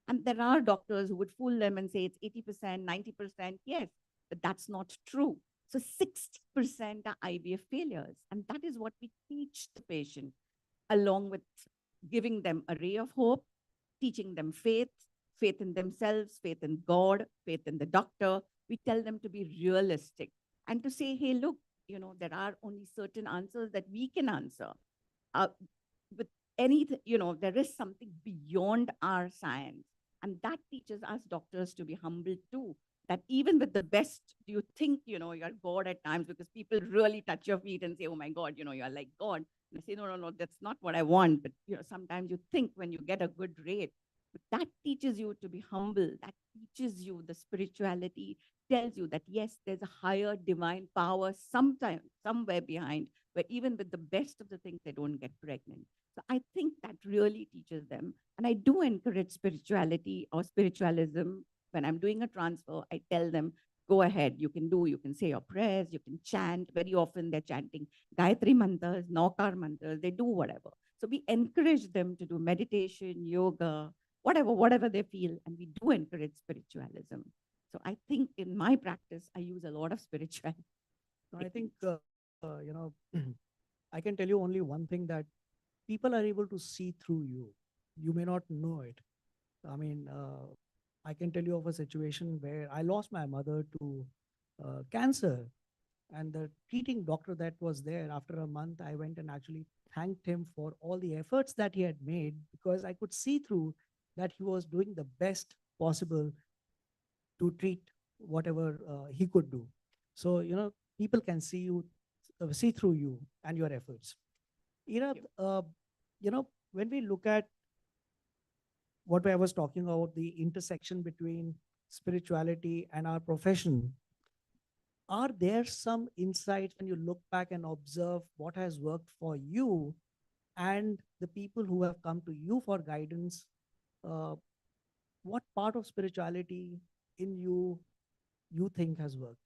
And there are doctors who would fool them and say it's 80%, 90%. Yes, but that's not true. So 60% are IVF failures. And that is what we teach the patient, along with giving them a ray of hope, teaching them faith, faith in themselves, faith in God, faith in the doctor. We tell them to be realistic and to say, hey, look, there are only certain answers that we can answer. With anything, there is something beyond our science. And that teaches us doctors to be humble too. That even with the best, do you think, you're God at times? Because people really touch your feet and say, oh my God, you're like God. And I say, no, that's not what I want. But sometimes you think when you get a good rate, but that teaches you to be humble. That teaches you the spirituality. tells you that yes, there's a higher divine power sometime, somewhere behind, where even with the best of the things, they don't get pregnant. So I think that really teaches them. And I do encourage spirituality or spiritualism. When I'm doing a transfer, I tell them, go ahead, you can say your prayers, you can chant. Very often they're chanting Gayatri mantras, Naukar mantras, they do whatever. So we encourage them to do meditation, yoga, whatever they feel. And we do encourage spiritualism. So I think in my practice, I use a lot of spirituality. So I think, I can tell you only one thing, that people are able to see through you. You may not know it. I mean, I can tell you of a situation where I lost my mother to cancer. And the treating doctor that was there, after a month, I went and actually thanked him for all the efforts that he had made, because I could see through that he was doing the best possible to treat whatever he could do. So, people can see you, see through you and your efforts. Uh, when we look at what I was talking about, the intersection between spirituality and our profession, are there some insights when you look back and observe what has worked for you and the people who have come to you for guidance? What part of spirituality in you think has worked?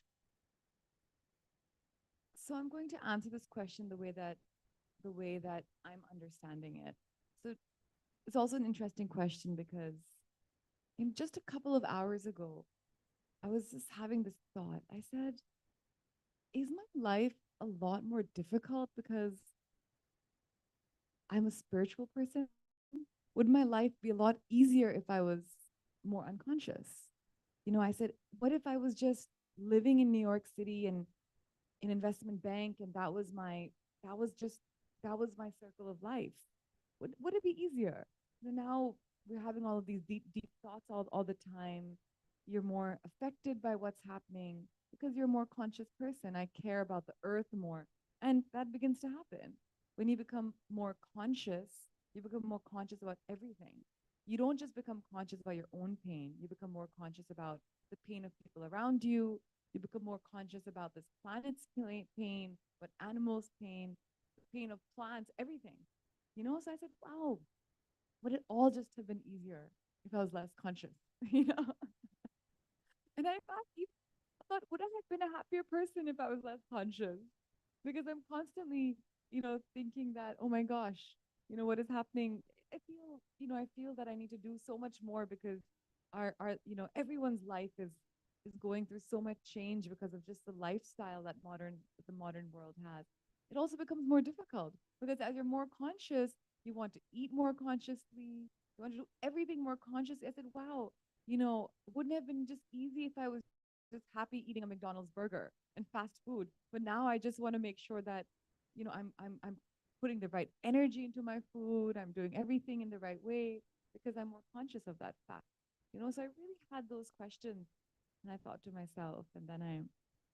So I'm going to answer this question the way that I'm understanding it. So it's also an interesting question because in just a couple of hours ago, I was just having this thought. I said, is my life a lot more difficult because I'm a spiritual person? Would my life be a lot easier if I was more unconscious? I said, what if I was just living in New York City and in investment bank and that was just that was my circle of life? Would it be easier? Now we're having all of these deep thoughts all the time. You're more affected by what's happening because you're a more conscious person. I care about the earth more. And that begins to happen. When you become more conscious, you become more conscious about everything. You don't just become conscious about your own pain, you become more conscious about the pain of people around you. You become more conscious about this planet's pain, but animals' pain, the pain of plants, everything. So I said, wow, would it all just have been easier if I was less conscious? you know? And I thought, would I have been a happier person if I was less conscious? Because I'm constantly, thinking that, oh my gosh, what is happening? I feel that I need to do so much more because everyone's life is going through so much change because of just the lifestyle that the modern world has. It also becomes more difficult because as you're more conscious, you want to eat more consciously, you want to do everything more consciously. I said, wow, wouldn't it have been just easy if I was just happy eating a McDonald's burger and fast food? But now I just want to make sure that, I'm putting the right energy into my food. I'm doing everything in the right way because I'm more conscious of that fact. So I really had those questions and I thought to myself, and then I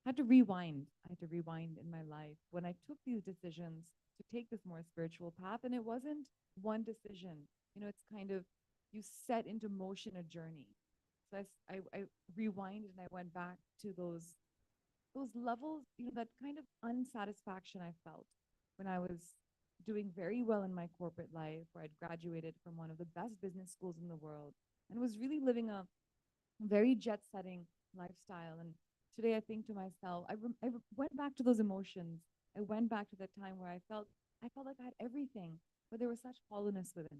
had to rewind. I had to rewind in my life when I took these decisions to take this more spiritual path. And it wasn't one decision. It's kind of you set into motion a journey. So I rewinded and I went back to those levels, that kind of unsatisfaction I felt when I was doing very well in my corporate life, where I'd graduated from one of the best business schools in the world and was really living a very jet setting lifestyle. And today I think to myself, I went back to those emotions. I went back to that time where I felt like I had everything, but there was such hollowness within.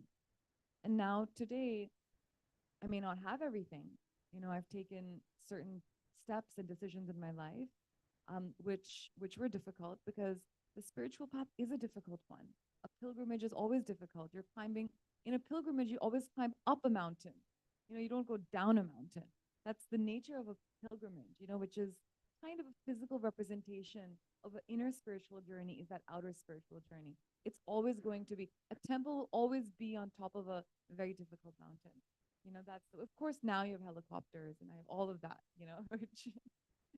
And now today, I may not have everything. I've taken certain steps and decisions in my life, which were difficult because the spiritual path is a difficult one. A pilgrimage is always difficult. You're climbing in a pilgrimage. You always climb up a mountain. You don't go down a mountain. That's the nature of a pilgrimage. Which is kind of a physical representation of an inner spiritual journey. Is that outer spiritual journey? It's always going to be a temple will always be on top of a very difficult mountain. That's of course now you have helicopters and I have all of that, which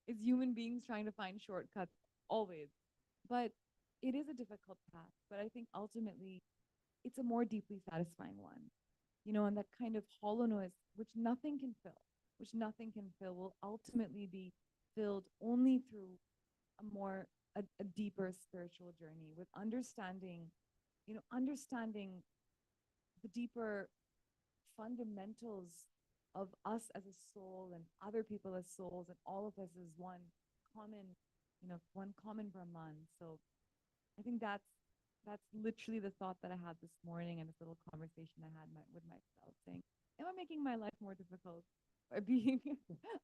is human beings trying to find shortcuts always. But it is a difficult path. But I think ultimately it's a more deeply satisfying one, and that kind of hollowness which nothing can fill, which nothing can fill, will ultimately be filled only through a deeper spiritual journey with understanding, understanding the deeper fundamentals of us as a soul and other people as souls and all of us as common, one common Brahman. So I think that's literally the thought that I had this morning and this little conversation I had with myself saying, am I making my life more difficult by being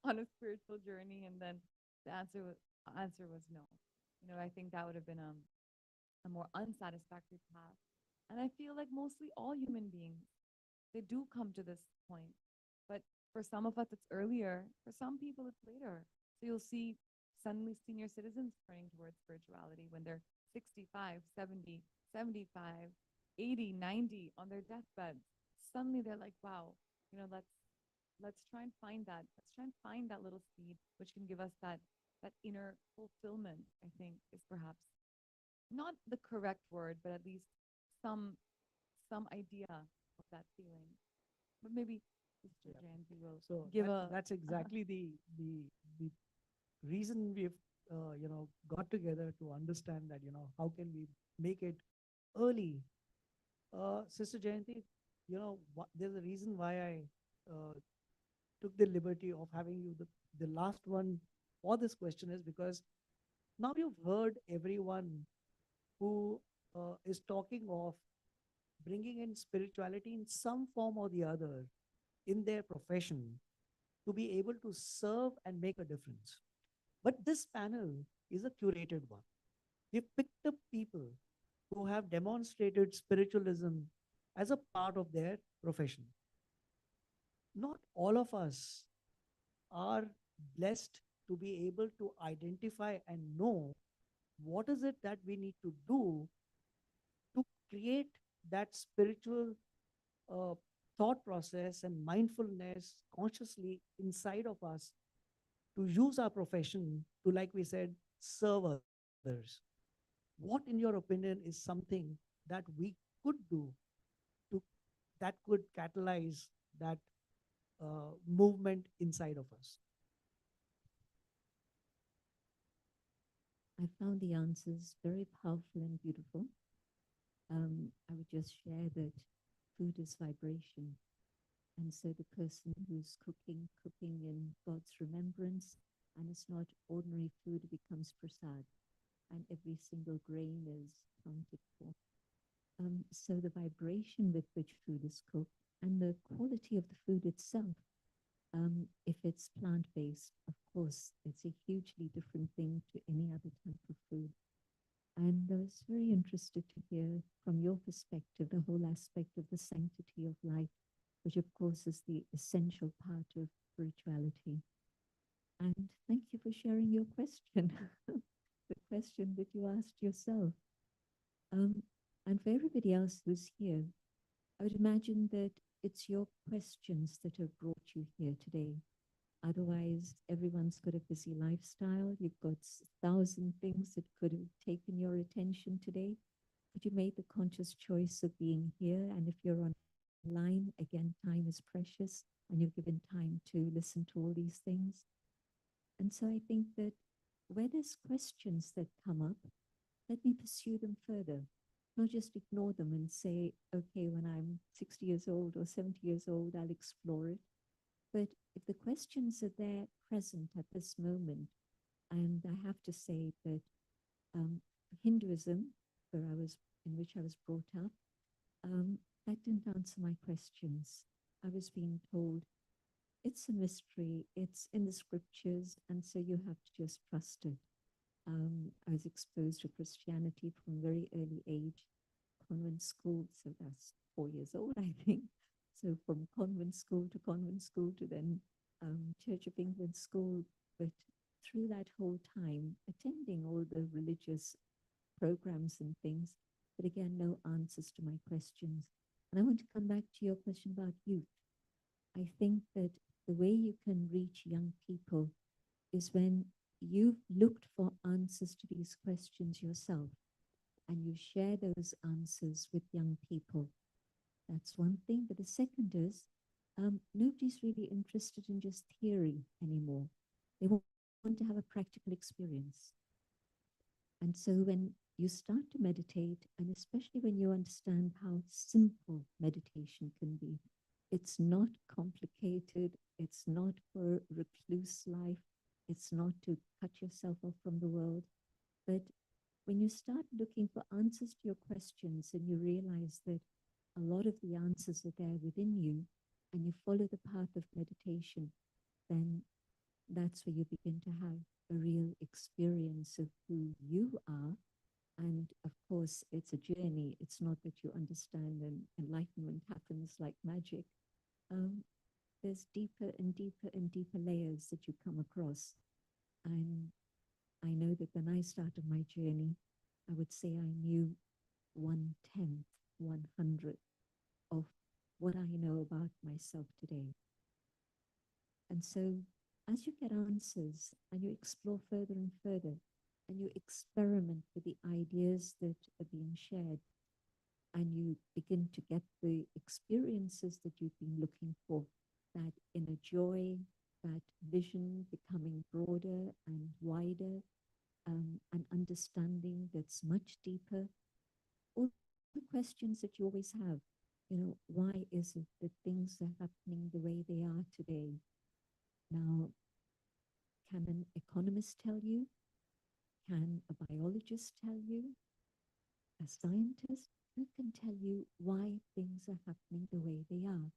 on a spiritual journey? And then the answer was no. I think that would have been a more unsatisfactory path. And I feel like mostly all human beings, they do come to this point. But for some of us, it's earlier. For some people, it's later. So you'll see suddenly senior citizens turning towards spirituality when they're 65, 70, 75, 80, 90 on their deathbeds. Suddenly they're like, wow, let's try and find that. Let's try and find that little seed which can give us that inner fulfillment, I think, is perhaps not the correct word, but at least some idea of that feeling. But maybe Sister Jayanti will give that's exactly the reason we've got together to understand that how can we make it early. Sister Jayanti, there's a reason why I took the liberty of having you the last one for this question is because now you've heard everyone who is talking of bringing in spirituality in some form or the other in their profession to be able to serve and make a difference. But this panel is a curated one. We've picked up people who have demonstrated spiritualism as a part of their profession. Not all of us are blessed to be able to identify and know what is it that we need to do to create that spiritual thought process and mindfulness consciously inside of us to use our profession to, like we said, serve others. What, in your opinion, is something that we could do to that could catalyze that movement inside of us? I found the answers very powerful and beautiful. I would just share that food is vibration. And so the person who's cooking in God's remembrance, and it's not ordinary food, it becomes prasad. And every single grain is counted for. So the vibration with which food is cooked and the quality of the food itself, if it's plant-based, of course, it's a hugely different thing to any other type of food. And I was very interested to hear from your perspective the whole aspect of the sanctity of life, which of course is the essential part of spirituality. And thank you for sharing your question, the question that you asked yourself. And for everybody else who's here, I would imagine that it's your questions that have brought you here today. Otherwise, everyone's got a busy lifestyle. You've got 1,000 things that could have taken your attention today. But you made the conscious choice of being here. And if you're online, again, time is precious. And you've given time to listen to all these things. And so I think that where there's questions that come up, let me pursue them further. Not just ignore them and say, okay, when I'm 60 years old or 70 years old, I'll explore it. But if the questions are there present at this moment, and I have to say that Hinduism, in which I was brought up, that didn't answer my questions. I was being told, it's a mystery, it's in the scriptures, and so you have to just trust it. I was exposed to Christianity from a very early age, convent school, so that's 4 years old, I think. So from convent school to then Church of England school, but through that whole time, attending all the religious programs and things, but again, no answers to my questions. And I want to come back to your question about youth. I think that the way you can reach young people is when you've looked for answers to these questions yourself and you share those answers with young people. That's one thing. But the second is, nobody's really interested in just theory anymore. They want to have a practical experience. And so when you start to meditate, and especially when you understand how simple meditation can be, it's not complicated, it's not for recluse life, it's not to cut yourself off from the world. But when you start looking for answers to your questions and you realize that a lot of the answers are there within you, and you follow the path of meditation, then that's where you begin to have a real experience of who you are. And of course, it's a journey. It's not that you understand and enlightenment happens like magic. There's deeper and deeper and deeper layers that you come across. And I know that when I started my journey, I would say I knew 1/10, 1/100 of what I know about myself today. And so as you get answers and you explore further and further, and you experiment with the ideas that are being shared, and you begin to get the experiences that you've been looking for, that inner joy, that vision becoming broader and wider, an understanding that's much deeper, all the questions that you always have, why is it that things are happening the way they are today? Now, can an economist tell you? Can a biologist tell you? A scientist? Who can tell you why things are happening the way they are?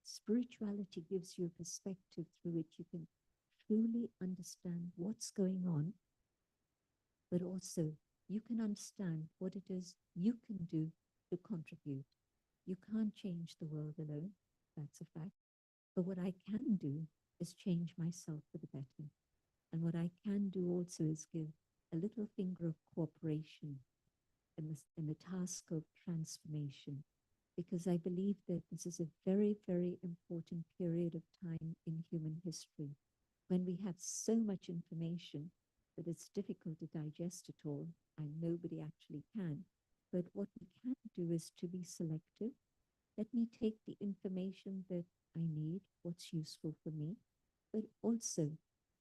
Spirituality gives you a perspective through which you can truly understand what's going on, but also you can understand what it is you can do to contribute. You can't change the world alone, that's a fact. But what I can do is change myself for the better. And what I can do also is give a little finger of cooperation in the task of transformation, because I believe that this is a very, very important period of time in human history when we have so much information that it's difficult to digest it all, and nobody actually can. But what we can do is to be selective. Let me take the information that I need, what's useful for me, but also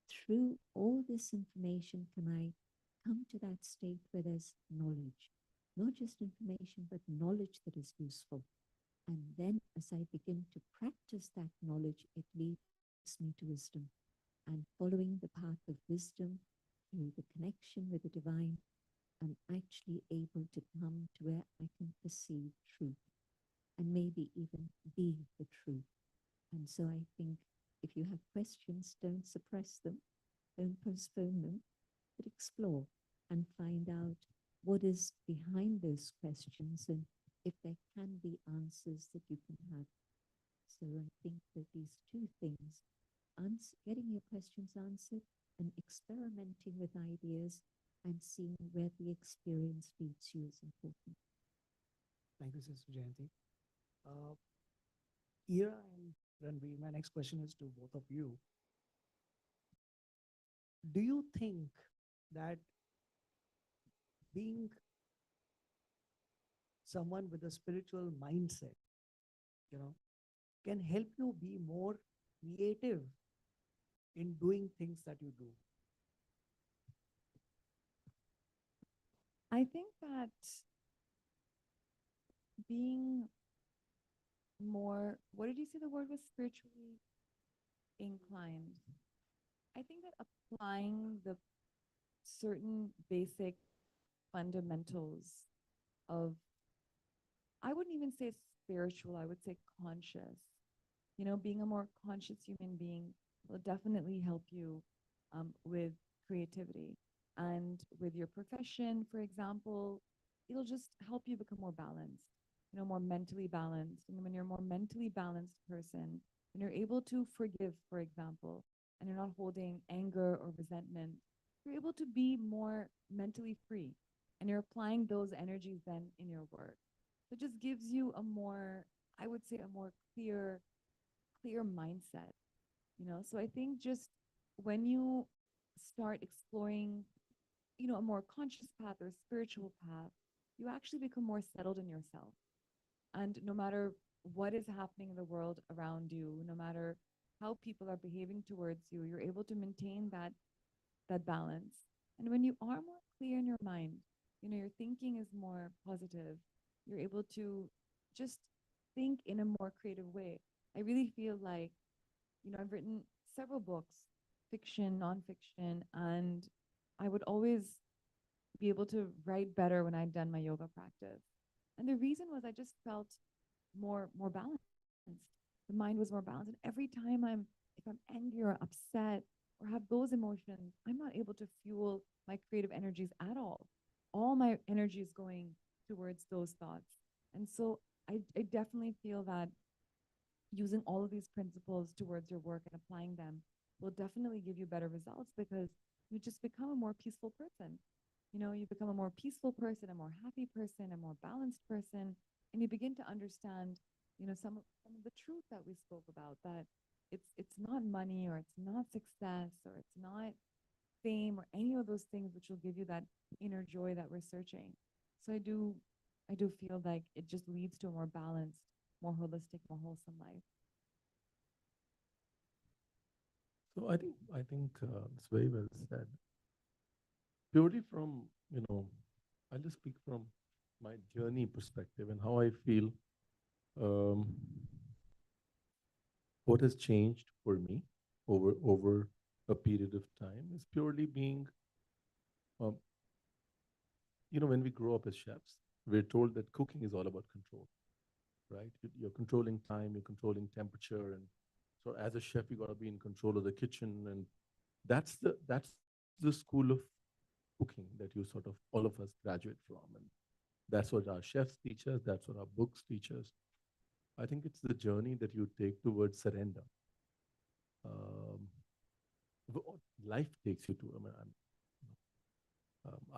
through all this information, can I come to that state where there's knowledge, not just information, but knowledge that is useful. And then as I begin to practice that knowledge, it leads me to wisdom. And following the path of wisdom through the connection with the divine, I'm actually able to come to where I can perceive truth and maybe even be the truth. And so I think if you have questions, don't suppress them, don't postpone them, but explore and find out what is behind those questions and if there can be answers that you can have. So I think that these two things, getting your questions answered and experimenting with ideas and seeing where the experience leads you is important. Thank you, Sister Jayanti. Ira and Ranveer, my next question is to both of you. Do you think that being someone with a spiritual mindset, can help you be more creative in doing things that you do? I think that being more, what did you say the word was, spiritually inclined? I think that applying the certain basic fundamentals of, I wouldn't even say spiritual, I would say conscious. Being a more conscious human being will definitely help you with creativity and with your profession, for example. It'll just help you become more balanced, more mentally balanced. And when you're a more mentally balanced person, when you're able to forgive, for example, and you're not holding anger or resentment, you're able to be more mentally free, and you're applying those energies then in your work. So it just gives you a more, I would say, a more clear mindset. So I think just when you start exploring, a more conscious path or spiritual path, you actually become more settled in yourself. And no matter what is happening in the world around you, no matter how people are behaving towards you, you're able to maintain that balance. And when you are more clear in your mind, your thinking is more positive. You're able to just think in a more creative way. I really feel like, I've written several books, fiction, nonfiction, and I would always be able to write better when I'd done my yoga practice. And the reason was I just felt more balanced. The mind was more balanced. And every time if I'm angry or upset or have those emotions, I'm not able to fuel my creative energies at all. All my energy is going towards those thoughts. And so I definitely feel that using all of these principles towards your work and applying them will definitely give you better results because you just become a more peaceful person. You become a more peaceful person, a more happy person, a more balanced person, and you begin to understand, some of the truth that we spoke about, that it's not money or it's not success or it's not fame or any of those things which will give you that inner joy that we're searching. So I do feel like it just leads to a more balanced, more holistic, more wholesome life. So I think it's very well said. Purely from, I'll just speak from my journey perspective and how I feel um, what has changed for me over a period of time is purely being, um, when we grow up as chefs, we're told that cooking is all about control, right? You're controlling time, you're controlling temperature, and so as a chef, you got to be in control of the kitchen, and that's the school of cooking that you sort of all of us graduate from, and that's what our chefs teach us. That's what our books teach us. I think it's the journey that you take towards surrender. Um, Life takes you to. I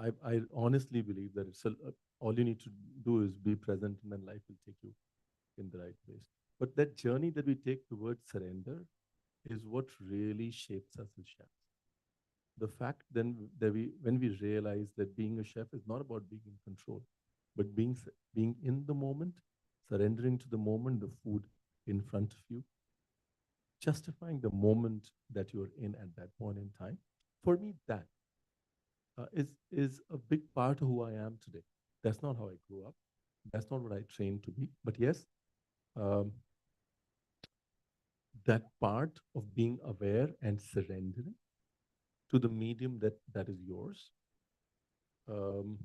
mean, I honestly believe that all you need to do is be present, and then life will take you in the right place. But that journey that we take towards surrender is what really shapes us as chefs. The fact then that when we realize that being a chef is not about being in control, but being in the moment, surrendering to the moment, the food in front of you, justifying the moment that you're in at that point in time. For me, that is a big part of who I am today. That's not how I grew up. That's not what I trained to be. But yes, um, that part of being aware and surrendering to the medium that is yours um,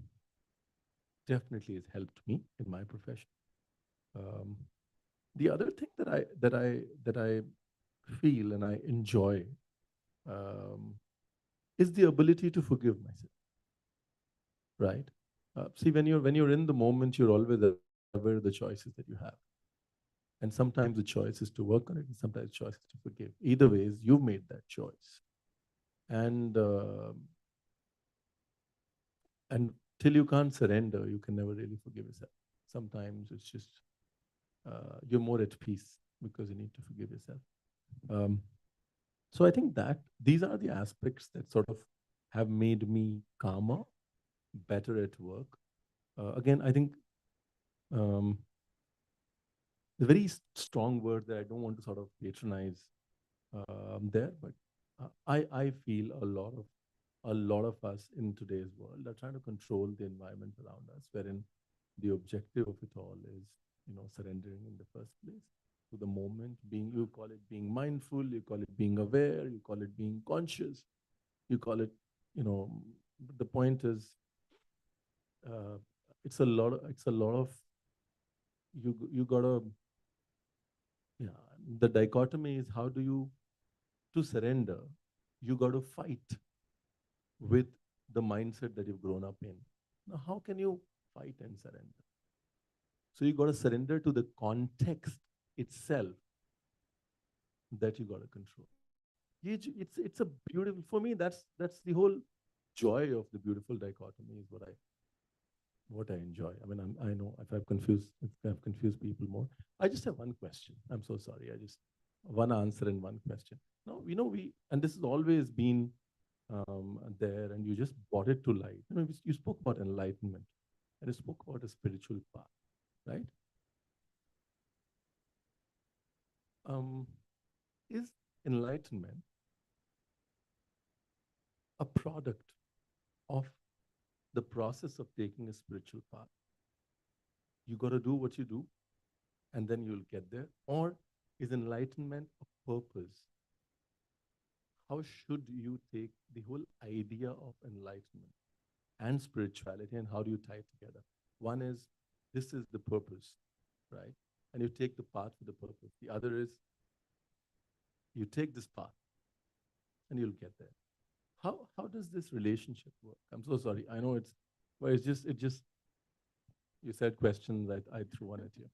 definitely has helped me in my profession. Um, the other thing that I feel and I enjoy um, is the ability to forgive myself. Right? See, when you're in the moment, you're always aware of the choices that you have, and sometimes the choice is to work on it, and sometimes the choice is to forgive. Either ways, you've made that choice, and and till you can't surrender, you can never really forgive yourself. Sometimes it's just you're more at peace because you need to forgive yourself. Um, so I think that these are the aspects that sort of have made me calmer, better at work. Again, I think um, the very strong word that I don't want to sort of patronize there, but I feel a lot of us in today's world are trying to control the environment around us, wherein the objective of it all is, surrendering in the first place to the moment. You call it being mindful, you call it being aware, you call it being conscious, you call it, you know. The point is, uh, it's a lot of you gotta. Yeah, the dichotomy is how do you to surrender? You got to fight with the mindset that you've grown up in. Now, how can you fight and surrender? So you got to surrender to the context itself that you got to control. It's a beautiful, for me. That's the whole joy of the beautiful dichotomy is what I enjoy. I mean, I know if I've confused people more. I just have one question. I'm so sorry. I just one answer and one question. No, and this has always been there, and you just brought it to light. You spoke about enlightenment, and you spoke about a spiritual path, right? Is enlightenment a product of the process of taking a spiritual path? You got to do what you do, and then you'll get there. Or is enlightenment a purpose? How should you take the whole idea of enlightenment and spirituality, and how do you tie it together? One is, this is the purpose, right? And you take the path for the purpose. The other is, you take this path and you'll get there. How does this relationship work? I'm so sorry. I know but it just, you said questions that I threw one at you.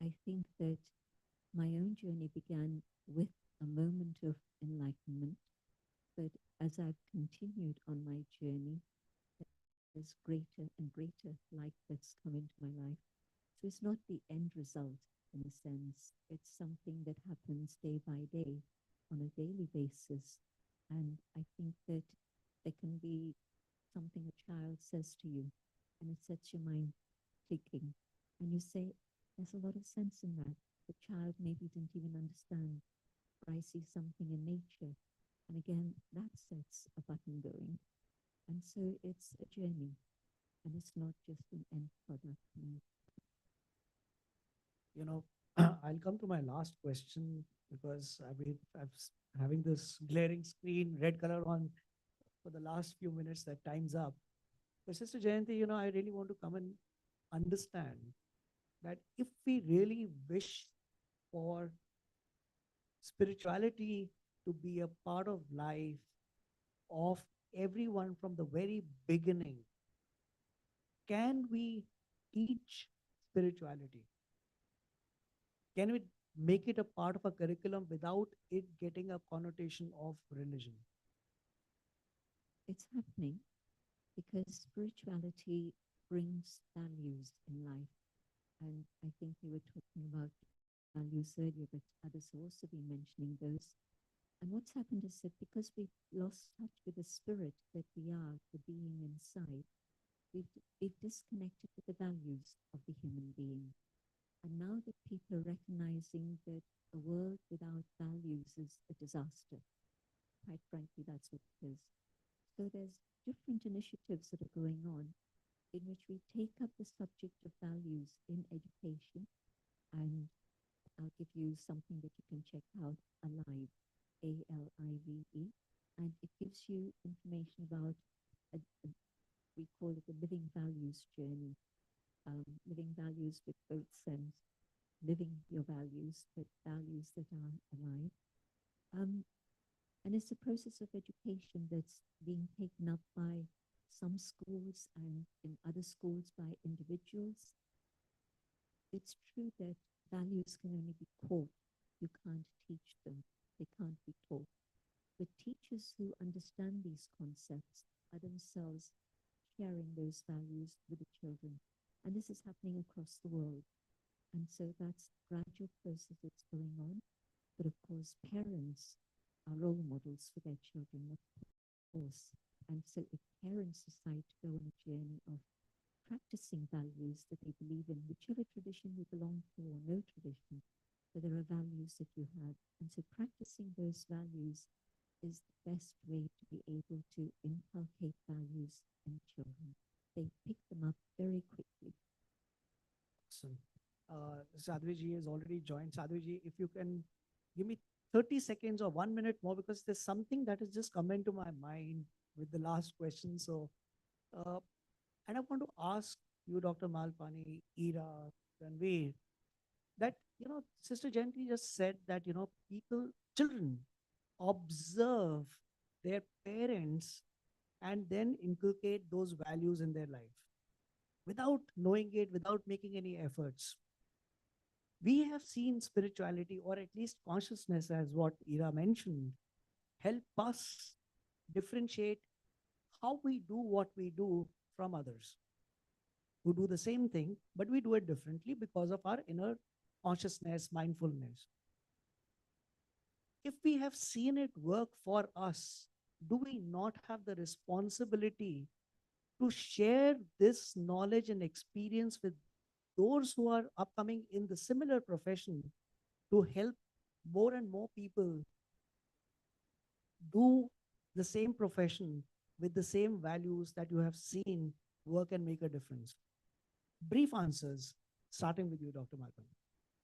I think that my own journey began with a moment of enlightenment, but as I've continued on my journey, there's greater and greater light that's come into my life. So it's not the end result in a sense. It's something that happens day by day on a daily basis. And I think that there can be something a child says to you and it sets your mind clicking. And you say, there's a lot of sense in that. The child maybe didn't even understand. Or I see something in nature. And again, that sets a button going. And so it's a journey. And it's not just an end product. You know, I'll come to my last question because I'm having this glaring screen, red color on for the last few minutes. That time's up. But Sister Jayanti, you know, I really want to come and understand that if we really wish for spirituality to be a part of life of everyone from the very beginning, can we teach spirituality? Can we make it a part of a curriculum without it getting a connotation of religion? It's happening because spirituality brings values in life. And I think we were talking about values earlier, but others have also been mentioning those. And what's happened is that because we've lost touch with the spirit that we are, the being inside, we've disconnected with the values of the human being. And now that people are recognizing that a world without values is a disaster, quite frankly, that's what it is. So there's different initiatives that are going on in which we take up the subject of values in education. And I'll give you something that you can check out, Alive, ALIVE, and it gives you information about, we call it the living values journey, living values with both sense, living your values, but values that are alive. And it's a process of education that's being taken up by some schools and in other schools by individuals. It's true that values can only be taught. You can't teach them. They can't be taught. But teachers who understand these concepts are themselves sharing those values with the children. And this is happening across the world. And so that's the gradual process that's going on. But of course, parents are role models for their children, of course. And so if parents decide to go on a journey of practicing values that they believe in, whichever tradition you belong to or no tradition, but there are values that you have. And so practicing those values is the best way to be able to inculcate values in children. They pick them up very quickly. Awesome. Sadhvi has already joined. Sadhvi, if you can give me 30 seconds or 1 minute more, because there's something that has just come into my mind with the last question. So, and I want to ask you, Dr. Malpani, Ira, Ranveer, that, you know, Sister Jayanti just said that, you know, children observe their parents and then inculcate those values in their life without knowing it, without making any efforts. We have seen spirituality, or at least consciousness, as what Ira mentioned, help us differentiate how we do what we do from others who do the same thing, but we do it differently because of our inner consciousness, mindfulness. If we have seen it work for us, do we not have the responsibility to share this knowledge and experience with those who are upcoming in the similar profession to help more and more people do the same profession with the same values that you have seen work and make a difference? Brief answers, starting with you, Dr. Malpan.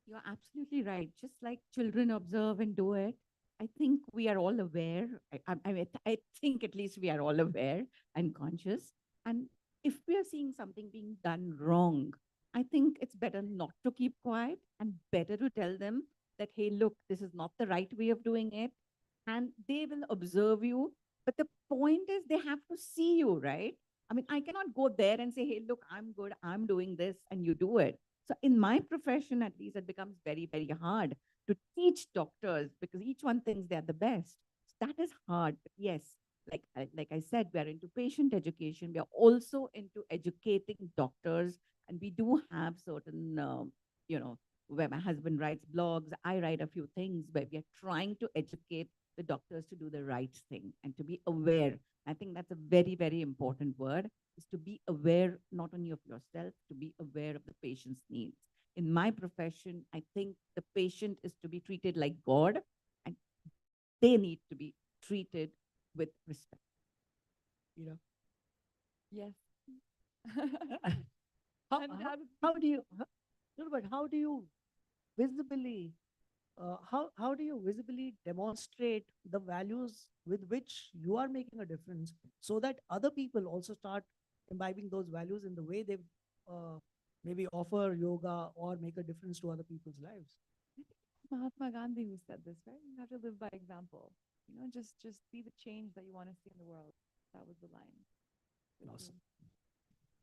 You're absolutely right. Just like children observe and do it, I think we are all aware. I mean, I think at least we are all aware and conscious. And if we are seeing something being done wrong, I think it's better not to keep quiet and better to tell them that, hey, look, this is not the right way of doing it. And they will observe you. But the point is, they have to see you, right? I mean, I cannot go there and say, hey, look, I'm good, I'm doing this, and you do it. So in my profession, at least, it becomes very, very hard to teach doctors because each one thinks they're the best. So that is hard. But yes, like I said, we are into patient education. We are also into educating doctors, and we do have certain, where my husband writes blogs, I write a few things where we are trying to educate the doctors to do the right thing and to be aware. I think that's a very, very important word, is to be aware not only of yourself, to be aware of the patient's needs. In my profession, I think the patient is to be treated like God, and they need to be treated with respect. You know, Yes. how, And how do you, no, but how do you visibly, how do you visibly demonstrate the values with which you are making a difference so that other people also start imbibing those values in the way they uh, maybe offer yoga or make a difference to other people's lives? Mahatma Gandhi who said this, right? You have to live by example. Just be the change that you want to see in the world. That was the line. Awesome.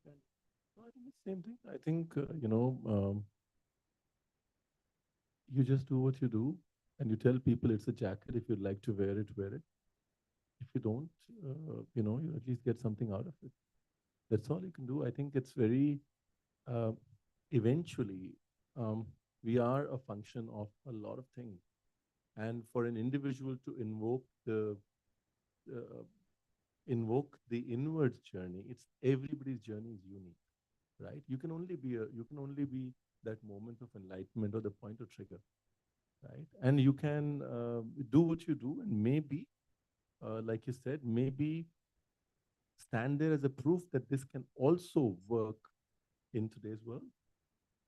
No, I think it's the same thing. I think, you just do what you do and you tell people it's a jacket. If you'd like to wear it, wear it. If you don't, you at least get something out of it. That's all you can do. I think it's very, uh, eventually, we are a function of a lot of things. And for an individual to uh, invoke the inwards journey, it's everybody's journey is unique, right? You can only be that moment of enlightenment or the point of trigger, right? And you can do what you do, and maybe, like you said, maybe stand there as a proof that this can also work in today's world,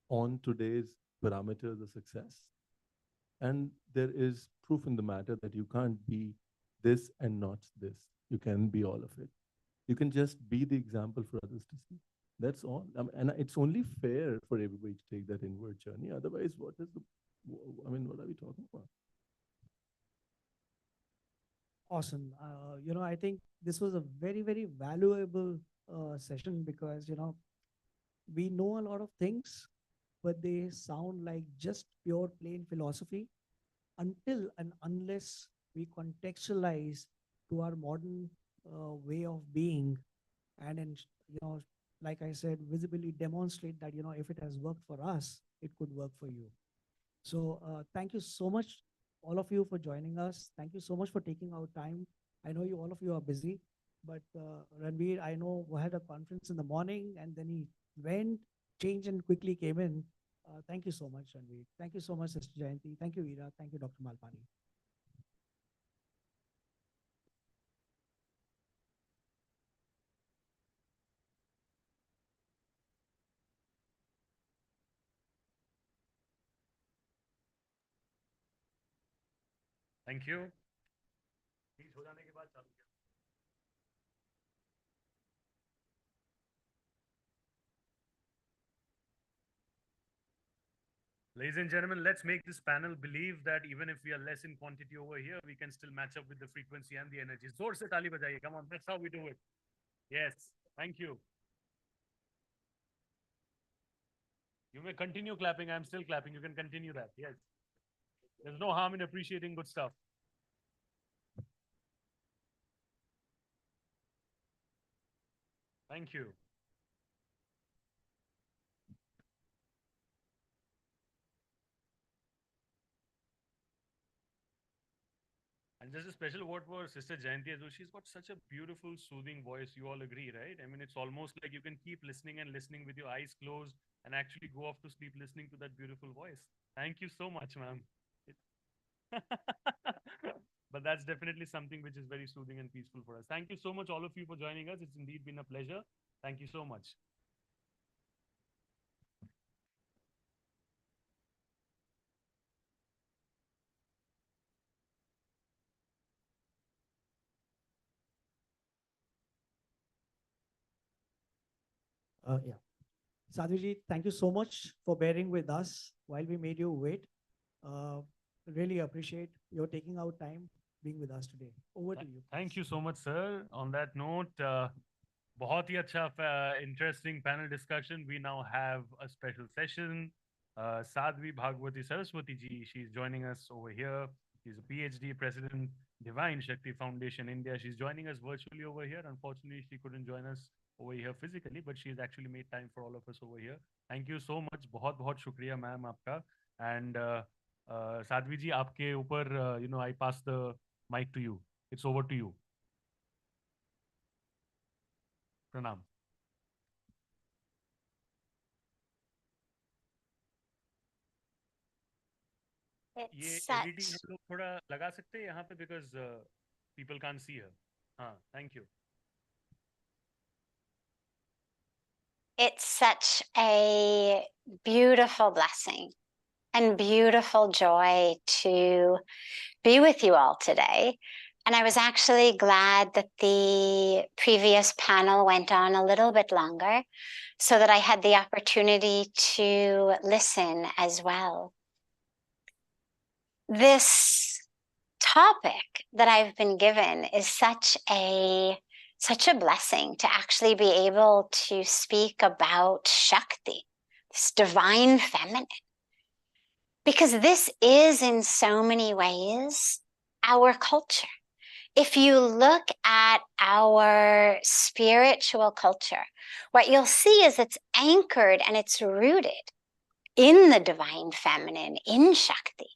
on today's parameters of success. And there is proof in the matter that you can't be this and not this. You can be all of it. You can just be the example for others to see. That's all. And it's only fair for everybody to take that inward journey. Otherwise, what are we talking about? Awesome. I think this was a very, very valuable session because, we know a lot of things, but they sound like just pure plain philosophy until and unless we contextualize to our modern way of being and then, like I said, visibly demonstrate that, if it has worked for us, it could work for you. So thank you so much, all of you, for joining us. Thank you so much for taking our time. I know all of you are busy, but Ranveer, I know we had a conference in the morning and then he went, changed and quickly came in. Thank you so much, Ranveer. Thank you so much, Sister Jayanti. Thank you, Veera. Thank you, Dr. Malpani. Thank you. Please हो जाने के बाद चालू किया. Ladies and gentlemen, let's make this panel believe that even if we are less in quantity over here, we can still match up with the frequency and the energy. Zor se taali bajaiye. Come on, that's how we do it. Yes, thank you. You may continue clapping. I'm still clapping. You can continue that. Yes. There's no harm in appreciating good stuff. Thank you. And just a special word for Sister Jayanti as well. She's got such a beautiful, soothing voice. You all agree, right? I mean, it's almost like you can keep listening and listening with your eyes closed and actually go off to sleep listening to that beautiful voice. Thank you so much, ma'am. But that's definitely something which is very soothing and peaceful for us. Thank you so much, all of you, for joining us. It's indeed been a pleasure. Thank you so much. Yeah. Sadhviji, thank you so much for bearing with us while we made you wait. Uh, really appreciate your taking out time being with us today. Over to you. Thank you so much, sir. On that note, बहुत ही अच्छा interesting panel discussion. We now have a special session. Sadhvi Bhagwati Saraswati ji, she's joining us over here. She's a PhD president, Divine Shakti Foundation India. She's joining us virtually over here. Unfortunately, she couldn't join us over here physically, but she's actually made time for all of us over here. Thank you so much. बहुत बहुत शुक्रिया ma'am आपका. And Sadhvi ji, आपके ऊपर, I pass the mic to you. It's over to you. Pranam. ये editing हम लोग थोड़ा लगा सकते हैं यहाँ पे because people can't see her. हाँ, thank you. It's such a beautiful blessing and beautiful joy to be with you all today. And I was actually glad that the previous panel went on a little bit longer so that I had the opportunity to listen as well. This topic that I've been given is such a blessing to actually be able to speak about Shakti, this divine feminine. Because this is in so many ways our culture. If you look at our spiritual culture, what you'll see is it's anchored and it's rooted in the divine feminine, in Shakti.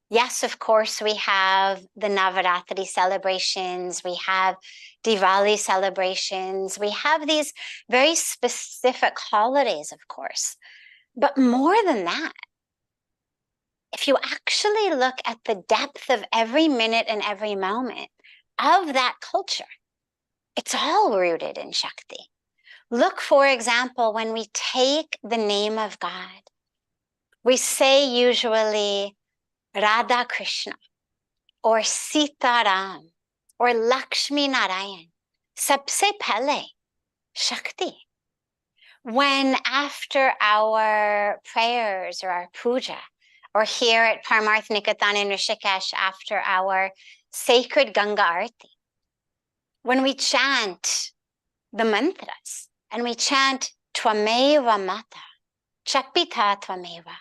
Yes, of course, we have the Navaratri celebrations, we have Diwali celebrations, we have these very specific holidays, of course. But more than that, if you actually look at the depth of every minute and every moment of that culture, it's all rooted in Shakti. Look, for example, when we take the name of God, we say usually Radha Krishna, or Sita Ram, or Lakshmi Narayan. Sabse pehle, Shakti. When after our prayers or our puja, or here at Parmarth Nikatan in Rishikesh after our sacred Ganga Arti, when we chant the mantras, and we chant Twameva Mata, Chapita Twameva,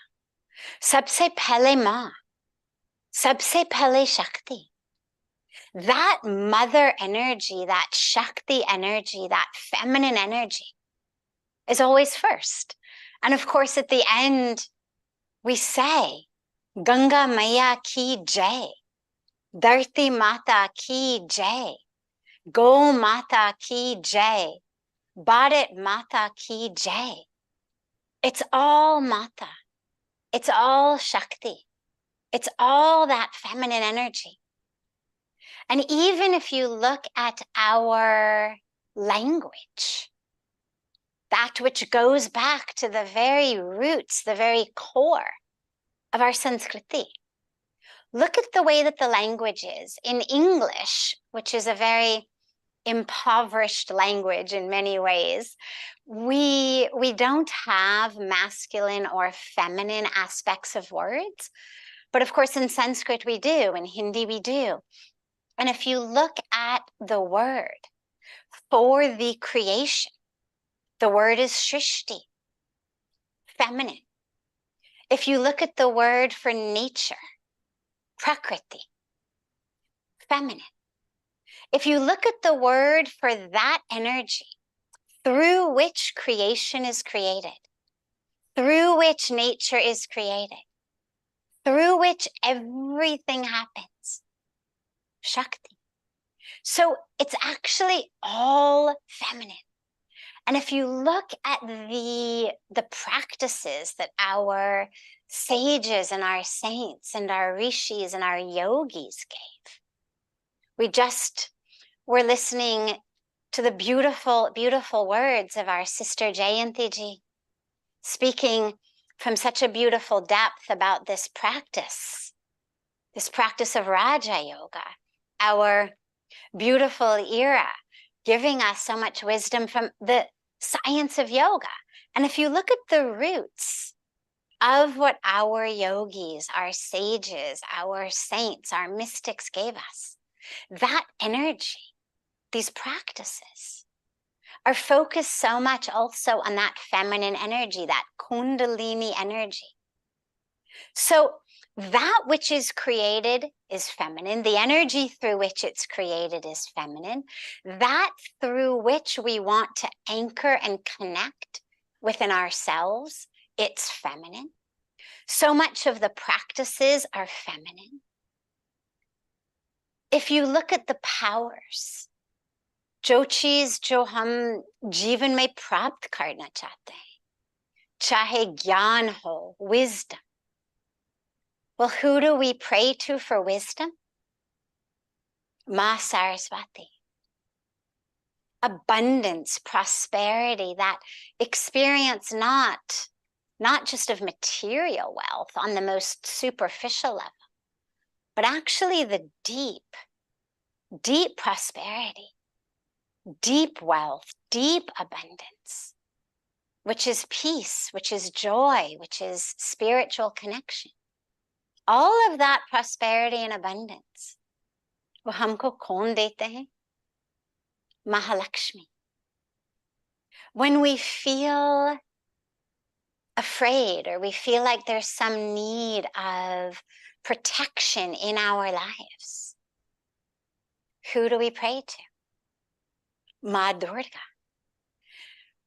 Sabse pehle Ma, Sabse pehle Shakti. That mother energy, that Shakti energy, that feminine energy is always first. And of course, at the end, we say, Ganga Maya ki jai, Dharti Mata ki jai, Go Mata ki jai, Bharat Mata ki jai. It's all Mata. It's all Shakti. It's all that feminine energy. And even if you look at our language, that which goes back to the very roots, the very core of our Sanskriti, look at the way that the language is. In English, which is a very impoverished language in many ways, we don't have masculine or feminine aspects of words. But of course, in Sanskrit we do, in Hindi we do. And if you look at the word for the creation, the word is Shrishti, feminine. If you look at the word for nature, Prakriti, feminine. If you look at the word for that energy through which creation is created, through which nature is created, through which everything happens, Shakti. So it's actually all feminine. And if you look at the practices that our sages and our saints and our rishis and our yogis gave, we're listening to the beautiful, beautiful words of our sister Jayanti ji, speaking from such a beautiful depth about this practice of Raja Yoga, our beautiful era, giving us so much wisdom from the science of yoga. And if you look at the roots of what our yogis, our sages, our saints, our mystics gave us, that energy, these practices, are focused so much also on that feminine energy, that kundalini energy. So that which is created is feminine. The energy through which it's created is feminine. That through which we want to anchor and connect within ourselves, it's feminine. So much of the practices are feminine. If you look at the powers, जो चीज जो हम जीवन में प्राप्त करना चाहते हैं, चाहे ज्ञान हो, wisdom. Well, who do we pray to for wisdom? Ma Saraswati. Abundance, prosperity, that experience not just of material wealth on the most superficial level, but actually the deep, deep prosperity, deep wealth, deep abundance, which is peace, which is joy, which is spiritual connection. All of that prosperity and abundance, वो हमको कौन देते हैं? Mahalakshmi. When we feel afraid or we feel like there's some need of protection in our lives, who do we pray to? Ma Durga.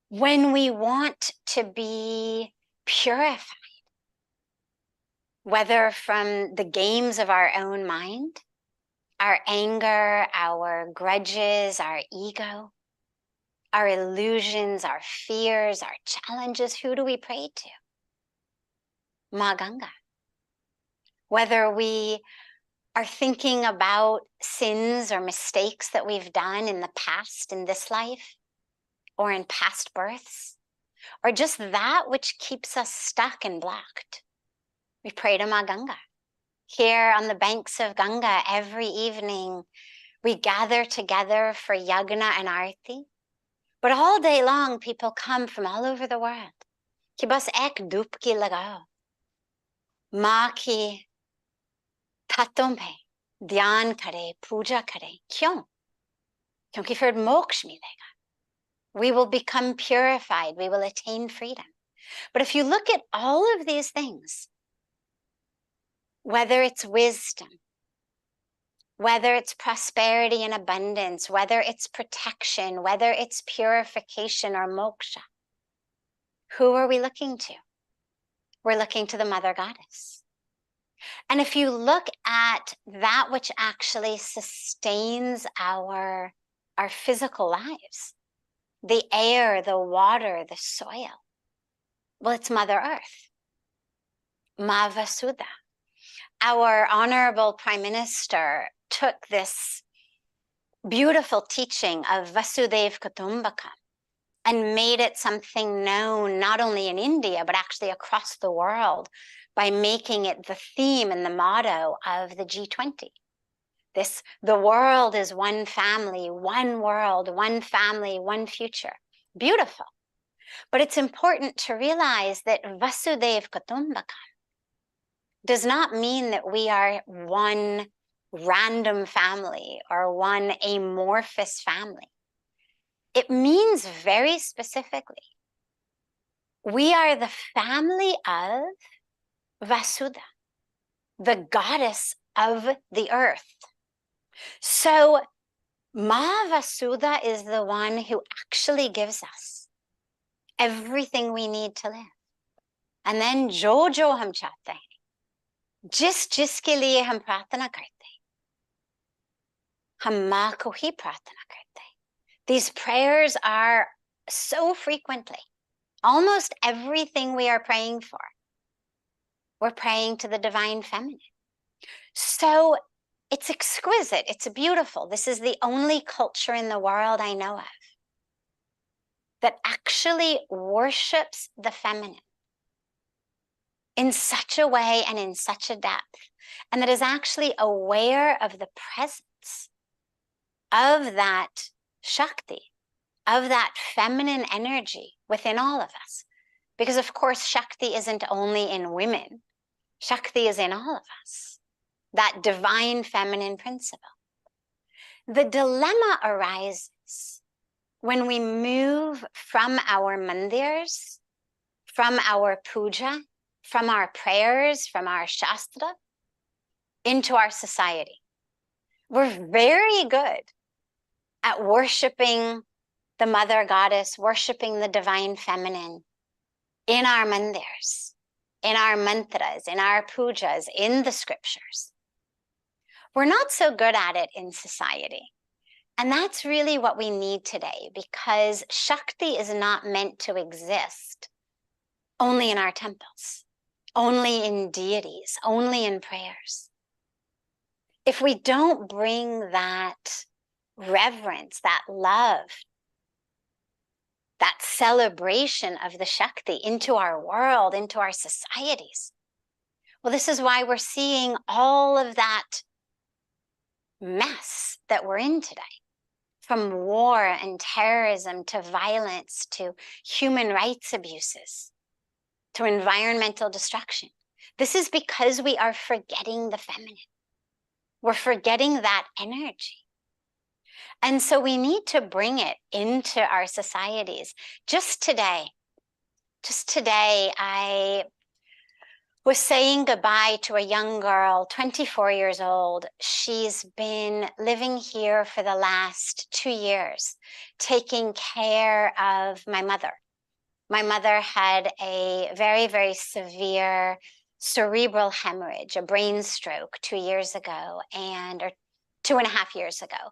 When we want to be purified, whether from the games of our own mind, our anger, our grudges, our ego, our illusions, our fears, our challenges, who do we pray to? Ma Ganga. Whether we are thinking about sins or mistakes that we've done in the past, in this life, or in past births, or just that which keeps us stuck and blocked, we pray to Ma Ganga. Here on the banks of Ganga, every evening, we gather together for yagna and arti. But all day long, people come from all over the world. Ki bas ek dupki lagao. Ma ki tattun pe dhyan kare, puja kare. Kyun? Kyunki fir moksh milega. We will become purified. We will attain freedom. But if you look at all of these things, whether it's wisdom, whether it's prosperity and abundance, whether it's protection, whether it's purification or moksha, who are we looking to? We're looking to the Mother Goddess. And if you look at that which actually sustains our physical lives, the air, the water, the soil, well, it's Mother Earth, Ma Vasudha. Our honorable Prime Minister took this beautiful teaching of Vasudhaiva Kutumbakam and made it something known not only in India, but actually across the world by making it the theme and the motto of the G20. The world is one family, one world, one family, one future. Beautiful. But it's important to realize that Vasudhaiva Kutumbakam does not mean that we are one random family or one amorphous family. It means very specifically, we are the family of Vasudha, the goddess of the earth. So Ma Vasudha is the one who actually gives us everything we need to live. And then jo hum chahte hain, जिस के लिए हम प्रार्थना करते हैं, हम माँ को ही प्रार्थना करते हैं. These prayers are so frequently. Almost everything we are praying for, we're praying to the divine feminine. So it's exquisite. It's beautiful. This is the only culture in the world I know of that actually worships the feminine in such a way and in such a depth, and that is actually aware of the presence of that Shakti, of that feminine energy within all of us. Because of course, Shakti isn't only in women. Shakti is in all of us, that divine feminine principle. The dilemma arises when we move from our mandirs, from our puja, from our prayers, from our shastra, into our society. We're very good at worshiping the mother goddess, worshiping the divine feminine in our mandirs, in our mantras, in our pujas, in the scriptures. We're not so good at it in society. And that's really what we need today, because Shakti is not meant to exist only in our temples, only in deities, only in prayers. If we don't bring that reverence, that love, that celebration of the Shakti into our world, into our societies, well, this is why we're seeing all of that mess that we're in today. From war and terrorism to violence to human rights abuses to environmental destruction. This is because we are forgetting the feminine. We're forgetting that energy. And so we need to bring it into our societies. Just today, I was saying goodbye to a young girl, 24 years old. She's been living here for the last 2 years, taking care of my mother. My mother had a very, very severe cerebral hemorrhage, a brain stroke 2 years ago, or 2.5 years ago.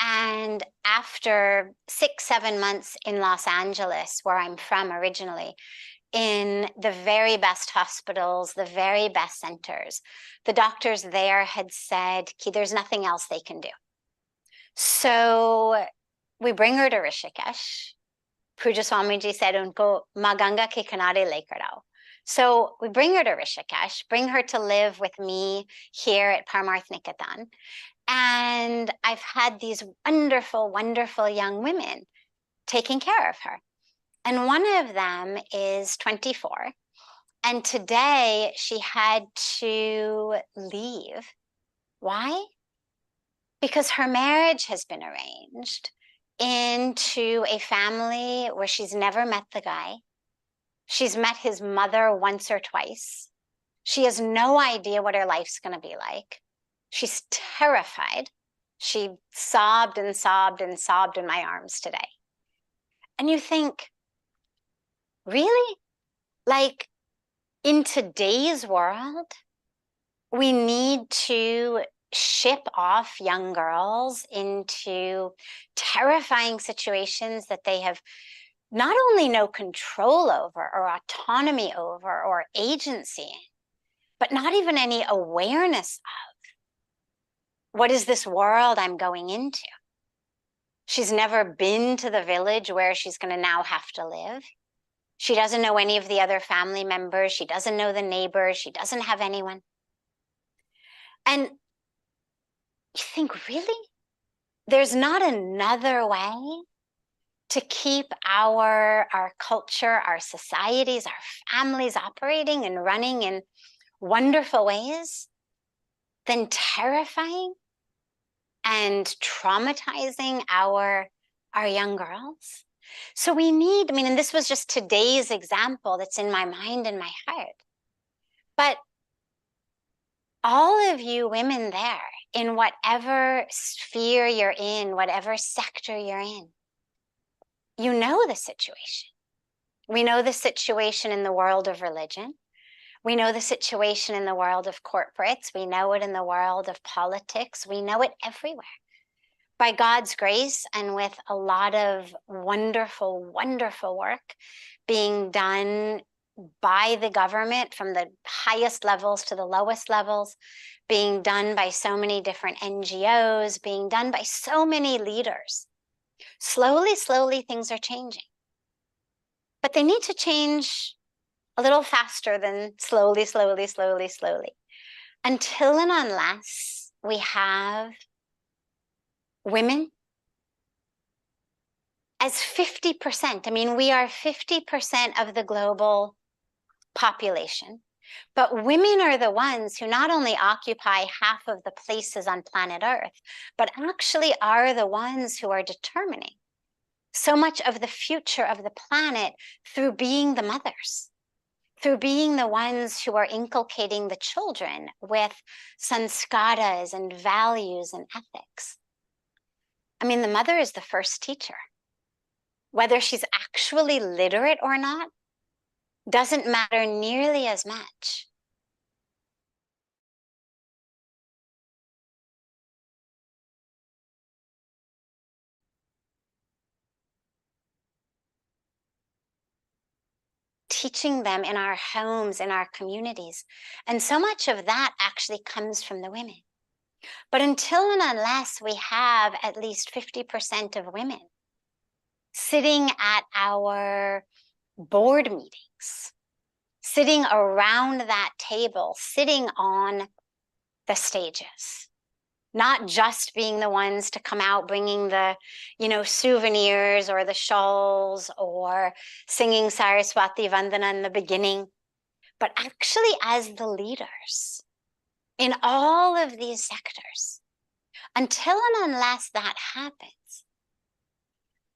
And after 6-7 months in Los Angeles, where I'm from originally, in the very best hospitals, the very best centers, the doctors there had said, there's nothing else they can do. So we bring her to Rishikesh. Puja Swamiji said, Unko Maganga ke kinare lekar aao. So we bring her to Rishikesh, bring her to live with me here at Parmarth Nikatan. And I've had these wonderful, wonderful young women taking care of her. And one of them is 24. And today she had to leave. Why? Because her marriage has been arranged into a family where she's never met the guy. She's met his mother once or twice. She has no idea what her life's going to be like. She's terrified. She sobbed and sobbed and sobbed in my arms today. And you think, really? Like, in today's world, we need to ship off young girls into terrifying situations that they have not only no control over or autonomy over or agency in, but not even any awareness of. What is this world I'm going into? She's never been to the village where she's going to now have to live. She doesn't know any of the other family members. She doesn't know the neighbors. She doesn't have anyone. And you think, really? There's not another way to keep our culture, our societies, our families operating and running in wonderful ways than terrifying and traumatizing our young girls? So we need, and this was just today's example that's in my mind and my heart. But all of you women there, in whatever sphere you're in, whatever sector you're in, you know the situation. We know the situation in the world of religion. We know the situation in the world of corporates. We know it in the world of politics. We know it everywhere. by God's grace and with a lot of wonderful, wonderful work being done by the government from the highest levels to the lowest levels, being done by so many different NGOs, being done by so many leaders. Slowly, slowly, things are changing. But they need to change a little faster than slowly, slowly, slowly, slowly. Until and unless we have women as 50%. I mean, we are 50% of the global population, but women are the ones who not only occupy half of the places on planet Earth, but actually are the ones who are determining so much of the future of the planet through being the mothers, through being the ones who are inculcating the children with sanskaras and values and ethics. I mean, the mother is the first teacher. Whether she's actually literate or not doesn't matter nearly as much. Teaching them in our homes, in our communities. And so much of that actually comes from the women. But until and unless we have at least 50% of women sitting at our board meetings, sitting around that table, sitting on the stages, not just being the ones to come out bringing the, souvenirs or the shawls or singing Saraswati Vandana in the beginning, but actually as the leaders in all of these sectors. Until and unless that happens,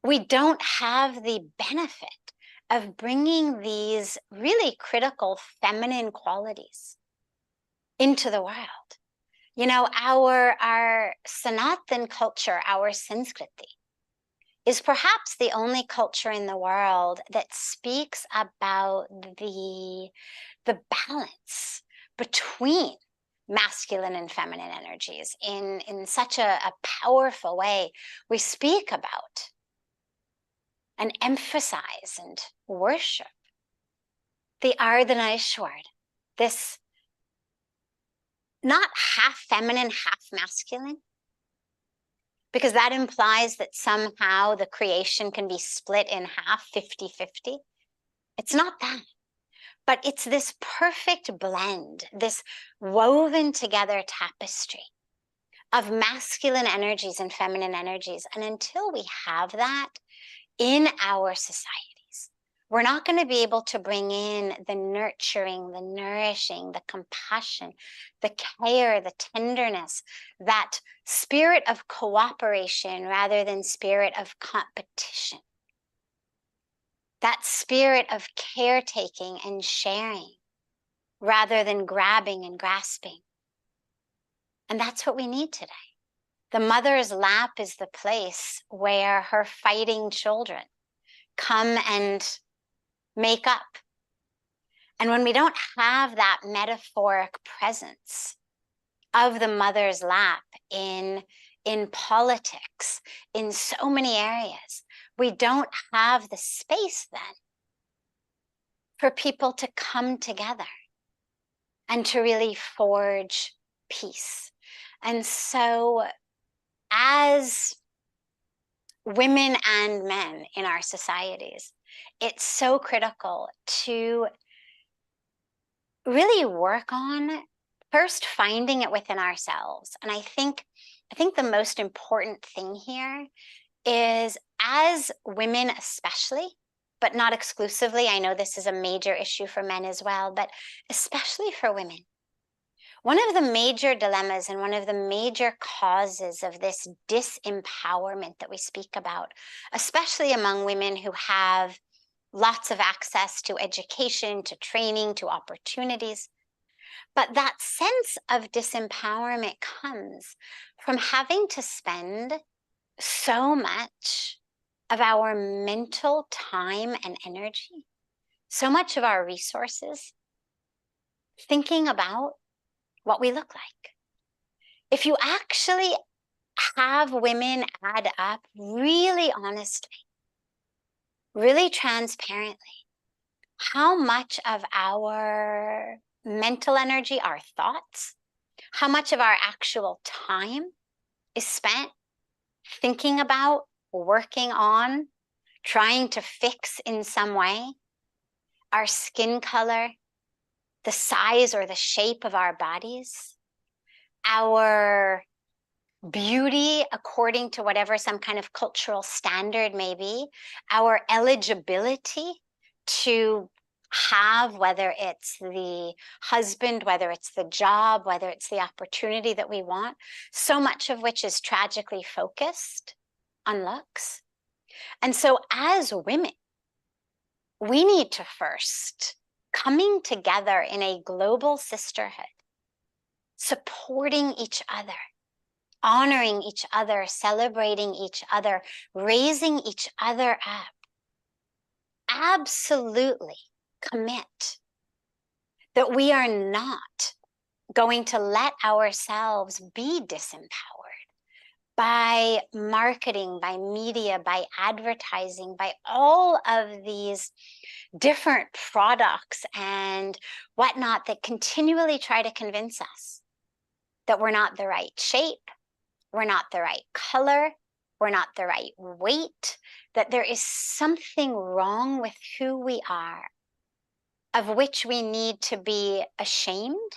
we don't have the benefit of bringing these really critical feminine qualities into the world. Our Sanatan culture, our Sanskriti, is perhaps the only culture in the world that speaks about the balance between masculine and feminine energies in such a powerful way. We speak about and emphasize and worship the Ardhanashwar, this not half feminine, half masculine, because that implies that somehow the creation can be split in half, 50-50. It's not that, but it's this perfect blend, this woven together tapestry of masculine energies and feminine energies. And until we have that in our societies, we're not going to be able to bring in the nurturing, the nourishing, the compassion, the care, the tenderness, that spirit of cooperation rather than spirit of competition, that spirit of caretaking and sharing rather than grabbing and grasping. And that's what we need today. The mother's lap is the place where her fighting children come and make up. And when we don't have that metaphoric presence of the mother's lap in politics, in so many areas, we don't have the space then for people to come together and to really forge peace. And so as women and men in our societies, it's so critical to really work on first finding it within ourselves. And I think the most important thing here is, as women especially, but not exclusively, I know this is a major issue for men as well, but especially for women, one of the major dilemmas and one of the major causes of this disempowerment that we speak about, especially among women who have lots of access to education, to training, to opportunities, but that sense of disempowerment comes from having to spend so much of our mental time and energy, so much of our resources, thinking about what we look like. If you actually have women add up really honestly, really transparently, how much of our mental energy, our thoughts, how much of our actual time is spent thinking about, working on, trying to fix in some way our skin color, the size or the shape of our bodies, our beauty according to whatever some kind of cultural standard may be, our eligibility to have, whether it's the husband, whether it's the job, whether it's the opportunity that we want, so much of which is tragically focused on looks. And so as women, we need to first coming together in a global sisterhood, supporting each other, honoring each other, celebrating each other, raising each other up. Absolutely commit that we are not going to let ourselves be disempowered by marketing, by media, by advertising, by all of these different products and whatnot that continually try to convince us that we're not the right shape, we're not the right color, we're not the right weight, that there is something wrong with who we are, of which we need to be ashamed,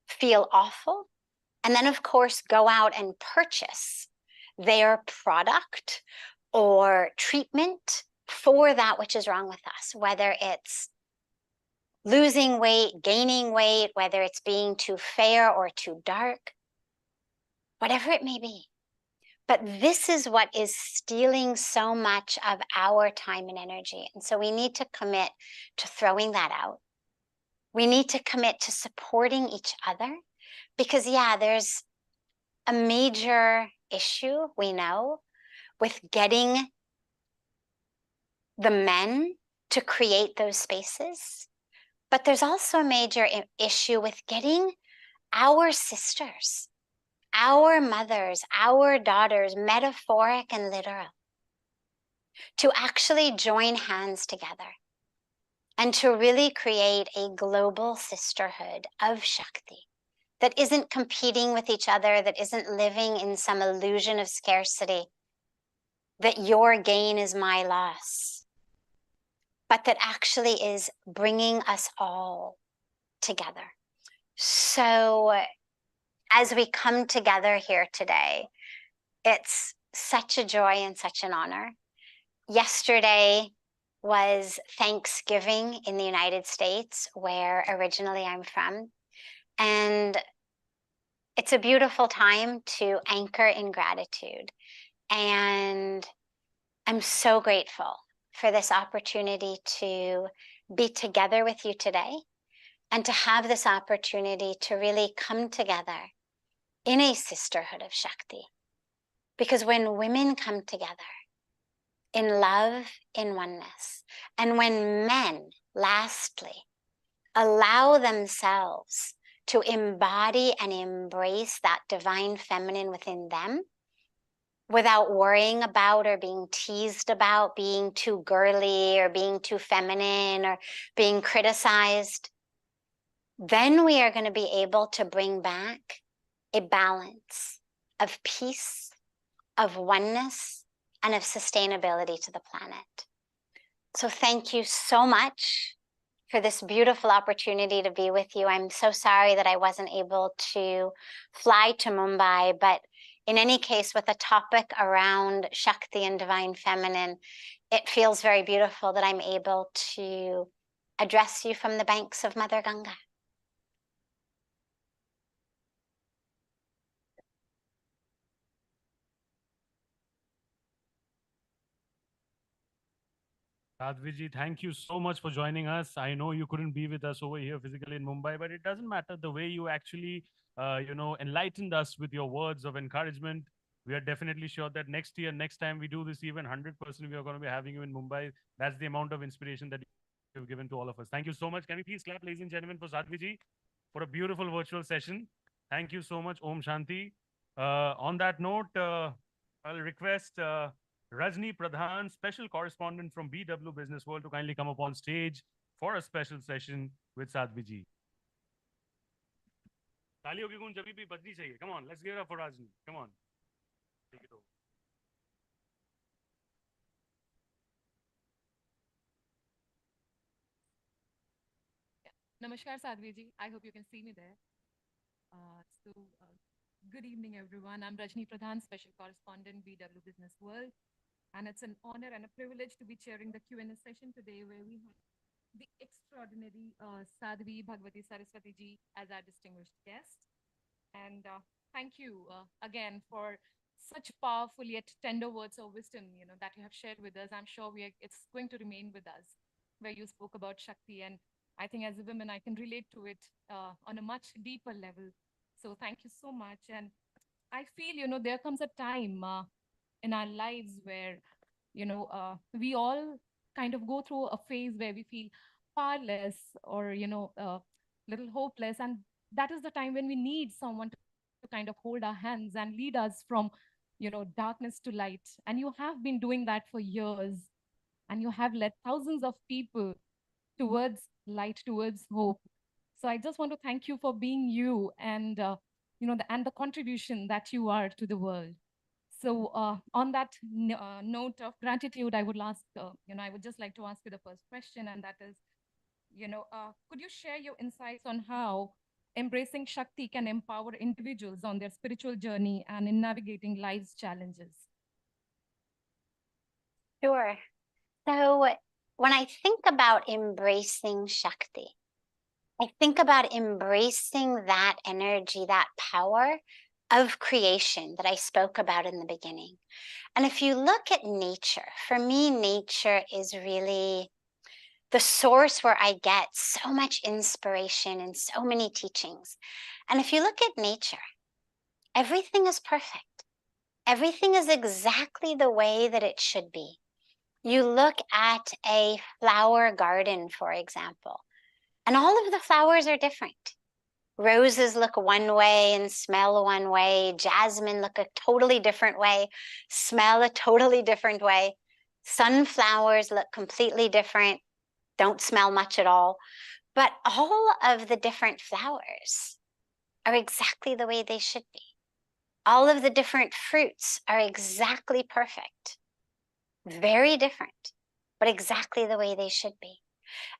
feel awful, and then, of course, go out and purchase their product or treatment for that which is wrong with us, whether it's losing weight, gaining weight, whether it's being too fair or too dark, whatever it may be. But this is what is stealing so much of our time and energy. And so we need to commit to throwing that out. We need to commit to supporting each other because, yeah, there's a major issue, we know, with getting the men to create those spaces. But there's also a major issue with getting our sisters, our mothers, our daughters, metaphoric and literal, to actually join hands together and to really create a global sisterhood of Shakti that isn't competing with each other, that isn't living in some illusion of scarcity, that your gain is my loss, but that actually is bringing us all together. So as we come together here today, it's such a joy and such an honor. Yesterday was Thanksgiving in the United States, where originally I'm from. And it's a beautiful time to anchor in gratitude. And I'm so grateful for this opportunity to be together with you today and to have this opportunity to really come together in a sisterhood of Shakti. Because when women come together in love, in oneness, and when men, lastly, allow themselves to embody and embrace that divine feminine within them without worrying about or being teased about being too girly or being too feminine or being criticized, then we are going to be able to bring back a balance of peace, of oneness, and of sustainability to the planet. So thank you so much for this beautiful opportunity to be with you. I'm so sorry that I wasn't able to fly to Mumbai, but in any case, with a topic around Shakti and Divine Feminine, it feels very beautiful that I'm able to address you from the banks of Mother Ganga. Sadhviji, thank you so much for joining us. I know you couldn't be with us over here physically in Mumbai, but it doesn't matter. The way you actually, enlightened us with your words of encouragement. We are definitely sure that next year, next time we do this, even 100%, we are going to be having you in Mumbai. That's the amount of inspiration that you've given to all of us. Thank you so much. Can we please clap, ladies and gentlemen, for Sadhviji for a beautiful virtual session? Thank you so much. Om Shanti. On that note, I'll request Rajni Pradhan, special correspondent from BW Business World, to kindly come up on stage for a special session with Sadhvi ji. तालियों की गूंज जभी भी बजनी चाहिए. Come on, let's give it up for Rajni. Come on. Take it over. Namaskar, Sadhvi ji. I hope you can see me there. Good evening, everyone. I'm Rajni Pradhan, Special Correspondent, BW Business World. And it's an honor and a privilege to be chairing the Q&A session today, where we have the extraordinary Sadhvi Bhagwati Saraswati ji as our distinguished guest. And thank you again for such powerful yet tender words of wisdom, that you have shared with us. I'm sure it's going to remain with us, where you spoke about Shakti. And I think as a woman, I can relate to it on a much deeper level. So thank you so much. And I feel, there comes a time in our lives where, we all kind of go through a phase where we feel powerless or, little hopeless. And that is the time when we need someone to kind of hold our hands and lead us from, darkness to light. And you have been doing that for years. And you have led thousands of people towards light, towards hope. So I just want to thank you for being you and, and the contribution that you are to the world. So on that note of gratitude, I would just like to ask you the first question, and that is, could you share your insights on how embracing Shakti can empower individuals on their spiritual journey and in navigating life's challenges? Sure. So when I think about embracing Shakti, I think about embracing that energy, that power of creation that I spoke about in the beginning. And if you look at nature, for me, nature is really the source where I get so much inspiration and so many teachings. And if you look at nature, everything is perfect. Everything is exactly the way that it should be. You look at a flower garden, for example, and all of the flowers are different. Roses look one way and smell one way. Jasmine look a totally different way, smell a totally different way. Sunflowers look completely different, don't smell much at all. But all of the different flowers are exactly the way they should be. All of the different fruits are exactly perfect. Very different, but exactly the way they should be.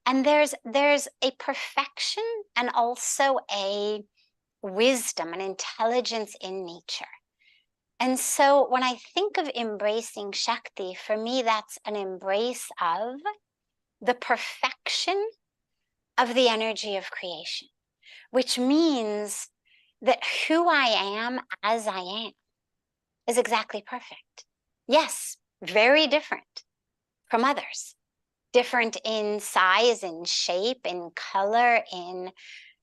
And there's a perfection and also a wisdom and intelligence in nature. And so when I think of embracing Shakti, for me, that's an embrace of the perfection of the energy of creation, which means that who I am as I am is exactly perfect. Yes, very different from others. Different in size, in shape, in color, in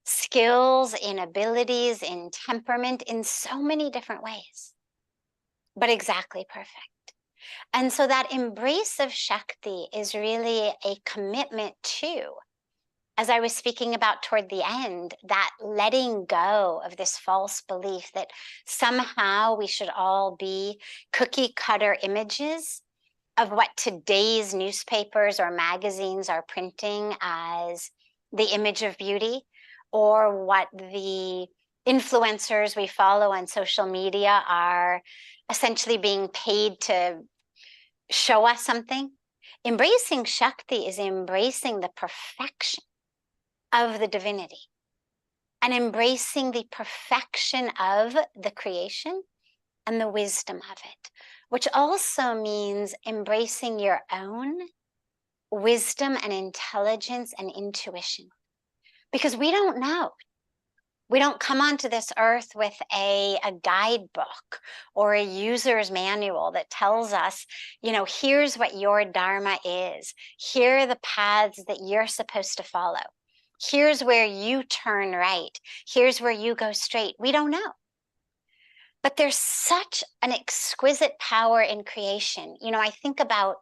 skills, in abilities, in temperament, in so many different ways, but exactly perfect. And so that embrace of Shakti is really a commitment to, as I was speaking about toward the end, that letting go of this false belief that somehow we should all be cookie cutter images of what today's newspapers or magazines are printing as the image of beauty, or what the influencers we follow on social media are essentially being paid to show us something. Embracing Shakti is embracing the perfection of the divinity and embracing the perfection of the creation and the wisdom of it, which also means embracing your own wisdom and intelligence and intuition. Because we don't know. We don't come onto this earth with a guidebook or a user's manual that tells us, here's what your dharma is. Here are the paths that you're supposed to follow. Here's where you turn right. Here's where you go straight. We don't know. But there's such an exquisite power in creation. I think about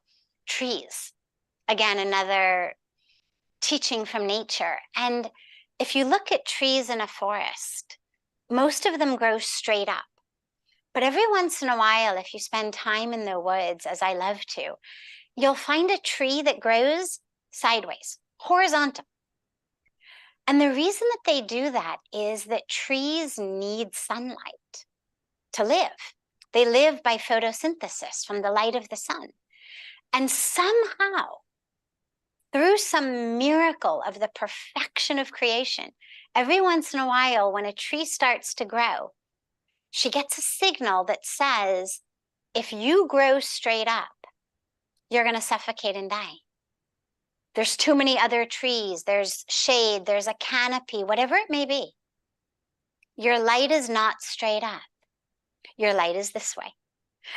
trees. Again, another teaching from nature. And if you look at trees in a forest, most of them grow straight up. But every once in a while, if you spend time in the woods, as I love to, you'll find a tree that grows sideways, horizontal. And the reason that they do that is that trees need sunlight to live. They live by photosynthesis from the light of the sun. And somehow, through some miracle of the perfection of creation, every once in a while, when a tree starts to grow, she gets a signal that says, if you grow straight up, you're going to suffocate and die. There's too many other trees, there's shade, there's a canopy, whatever it may be. Your light is not straight up. Your light is this way.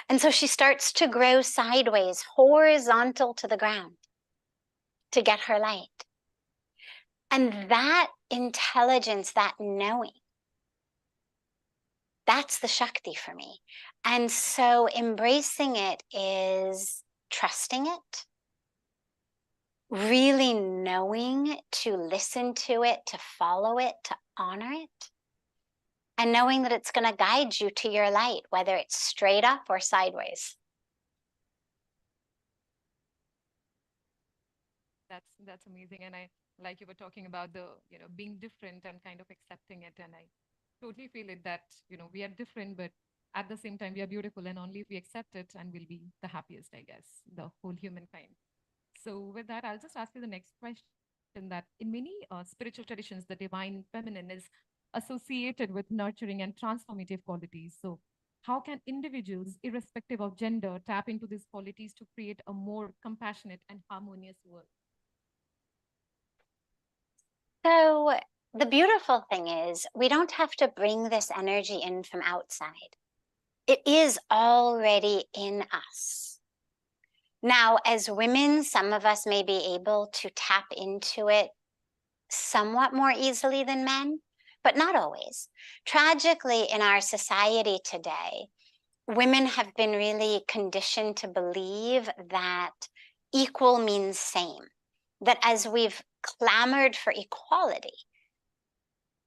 And so she starts to grow sideways, horizontal to the ground to get her light. And that intelligence, that knowing, that's the Shakti for me. And so embracing it is trusting it, really knowing to listen to it, to follow it, to honor it, and knowing that it's going to guide you to your light, whether it's straight up or sideways. That's amazing. And I, like you were talking about the, being different and kind of accepting it. And I totally feel it that, we are different, but at the same time, we are beautiful. And only if we accept it, and we'll be the happiest, I guess, the whole humankind. So with that, I'll just ask you the next question, that in many spiritual traditions, the divine feminine is associated with nurturing and transformative qualities. So how can individuals, irrespective of gender, tap into these qualities to create a more compassionate and harmonious world? So the beautiful thing is we don't have to bring this energy in from outside. It is already in us. Now, as women, some of us may be able to tap into it somewhat more easily than men, but not always. Tragically, in our society today, women have been really conditioned to believe that equal means same, that as we've clamored for equality,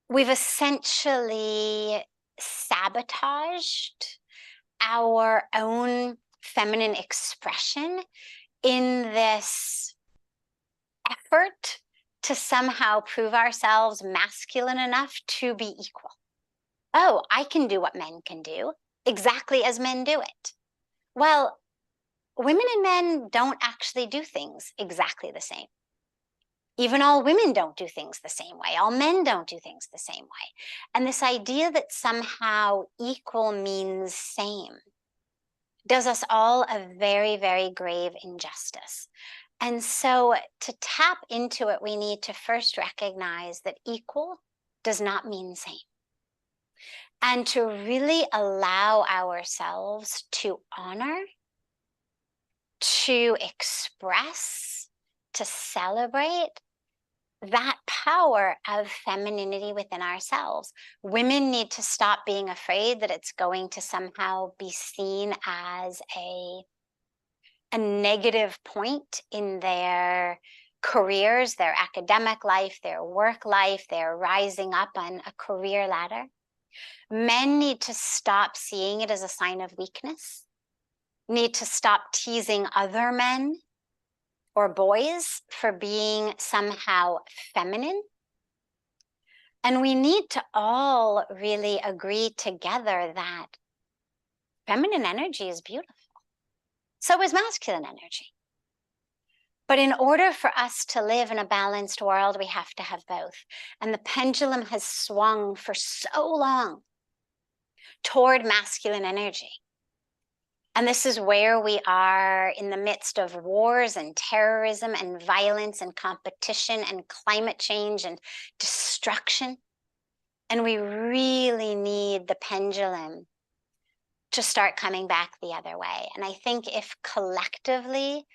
we've essentially sabotaged our own feminine expression in this effort to somehow prove ourselves masculine enough to be equal. Oh, I can do what men can do, exactly as men do it. Well, women and men don't actually do things exactly the same. Even all women don't do things the same way. All men don't do things the same way. And this idea that somehow equal means same does us all a very, very grave injustice. And so to tap into it, we need to first recognize that equal does not mean same. And to really allow ourselves to honor, to express, to celebrate that power of femininity within ourselves. Women need to stop being afraid that it's going to somehow be seen as a negative point in their careers, their academic life, their work life, their rising up on a career ladder. Men need to stop seeing it as a sign of weakness, need to stop teasing other men or boys for being somehow feminine. And we need to all really agree together that feminine energy is beautiful. So is masculine energy. But in order for us to live in a balanced world, we have to have both. And the pendulum has swung for so long toward masculine energy. And this is where we are in the midst of wars and terrorism and violence and competition and climate change and destruction. And we really need the pendulum to start coming back the other way. And I think if collectively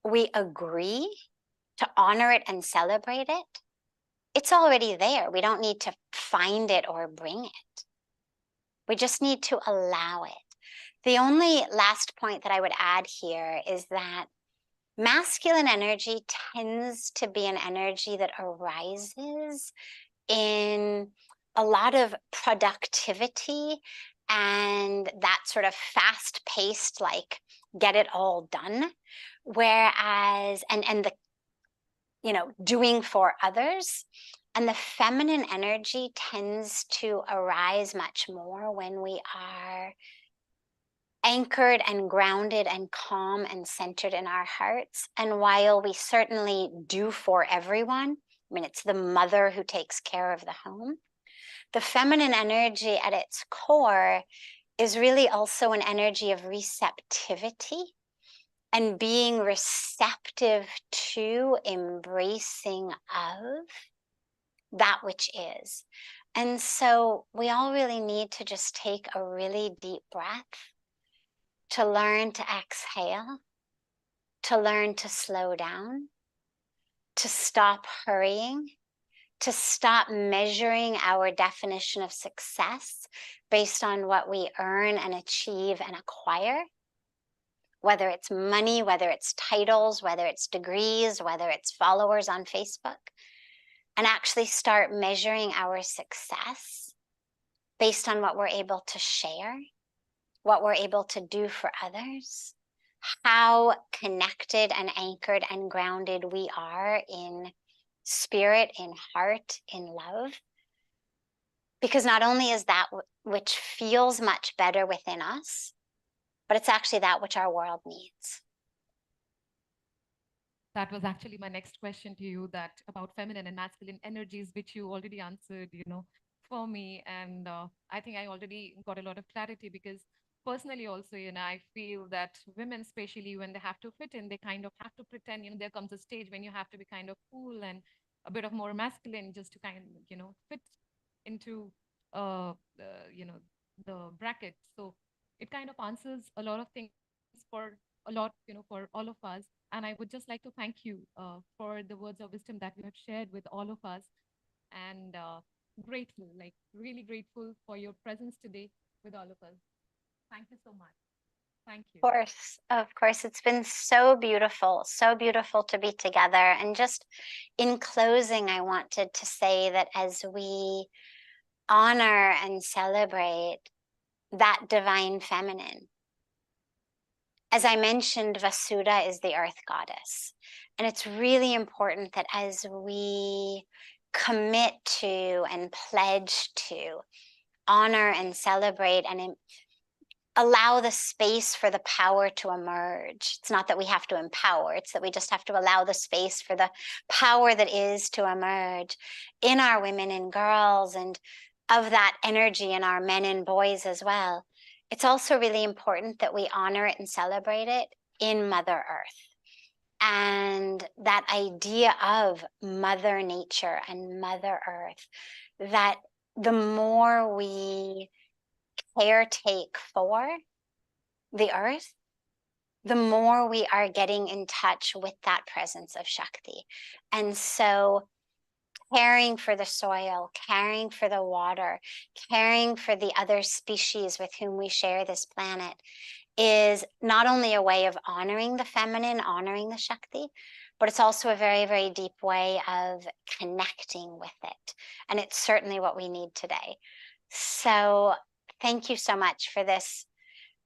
we agree to honor it and celebrate it, it's already there. We don't need to find it or bring it. We just need to allow it. The only last point that I would add here is that masculine energy tends to be an energy that arises in a lot of productivity and that sort of fast paced, like get it all done. Whereas, and the, doing for others. And the feminine energy tends to arise much more when we are anchored and grounded and calm and centered in our hearts. And while we certainly do for everyone, I mean, it's the mother who takes care of the home, the feminine energy at its core is really also an energy of receptivity and being receptive to, embracing of that which is. And so we all really need to just take a really deep breath, to learn to exhale, to learn to slow down, to stop hurrying, to stop measuring our definition of success based on what we earn and achieve and acquire, whether it's money, whether it's titles, whether it's degrees, whether it's followers on Facebook, and actually start measuring our success based on what we're able to share, what we're able to do for others, how connected and anchored and grounded we are in spirit, in heart, in love. Because not only is that which feels much better within us, but it's actually that which our world needs. That was actually my next question to you, that about feminine and masculine energies, which you already answered, for me. And I think I already got a lot of clarity, because personally also, I feel that women, especially when they have to fit in, they kind of have to pretend, there comes a stage when you have to be kind of cool and a bit of more masculine just to kind of, fit into, the bracket. So it kind of answers a lot of things for a lot, for all of us. And I would just like to thank you for the words of wisdom that you have shared with all of us. And grateful, like really grateful for your presence today with all of us. Thank you so much. Thank you. Of course, it's been so beautiful to be together. And just in closing, I wanted to say that as we honor and celebrate that divine feminine, as I mentioned, Vasudha is the earth goddess. And it's really important that as we commit to and pledge to honor and celebrate and allow the space for the power to emerge. It's not that we have to empower, it's that we just have to allow the space for the power that is to emerge in our women and girls, and of that energy in our men and boys as well. It's also really important that we honor it and celebrate it in Mother Earth. And that idea of Mother Nature and Mother Earth, that the more we caretake for the earth, the more we are getting in touch with that presence of Shakti. And so caring for the soil, caring for the water, caring for the other species with whom we share this planet is not only a way of honoring the feminine, honoring the Shakti, but it's also a very, very deep way of connecting with it. And it's certainly what we need today. So thank you so much for this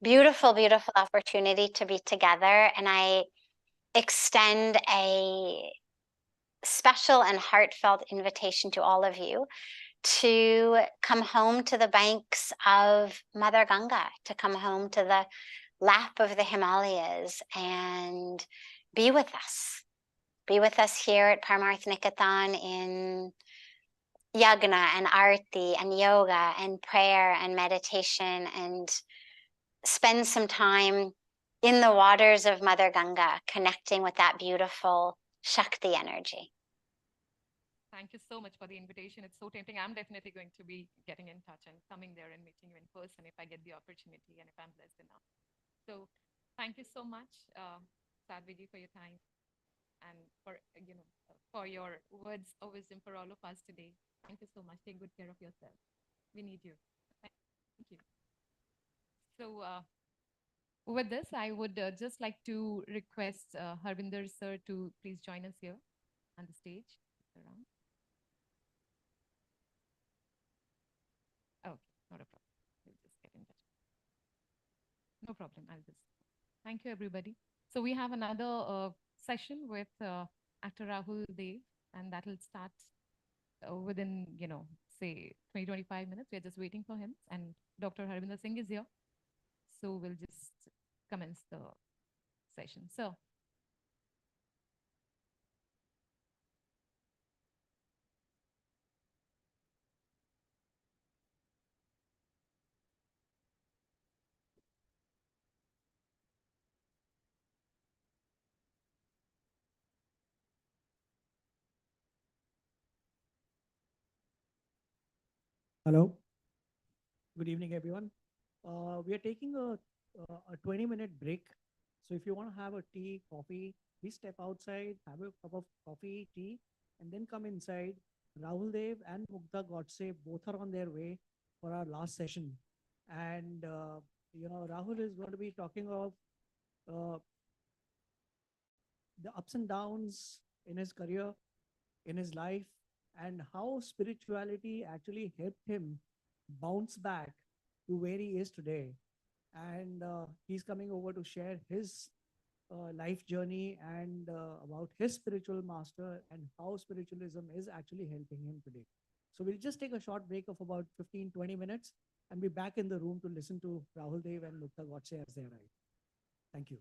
beautiful, beautiful opportunity to be together. And I extend a special and heartfelt invitation to all of you to come home to the banks of Mother Ganga, to come home to the lap of the Himalayas and be with us. Be with us here at Paramarth Nikatan in yagna and arti and yoga and prayer and meditation, and spend some time in the waters of Mother Ganga, connecting with that beautiful Shakti energy. Thank you so much for the invitation. It's so tempting. I'm definitely going to be getting in touch and coming there and meeting you in person if I get the opportunity and if I'm blessed enough. So thank you so much, Sadhviji, for your time and for your words of wisdom for all of us today. Thank you so much. Take good care of yourself. We need you. Thank you. So with this, I would just like to request Harvinder sir to please join us here on the stage. Around. Okay, not a problem. We'll just get in touch. No problem. I'll just. Thank you, everybody. So we have another session with actor Rahul Dev, and that will start within, say 20, 25 minutes. We're just waiting for him. And Dr. Harvinder Singh is here. So we'll just commence the session. So Hello. Good evening, everyone. We are taking a 20-minute break. So if you want to have a tea, coffee, please step outside, have a cup of coffee, tea, and then come inside. Rahul Dev and Mugdha Godse both are on their way for our last session. And, Rahul is going to be talking of uh, the ups and downs in his career, in his life, and how spirituality actually helped him bounce back to where he is today. And he's coming over to share his life journey and about his spiritual master and how spiritualism is actually helping him today. So we'll just take a short break of about 15-20 minutes and be back in the room to listen to Rahul Dev and Mukta Godse as they arrive. Thank you.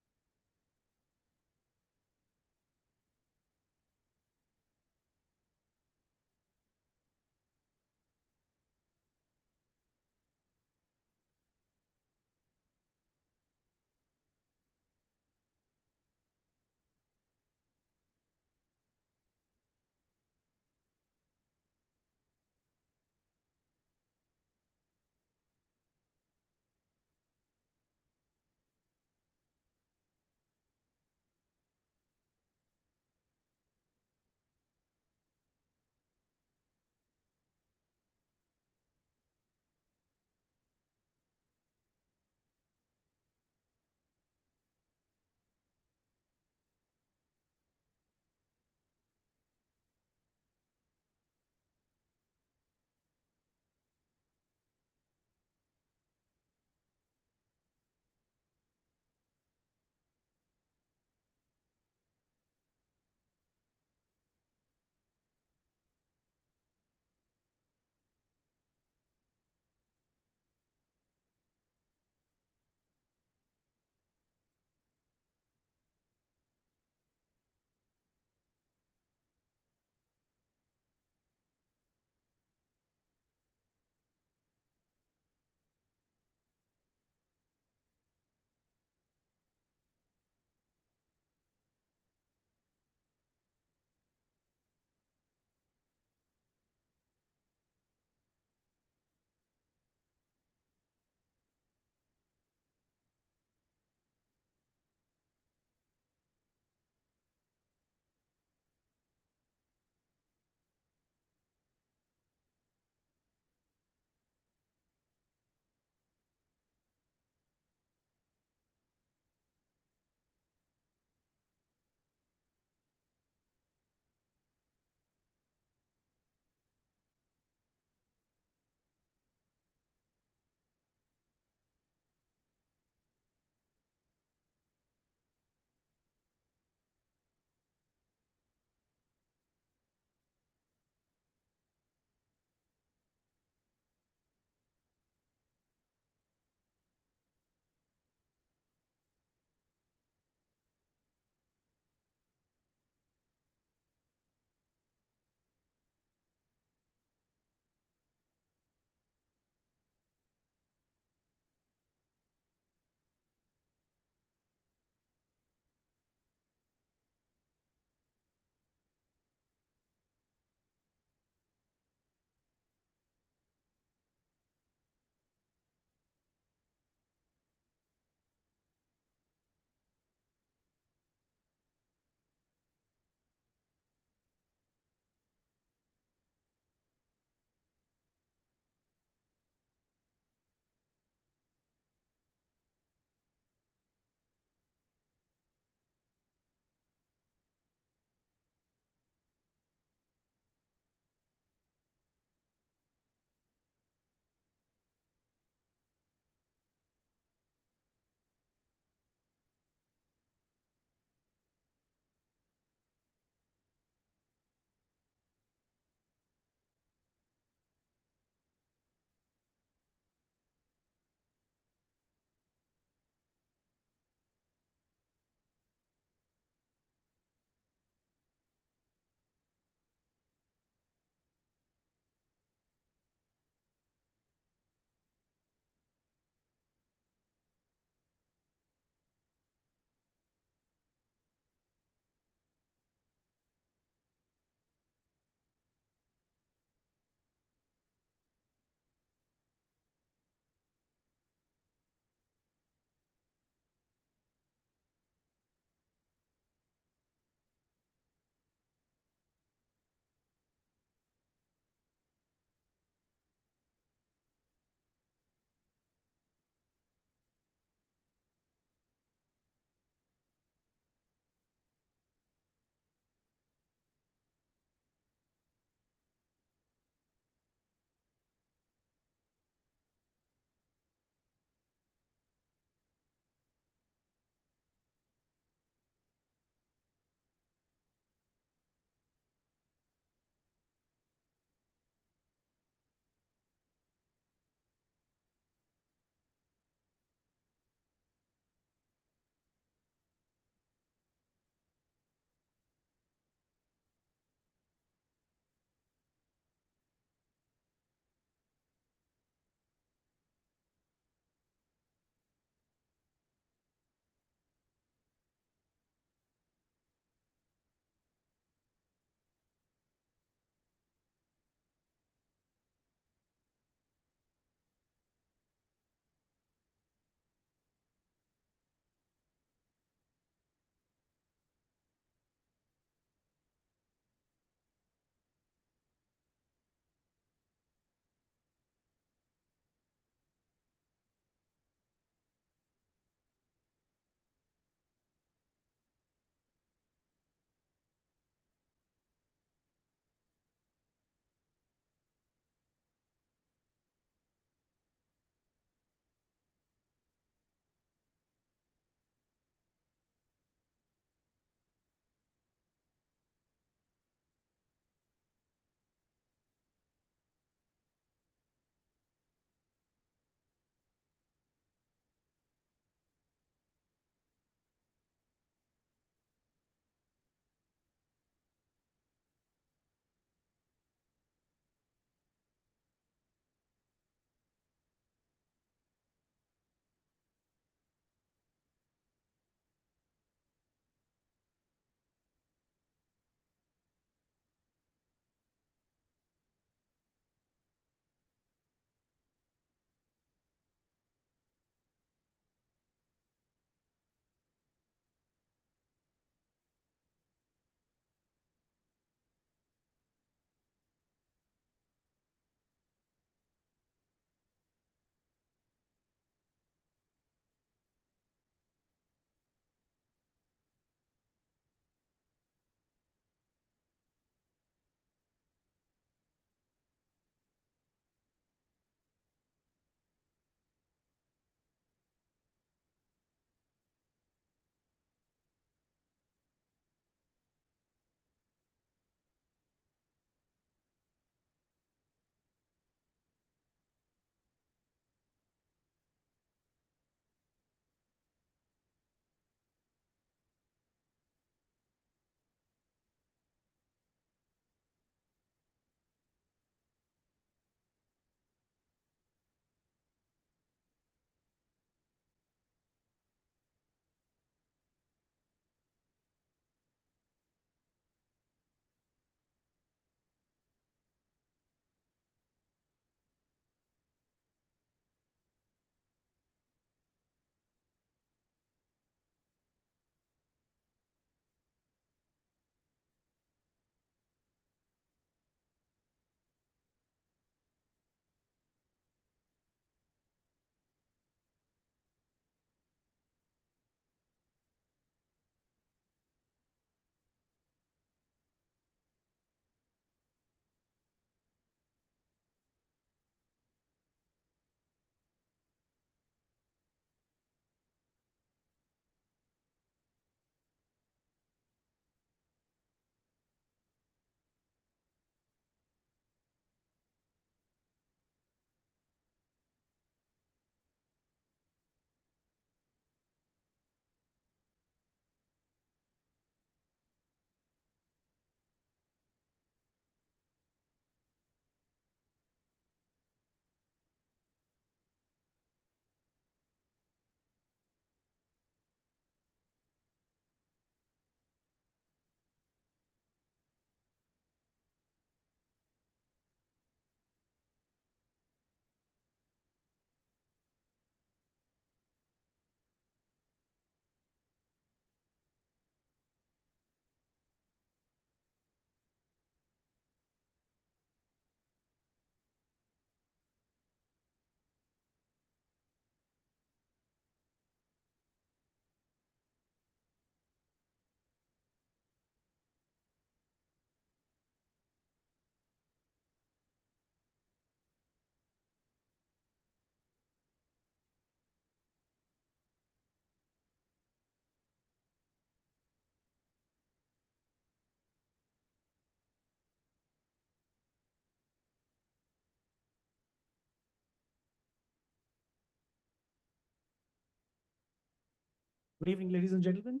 Good evening, ladies and gentlemen.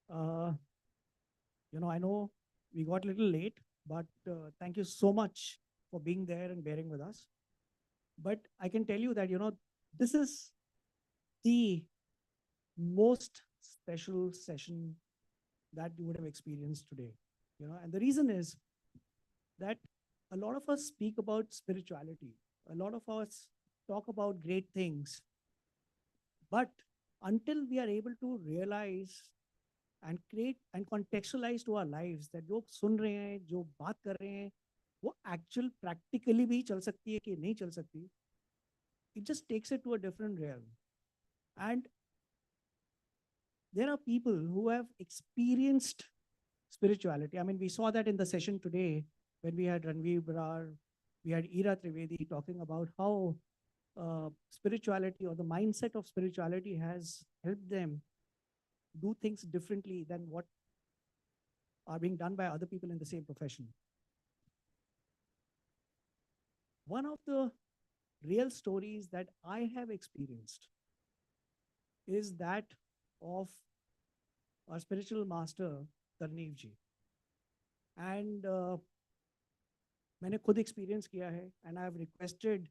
I know we got a little late, but thank you so much for being there and bearing with us. But I can tell you that, this is the most special session that you would have experienced today. And the reason is that a lot of us speak about spirituality. A lot of us talk about great things. But until we are able to realize and create and contextualize to our lives that जो सुन रहे हैं, जो बात कर रहे हैं, वो actual practically भी चल सकती है कि नहीं चल सकती, it just takes it to a different realm. And there are people who have experienced spirituality. I mean, we saw that in the session today when we had Ranveer Brar, we had Ira Trivedi talking about how spirituality or the mindset of spirituality has helped them do things differently than what are being done by other people in the same profession. One of the real stories that I have experienced is that of our spiritual master, Tarneev ji. And मैंने खुद experience किया है, and I have requested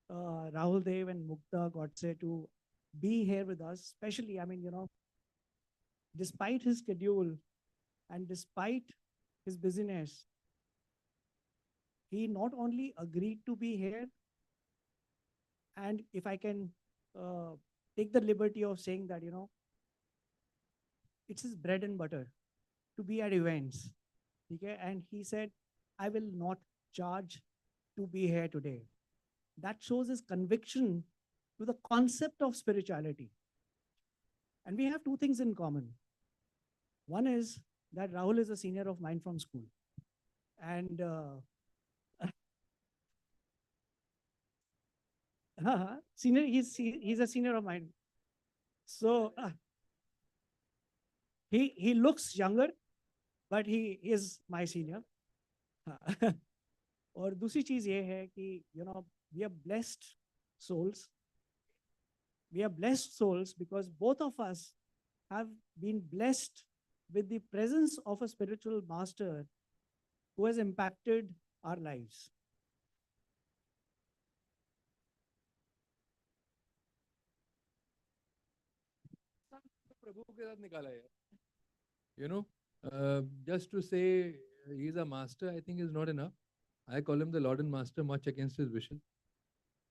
Rahul Dev and Mukta Godse to be here with us, especially, I mean, despite his schedule and despite his busyness, he not only agreed to be here, and if I can take the liberty of saying that, it's his bread and butter to be at events. Okay? And he said, I will not charge to be here today. That shows his conviction to the concept of spirituality. And we have two things in common. One is that Rahul is a senior of mine from school. And senior, he's a senior of mine. So he looks younger, but he is my senior. और दूसरी चीज ये है कि we are blessed souls. We are blessed souls because both of us have been blessed with the presence of a spiritual master who has impacted our lives. प्रभु के साथ निकाला है, just to say he's a master, I think is not enough. I call him the Lord and Master much against his wishes.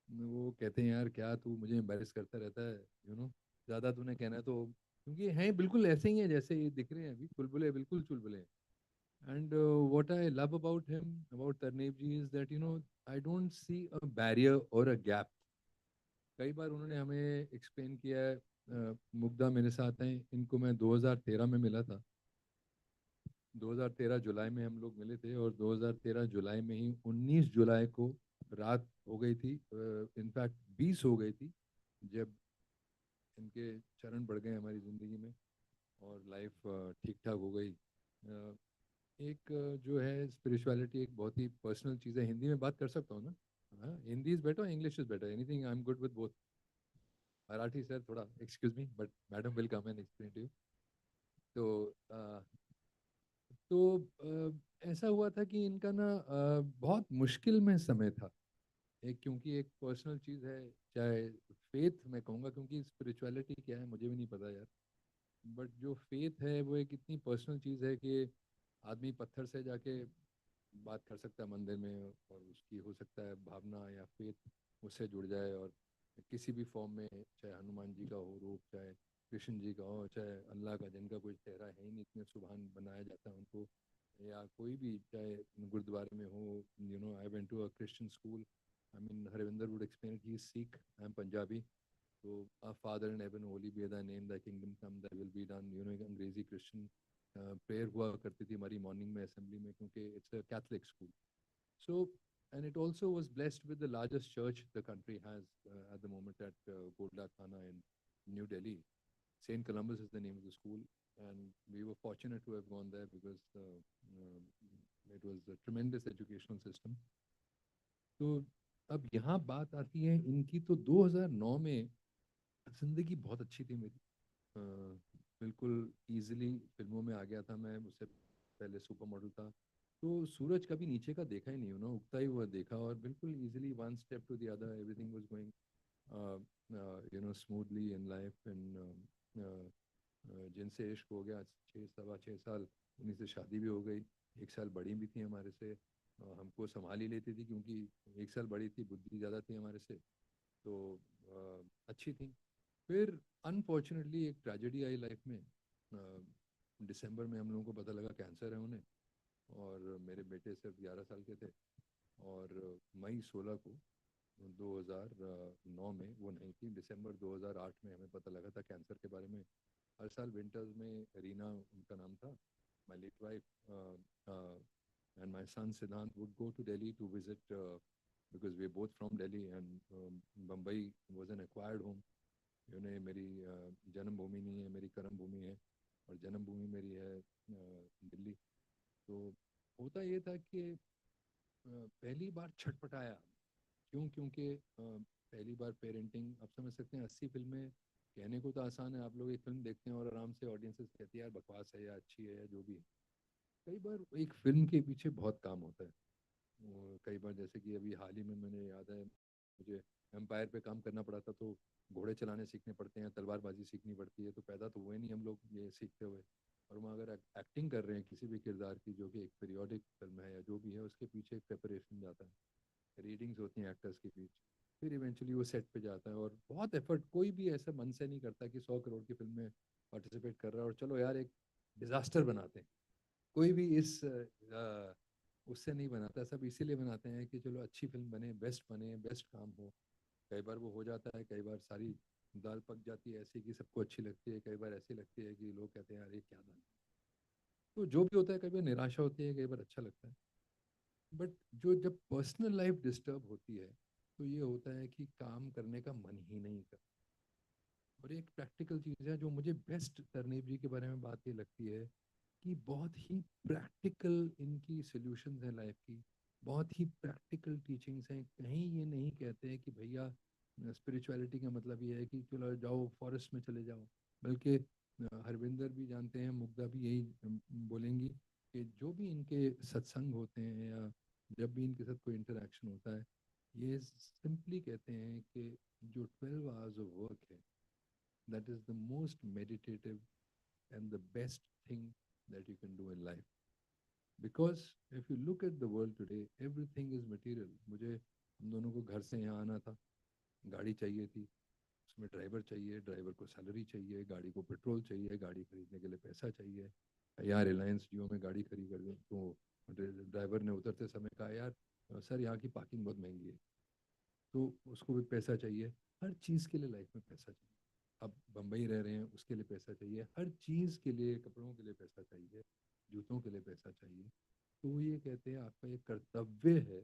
वो कहते हैं यार क्या तू मुझे एम्बैरेस करता रहता है, ज़्यादा तूने कहना है तो, क्योंकि हैं बिल्कुल ऐसे ही हैं जैसे ये दिख रहे हैं अभी, चुलबुले बिल्कुल चुलबुले हैं. And what I love about him, about Tarnev ji, is that I don't see a barrier or a gap. कई बार उन्होंने हमें एक्सप्लेन किया है. मुग्धा मेरे साथ हैं, इनको मैं 2013 में मिला था. 2013 जुलाई में हम लोग मिले थे और 2013 जुलाई में ही 19 जुलाई को रात हो गई थी, इनफैक्ट 20 हो गई थी, जब इनके चरण बढ़ गए हमारी ज़िंदगी में और लाइफ ठीक ठाक हो गई. एक जो है स्पिरिचुअलिटी एक बहुत ही पर्सनल चीज़ है. हिंदी में बात कर सकता हूँ ना? हाँ, Hindi is better, English is better, anything, I am good with both. Marathi sir थोड़ा excuse me, but madam will come and explain to you. तो ऐसा हुआ था कि इनका ना बहुत मुश्किल में समय था. एक क्योंकि एक पर्सनल चीज़ है, चाहे फेथ मैं कहूँगा, क्योंकि स्पिरिचुअलिटी क्या है मुझे भी नहीं पता यार, बट जो फेथ है वो एक इतनी पर्सनल चीज़ है कि आदमी पत्थर से जाके बात कर सकता है मंदिर में और उसकी हो सकता है भावना या फेथ उससे जुड़ जाए, और किसी भी फॉर्म में, चाहे हनुमान जी का हो रूप, चाहे कृष्ण जी का हो, चाहे अल्लाह का, जिनका कोई चेहरा है ही नहीं, इतने सुबहान बनाया जाता है उनको, या कोई भी, चाहे गुरुद्वारे में हो. I went to a Christian school. I mean, Harivinder would explain it. He is Sikh, I am Punjabi. So, our Father in heaven, holy be thy name, thy kingdom come, thy will be done. अंग्रेजी Christian prayer हुआ करती थी हमारी morning में assembly में, क्योंकि it's a Catholic school. So and it also was blessed with the largest church the country has at the moment at Godla Thana in New Delhi. St. Columbus is the name of the school, and we were fortunate to have gone there because it was a tremendous educational system. तो अब यहाँ बात आती है इनकी. तो 2009 में ज़िंदगी बहुत अच्छी थी मेरी. बिल्कुल ईजिली फिल्मों में आ गया था मैं, उससे पहले सुपर मॉडल था। तो सूरज कभी नीचे का देखा ही नहीं, उगता ही हुआ देखा, और बिल्कुल easily one step to the other everything was going smoothly in life. And जिनसे इश्क हो गया 6 सवा 6 साल, उन्हीं से शादी भी हो गई। 1 साल बड़ी भी थी हमारे से, हमको संभाल ही लेती थी क्योंकि 1 साल बड़ी थी, बुद्धि ज़्यादा थी हमारे से, तो अच्छी थी। फिर अनफॉर्चुनेटली एक ट्रेजेडी आई लाइफ में। दिसंबर में हम लोगों को पता लगा कैंसर है उन्हें, और मेरे बेटे सिर्फ 11 साल के थे। और मई 16 को 2009 में वो नहीं थी, दिसंबर 2008 में हमें पता लगा था कैंसर के बारे में। हर साल विंटर्स में रीना उनका नाम था, my late wife, and my son Siddhant would go to Delhi to visit because we're both from Delhi, and Mumbai was an acquired home. मेरी जन्मभूमि नहीं है, मेरी कर्म भूमि है, और जन्मभूमि मेरी है दिल्ली। तो होता ये था कि पहली बार छटपटाया। क्यों? क्योंकि पहली बार पेरेंटिंग, आप समझ सकते हैं 80 फिल्में, कहने को तो आसान है, आप लोग एक फिल्म देखते हैं और आराम से ऑडियंसेस कहती है यार बकवास है या अच्छी है या जो भी है। कई बार एक फिल्म के पीछे बहुत काम होता है। कई बार जैसे कि अभी हाल ही में मैंने याद है मुझे एम्पायर पे काम करना पड़ा था, तो घोड़े चलाने सीखने पड़ते हैं, तलवारबाजी सीखनी पड़ती है, तो पैदा तो हुए नहीं हम लोग ये सीखते हुए। और वहाँ अगर एक्टिंग कर रहे हैं किसी भी किरदार की, जो कि एक पीरियोडिक फिल्म है या जो भी है, उसके पीछे एक प्रिपरेशन जाता है, रीडिंग्स होती हैं एक्टर्स के बीच, फिर इवेंचुअली वो सेट पे जाता है, और बहुत एफर्ट। कोई भी ऐसा मन से नहीं करता कि 100 करोड़ की फिल्म में पार्टिसिपेट कर रहा है और चलो यार एक डिजास्टर बनाते हैं। कोई भी इस उससे नहीं बनाता, सब इसीलिए बनाते हैं कि चलो अच्छी फिल्म बने, बेस्ट काम हो। कई बार वो हो जाता है, कई बार सारी दाल पक जाती है ऐसी कि सबको अच्छी लगती है, कई बार ऐसी लगती है कि लोग कहते हैं यार ये क्या दाल। तो जो भी होता है, कई बार निराशा होती है, कई बार अच्छा लगता है। बट जो जब पर्सनल लाइफ डिस्टर्ब होती है, तो ये होता है कि काम करने का मन ही नहीं करता। और एक प्रैक्टिकल चीज़ है जो मुझे बेस्ट तरनीब जी के बारे में बात ये लगती है कि बहुत ही प्रैक्टिकल इनकी सॉल्यूशंस हैं लाइफ की, बहुत ही प्रैक्टिकल टीचिंग्स हैं। कहीं ये नहीं कहते हैं कि भैया स्पिरिचुअलिटी का मतलब ये है कि चलो जाओ फॉरेस्ट में चले जाओ, बल्कि हरविंदर भी जानते हैं, मुग्धा भी यही बोलेंगी कि जो भी इनके सत्संग होते हैं या जब भी इनके साथ कोई इंटरेक्शन होता है, ये सिंपली कहते हैं कि जो 12 आवर्स ऑफ वर्क है, that is the most meditative and the best thing that you can do in life. Because if you look at the world today, everything is material. मुझे हम दोनों को घर से यहाँ आना था, गाड़ी चाहिए थी, उसमें ड्राइवर चाहिए, ड्राइवर को सैलरी चाहिए, गाड़ी को पेट्रोल चाहिए, गाड़ी खरीदने के लिए पैसा चाहिए। यहाँ रिलायंस जियो में गाड़ी खरीद कर तो ड्राइवर ने उतरते समय कहा यार सर यहाँ की पार्किंग बहुत महंगी है, तो उसको भी पैसा चाहिए। हर चीज़ के लिए लाइफ में पैसा चाहिए। अब बम्बई रह रहे हैं, उसके लिए पैसा चाहिए, हर चीज़ के लिए, कपड़ों के लिए पैसा चाहिए, जूतों के लिए पैसा चाहिए। तो ये कहते हैं आपका ये कर्तव्य है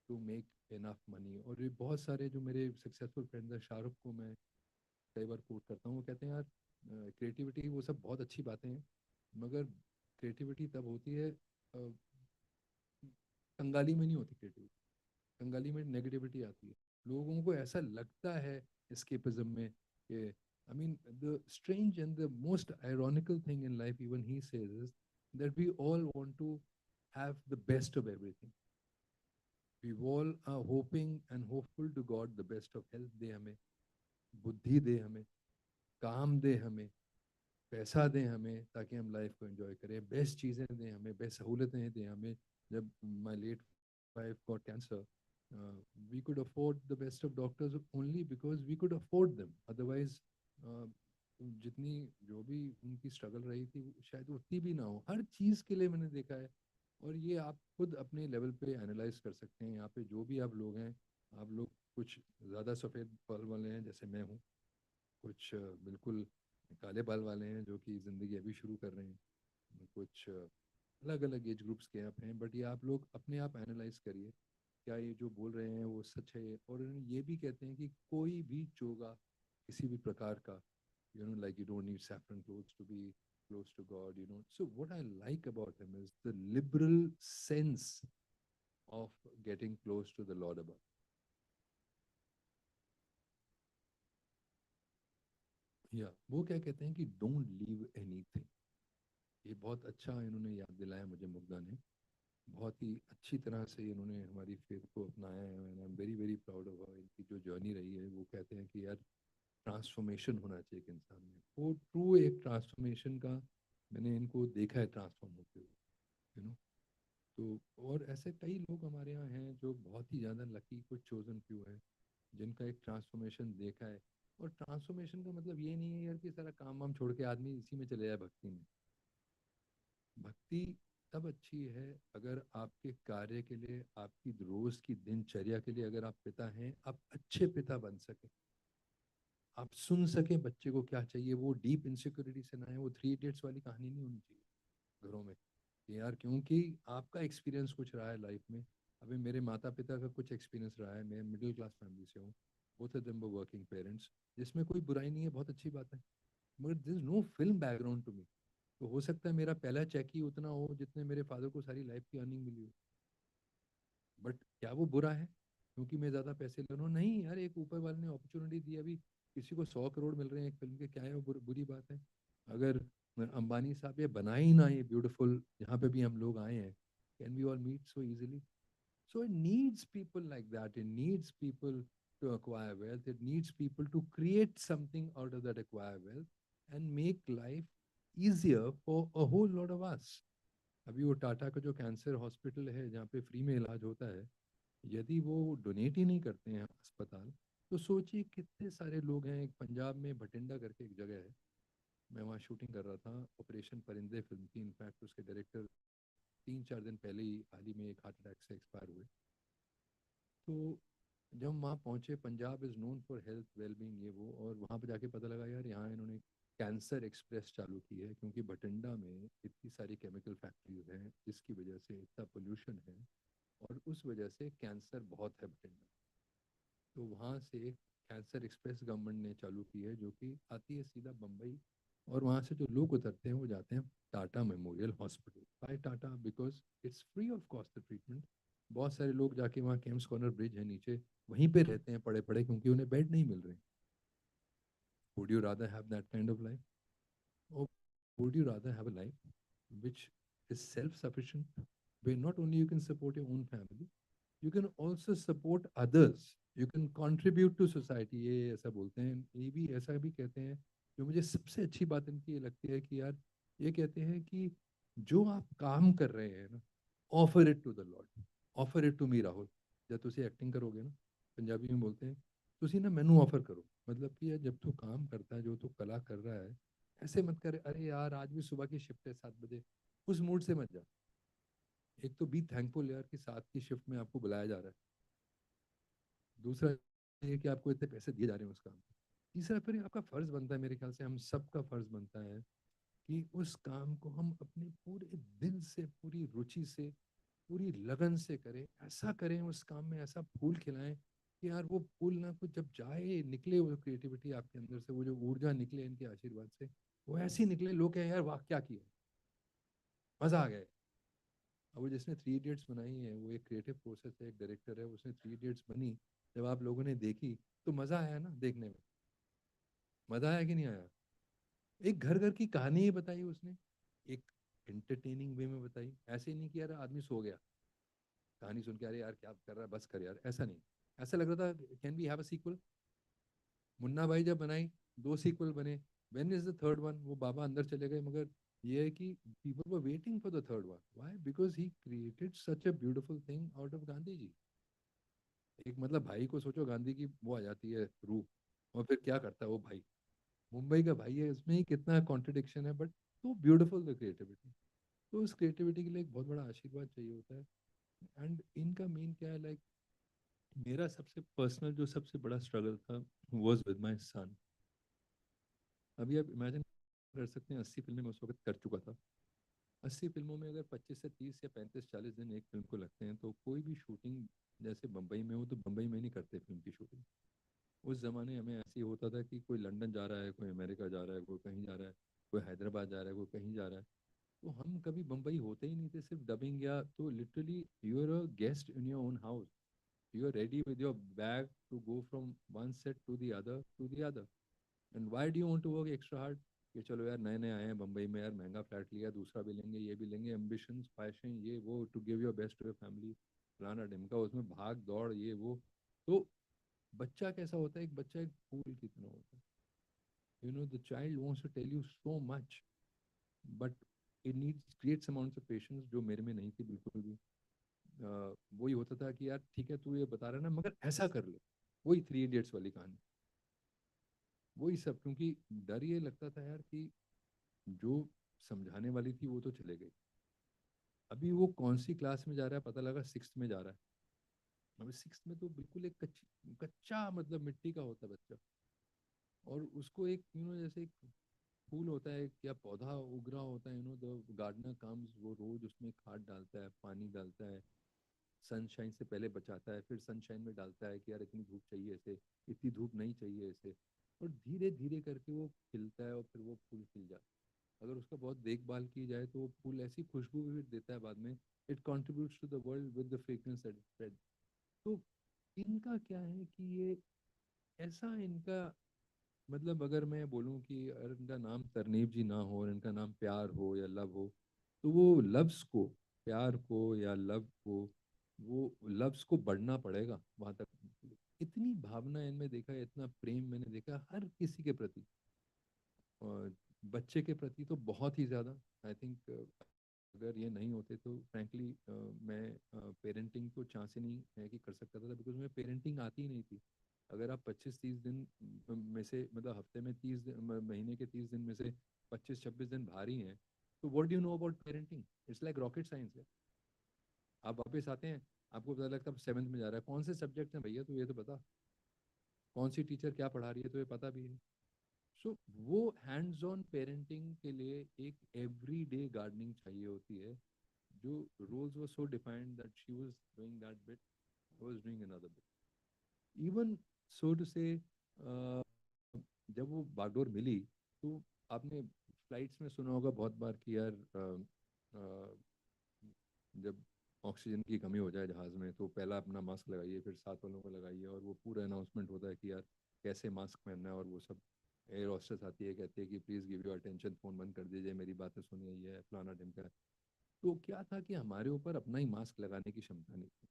टू मेक इनफ मनी। और ये बहुत सारे जो मेरे सक्सेसफुल फ्रेंड्स हैं, शाहरुख को मैं कई बार कोट करता हूँ, वो कहते हैं यार क्रिएटिविटी वो सब बहुत अच्छी बातें हैं, मगर क्रिएटिविटी तब होती है कंगाली में नहीं होती। क्रिएटिविटी कंगाली में नेगेटिविटी आती है। लोगों को ऐसा लगता है escapism में कि I mean the strange and the most ironical thing in life, even he says, is that we all want to have the best of everything. We all are hoping and hopeful to God the best of health दे हमें, बुद्धि दे हमें, काम दे हमें, पैसा दें हमें ताकि हम लाइफ को एंजॉय करें, बेस्ट चीज़ें दें हमें, बेस्ट सहूलतें दें हमें। जब my late wife got cancer, we could afford the best of doctors only because we could afford them. Otherwise, जितनी जो भी उनकी स्ट्रगल रही थी शायद उतनी भी ना हो। हर चीज़ के लिए मैंने देखा है, और ये आप खुद अपने लेवल पे एनालाइज कर सकते हैं। यहाँ पे जो भी आप लोग हैं, आप लोग कुछ ज़्यादा सफ़ेद बाल वाले हैं जैसे मैं हूँ, कुछ बिल्कुल काले बाल वाले हैं जो कि ज़िंदगी अभी शुरू कर रहे हैं, कुछ अलग अलग एज ग्रुप्स के आप हैं। बट ये आप लोग अपने आप एनालाइज करिए क्या ये जो बोल रहे हैं वो सच है। और ये भी कहते हैं कि कोई भी चोगा किसी भी प्रकार का, like you don't need saffron clothes to be close to God, So what I like about him is the liberal sense of getting close to the Lord above. या वो क्या कहते हैं कि डोंट लीव एनीथिंग। ये बहुत अच्छा इन्होंने याद दिलाया मुझे मुग्धा ने। बहुत ही अच्छी तरह से इन्होंने हमारी फेथ को अपनाया है and I am very very proud of इनकी जो जर्नी रही है। वो कहते हैं कि यार ट्रांसफॉर्मेशन होना चाहिए एक इंसान में। वो ट्रू एक ट्रांसफॉर्मेशन का मैंने इनको देखा है ट्रांसफॉर्म होते हुए, यू नो। तो और ऐसे कई लोग हमारे यहाँ हैं जो बहुत ही ज़्यादा लकी, कुछ चोजन फ्यू है जिनका एक ट्रांसफॉर्मेशन देखा है। और ट्रांसफॉर्मेशन का मतलब ये नहीं है यार कि सारा काम वाम छोड़ के आदमी इसी में चले जाए भक्ति में। भक्ति तब अच्छी है अगर आपके कार्य के लिए, आपकी रोज की दिनचर्या के लिए अगर आप पिता हैं, आप अच्छे पिता बन सके, आप सुन सके बच्चे को क्या चाहिए। वो डीप इनसिक्योरिटी से ना है, वो थ्री इडियट्स वाली कहानी नहीं होनी चाहिए घरों में कि यार क्योंकि आपका एक्सपीरियंस कुछ रहा है लाइफ में। अभी मेरे माता पिता का कुछ एक्सपीरियंस रहा है, मैं मिडिल क्लास फैमिली से हूँ, both of them were working parents, जिसमें कोई बुराई नहीं है, बहुत अच्छी बात है। मगर this no film background to me. तो हो सकता है मेरा पहला चेक ही उतना हो जितने मेरे फादर को सारी लाइफ की अर्निंग मिली हो। बट क्या वो बुरा है क्योंकि मैं ज़्यादा पैसे ले रहा हूँ? नहीं यार, एक ऊपर वाले ने अपॉर्चुनिटी दी। अभी किसी को 100 करोड़ मिल रहे हैं एक फिल्म के, क्या है वो बुरी बात है? अगर अंबानी साहब ये बना ही ना ये ब्यूटीफुल जहाँ पे भी हम लोग आए हैं, can we all meet so easily? So it needs people like that. It needs people to acquire wealth. It needs people to create something out of that acquire wealth and make life easier for a whole lot of us. अभी वो टाटा का जो cancer hospital है जहाँ पे free में इलाज होता है, यदि वो डोनेट ही नहीं करते हैं अस्पताल, तो सोचिए कितने सारे लोग हैं। एक पंजाब में भटिंडा करके एक जगह है, मैं वहाँ शूटिंग कर रहा था ऑपरेशन परिंदे फिल्म की। इनफैक्ट उसके डायरेक्टर 3-4 दिन पहले ही हाल ही में एक हार्ट अटैक से एक्सपायर हुए। तो जब हम वहाँ पहुँचे, Punjab is known for health wellbeing ये वो, और वहाँ पे जाके पता लगा यार यहाँ इन्होंने कैंसर एक्सप्रेस चालू की है क्योंकि भटिंडा में इतनी सारी केमिकल फैक्ट्रीज हैं जिसकी वजह से इतना पोल्यूशन है और उस वजह से कैंसर बहुत है भटिंडा। तो वहाँ से कैंसर एक्सप्रेस गवर्नमेंट ने चालू की है जो कि आती है सीधा बम्बई, और वहाँ से जो लोग उतरते हैं वो जाते हैं Tata memorial hospital. By Tata because it's free of cost the treatment. बहुत सारे लोग जाके वहाँ केम्स कॉर्नर ब्रिज है नीचे, वहीं पे रहते हैं पड़े पड़े क्योंकि उन्हें बेड नहीं मिल रहे। Would you rather have that kind of life, or would you rather have a life which is self-sufficient, where not only you can support your own family, you can also support others, you can contribute to society? ये ऐसा बोलते हैं, ये भी ऐसा भी कहते हैं। जो मुझे सबसे अच्छी बात इनकी ये लगती है कि यार ये कहते हैं कि जो आप काम कर रहे हैं ना, offer it to the lord, offer it to me Rahul. जब तुम एक्टिंग करोगे ना, पंजाबी में बोलते हैं, तुसी ना मैनू ऑफर करो। मतलब कि यार जब तू काम करता है, जो तू कला कर रहा है, ऐसे मत कर अरे यार आज भी सुबह की शिफ्ट है 7 बजे, उस मूड से मत जा। एक तो बी थैंकफुल यार कि 7 की शिफ्ट में आपको बुलाया जा रहा है। दूसरा ये कि आपको इतने पैसे दिए जा रहे हैं उस काम पे। तीसरा फिर आपका फर्ज बनता है, मेरे ख्याल से हम सबका फर्ज बनता है कि उस काम को हम अपने पूरे दिल से, पूरी रुचि से, पूरी लगन से करें। ऐसा करें उस काम में, ऐसा फूल खिलाएं कि यार वो फूल ना कुछ जब जाए निकले, वो क्रिएटिविटी आपके अंदर से, वो जो ऊर्जा निकले इनके आशीर्वाद से, वो ऐसी निकले लोग कहें यार वाह क्या किया, मजा आ गया। अब वो जिसने थ्री इडियट्स बनाई है वो एक क्रिएटिव प्रोसेस है, एक डायरेक्टर है, उसने थ्री इडियट्स बनी, जब आप लोगों ने देखी तो मजा आया ना देखने में? मजा आया कि नहीं आया? एक घर घर की कहानी ही बताई उसने, एक एंटरटेनिंग वे में बताई। ऐसे ही नहीं कि यार आदमी सो गया कहानी सुन के, अरे यार क्या कर रहा है बस कर यार, ऐसा नहीं। ऐसा लग रहा था can we have a sequel. Munna Bhai जब बनाई 2 सीक्वल बने, when is the third one? वो बाबा अंदर चले गए, मगर ये है कि people were waiting for the third one. Why? Because he created such a beautiful thing out of Gandhi ji. एक मतलब भाई को सोचो, गांधी की वो आ जाती है रूह, और फिर क्या करता है वो भाई, मुंबई का भाई है, इसमें ही कितना कॉन्ट्रडिक्शन है, बट तो ब्यूटीफुल द क्रिएटिविटी। तो उस क्रिएटिविटी के लिए एक बहुत बड़ा आशीर्वाद चाहिए होता है। एंड इनका मेन क्या है, लाइक मेरा सबसे पर्सनल जो सबसे बड़ा स्ट्रगल था वाज विद माय सन। अभी आप इमेजिन कर सकते हैं 80 फिल्में मैं उस वक्त कर चुका था। 80 फिल्मों में अगर 25 से 30 या 35-40 दिन एक फिल्म को लगते हैं, तो कोई भी शूटिंग जैसे बम्बई में हो तो बम्बई में नहीं करते फिल्म की शूटिंग। उस ज़माने हमें ऐसे ही होता था कि कोई लंदन जा रहा है, कोई अमेरिका जा रहा है, कोई कहीं जा रहा है, कोई हैदराबाद जा रहा है, कोई कहीं जा रहा है। तो हम कभी बम्बई होते ही नहीं थे, सिर्फ डबिंग, या तो literally you are a guest in your own house, you are ready with your bag to go from one set to the other to the other. And why do you want to work extra hard? कि चलो यार नए नए आए हैं बम्बई में, यार महंगा फ्लैट लिया, दूसरा भी लेंगे, ये भी लेंगे, एम्बिशंस, ख्वाहिशें, ये वो, to give your best to your family, फलाना ढिमका, उसमें भाग दौड़, ये वो। तो बच्चा कैसा होता है? एक बच्चा एक फूल की तरह होता है। You know the child wants to tell you so much, but it needs great amounts of patience, जो मेरे में नहीं थी बिल्कुल भी। वही होता था कि यार ठीक है तू ये बता रहा है ना, मगर ऐसा कर ले। वही थ्री इडियट्स वाली कहानी, वही सब। क्योंकि डर ये लगता था यार कि जो समझाने वाली थी वो तो चले गई, अभी वो कौन सी क्लास में जा रहा है पता लगा सिक्स्थ में जा रहा है। अभी सिक्स्थ में तो बिल्कुल एक कच्चा मतलब मिट्टी का होता है बच्चा, और उसको एक जैसे एक फूल होता है या पौधा उग रहा होता है, द गार्डनर कम्स, वो रोज उसमें खाद डालता है, पानी डालता है, सनशाइन से पहले बचाता है, फिर सनशाइन में डालता है कि यार इतनी धूप चाहिए इसे, इतनी धूप नहीं चाहिए इसे, और धीरे धीरे करके वो खिलता है और फिर वो फूल खिल जाता है। अगर उसका बहुत देखभाल की जाए तो वो फूल ऐसी खुशबू भी देता है बाद में, it contributes to the world with the fragrance that it spread. तो इनका क्या है कि ये ऐसा इनका मतलब, अगर मैं बोलूं कि अगर इनका नाम तरनीब जी ना हो और इनका नाम प्यार हो या लव हो, तो वो लव्स को, प्यार को या लव को, वो लव्स को बढ़ना पड़ेगा वहां तक। इतनी भावना इनमें देखा है, इतना प्रेम मैंने देखा हर किसी के प्रति, और बच्चे के प्रति तो बहुत ही ज़्यादा। आई थिंक अगर ये नहीं होते तो फ्रैंकली मैं पेरेंटिंग तो चांस ही नहीं है कि कर सकता था, बिकॉज मुझे पेरेंटिंग आती ही नहीं थी। अगर आप 25-30 दिन में से, मतलब हफ्ते में 30 दिन, महीने के 30 दिन में से 25-26 दिन भारी हैं, तो what do you know about parenting? It's like rocket science है। आप वापस आते हैं, आपको पता लगता है 7th में जा रहा है, कौन से सब्जेक्ट हैं भैया तो ये तो बता, कौन सी टीचर क्या पढ़ा रही है तो ये पता भी है। सो वो हैंड्स ऑन पेरेंटिंग के लिए एक एवरीडे गार्डनिंग चाहिए होती है, जो roles were so defined that she was doing that bit, I was doing another bit. Even so to say, जब वो बागडोर मिली, तो आपने फ्लाइट्स में सुना होगा बहुत बार कि यार जब ऑक्सीजन की कमी हो जाए जहाज़ में तो पहला अपना मास्क लगाइए, फिर साथ वालों को लगाइए, और वो पूरा अनाउंसमेंट होता है कि यार कैसे मास्क पहनना है, और वो सब। एयर हॉस्टेस आती है, कहती है कि please give your attention, phone बंद कर दीजिए, मेरी बातें सुनिए, ये फलाना ढिमका। तो क्या था कि हमारे ऊपर अपना ही मास्क लगाने की क्षमता नहीं थी।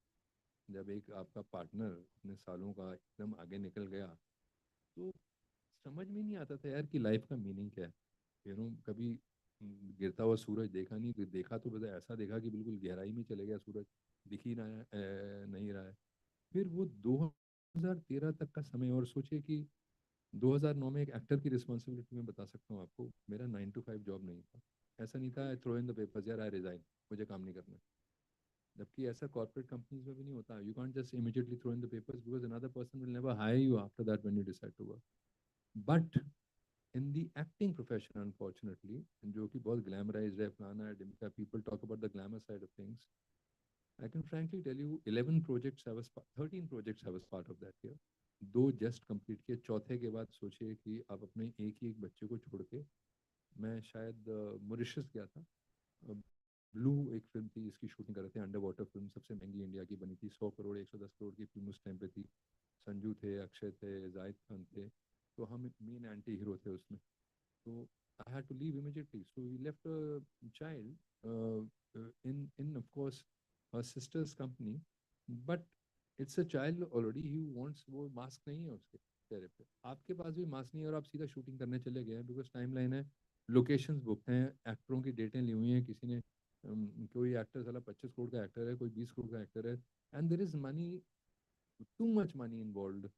जब एक आपका पार्टनर अपने सालों का एकदम आगे निकल गया, तो समझ में नहीं आता था यार कि लाइफ का मीनिंग क्या है। कभी गिरता हुआ सूरज देखा नहीं, तो देखा तो बस ऐसा देखा कि बिल्कुल गहराई में चले गया सूरज, दिख ही नहीं रहा है। फिर वो 2013 तक का समय, और सोचिए कि 2009 में एक एक्टर की रिस्पॉन्सिबिलिटी में बता सकता हूँ आपको, मेरा 9 to 5 जॉब नहीं था। ऐसा नहीं था थ्रो इन द पेपर्स, यार आई रिजाइन, मुझे काम नहीं करना। जबकि ऐसा कॉर्पोरेट कंपनीज में भी नहीं होता। You can't just immediately throw in the papers, because another person will never hire you after that when you decide to work. But in the acting profession unfortunately, जो कि बहुत ग्लैमराइज्ड है, फलाना है ढिमका, people talk about the glamour side of things, I can frankly tell you 11 projects I was 13 projects I was part of that year. 2 just complete किए, चौथे के बाद सोचिए कि आप अपने एक ही एक बच्चे को छोड़ के, मैं शायद मॉरिशस गया था। ब्लू एक फिल्म थी, इसकी शूटिंग कर रहे थे, अंडर वाटर फिल्म, सबसे महंगी इंडिया की बनी थी, 100 करोड़ 110 करोड़ की फिल्म उस टाइम पे थी। संजू थे, अक्षय थे, जाहिद खान थे, तो हम मेन एंटी हीरो थे उसमें। तो I had to leave immediately, so we left child in of course her sisters company, but it's a child already, he wants, वो मास्क नहीं है उसके चेहरे पे, आपके पास भी मास्क नहीं है, और आप सीधा शूटिंग करने चले गए हैं, बिकॉज टाइम लाइन है, लोकेशंस बुक हैं, एक्टरों की डेटें ली हुई हैं, किसी ने कोई एक्टर साला 25 करोड़ का एक्टर है, कोई 20 करोड़ का एक्टर है, and there is money, too much money involve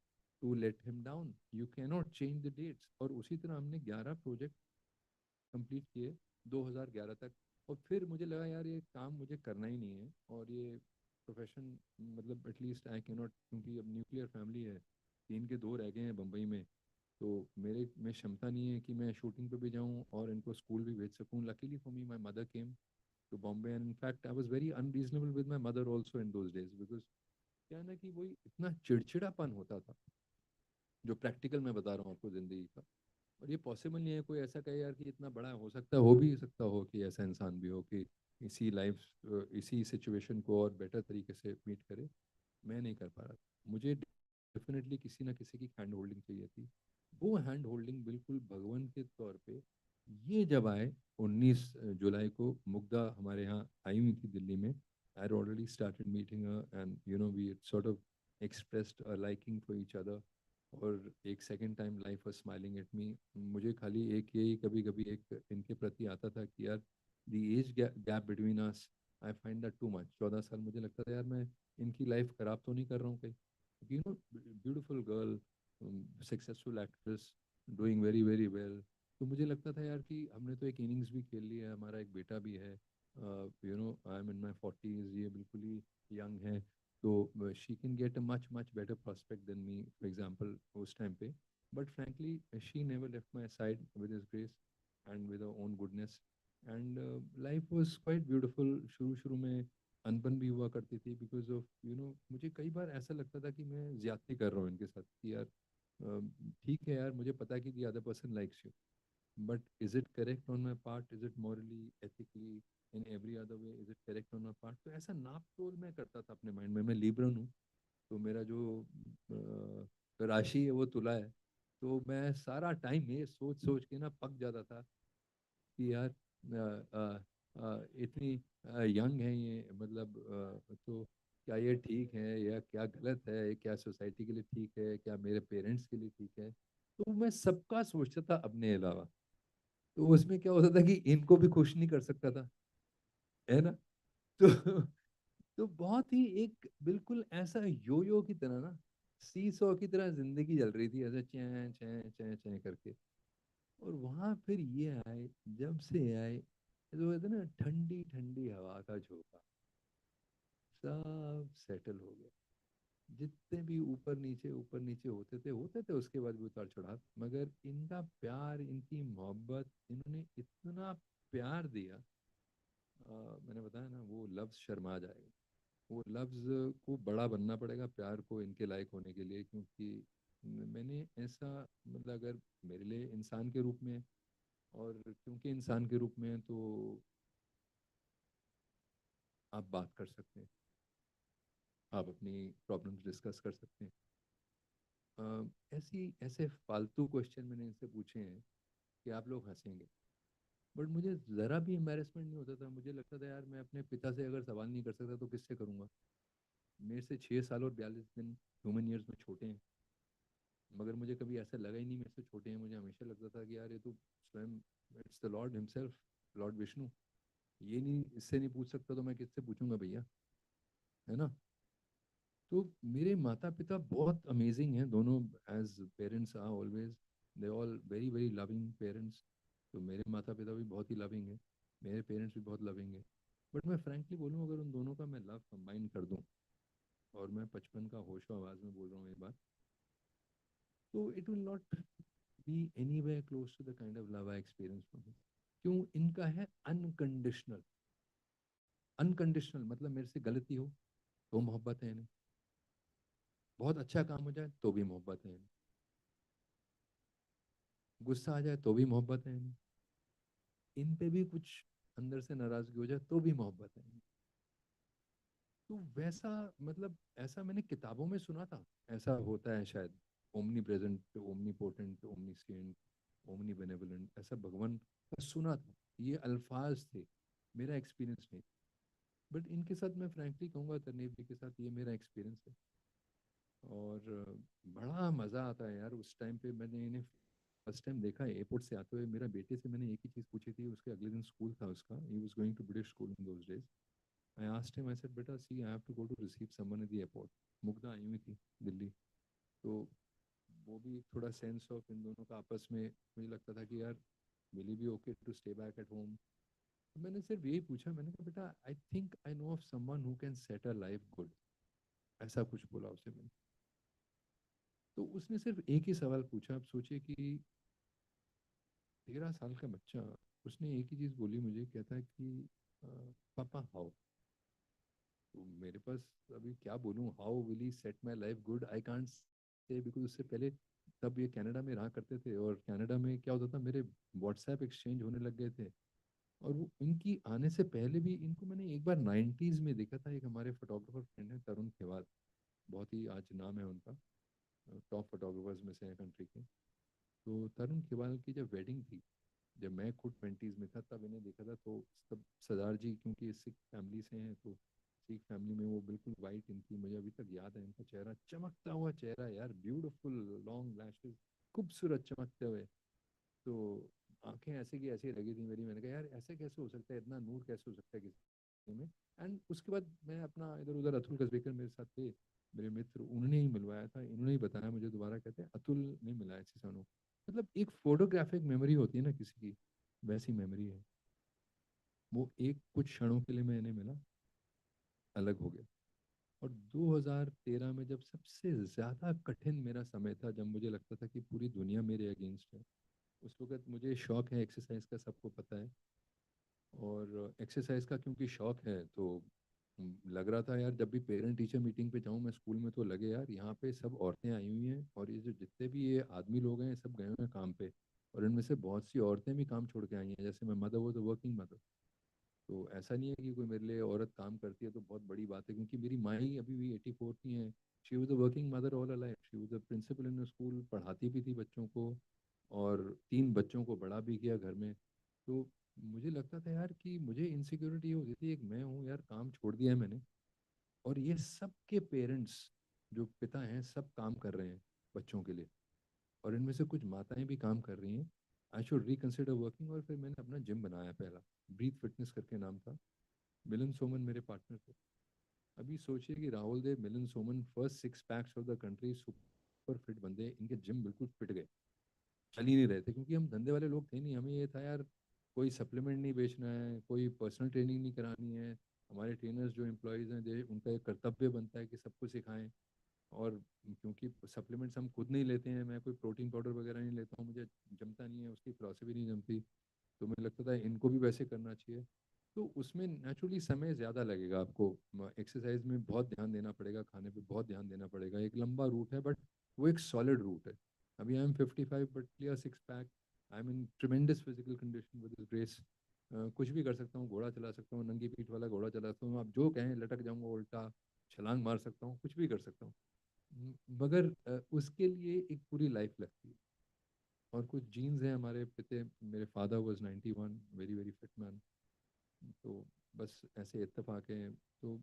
to let him down, you can not change the dates. और उसी तरह हमने 11 प्रोजेक्ट कंप्लीट किए 2011 तक, और फिर मुझे लगा यार ये काम मुझे करना ही नहीं है, और ये प्रोफेशन मतलब एटलीस्ट आई कैन नॉट, क्योंकि अब न्यूक्लियर फैमिली है, 3 के 2 रह गए हैं बम्बई में, तो मेरे में क्षमता नहीं है कि मैं शूटिंग पे भी जाऊं और इनको स्कूल भी भेज सकूं। Luckily for me my mother came to Bombay, and in fact I was very unreasonable with my mother also in those days, because क्या है ना कि वही इतना चिड़चिड़ापन होता था, जो प्रैक्टिकल मैं बता रहा हूँ आपको ज़िंदगी का। और ये पॉसिबल नहीं है कोई ऐसा कहे यार कि इतना बड़ा हो सकता है, हो भी सकता हो कि ऐसा इंसान भी हो कि इसी लाइफ, इसी सिचुएशन को और बेटर तरीके से मीट करे। मैं नहीं कर पा रहा था, मुझे डेफिनेटली किसी ना किसी की हैंड होल्डिंग चाहिए थी, वो हैंड होल्डिंग बिल्कुल भगवान के तौर पे ये जब आए 19 जुलाई को मुग्धा हमारे यहाँ आई हुई थी दिल्ली में. I had already started meeting her and we had sort of expressed a liking for each other. और एक second time life was smiling at me. मुझे खाली एक यही कभी कभी एक इनके प्रति आता था कि यार the age gap between us, I find that too much. 14 साल मुझे लगता था यार मैं इनकी लाइफ खराब तो नहीं कर रहा हूँ कहीं. Beautiful girl, successful actress, doing very very well. तो मुझे लगता था यार कि हमने तो एक इनिंग्स भी खेल लिया है, हमारा एक बेटा भी है. I am in my 40s, ये बिल्कुल ही यंग है. तो she can get a much much better prospect than me, for example, उस टाइम पे. But frankly, she never left my side with his grace and with her own goodness. And life was quite beautiful. शुरू शुरू में अनबन भी हुआ करती थी बिकॉज ऑफ मुझे कई बार ऐसा लगता था कि मैं ज्यादती कर रहा हूँ इनके साथ कि यार ठीक है यार, मुझे पता है कि the other person likes you, but is it correct on my part? Is it morally, ethically, in every other way, is it correct on my part? तो ऐसा नाप तोल मैं करता था अपने माइंड में. मैं लिब्रन हूँ, तो मेरा जो राशि है वो तुला है. तो मैं सारा टाइम ये सोच सोच के ना पक जाता था कि यार इतनी यंग है ये, मतलब तो क्या ये ठीक है या क्या गलत है, क्या सोसाइटी के लिए ठीक है, क्या मेरे पेरेंट्स के लिए ठीक है. तो मैं सबका सोचता था अपने अलावा. तो उसमें क्या होता था कि इनको भी खुश नहीं कर सकता था, है ना. तो तो बहुत ही एक बिल्कुल ऐसा यो की तरह ना, सी सॉ की तरह जिंदगी चल रही थी, ऐसे चैं चैं चैं चैं करके. और वहां फिर ये आए, जब से आए तो कहते ना ठंडी ठंडी हवा का झोंका, सब सेटल हो गया. जितने भी ऊपर नीचे होते थे उसके बाद भी उतार चढ़ाव, मगर इनका प्यार, इनकी मोहब्बत, इन्होंने इतना प्यार दिया. मैंने बताया ना, वो लफ्ज़ शर्मा जाएगा. वो लफ्ज़ को बड़ा बनना पड़ेगा प्यार को इनके लायक होने के लिए, क्योंकि मैंने ऐसा, मतलब अगर मेरे लिए इंसान के रूप में, और क्योंकि इंसान के रूप में है, तो आप बात कर सकते हैं, आप अपनी प्रॉब्लम्स डिस्कस कर सकते हैं. ऐसी ऐसे फालतू क्वेश्चन मैंने इनसे पूछे हैं कि आप लोग हंसेंगे, बट मुझे ज़रा भी एम्बेरसमेंट नहीं होता था. मुझे लगता था यार मैं अपने पिता से अगर सवाल नहीं कर सकता तो किससे करूँगा. मेरे से 6 साल और 42 दिन ह्यूमन ईयर्स में छोटे हैं, मगर मुझे कभी ऐसा लगा ही नहीं मेरे से छोटे हैं. मुझे हमेशा लगता था कि यार ये तो स्वयं, it's the Lord himself, Lord Vishnu. ये नहीं, इससे नहीं पूछ सकता तो मैं किससे पूछूंगा भैया, है ना. तो मेरे माता पिता बहुत अमेजिंग हैं दोनों. As parents are always, they all very very loving parents. तो मेरे माता पिता भी बहुत ही लविंग हैं, मेरे पेरेंट्स भी बहुत लविंग हैं. बट मैं फ्रैंकली बोलूँ, अगर उन दोनों का मैं लव कंबाइन कर दूँ, और मैं 55 का होशो आवाज़ में बोल रहा हूँ ये बात, तो it will not be anywhere close to the kind of love I experience from him. क्यों? इनका है अनकंडीशनल. अनकंडीशनल मतलब मेरे से गलती हो तो मोहब्बत है इन्हें, बहुत अच्छा काम हो जाए तो भी मोहब्बत है इन्हें, गुस्सा आ जाए तो भी मोहब्बत है इन्हें, इन पे भी कुछ अंदर से नाराजगी हो जाए तो भी मोहब्बत है इन्हें. तो वैसा, मतलब ऐसा मैंने किताबों में सुना था, ऐसा होता है शायद. Omnipresent, omnipotent, omniscient, omnibenevolent, ऐसा भगवान का सुना था. ये अल्फाज थे, मेरा एक्सपीरियंस नहीं. बट इनके साथ मैं फ्रैंकली कहूँगा, तरनीब जी के साथ, ये मेरा एक्सपीरियंस है. और बड़ा मज़ा आता है यार. उस टाइम पे मैंने इन्हें फर्स्ट टाइम देखा एयरपोर्ट से आते हुए. मेरा बेटे से मैंने एक ही चीज़ पूछी थी. उसके अगले दिन स्कूल था उसका, he was going to British school in those days. I asked him, I said बेटा see, I have to go to receive someone at the airport. Mugdha आई हुई थी दिल्ली, तो वो भी थोड़ा सेंस ऑफ इन दोनों का आपस में, मुझे लगता था कि यार will he be okay to stay back at home. मैंने सिर्फ यही पूछा, मैंने कहा बेटा I think I know of someone who can set a life good, ऐसा कुछ बोला उसे मैंने. तो उसने सिर्फ एक ही सवाल पूछा. आप सोचिए कि 13 साल का बच्चा, उसने एक ही चीज़ बोली मुझे, कहता है कि पापा हाउ. तो मेरे पास अभी क्या बोलूँ, how will he set my life good, I can't say, because उससे पहले तब ये कनाडा में रहा करते थे, और कनाडा में क्या होता था, मेरे व्हाट्सएप एक्सचेंज होने लग गए थे. और वो इनकी आने से पहले भी इनको मैंने एक बार 90s में देखा था. एक हमारे फोटोग्राफर फ्रेंड है तरुण खेवाल, बहुत ही आज नाम है उनका, टॉप फोटोग्राफर्स में से हैं कंट्री के. तो तरुण खेवाल की जब वेडिंग थी, जब मैं खुद 20s में था, तब इन्हें देखा था। तो तब सरदार जी क्योंकि सिख फैमिली से हैं, तो सिख फैमिली में वो बिल्कुल वाइट इनकी, मुझे अभी तक याद है इनका चेहरा, चमकता हुआ चेहरा यार, ब्यूटीफुल लॉन्ग लैशेस, खूबसूरत चमकते हुए। तो आंखें ऐसे की ऐसी लगी थी मेरी, मैंने कहा यार ऐसे कैसे हो सकता है, इतना नूर कैसे हो सकता है किसी में। एंड उसके बाद मैं अपना इधर उधर, अतुल कसबेकर मेरे साथ थे, मेरे मित्र, उन्होंने ही मिलवाया था, इन्होंने ही बताया मुझे दोबारा, कहते हैं अतुल ने मिलाया सिसानो। मतलब एक फोटोग्राफिक मेमोरी होती है ना किसी की, वैसी मेमोरी है वो। एक कुछ क्षणों के लिए मैं इन्हें मिला, अलग हो गया। और 2013 में जब सबसे ज़्यादा कठिन मेरा समय था, जब मुझे लगता था कि पूरी दुनिया मेरे अगेंस्ट है, उस वक्त मुझे शौक है एक्सरसाइज का, सबको पता है। और एक्सरसाइज का क्योंकि शौक है, तो लग रहा था यार जब भी पेरेंट टीचर मीटिंग पे जाऊँ मैं स्कूल में, तो लगे यार यहाँ पे सब औरतें आई हुई हैं, और ये जो जितने भी ये आदमी लोग हैं, सब गए हुए हैं काम पे, और इनमें से बहुत सी औरतें भी काम छोड़ के आई हैं। जैसे मैं मदर वो तो वर्किंग मदर, तो ऐसा नहीं है कि कोई मेरे लिए औरत काम करती है तो बहुत बड़ी बात है, क्योंकि मेरी माँ ही अभी भी 84 की हैं। She was a working mother all a life, she was a principal in school, पढ़ाती भी थी बच्चों को, और 3 बच्चों को बड़ा भी किया घर में। तो मुझे लगता था यार कि मुझे इनसिक्योरिटी होती थी, एक मैं हूँ यार, काम छोड़ दिया है मैंने, और ये सब के पेरेंट्स जो पिता हैं सब काम कर रहे हैं बच्चों के लिए, और इनमें से कुछ माताएं भी काम कर रही हैं। I should reconsider working. और फिर मैंने अपना जिम बनाया पहला, ब्रीथ फिटनेस करके नाम था। मिलन सोमन मेरे पार्टनर थे। अभी सोचिए कि Rahul Dev, Milind Soman, first 6 packs of the country, super fit बंदे, इनके जिम बिल्कुल फिट गए, चल ही नहीं रहे थे, क्योंकि हम धंधे वाले लोग थे नहीं। हमें ये था यार कोई सप्लीमेंट नहीं बेचना है, कोई पर्सनल ट्रेनिंग नहीं करानी है। हमारे ट्रेनर्स जो एम्प्लॉयज़ हैं, उनका एक कर्तव्य बनता है कि सबको सिखाएं। और क्योंकि सप्लीमेंट्स हम खुद नहीं लेते हैं, मैं कोई प्रोटीन पाउडर वगैरह नहीं लेता हूँ, मुझे जमता नहीं है, उसकी फिलॉसफी नहीं जमती, तो मुझे लगता था इनको भी वैसे करना चाहिए। तो उसमें नेचुरली समय ज़्यादा लगेगा आपको, एक्सरसाइज में बहुत ध्यान देना पड़ेगा, खाने पे बहुत ध्यान देना पड़ेगा, एक लंबा रूट है, बट वो एक सॉलिड रूट है। अभी I am 55 but clear 6 pack, I am in tremendous physical condition with grace. कुछ भी कर सकता हूँ, घोड़ा चला सकता हूँ, नंगी पीठ वाला घोड़ा चला सकता हूँ, आप जो कहें, लटक जाऊँगा उल्टा, छलांग मार सकता हूँ, कुछ भी कर सकता हूँ। मगर उसके लिए एक पूरी लाइफ लगती है। और कुछ जीन्स हैं हमारे पिते, मेरे father was 91, very very fit man. तो बस ऐसे इत्तेफाक हैं। तो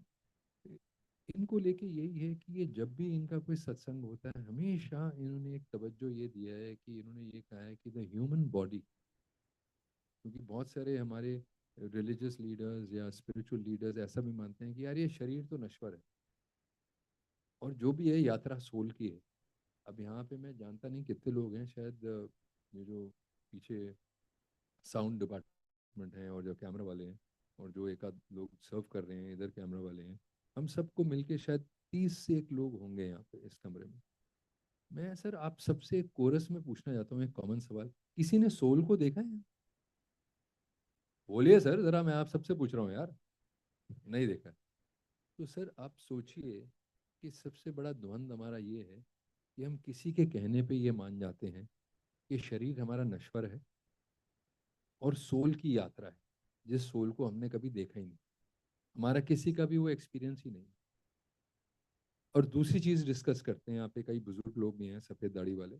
इनको लेके यही है कि ये जब भी इनका कोई सत्संग होता है, हमेशा इन्होंने एक तवज्जो ये दिया है कि इन्होंने ये कहा है कि द ह्यूमन बॉडी, क्योंकि बहुत सारे हमारे रिलीजियस लीडर्स या स्पिरिचुअल लीडर्स ऐसा भी मानते हैं कि यार ये शरीर तो नश्वर है, और जो भी है यात्रा सोल की है। अब यहाँ पे मैं जानता नहीं कितने लोग हैं, शायद ये जो पीछे साउंड डिपार्टमेंट है, और जो कैमरा वाले हैं, और जो एक आध लोग सर्व कर रहे हैं इधर, कैमरा वाले हैं, हम सबको मिलके शायद 30 से एक लोग होंगे यहाँ पे इस कमरे में। मैं सर आप सबसे कोरस में पूछना चाहता हूँ एक कॉमन सवाल, किसी ने सोल को देखा है? बोलिए सर जरा, मैं आप सबसे पूछ रहा हूँ यार, नहीं देखा। तो सर आप सोचिए कि सबसे बड़ा द्वंद हमारा ये है कि हम किसी के कहने पे ये मान जाते हैं कि शरीर हमारा नश्वर है और सोल की यात्रा है, जिस सोल को हमने कभी देखा ही नहीं, हमारा किसी का भी वो एक्सपीरियंस ही नहीं। और दूसरी चीज़ डिस्कस करते हैं, यहाँ पे कई बुजुर्ग लोग भी हैं सफ़ेद दाढ़ी वाले,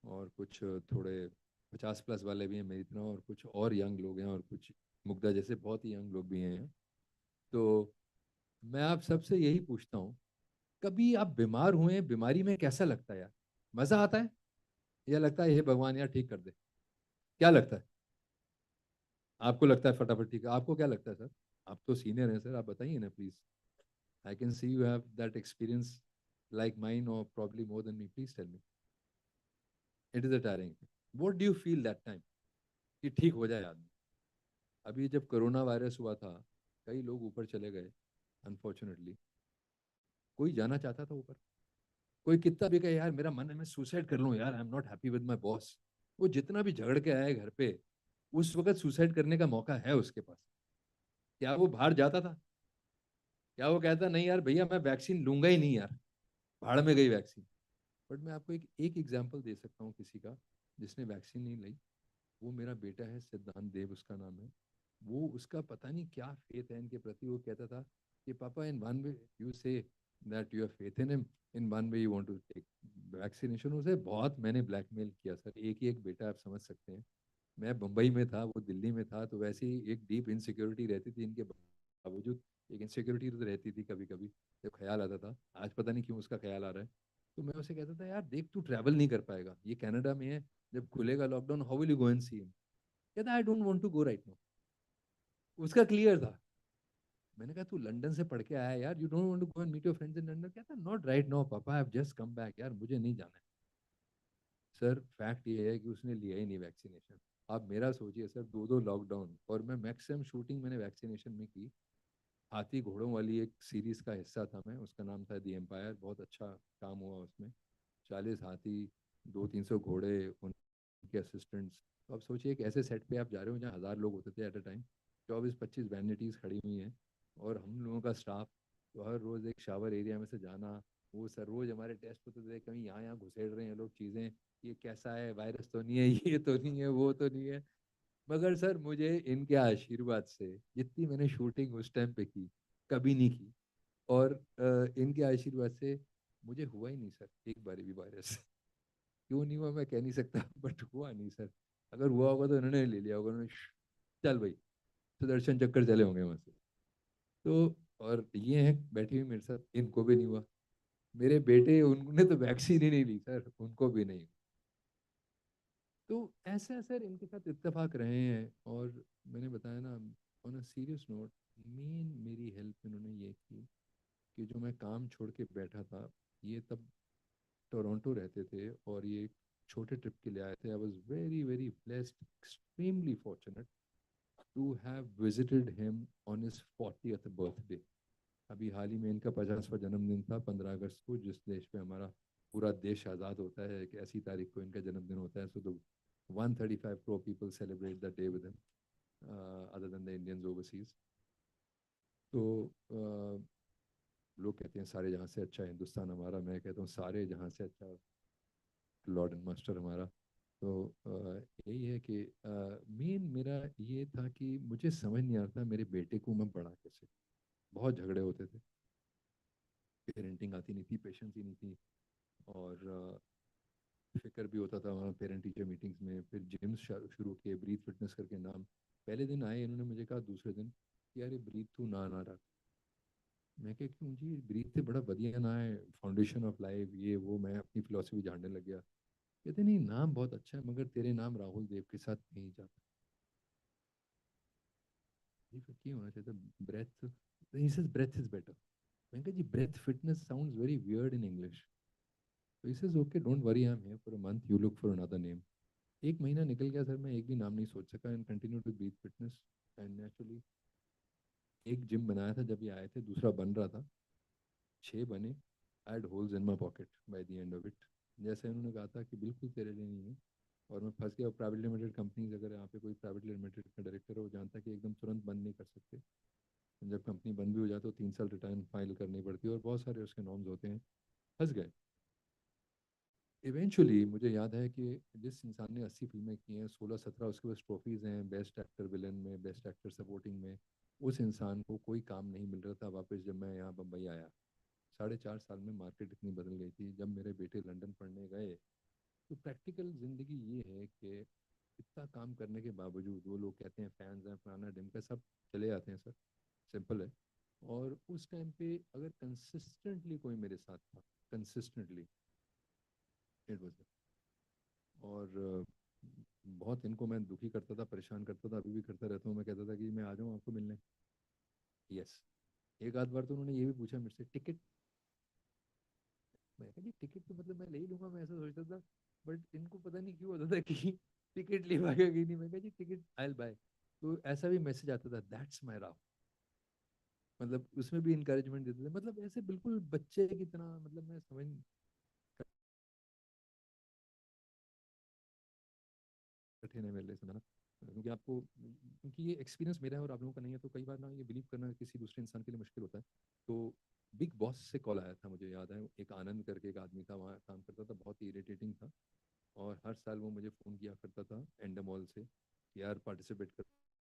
और कुछ थोड़े 50+ वाले भी हैं मेरी तरह, और कुछ और यंग लोग हैं, और कुछ मुग्धा जैसे बहुत ही यंग लोग भी हैं। तो मैं आप सबसे यही पूछता हूँ, कभी आप बीमार हुए, बीमारी में कैसा लगता है यार? मज़ा आता है या लगता है हे भगवान यार ठीक कर दे? क्या लगता है आपको? लगता है फटाफट ठीक है, आपको क्या लगता है सर? आप तो सीनियर हैं सर, आप बताइए ना please. I can see you have that experience like mine, और probably more than me, please tell me. It is a tiring, what do you feel that time कि ठीक हो जाए आदमी? अभी जब कोरोना वायरस हुआ था, कई लोग ऊपर चले गए अनफॉर्चुनेटली, कोई जाना चाहता था ऊपर, कोई कितना भी कहे यार मेरा मन है मैं सुसाइड कर लूँ यार, I am not happy with my boss, वो जितना भी झगड़ के आया है घर पे, उस वक्त सुसाइड करने का मौका है उसके पास, क्या वो बाहर जाता था? क्या वो कहता नहीं यार भैया मैं वैक्सीन लूंगा ही नहीं यार, भाड़ में गई वैक्सीन? बट मैं आपको एक एग्जाम्पल दे सकता हूँ किसी का जिसने वैक्सीन नहीं ली। वो मेरा बेटा है, सिद्धांत देव उसका नाम है। वो, उसका पता नहीं क्या फेथ है इनके प्रति, वो कहता था कि पापा इन वन वे यू से that you have faith in him, in one way you want to take vaccination. उसे बहुत मैंने ब्लैकमेल किया सर, एक ही एक बेटा आप समझ सकते हैं। मैं बम्बई में था, वो दिल्ली में था, तो वैसे ही एक डीप इनसिक्योरिटी रहती थी इनके बावजूद। एक इनसिक्योरिटी तो रहती थी कभी कभी, जब ख्याल आता था, आज पता नहीं क्यों उसका ख्याल आ रहा है। तो मैं उसे कहता था, यार देख तू ट्रैवल नहीं कर पाएगा, ये कनाडा में है, जब खुलेगा lockdown how will you go and see him. कहता I don't want to go right now. उसका क्लियर था। मैंने कहा तू लंदन से पढ़ के आया यार, you don't want to go and meet your friends in London. कहता नॉट राइट नाउ पापा, I have just come back, यार मुझे नहीं जाना है। सर फैक्ट ये है कि उसने लिया ही नहीं वैक्सीनेशन। आप मेरा सोचिए सर, दो दो लॉकडाउन, और मैं मैक्सिमम शूटिंग मैंने वैक्सीनेशन में की। हाथी घोड़ों वाली एक सीरीज का हिस्सा था मैं, उसका नाम था दी एम्पायर, बहुत अच्छा काम हुआ उसमें। 40 हाथी, 200-300 घोड़े, उनके असिस्टेंट्स। तो आप सोचिए एक ऐसे सेट पे आप जा रहे हो जहाँ 1000 लोग होते थे एट अ टाइम, 24-25 वैनिटीज़ खड़ी हुई हैं, और हम लोगों का स्टाफ। तो हर रोज़ एक शावर एरिया में से जाना, वो सर रोज़ हमारे टेस्ट होते थे, कहीं यहाँ यहाँ घुसेड़ रहे हैं लोग चीज़ें, ये कैसा है, वायरस तो नहीं है, ये तो नहीं है, वो तो नहीं है। मगर सर मुझे इनके आशीर्वाद से, जितनी मैंने शूटिंग उस टाइम पे की, कभी नहीं की, और इनके आशीर्वाद से मुझे हुआ ही नहीं सर एक बार भी वायरस। क्यों नहीं हुआ मैं कह नहीं सकता, बट हुआ नहीं सर। अगर हुआ होगा तो इन्होंने ले लिया होगा, उन्होंने चल भाई सुदर्शन चक्कर चले होंगे वहाँ से। तो और ये हैं बैठी हुई मेरे साथ, इनको भी नहीं हुआ। मेरे बेटे, उन्होंने तो वैक्सीन ही नहीं ली सर, उनको भी नहीं। तो ऐसे सर इनके साथ इत्तेफाक रहे हैं। और मैंने बताया ना, on a serious note, main मेरी हेल्प इन्होंने ये की कि जो मैं काम छोड़ के बैठा था, ये तब टोरंटो रहते थे और ये एक छोटे ट्रिप के लिए आए थे। I was very very blessed, extremely fortunate to have visited him on his 40th birthday. अभी हाल ही में इनका 50वां जन्मदिन था, 15 अगस्त को, जिस देश पे हमारा पूरा देश आज़ाद होता है, एक ऐसी तारीख को इनका जन्मदिन होता है। सो तो 135 crore people celebrate that day with him, other than the Indians overseas. तो लोग कहते हैं सारे जहाँ से अच्छा हिंदुस्तान हमारा, मैं कहता हूँ सारे जहाँ से अच्छा लॉर्ड एंड मास्टर हमारा। तो यही है कि मेन मेरा ये था कि मुझे समझ नहीं आता मेरे बेटे को मैं पढ़ा कैसे। बहुत झगड़े होते थे, पेरेंटिंग आती नहीं थी, पेशेंस ही नहीं थी, और फिक्र भी होता था वहाँ पेरेंट टीचर मीटिंग्स में। फिर जिम्स शुरू किए, ब्रीथ फिटनेस करके नाम। पहले दिन आए, इन्होंने मुझे कहा दूसरे दिन कि यार ये ब्रीथ तू ना ना रख। मैं क्या, क्यों जी, ब्रीथ से बड़ा बढ़िया ना है, फाउंडेशन ऑफ लाइफ, ये वो। मैं अपनी फिलोसफी जानने लग गया। कहते नहीं नाम बहुत अच्छा है, मगर तेरे नाम राहुल देव के साथ नहीं जाता। जी फिर क्यों होना चाहिए था breath? He says breath is better. मैं कहा जी breath fitness sounds very weird in English. तो he says okay don't worry, I am here for a month, you look for another name. एक महीना निकल गया सर, मैं एक भी नाम नहीं सोच सका, and continue to breathe fitness. And naturally एक जिम बनाया था जब ये आए थे, दूसरा बन रहा था, 6 बने। I had holes in my pocket by the end of it. जैसे उन्होंने कहा था कि बिल्कुल तेरे लिए नहीं है, और मैं फंस गया। प्राइवेट लिमिटेड कंपनीज, अगर यहाँ पे कोई प्राइवेट लिमिटेड का डायरेक्टर है, वो जानता है कि एकदम तुरंत बंद नहीं कर सकते। जब कंपनी बंद भी हो जाए तो 3 साल रिटर्न फाइल करनी पड़ती है, और बहुत सारे उसके नॉर्म्स होते हैं। फंस गए। इवेंचुअली मुझे याद है कि जिस इंसान ने 80 फिल्में की हैं, 16-17 उसके पास ट्रॉफीज़ हैं, बेस्ट एक्टर विलन में, बेस्ट एक्टर सपोर्टिंग में, उस इंसान को कोई काम नहीं मिल रहा था वापस जब मैं यहाँ बम्बई आया। 4.5 साल में मार्केट इतनी बदल गई थी। जब मेरे बेटे लंदन पढ़ने गए, तो प्रैक्टिकल ज़िंदगी ये है कि इतना काम करने के बावजूद वो लोग कहते हैं फैंस हैं, फलाना ढिमका, सब चले जाते हैं सर, सिंपल है। और उस टाइम पे अगर कंसिस्टेंटली कोई मेरे साथ था, कंसिस्टेंटली, इट वाज। और बहुत इनको मैं दुखी करता था, परेशान करता था, अभी भी करता रहता हूँ। मैं कहता था कि मैं आ जाऊँ आपको मिलने। यस। एक आध बार तो उन्होंने ये भी पूछा मेरे से, टिकट? मैं कहा जी टिकट तो मतलब मैं ले ही लूँगा, मैं ऐसा सोचता था। बट इनको पता नहीं क्यों होता था कि टिकट ले पाएगा कि नहीं। मैं कहा जी टिकट आई विल बाय। तो ऐसा भी मैसेज आता था, दैट्स माय राव। मतलब उसमें भी इंकरेजमेंट देते थे, मतलब ऐसे बिल्कुल बच्चे की तरह। मतलब मैं समझ कठिन है मेरे लिए समझना, क्योंकि आपको, क्योंकि ये एक्सपीरियंस मेरा है और आप लोगों का नहीं है, तो कई बार ना ये बिलीव करना किसी दूसरे इंसान के लिए मुश्किल होता है। तो बिग बॉस से कॉल आया था, मुझे याद है, एक आनंद करके एक आदमी था, वहाँ काम करता था, बहुत ही इरिटेटिंग था। और हर साल वो मुझे फ़ोन किया करता था एंडमॉल से कि यार पार्टिसिपेट कर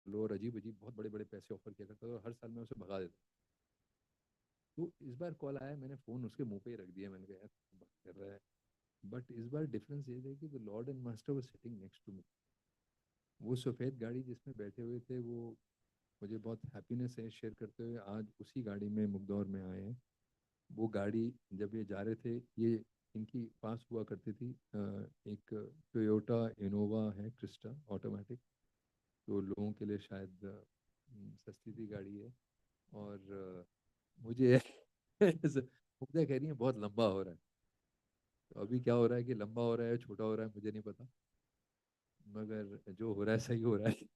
लो, और अजीब अजीब बहुत बड़े बड़े पैसे ऑफर किया करता था, और हर साल मैं उसे भगा देता। तो इस बार कॉल आया, मैंने फ़ोन उसके मुंह पे ही रख दिया, मैंने कहा यार बात कर रहा है। बट इस बार डिफरेंस ये था कि the lord and master was sitting next to me. वो सफ़ेद गाड़ी जिसमें बैठे हुए थे, वो मुझे बहुत हैप्पीनेस है शेयर करते हुए, आज उसी गाड़ी में मुगदौर में आए हैं। वो गाड़ी जब ये जा रहे थे, ये इनकी पास हुआ करती थी एक टोयोटा इनोवा है क्रिस्टा ऑटोमेटिक, तो लोगों के लिए शायद सस्ती सी गाड़ी है। और मुझे मुग्धा कह रही है बहुत लंबा हो रहा है। तो अभी क्या हो रहा है कि लंबा हो रहा है छोटा हो रहा है मुझे नहीं पता, मगर जो हो रहा है सही हो रहा है।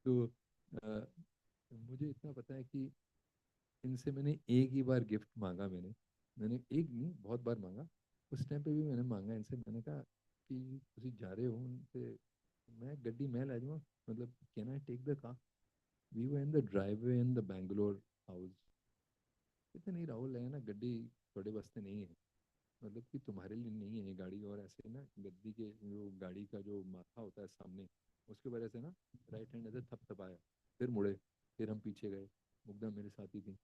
तो मुझे इतना पता है कि इनसे मैंने एक ही बार गिफ्ट मांगा, मैंने एक नहीं बहुत बार मांगा। उस टाइम पे भी मैंने मांगा इनसे, मैंने कहा कि तुम जा रहे हो उनसे, मैं गड्डी मैं ले जाऊँगा, मतलब can I take the car. We were in the driveway in the Bangalore house. कहते नहीं राहुल, है ना गड्डी थोड़े वास्ते नहीं है, मतलब कि तुम्हारे लिए नहीं है ये गाड़ी। और ऐसे ना गद्दी के जो गाड़ी का जो माथा होता है सामने, उसके वजह से ना राइट हैंड ऐसे थपथपाया, फिर मुड़े, फिर हम पीछे गए। मुग्धा मेरे साथ ही थी।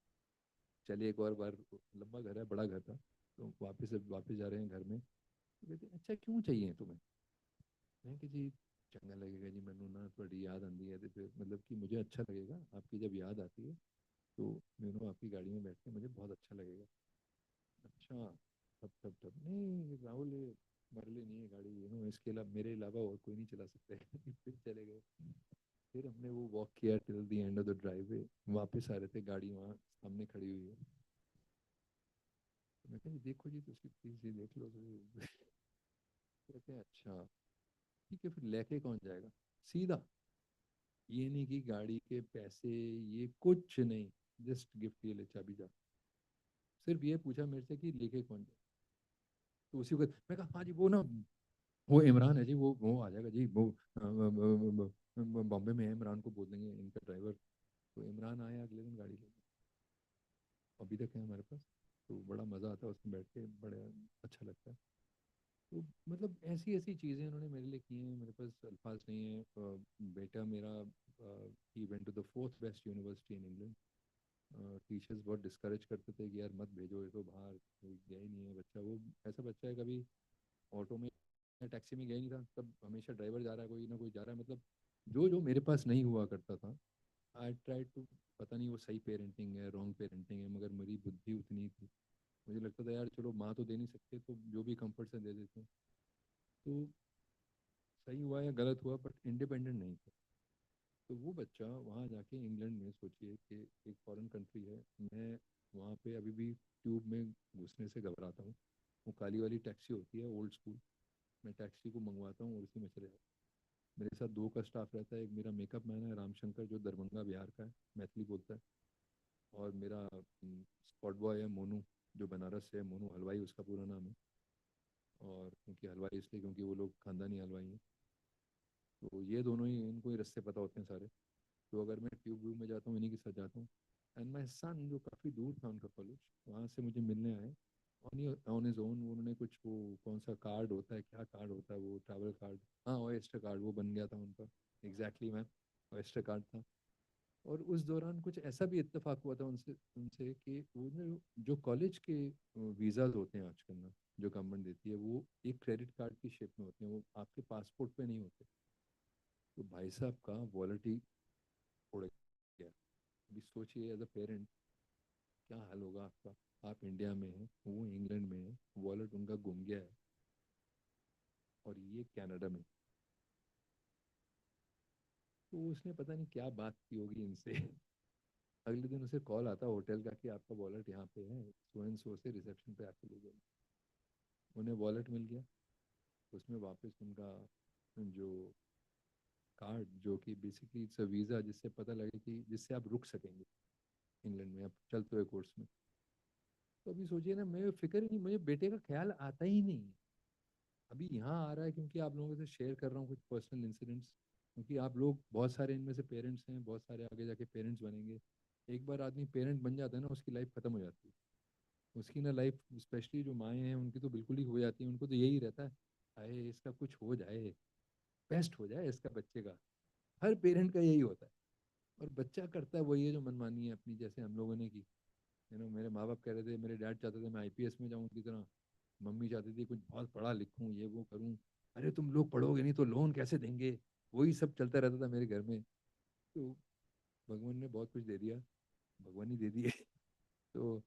चलिए एक और बार, लंबा घर है बड़ा घर था, तो वापस जा रहे हैं घर में। तो कहते अच्छा क्यों चाहिए तुम्हें? मैं कि जी चंगा लगेगा जी, मैनू ना थोड़ी याद आती है, तो फिर मतलब कि मुझे अच्छा लगेगा आपकी जब याद आती है, तो मैनू आपकी गाड़ी में बैठ के मुझे बहुत अच्छा लगेगा। अच्छा तब नहीं राहुल, ये मेरे लिए नहीं है गाड़ी, इसके अलावा मेरे अलावा और कोई नहीं चला सकता है। फिर चले गए। फिर हमने वो वॉक किया till the end of the driveway. वापस आ रहे थे, गाड़ी वहाँ सामने खड़ी हुई है। तो मैं कहा देखो जी, तो प्लीज ये देख लो। तो कहते हैं अच्छा ठीक है, फिर लेके कौन जाएगा? सीधा, ये नहीं कि गाड़ी के पैसे, ये कुछ नहीं, जस्ट गिफ्ट, ये ले चाबी जा। सिर्फ ये पूछा मेरे से कि लेके कौन जाए। तो उसी वक्त मैं कहा हाँ जी वो ना, वो इमरान है जी, वो आ जाएगा जी, वो बॉम्बे में है, इमरान को बोल देंगे इनका ड्राइवर। तो इमरान आया अगले दिन गाड़ी लेके, अभी तक है हमारे पास। तो बड़ा मज़ा आता है उसमें बैठ के, बड़ा अच्छा लगता है। तो मतलब ऐसी ऐसी चीज़ें उन्होंने मेरे लिए की हैं, मेरे पास अल्फाज नहीं है। बेटा मेरा he went to the fourth best university in England. Teachers बहुत डिस्करेज करते थे कि यार मत भेजो इसको बाहर, कोई गया ही नहीं है बच्चा। वो ऐसा बच्चा है, कभी ऑटो में या टैक्सी में गया ही नहीं था, तब हमेशा ड्राइवर जा रहा है, कोई ना कोई जा रहा है, मतलब जो जो मेरे पास नहीं हुआ करता था। आई ट्राई टू, पता नहीं वो सही पेरेंटिंग है रॉन्ग पेरेंटिंग है, मगर मेरी बुद्धि उतनी ही थी। मुझे लगता था यार चलो माँ तो दे नहीं सकते, तो जो भी कंफर्ट से दे देते हैं। तो सही हुआ या गलत हुआ, बट इंडिपेंडेंट नहीं थे। तो वो बच्चा वहाँ जाके इंग्लैंड में, सोचिए कि एक फॉरेन कंट्री है, मैं वहाँ पे अभी भी ट्यूब में घुसने से घबराता हूँ। वो काली वाली टैक्सी होती है ओल्ड स्कूल, मैं टैक्सी को मंगवाता हूँ और उसी में चले जाता हूँ। मेरे साथ दो का स्टाफ रहता है, एक मेरा मेकअप मैन है रामशंकर, जो दरभंगा बिहार का है, मैथिली बोलता है। और मेरा स्पॉट बॉय है मोनू, जो बनारस से है, मोनू हलवाई उसका पूरा नाम है। और क्योंकि हलवाई इसलिए क्योंकि वो लोग खानदानी हलवाई हैं। तो ये दोनों ही, इनको ही रास्ते पता होते हैं सारे। तो अगर मैं ट्यूब व्यूब में जाता हूँ, इन्हीं के साथ जाता हूँ। एंड माई सन, जो काफ़ी दूर था उनका कॉलेज, वहाँ से मुझे मिलने आए ऑन इज ओन। उन्होंने कुछ वो कौन सा कार्ड होता है, क्या कार्ड होता है वो, ट्रैवल कार्ड, हाँ ओएस्टर कार्ड, वो बन गया था उनका। एग्जैक्टली मैम, ओएस्टर कार्ड था। और उस दौरान कुछ ऐसा भी इत्तेफाक हुआ था उनसे उनसे कि वो जो कॉलेज के वीज़ाज होते हैं आजकल ना, जो गवर्नमेंट देती है, वो एक क्रेडिट कार्ड की शेप में होते हैं, वो आपके पासपोर्ट पे नहीं होते। तो भाई साहब का वॉलेट ही उड़ गया। अभी सोचिए एज अ पेरेंट क्या हाल होगा आपका। आप इंडिया में हैं, वो इंग्लैंड में है, वॉलेट उनका गुम गया है, और ये कनाडा में। तो उसने पता नहीं क्या बात की होगी इनसे। अगले दिन उसे कॉल आता होटल का कि आपका वॉलेट यहाँ पे है, सो एंड सो से रिसेप्शन पे आके ले जाइए। उन्हें वॉलेट मिल गया, उसमें वापस उनका जो कार्ड, जो कि बेसिकली इट्स अ वीज़ा, जिससे पता लगे कि जिससे आप रुक सकेंगे इंग्लैंड में, आप चलते हुए कोर्स में। तो अभी सोचिए ना, मैं फिक्र ही नहीं, मुझे बेटे का ख्याल आता ही नहीं है। अभी यहाँ आ रहा है क्योंकि आप लोगों से शेयर कर रहा हूँ कुछ पर्सनल इंसिडेंट्स, क्योंकि आप लोग बहुत सारे इनमें से पेरेंट्स हैं, बहुत सारे आगे जाके पेरेंट्स बनेंगे। एक बार आदमी पेरेंट बन जाता है ना, उसकी लाइफ खत्म हो जाती है। उसकी ना लाइफ, स्पेशली जो माएँ हैं उनकी तो बिल्कुल ही हो जाती है। उनको तो यही रहता है, हाय इसका कुछ हो जाए, बेस्ट हो जाए इसका बच्चे का। हर पेरेंट का यही होता है। और बच्चा करता है वही है जो मनमानी है अपनी, जैसे हम लोगों ने की। मेरे माँ बाप कह रहे थे, मेरे डैड चाहते थे मैं आईपीएस में जाऊँ उनकी तरह, मम्मी चाहती थी कुछ बहुत पढ़ा लिखूँ, ये वो करूँ। अरे तुम लोग पढ़ोगे नहीं तो लोन कैसे देंगे, वही सब चलता रहता था मेरे घर में। तो भगवान ने बहुत कुछ दे दिया, भगवान ही दे दिए। तो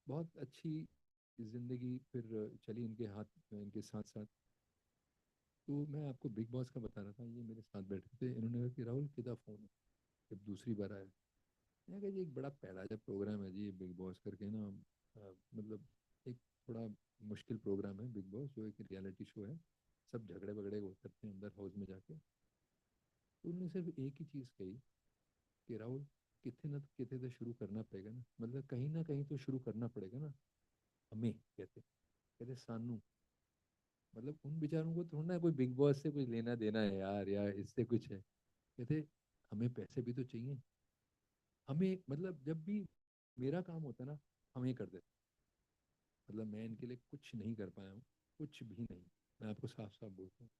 बहुत अच्छी ज़िंदगी फिर चली इनके हाथ, इनके साथ साथ। तो मैं आपको बिग बॉस का बता रहा था, ये मेरे साथ बैठे थे, इन्होंने कहा कि राहुल किधर फ़ोन है, जब दूसरी बार आया। मैं कहा जी एक बड़ा पैड़ा जब प्रोग्राम है जी ये बिग बॉस करके ना, मतलब एक थोड़ा मुश्किल प्रोग्राम है बिग बॉस, जो एक रियलिटी शो है, सब झगड़े वगड़े वो करते हैं अंदर हाउस में जाके। तो उन्होंने सिर्फ एक ही चीज़ कही कि राहुल कितने ना कितने तो शुरू करना पड़ेगा ना, मतलब कहीं ना कहीं तो शुरू करना पड़ेगा ना हमें, कहते कहते सानू, मतलब उन बेचारों को थोड़ा ना कोई बिग बॉस से कुछ लेना देना है यार, या इससे कुछ है। कहते हमें पैसे भी तो चाहिए, हमें मतलब जब भी मेरा काम होता है ना हम ये कर देते, मतलब मैं इनके लिए कुछ नहीं कर पाया हूँ, कुछ भी नहीं। मैं आपको साफ साफ बोलता हूँ,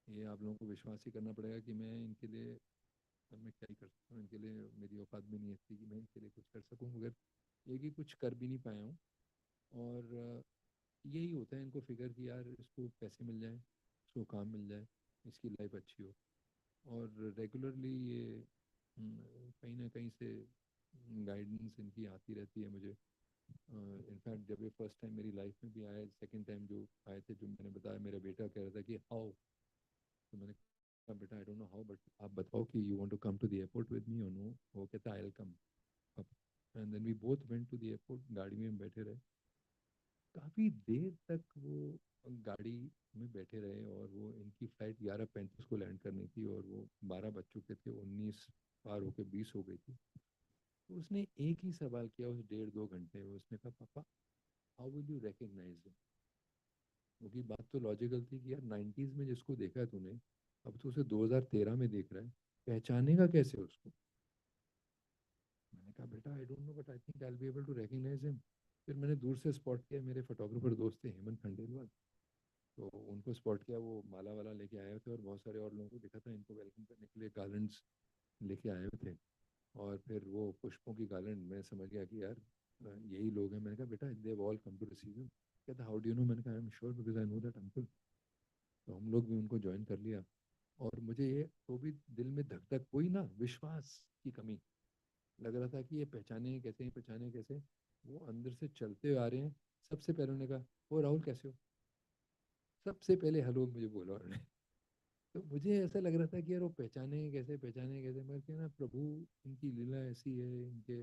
ये आप लोगों को विश्वास ही करना पड़ेगा कि मैं इनके लिए, अब मैं क्या ही कर सकता हूँ इनके लिए, मेरी औकात भी नहीं है कि मैं इनके लिए कुछ कर सकूँ, मगर एक ही कुछ कर भी नहीं पाया हूँ। और यही होता है इनको फिक्र कि यार इसको पैसे मिल जाए, इसको काम मिल जाए, इसकी लाइफ अच्छी हो। और रेगुलरली ये कहीं ना कहीं से गाइडेंस इनकी आती रहती है मुझे। इनफैक्ट जब ये फर्स्ट टाइम मेरी लाइफ में भी आए, सेकंड टाइम जो आए थे, जो मैंने बताया, मेरा बेटा कह रहा था कि हाउ, तो मैंने कहा बेटा I don't know how, but आप बताओ कि you want to come to the airport with me और नो। वो कहता I will come up. And then we both went to the airport, गाड़ी में हम बैठे रहे काफ़ी देर तक, वो गाड़ी में बैठे रहे। और वो इनकी फ़्लाइट 11:35 को लैंड करनी थी और वो 12 बज चुके थे, 19 पार होके 20 हो गई थी। तो उसने एक ही सवाल किया उस 1.5-2 घंटे में, उसने कहा पापा how will you recognise him. क्योंकि बात तो लॉजिकल थी कि यार 90s में जिसको देखा है तूने, अब तो उसे 2013 में देख रहा है, पहचानेगा कैसे उसको। मैंने कहा बेटा I don't know but I think I will be able to recognise him. फिर मैंने दूर से स्पॉट किया, मेरे फोटोग्राफर दोस्त थे हेमंत खंडेलवाल, तो उनको स्पॉट किया, वो माला वाला लेके आए थे और बहुत सारे और लोगों को दिखा था इनको वेलकम करने के लिए गार्लैंड्स लेके आए हुए थे। और फिर वो पुष्पों की गार्लैंड, मैं समझ गया कि यार यही लोग हैं। मैंने कहा बेटा they all come to receive him. कहता हाउ डू यू नो। मैंने कहा I am sure because I know that uncle. तो हम लोग भी उनको ज्वाइन कर लिया। और मुझे ये तो भी दिल में धक धक, कोई ना विश्वास की कमी, लग रहा था कि ये पहचाने कैसे, पहचाने कैसे। वो अंदर से चलते हुए आ रहे हैं। सबसे पहले उन्होंने कहा ओ राहुल कैसे हो, सबसे पहले हेलो मुझे बोला उन्होंने। तो मुझे ऐसा लग रहा था कि यार वो पहचाने कैसे, पहचाने कैसे। मैं क्या ना, प्रभु इनकी लीला ऐसी है, इनके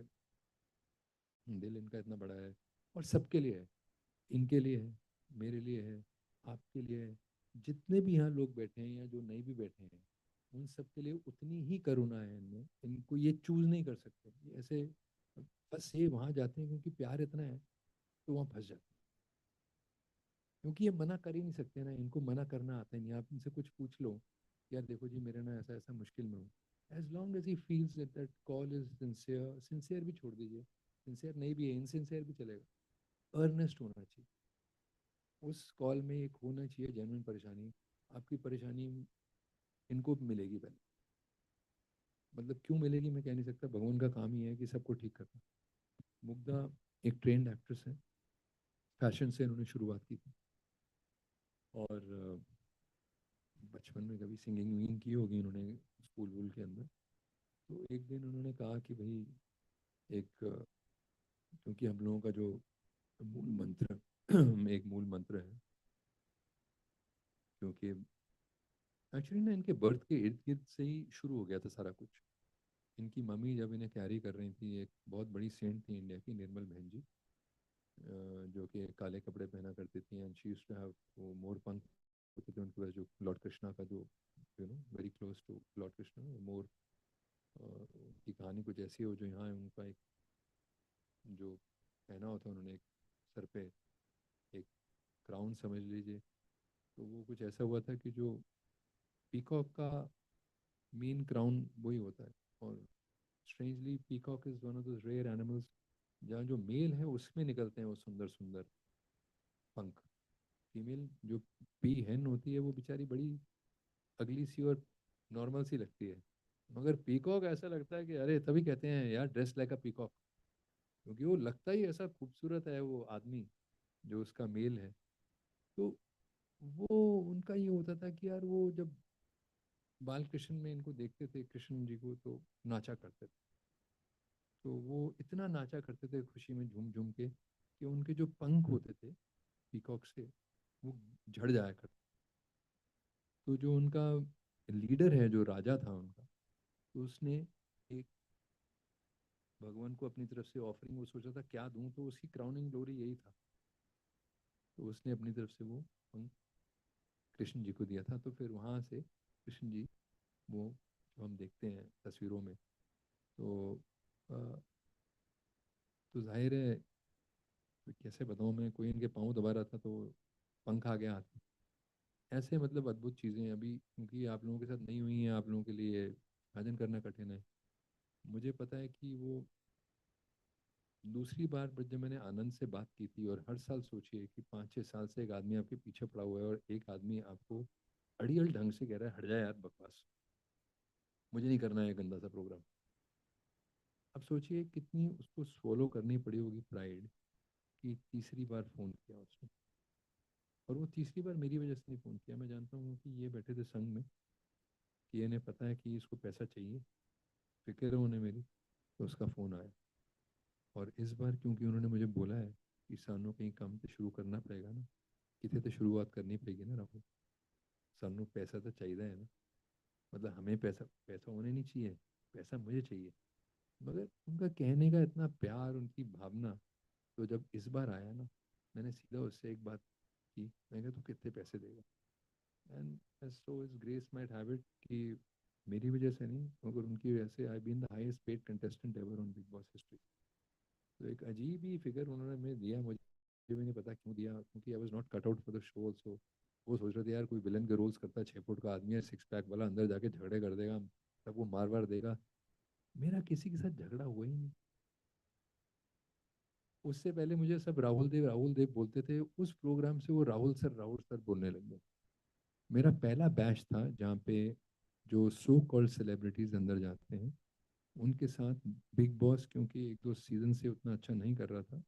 दिल इनका इतना बड़ा है और सबके लिए है, इनके लिए है, मेरे लिए है, आपके लिए है, जितने भी यहाँ लोग बैठे हैं या जो नहीं भी बैठे हैं, उन सबके लिए उतनी ही करुणा है इनमें। इनको ये चूज नहीं कर सकते ये ऐसे, बस ये वहाँ जाते हैं क्योंकि प्यार इतना है, तो वहाँ फंस जाते हैं। क्योंकि ये मना कर ही नहीं सकते ना, इनको मना करना आता है नहीं। आप इनसे कुछ पूछ लो, यार देखो जी मेरे ना ऐसा ऐसा मुश्किल में हूँ, as long as he feels that call is sincere, sincere भी छोड़ दीजिए, सिंसियर नहीं भी है, इनसिंसियर भी चलेगा, अर्नेस्ट होना चाहिए। उस कॉल में एक होना चाहिए जेन्युइन परेशानी। आपकी परेशानी इनको मिलेगी पहले, मतलब क्यों मिलेगी मैं कह नहीं सकता, भगवान का काम ही है कि सबको ठीक करना। मुग्धा एक ट्रेंड एक्ट्रेस है, फैशन से इन्होंने शुरुआत की थी। और बचपन में कभी सिंगिंग विंगिंग की होगी इन्होंने स्कूल वूल के अंदर। तो एक दिन उन्होंने कहा कि भाई एक क्योंकि हम लोगों का जो मूल मंत्र एक मूल मंत्र है, क्योंकि एक्चुअली ना इनके बर्थ के इर्द गिर्द से ही शुरू हो गया था सारा कुछ। इनकी मम्मी जब इन्हें कैरी कर रही थी, एक बहुत बड़ी सेंट थी इंडिया की, निर्मल बहन जी, जो कि काले कपड़े पहना करती थी। And she used to have वो मोर पंख होते थे उनके पास, जो लॉर्ड कृष्णा का जो very close to lord Krishna more की कहानी कुछ ऐसी हो, जो यहाँ है उनका एक जो पहना होता है उन्होंने एक सर पे, एक क्राउन समझ लीजिए। तो वो कुछ ऐसा हुआ था कि जो पीकॉक का मेन क्राउन वही होता है। और strangely peacock is one of the rare animals जहाँ जो मेल है उसमें निकलते हैं वो सुंदर सुंदर पंख। फीमेल जो पी हेन होती है वो बेचारी बड़ी अगली सी और नॉर्मल सी लगती है। मगर पीकॉक ऐसा लगता है कि अरे तभी कहते हैं यार ड्रेस लाइक अ पीकॉक, क्योंकि वो लगता ही ऐसा खूबसूरत है वो आदमी जो उसका मेल है। तो वो उनका ये होता था कि यार वो जब बाल कृष्ण में इनको देखते थे कृष्ण जी को तो नाचा करते थे। तो वो इतना नाचा करते थे खुशी में झूम झूम के कि उनके जो पंख होते थे पीकॉक से वो झड़ जाया करते। तो जो उनका लीडर है जो राजा था उनका, तो उसने एक भगवान को अपनी तरफ से ऑफरिंग वो सोचा था क्या दूं, तो उसकी क्राउनिंग ग्लोरी यही था। तो उसने अपनी तरफ से वो पंख कृष्ण जी को दिया था। तो फिर वहाँ से कृष्ण जी वो जो हम देखते हैं तस्वीरों में, तो तो जाहिर है कैसे बताऊँ मैं, कोई इनके पाँव दबा रहा था तो पंख आ गया हाथ में। ऐसे मतलब अद्भुत चीज़ें अभी क्योंकि आप लोगों के साथ नहीं हुई हैं, आप लोगों के लिए इमेजिन करना कठिन है। मुझे पता है कि वो दूसरी बार जब मैंने आनंद से बात की थी, और हर साल सोचिए कि 5-6 साल से एक आदमी आपके पीछे पड़ा हुआ है और एक आदमी आपको अड़ियल ढंग से कह रहा है हट जाए यार बकवास, मुझे नहीं करना है गंदा सा प्रोग्राम। अब सोचिए कितनी उसको स्वॉलो करनी पड़ी होगी प्राइड कि तीसरी बार फ़ोन किया उसने। और वो तीसरी बार मेरी वजह से नहीं फ़ोन किया, मैं जानता हूँ कि ये बैठे थे संग में, कि इन्हें पता है कि इसको पैसा चाहिए, फिक्र है उन्हें मेरी, तो उसका फ़ोन आया। और इस बार क्योंकि उन्होंने मुझे बोला है कि सानू कहीं काम तो शुरू करना पड़ेगा ना, कितने तो शुरुआत करनी पड़ेगी ना राहुल, सानू पैसा तो चाहिए है ना, मतलब हमें पैसा पैसा होने नहीं चाहिए, पैसा मुझे चाहिए। मगर उनका कहने का इतना प्यार, उनकी भावना, तो जब इस बार आया ना, मैंने सीधा उससे एक बात की, मैं कहा तू कितने पैसे देगा। And so is grace might have it कि मेरी वजह से नहीं मगर उनकी वजह से I been the highest paid contestant ever on Bigg Boss history. तो एक अजीब ही फिगर उन्होंने मुझे दिया, मुझे भी नहीं पता क्यों दिया, क्योंकि I was not cut out for the show also. वो सोच रहे थे यार कोई विलन के रोल्स करता है, 6 फुट का आदमी है, सिक्स पैक वाला, अंदर जाके झगड़े कर देगा, सबको मार वार देगा। मेरा किसी के साथ झगड़ा हुआ ही नहीं। उससे पहले मुझे सब राहुल देव बोलते थे, उस प्रोग्राम से वो राहुल सर बोलने लग गए। मेरा पहला बैच था जहाँ पे जो सो कॉल्ड सेलिब्रिटीज अंदर जाते हैं उनके साथ बिग बॉस, क्योंकि 1-2 सीजन से उतना अच्छा नहीं कर रहा था,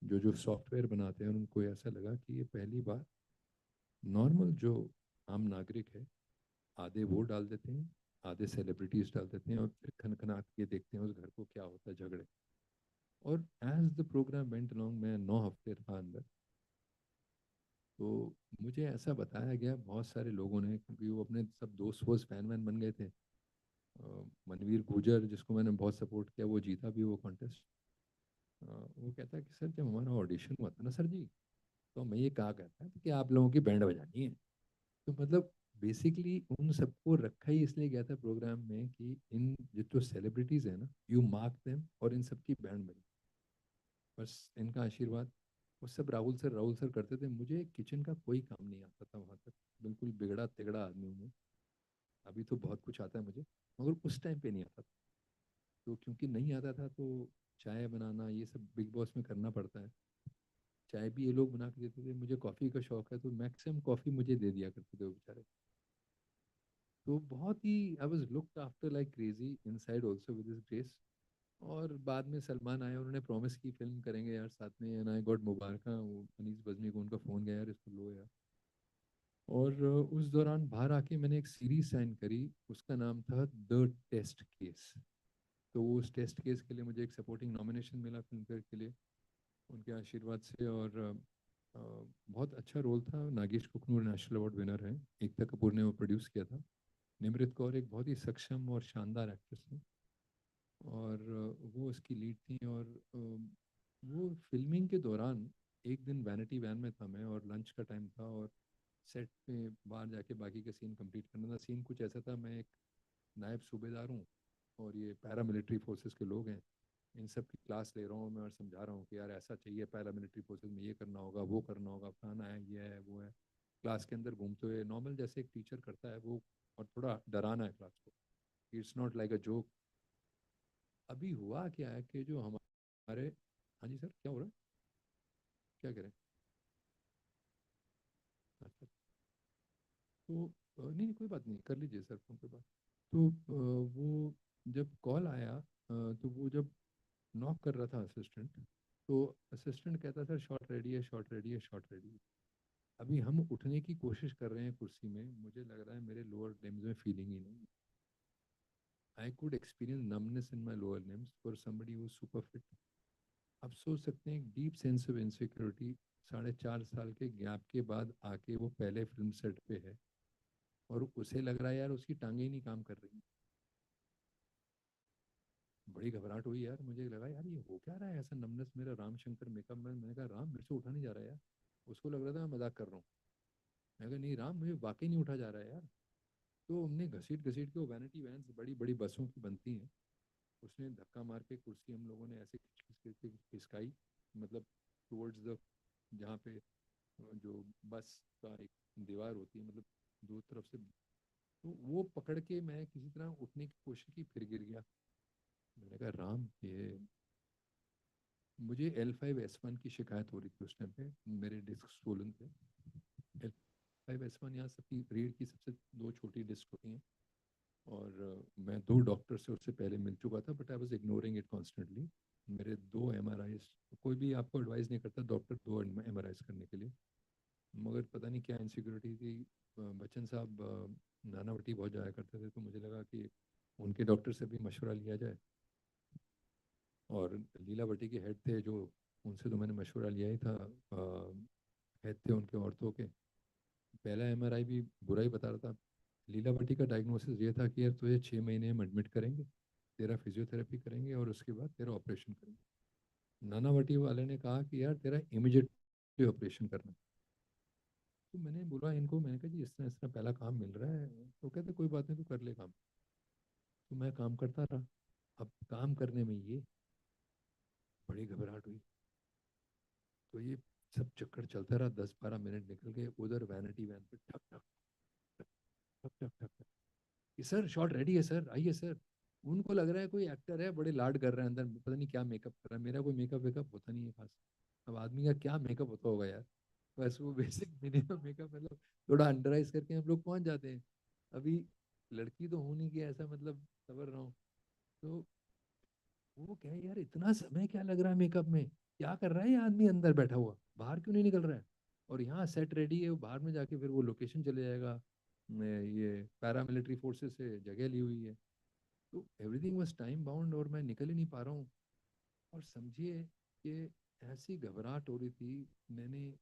जो जो सॉफ्टवेयर बनाते हैं उनको ऐसा लगा कि ये पहली बार नॉर्मल जो आम नागरिक है, आधे वो डाल देते हैं, आधे सेलिब्रिटीज डाल देते हैं, और फिर खनखना के देखते हैं उस घर को क्या होता है झगड़े। और as the programme went along, मैं 9 हफ्ते रहा अंदर, तो मुझे ऐसा बताया गया बहुत सारे लोगों ने, क्योंकि वो अपने सब दोस्त वोस्त फैन वैन बन गए थे। मनवीर गुजर जिसको मैंने बहुत सपोर्ट किया वो जीता भी वो कॉन्टेस्ट। वो कहता है कि सर जब हमारा ऑडिशन हुआ था ना सर जी, तो मैं ये कहा करता था कि आप लोगों की बैंड बजानी है। तो मतलब बेसिकली उन सबको रखा ही इसलिए गया था प्रोग्राम में कि इन जो सेलिब्रिटीज है ना, यू मार्क देम, और इन सबकी बैंड बजी, बस इनका आशीर्वाद। वो सब राहुल सर करते थे, मुझे किचन का कोई काम नहीं आता था वहाँ तक, बिल्कुल बिगड़ा तिगड़ा आदमी हूँ मैं। अभी तो बहुत कुछ आता है मुझे, मगर उस टाइम पे नहीं आता था। तो क्योंकि नहीं आता था तो चाय बनाना ये सब बिग बॉस में करना पड़ता है। चाय भी ये लोग बना के देते थे, मुझे कॉफ़ी का शौक है तो मैक्सिमम कॉफ़ी मुझे दे दिया करते थे वो बेचारे। तो बहुत ही I was looked after like crazy inside also with this grace. और बाद में सलमान आए, उन्होंने प्रॉमिस की फिल्म करेंगे यार साथ में, एंड आई गॉट मुबारक, वो अनीस बजमी को उनका फ़ोन गया यार इसको लो यार। और उस दौरान बाहर आके मैंने एक सीरीज साइन करी, उसका नाम था द टेस्ट केस। तो उस टेस्ट केस के लिए मुझे एक सपोर्टिंग नॉमिनेशन मिला फिल्म फेयर के लिए उनके आशीर्वाद से। और बहुत अच्छा रोल था। Nagesh Kukunoor national award winner है, एकता कपूर ने वो प्रोड्यूस किया था। निमृत कौर एक बहुत ही सक्षम और शानदार एक्ट्रेस है, और वो उसकी लीड थी। और वो फिल्मिंग के दौरान एक दिन वैनिटी वैन में था मैं, और लंच का टाइम था, और सेट पे बाहर जाके बाकी का सीन कंप्लीट करना था। सीन कुछ ऐसा था, मैं एक नायब सूबेदार हूँ और ये पैरा मिलिट्री फोर्सेस के लोग हैं, इन सब की क्लास ले रहा हूँ मैं और समझा रहा हूँ कि यार ऐसा चाहिए, पैरा मिलिट्री फोर्सेस में ये करना होगा, वो करना होगा, फलाना है, ये है, वो है। क्लास के अंदर घूमते हुए नॉर्मल जैसे एक टीचर करता है वो, और थोड़ा डराना है क्लास को, it's not like a joke. अभी हुआ क्या है कि जो हमारे, हाँ जी सर क्या हो रहा है, क्या करें, अच्छा। तो नहीं नहीं कोई बात नहीं, कर लीजिए सर फोन पे बात। तो वो जब कॉल आया तो वो जब नॉक कर रहा था असिस्टेंट, तो असिस्टेंट कहता था शॉट रेडी है, शॉट रेडी है, शॉट रेडी है। अभी हम उठने की कोशिश कर रहे हैं कुर्सी में, मुझे लग रहा है मेरे लोअर लिम्स में फीलिंग ही नहीं। I could experience numbness in my lower limbs for somebody who super fit. आप सोच सकते हैं एक डीप सेंस ऑफ इनसिक्योरिटी 4.5 साल के गैप के बाद आके वो पहले फिल्म सेट पे है और उसे लग रहा है यार उसकी टांगे ही नहीं काम कर रही। बड़ी घबराहट हुई यार, मुझे लगा यार ये हो क्या रहा है ऐसा नमनेस। मेरा राम शंकर मेकअप मैन, मैंने कहा राम मेरे से उठा नहीं जा रहा है यार। उसको लग रहा था मैं मजाक कर रहा हूँ। मैं कहा नहीं राम मुझे वाकई नहीं उठा जा रहा है यार। तो हमने घसीट घसीट के, वो वैनिटी वैन्स बड़ी बड़ी बसों की बनती हैं, उसने धक्का मार के कुर्सी हम लोगों ने ऐसे खिसकाई, मतलब टुवर्ड्स द जहाँ पे जो बस का एक दीवार होती है, मतलब दो तरफ से, तो वो पकड़ के मैं किसी तरह उठने की कोशिश की, फिर गिर गया। मैंने कहा राम ये मुझे L5S1 की शिकायत हो रही थी उस टाइम पे, मेरे डिस्क स्वोलन थे। L5S1 यहाँ सबकी रीढ़ की सबसे दो छोटी डिस्क होती हैं, और मैं 2 डॉक्टर से उससे पहले मिल चुका था, but I was ignoring it constantly. मेरे 2 MRIs, कोई भी आपको एडवाइस नहीं करता डॉक्टर 2 MRIs करने के लिए, मगर पता नहीं क्या इनसिक्योरिटी थी। बच्चन साहब नानावटी बहुत जाया करते थे, तो मुझे लगा कि उनके डॉक्टर से भी मशवरा लिया जाए, और लीलावती के हेड थे जो, उनसे तो मैंने मशवरा लिया ही था। हेड थे उनके औरतों के। पहला MRI भी बुरा ही बता रहा था। लीलावती का डायग्नोसिस ये था कि यार तुझे 6 महीने में एडमिट करेंगे, तेरा फिजियोथेरेपी करेंगे और उसके बाद तेरा ऑपरेशन करेंगे। नानावटी वाले ने कहा कि यार तेरा इमीडिएटली ऑपरेशन करना। तो मैंने बोला इनको, मैंने कहा जी इस तरह पहला काम मिल रहा है। तो कहते कोई बात नहीं, तू कर ले काम। तो मैं काम करता रहा। अब काम करने में ये बड़ी घबराहट हुई, तो ये सब चक्कर चलता रहा। 10-12 मिनट निकल गए, उधर वैनिटी वैन पे ठक ठक ठक ठक ठक ठक ठक, कि सर शॉट रेडी है सर, आइए सर। उनको लग रहा है कोई एक्टर है, बड़े लाड कर रहे हैं अंदर, पता नहीं क्या मेकअप कर रहा है। मेरा कोई मेकअप वेकअप होता नहीं है खास। अब आदमी का क्या मेकअप होता होगा यार, बस वो बेसिक मिनिमम मेकअप, मतलब थोड़ा अंडर आइज करके हम लोग पहुंच जाते हैं। अभी लड़की तो हो नहीं कि ऐसा मतलब सबर रहा हूँ। तो वो क्या है यार, इतना समय क्या लग रहा है मेकअप में, क्या कर रहा है ये आदमी अंदर बैठा हुआ, बाहर क्यों नहीं निकल रहा है। और यहाँ सेट रेडी है, वो बाहर में जाके फिर वो लोकेशन चले जाएगा। ये पैरामिलिट्री फोर्सेस से जगह ली हुई है, तो एवरीथिंग वाज टाइम बाउंड और मैं निकल ही नहीं पा रहा हूँ। और समझिए कि ऐसी घबराहट हो रही थी। मैंने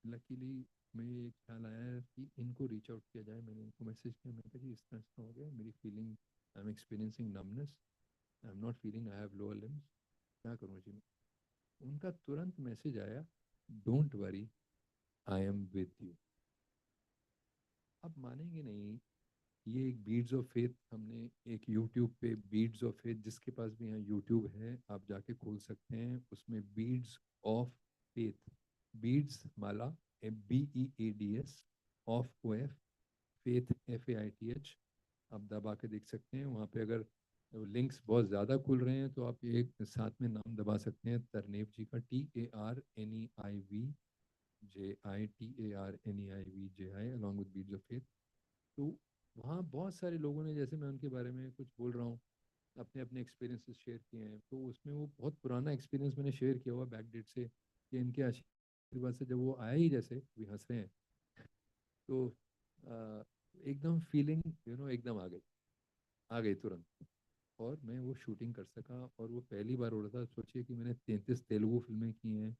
लकीली मुझे एक ख्याल आया कि इनको रीच आउट किया जाए। मैंने इनको मैसेज किया, मैंने कहा जी इस तरह हो गया, मेरी feeling, I am experiencing numbness, I am not feeling I have lower limbs, क्या करूँ जी मैं। उनका तुरंत मैसेज आया, don't worry I am with you. आप मानेंगे नहीं, ये एक बीड्स ऑफ फेथ, हमने एक यूट्यूब पे बीड्स ऑफ फेथ, जिसके पास भी यहाँ यूट्यूब है आप जाके खोल सकते हैं, उसमें beads of faith, beads Mala BEADS of OF faith FAITH, आप दबा के देख सकते हैं वहाँ पे। अगर लिंक्स बहुत ज़्यादा खुल रहे हैं तो आप एक साथ में नाम दबा सकते हैं, तरनेव जी का, TARNEIVJITARNEIVJI along with beads of faith. तो वहाँ बहुत सारे लोगों ने, जैसे मैं उनके बारे में कुछ बोल रहा हूँ, अपने अपने एक्सपीरियंसेस शेयर किए हैं, तो उसमें वो बहुत पुराना एक्सपीरियंस मैंने शेयर किया हुआ बैक डेट से, कि इनके आशीर्वाद से जब वो आया ही, जैसे भी हंस रहे हैं, तो एकदम फीलिंग एकदम आ गई तुरंत। और मैं वो शूटिंग कर सका, और वो पहली बार हो रहा था। सोचिए कि मैंने 33 तेलुगु फिल्में की हैं,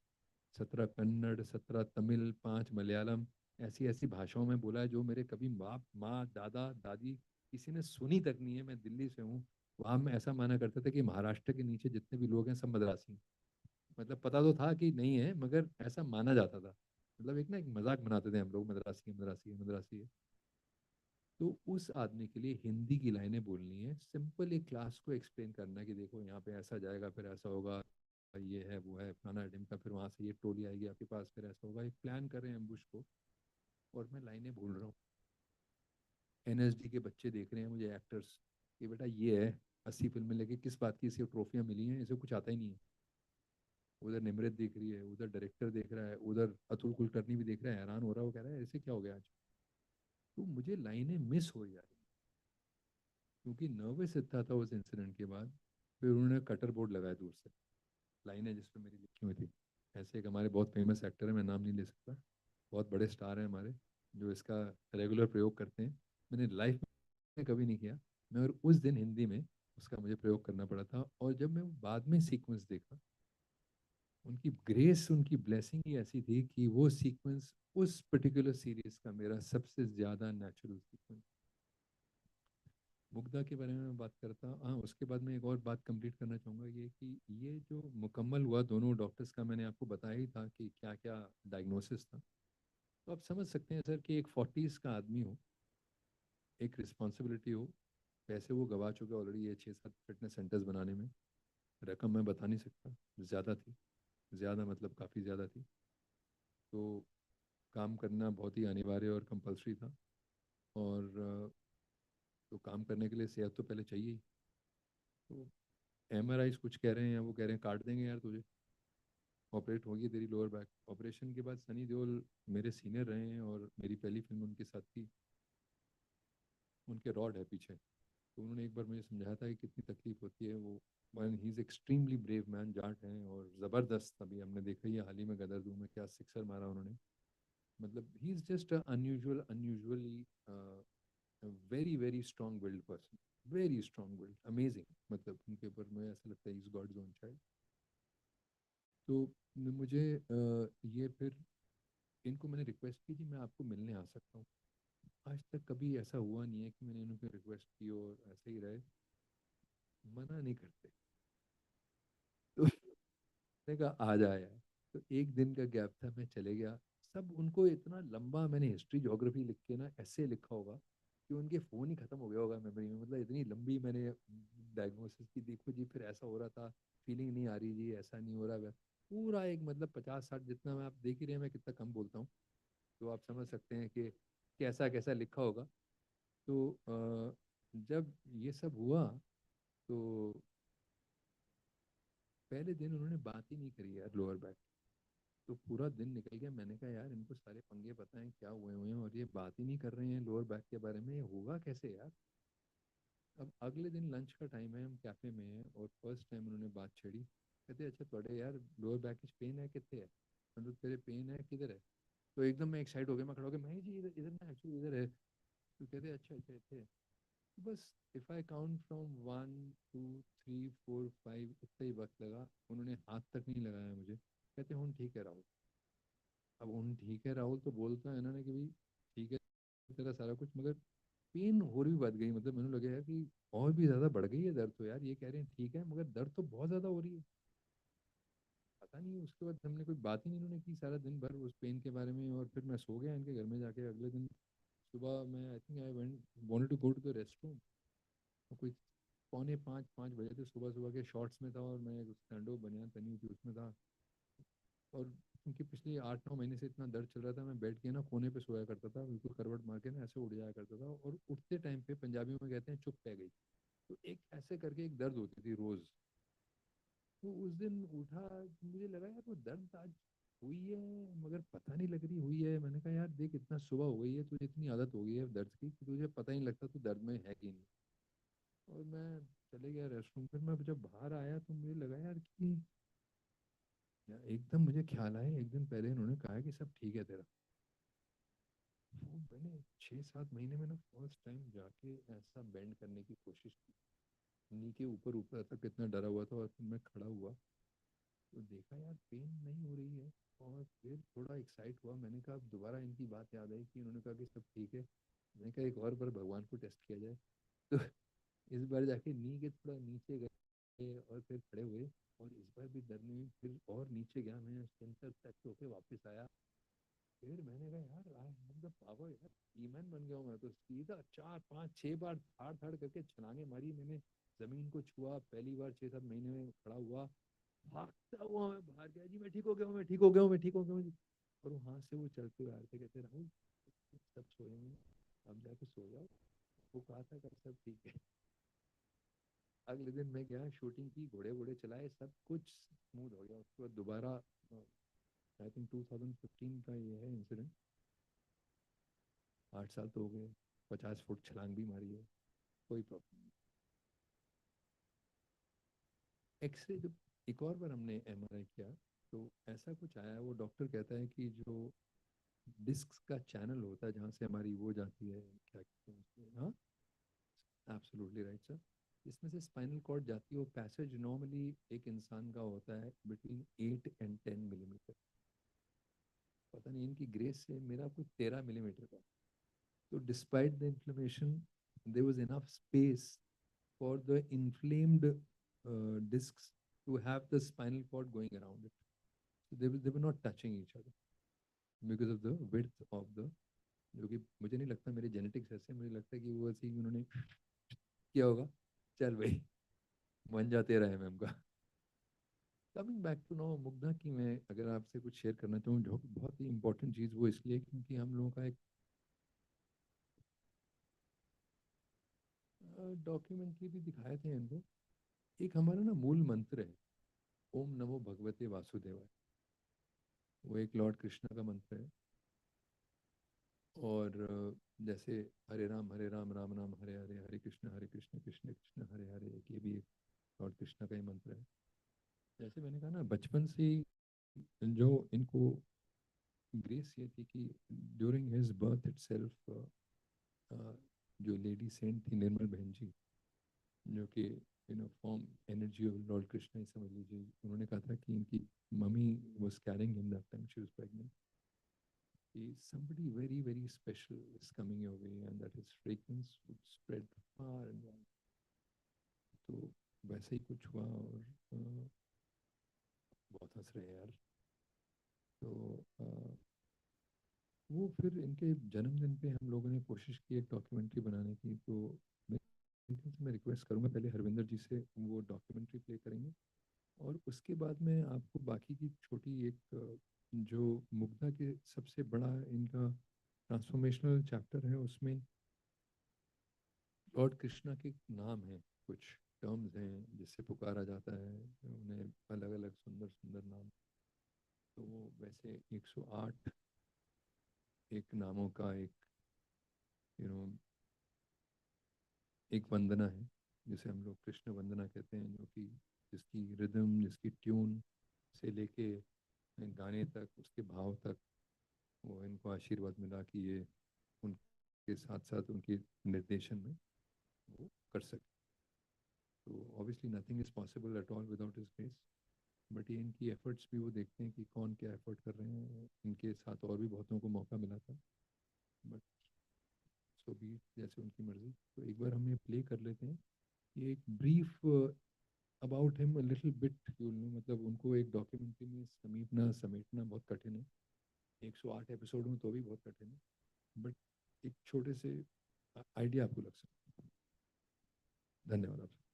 17 कन्नड़, 17 तमिल, 5 मलयालम, ऐसी ऐसी भाषाओं में बोला है जो मेरे कभी बाप माँ दादा दादी किसी ने सुनी तक नहीं है। मैं दिल्ली से हूँ, वहाँ मैं ऐसा माना करता था कि महाराष्ट्र के नीचे जितने भी लोग हैं सब मद्रासी हैं। मतलब पता तो था कि नहीं है, मगर ऐसा माना जाता था। मतलब एक मजाक बनाते थे हम लोग, मद्रासी है, मद्रासी है, मद्रासी है। तो उस आदमी के लिए हिंदी की लाइनें बोलनी है, सिंपल एक क्लास को एक्सप्लेन करना है कि देखो यहाँ पे ऐसा जाएगा, फिर ऐसा होगा, ये है वो है फलाना ढिमका, फिर वहाँ से ये टोली आएगी आपके पास, फिर ऐसा होगा, एक प्लान कर रहे हैं एम्बुश को, और मैं लाइनें बोल रहा हूँ। NSD के बच्चे देख रहे हैं मुझे, एक्टर्स, कि बेटा ये है 80 फिल्में लेके किस बात की इसे ट्रॉफियाँ मिली हैं, इसे कुछ आता ही नहीं है। उधर निमृत देख रही है, उधर डायरेक्टर देख रहा है, उधर अतुल कुलकर्णी भी देख रहा है, हैरान हो रहा है, वो कह रहा है ऐसे क्या हो गया आज। तो मुझे लाइनें मिस हो जा रही, क्योंकि नर्वस इतना था उस इंसिडेंट के बाद, फिर उन्होंने कटर बोर्ड लगाया दूर से, लाइनें जिस पर मेरी लिखी हुई थी। ऐसे एक हमारे बहुत फेमस एक्टर है, मैं नाम नहीं ले सकता, बहुत बड़े स्टार हैं हमारे, जो इसका रेगुलर प्रयोग करते हैं। मैंने लाइफ में कभी नहीं किया, मगर उस दिन हिंदी में उसका मुझे प्रयोग करना पड़ा था। और जब मैं बाद में सीक्वेंस देखा, उनकी ग्रेस, उनकी ब्लेसिंग ही ऐसी थी कि वो सीक्वेंस उस पर्टिकुलर सीरीज का मेरा सबसे ज़्यादा नेचुरल सीक्वेंस। मुग्धा के बारे में मैं बात करता, हाँ उसके बाद मैं एक और बात कंप्लीट करना चाहूँगा, ये कि ये जो मुकम्मल हुआ दोनों डॉक्टर्स का, मैंने आपको बताया ही था कि क्या क्या डायग्नोसिस था। तो आप समझ सकते हैं सर कि एक 40s का आदमी हो, एक रिस्पॉन्सिबिलिटी हो, पैसे वो गवा चुके ऑलरेडी, ये 6-7 फिटनेस सेंटर्स बनाने में, रकम मैं बता नहीं सकता, ज़्यादा थी, ज़्यादा मतलब काफ़ी ज़्यादा थी। तो काम करना बहुत ही अनिवार्य और कंपलसरी था। और तो काम करने के लिए सेहत तो पहले चाहिए ही। तो एमआरआईज कुछ कह रहे हैं, वो कह रहे हैं काट देंगे यार तुझे, ऑपरेट होगी तेरी लोअर बैक। ऑपरेशन के बाद सनी देओल मेरे सीनियर रहे हैं और मेरी पहली फिल्म उनके साथ थी, उनके रॉड है पीछे। तो उन्होंने एक बार मुझे समझाया था कि कितनी तकलीफ होती है वो। One he is extremely brave man, Jat हैं और ज़बरदस्त, अभी हमने देखा ही है हाल ही में गदर 2 में क्या सिक्सर मारा उन्होंने। मतलब he is just unusually very very strong willed person, very strong willed, amazing. मतलब उनके ऊपर मुझे ऐसा लगता है इज गॉड्स ओन चाइल्ड। तो मुझे ये फिर इनको मैंने रिक्वेस्ट की कि मैं आपको मिलने आ सकता हूँ। आज तक कभी ऐसा हुआ नहीं है कि मैंने इनको रिक्वेस्ट की और ऐसे ही रहे, मना नहीं करते। तो मैंने कहा आ जाए यार। तो एक दिन का गैप था, मैं चले गया। सब उनको इतना लंबा मैंने हिस्ट्री ज्योग्राफी लिख के ना ऐसे लिखा होगा कि उनके फ़ोन ही ख़त्म हो गया होगा मेमोरी में। मतलब इतनी लंबी मैंने डायग्नोसिस की, देखो जी फिर ऐसा हो रहा था, फीलिंग नहीं आ रही जी, ऐसा नहीं हो रहा। पूरा एक मतलब 50-60, जितना मैं, आप देख ही रहे हैं मैं कितना कम बोलता हूँ, तो आप समझ सकते हैं कि कैसा कैसा लिखा होगा। तो जब ये सब हुआ तो पहले दिन उन्होंने बात ही नहीं करी यार लोअर बैक। तो पूरा दिन निकल गया, मैंने कहा यार इनको सारे पंगे पता हैं क्या हुए हैं और ये बात ही नहीं कर रहे हैं लोअर बैक के बारे में, ये होगा कैसे यार। अब अगले दिन लंच का टाइम है, हम कैफ़े में हैं और फर्स्ट टाइम उन्होंने बात छेड़ी। कहते अच्छा थोड़े यार लोअर बैक की पेन है, कितने है, मतलब तेरे पेन है किधर है। तो एकदम मैं एक्साइट हो गया, मैं खड़ा हो गया, मैं जी इधर इधर ना एक्चुअली इधर है। तो कहते अच्छा अच्छा इतने है। बस इफ़ आई काउंट फ्रॉम 1 2 3 4 5, इतना ही वक्त लगा, उन्होंने हाथ तक नहीं लगाया मुझे। कहते हूँ ठीक है राहुल। अब उन ठीक है राहुल तो बोलता है इन्होंने कि भाई ठीक है तेरा सारा कुछ, मगर पेन और भी बढ़ गई। मतलब मैंने लगा यार कि और भी ज़्यादा बढ़ गई है दर्द। तो यार ये कह रहे हैं ठीक है, मगर दर्द तो बहुत ज़्यादा हो रही है। पता नहीं, उसके बाद हमने कोई बात ही नहीं उन्होंने की सारा दिन भर उस पेन के बारे में। और फिर मैं सो गया इनके घर में जाके। अगले दिन सुबह मैं I think I went wanted to go to the restroom, कोई 4:45-5 बजे थे, सुबह सुबह के शॉर्ट्स में था और मैं एक स्टैंडो बनियान पहनी हुई थी उसमें था। और क्योंकि पिछले 8-9 महीने से इतना दर्द चल रहा था, मैं बैठ के ना कोने पे सोया करता था, बिल्कुल करवट मार के ना ऐसे उठ जाया करता था। और उठते टाइम पे पंजाबी में कहते हैं चुप पै गई। तो एक ऐसे करके एक दर्द होती थी रोज़। तो उस दिन उठा, मुझे लगा यार वो दर्द आज हुई है, मगर पता नहीं लग रही हुई है। मैंने कहा यार देख इतना सुबह हो गई है, तुझे इतनी आदत हो गई है दर्द की कि तुझे पता ही नहीं लगता तू दर्द में है कि नहीं। और मैं चले गया रेस्ट रूम। फिर मैं जब बाहर आया तो मुझे लगा यार कि यार एकदम मुझे ख्याल आया, एक दिन पहले इन्होंने कहा कि सब ठीक है तेरा। वो मैंने 6-7 महीने में ना फर्स्ट टाइम जाके ऐसा बेंड करने की कोशिश की। नी के ऊपर ऊपर तक इतना डरा हुआ था और फिर मैं खड़ा हुआ तो देखा यार पेन नहीं हो रही है। और फिर थोड़ा एक्साइट हुआ, मैंने कहा अब दोबारा इनकी बात याद आई कि उन्होंने कहा कि सब ठीक है। मैंने कहा एक और बार भगवान को टेस्ट किया जाए। तो इस बार जाके नी के थोड़ा नीचे गए और फिर खड़े हुए। और इस बार भी दर्द में फिर और नीचे गया, मैं सेंटर टच होके वापस आया। फिर मैंने कहा यार आई हैव द पावर, यार ईमैन बन गया हूँ मैं। तो सीधा 4-5-6 बार थाड़ थाड़ करके छलांगे मारी मैंने, जमीन को छुआ। पहली बार 6-7 महीने में खड़ा हुआ, भागता हुआ मैं बाहर गया जी मैं ठीक हो गया हूँ, मैं ठीक हो गया हूँ, मैं ठीक हो गया हूँ। और वहाँ से वो चलते हुए आते कहते राहुल सब सोए हैं, अब जाके सो जाओ। वो कहा था कब सब ठीक है। अगले दिन मैं गया, शूटिंग की, घोड़े वोड़े चलाए, सब कुछ स्मूथ हो गया। उसके बाद दोबारा आई थिंक 2015 का ये है इंसिडेंट। 8 साल तो हो गए, 50 फुट छलांग भी मारी है। कोई प्रॉब्लम नहीं। एक्सरे जब एक और बार हमने एमआरआई किया तो ऐसा कुछ आया, वो डॉक्टर कहता है कि जो डिस्क का चैनल होता है जहाँ से हमारी वो जाती है, क्या कहते हैं उसको, हाँ एब्सोल्युटली राइट सर, इसमें से स्पाइनल कॉर्ड जाती है, वो पैसेज नॉर्मली एक इंसान का होता है बिटवीन 8 एंड 10 मिलीमीटर। पता नहीं इनकी ग्रेस से मेरा कुछ 13 मिलीमीटर का। तो despite the inflammation there was enough space for the inflamed discs to have the spinal cord going around it. So they were not touching each other because of the width of the, जो कि मुझे नहीं लगता मेरे genetics ऐसे, मुझे लगता है कि वो ऐसे ही उन्होंने किया होगा, चल भाई बन जाते रहे मैम का। Coming back to no Mugdha की, मैं अगर आपसे कुछ शेयर करना चाहूँ जो बहुत ही इंपॉर्टेंट चीज़, वो इसलिए क्योंकि हम लोगों का एक डॉक्यूमेंट्री भी दिखाए थे इनको, एक हमारा ना मूल मंत्र है ओम नमो भगवते वासुदेवाय, वो एक लॉर्ड कृष्णा का मंत्र है। और जैसे हरे राम राम राम हरे हरे, हरे कृष्ण कृष्ण कृष्ण हरे हरे, एक ये भी एक लॉर्ड कृष्णा का ही मंत्र है। जैसे मैंने कहा ना, बचपन से जो इनको ग्रेस ये थी कि ड्यूरिंग हिज बर्थ इटसेल्फ जो लेडी सेंट थी निर्मल बहन जी, जो कि form energy of lord Krishna ही समझ लीजिए, उन्होंने कहा था कि इनकी mummy was carrying him that time she was pregnant, somebody very very special is coming your way and that his fragrance would spread far and wide. तो वैसे ही कुछ हुआ और बहुत हंस रहे हैं यार। तो वो फिर इनके जन्मदिन पे हम लोगों ने कोशिश की एक डॉक्यूमेंट्री बनाने की, तो मैं रिक्वेस्ट करूँगा पहले हरविंदर जी से वो डॉक्यूमेंट्री प्ले करेंगे, और उसके बाद में आपको बाकी की छोटी एक जो मुग्धा के सबसे बड़ा इनका ट्रांसफॉर्मेशनल चैप्टर है, उसमें लॉर्ड कृष्णा के नाम हैं, कुछ टर्म्स हैं जिससे पुकारा जाता है उन्हें, अलग अलग सुंदर सुंदर नाम। तो वो वैसे 108 एक नामों का एक यू नो एक वंदना है जिसे हम लोग कृष्ण वंदना कहते हैं, जो कि जिसकी रिदम, जिसकी ट्यून से लेके गाने तक, उसके भाव तक वो इनको आशीर्वाद मिला कि ये उनके साथ साथ उनके निर्देशन में वो कर सके। तो obviously nothing is possible at all without his grace, but ये इनकी एफर्ट्स भी वो देखते हैं कि कौन क्या एफर्ट कर रहे हैं। इनके साथ और भी बहुतों को मौका मिला था, बट सो भी जैसे उनकी मर्जी। तो एक बार हम ये प्ले कर लेते हैं, ये एक brief about him, little bit you know, मतलब उनको एक डॉक्यूमेंट्री में समेटना बहुत कठिन है, 108 एपिसोड में तो भी बहुत कठिन है, बट एक छोटे से आइडिया आपको लग सकता है। धन्यवाद आपसे।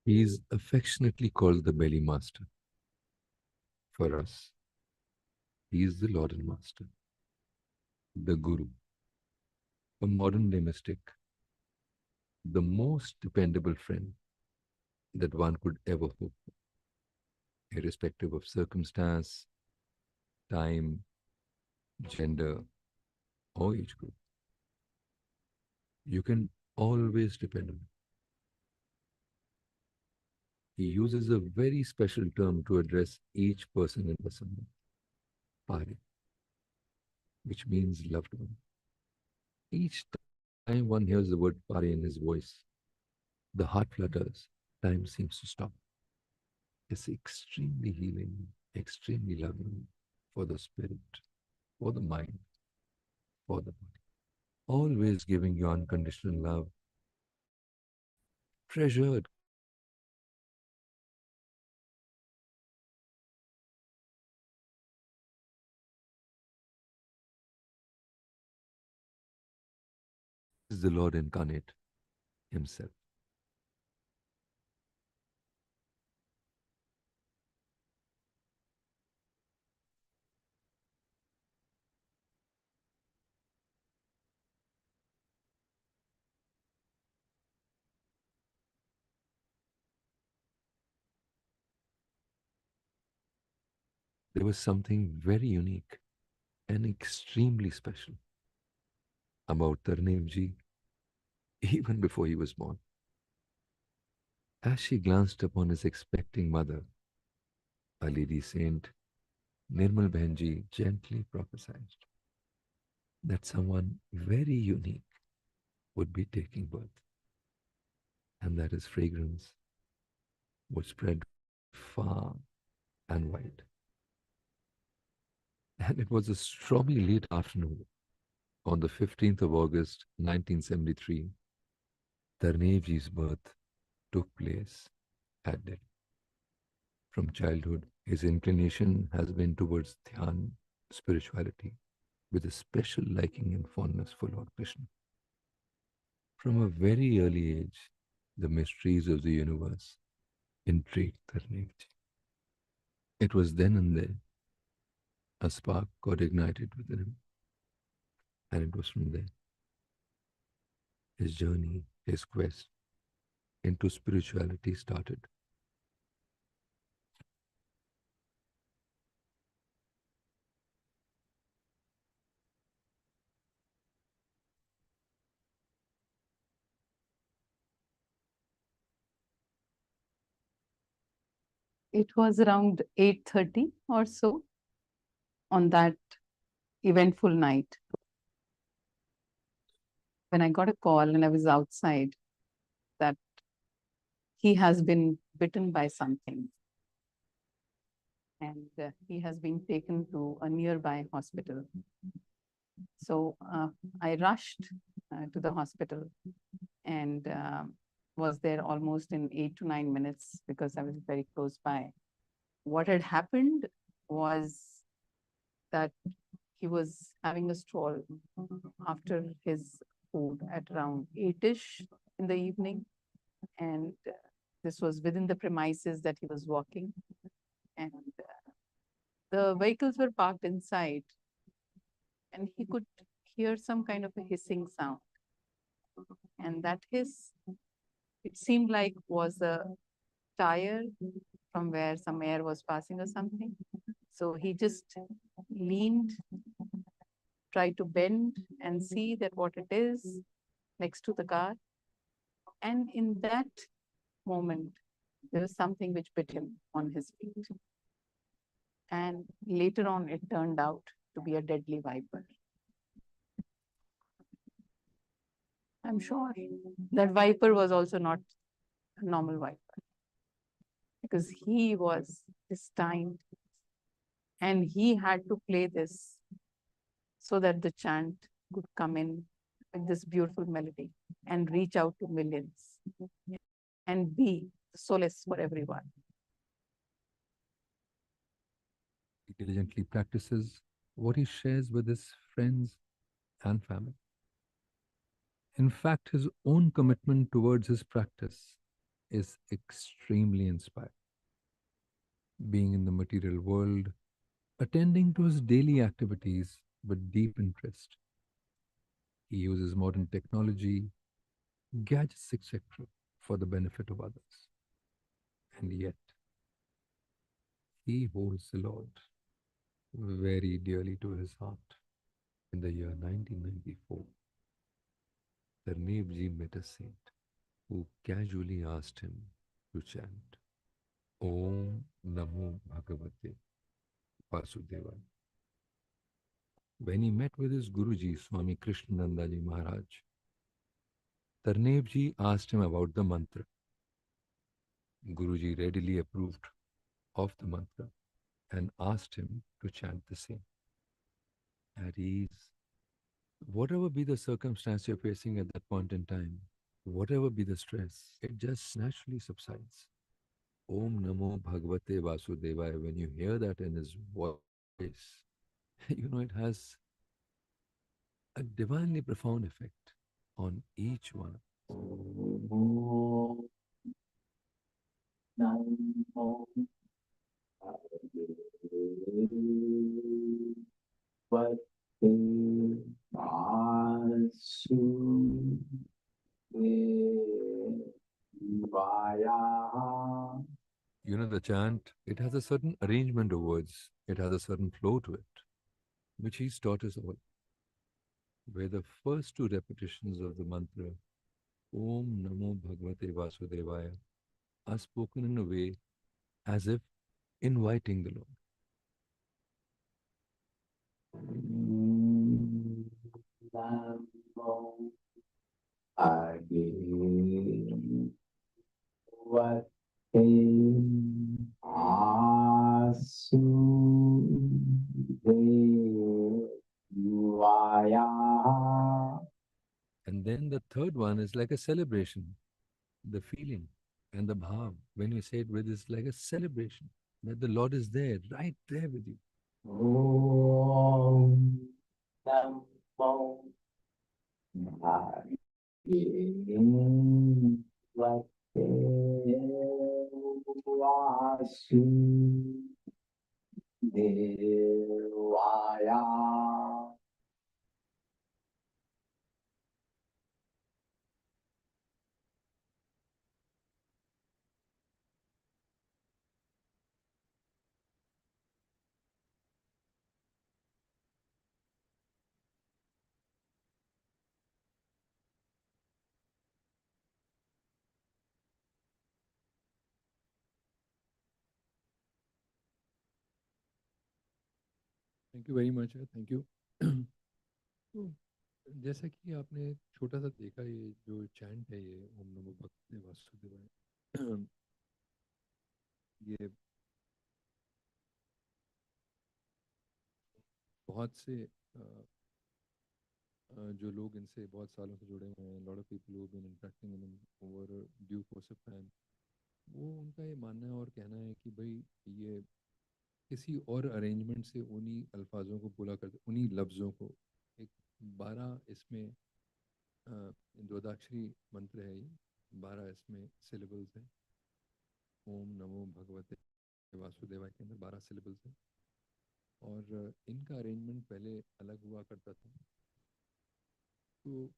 He is affectionately called the belly master. For us, he is the Lord and Master, the Guru, a modern day mystic, the most dependable friend that one could ever hope for, irrespective of circumstance, time, gender, or age group. You can always depend on him. He uses a very special term to address each person in person, Pare, which means loved one. Each time one hears the word Pare in his voice, the heart flutters, time seems to stop. It's extremely healing, extremely loving for the spirit, for the mind, for the body. Always giving you unconditional love, treasured is the Lord incarnate himself. There was something very unique and extremely special about Tarnevji even before he was born. As she glanced upon his expecting mother, Our Lady Saint Nirmal Bahanji gently prophesied that someone very unique would be taking birth, and that his fragrance would spread far and wide. And it was a stormy late afternoon on the 15th of August 1973, Tarnevji's birth took place at Delhi. From childhood, his inclination has been towards dhyan, spirituality, with a special liking and fondness for Lord Krishna. From a very early age, the mysteries of the universe intrigued Tarnevji. It was then and there a spark got ignited within him, and it was from there his journey, his quest into spirituality started. It was around 8:30 or so on that eventful night when I got a call and I was outside that he has been bitten by something and he has been taken to a nearby hospital. So I rushed to the hospital and was there almost in 8 to 9 minutes because I was very close by. What had happened was that he was having a stroll after his food at around 8-ish in the evening. And this was within the premises that he was walking. And the vehicles were parked inside. And he could hear some kind of a hissing sound. And that hiss, it seemed like was a tire from where some air was passing or something. So he just leaned, tried to bend and see that what it is next to the car. And in that moment, there was something which bit him on his feet. And later on, it turned out to be a deadly viper. I'm sure that viper was also not a normal viper because he was destined and he had to play this so that the chant could come in with this beautiful melody and reach out to millions and be solace for everyone. He diligently practices what he shares with his friends and family. In fact, his own commitment towards his practice is extremely inspiring. Being in the material world, attending to his daily activities with deep interest. He uses modern technology, gadgets, etc., for the benefit of others. And yet, he holds the Lord very dearly to his heart. In the year 1994, Tarnevji met a saint who casually asked him to chant Om Namo Bhagavate Vasudevaya. When he met with his Guruji, Swami Krishnanandaji Maharaj, Tarnevji asked him about the mantra. Guruji readily approved of the mantra and asked him to chant the same. At ease, whatever be the circumstance you're facing at that point in time, whatever be the stress, it just naturally subsides. Om Namo Bhagavate Vasudevaya, when you hear that in his voice, it has a divinely profound effect on each one. The chant, it has a certain arrangement of words, it has a certain flow to it, which he's taught us all. Where the first two repetitions of the mantra, Om Namo Bhagavate Vasudevaya, are spoken in a way as if inviting the Lord. And then the third one is like a celebration, the feeling and the bhav. When you say it with, it's like a celebration that the Lord is there, right there with you. Om Namo Vasudevaya. Thank you very much है, thank you. तो जैसा कि आपने छोटा सा देखा, ये जो चैंट है, ये ओम नमो भगवते वासुदेवाय, ये बहुत से जो लोग इनसे बहुत सालों से जुड़े हुए हैं, lot of people who been interacting in over due course of time, वो उनका ये मानना है और कहना है कि भाई ये किसी और अरेंजमेंट से उन्हीं अल्फाजों को बोला करते, उन्हीं लफ्ज़ों को। एक 12 इसमें द्वदाक्षरी मंत्र है, ये 12 इसमें सिलेबल्स हैं। ओम नमो भगवते वासुदेवाय के अंदर 12 सिलेबल्स हैं, और इनका अरेंजमेंट पहले अलग हुआ करता था। तो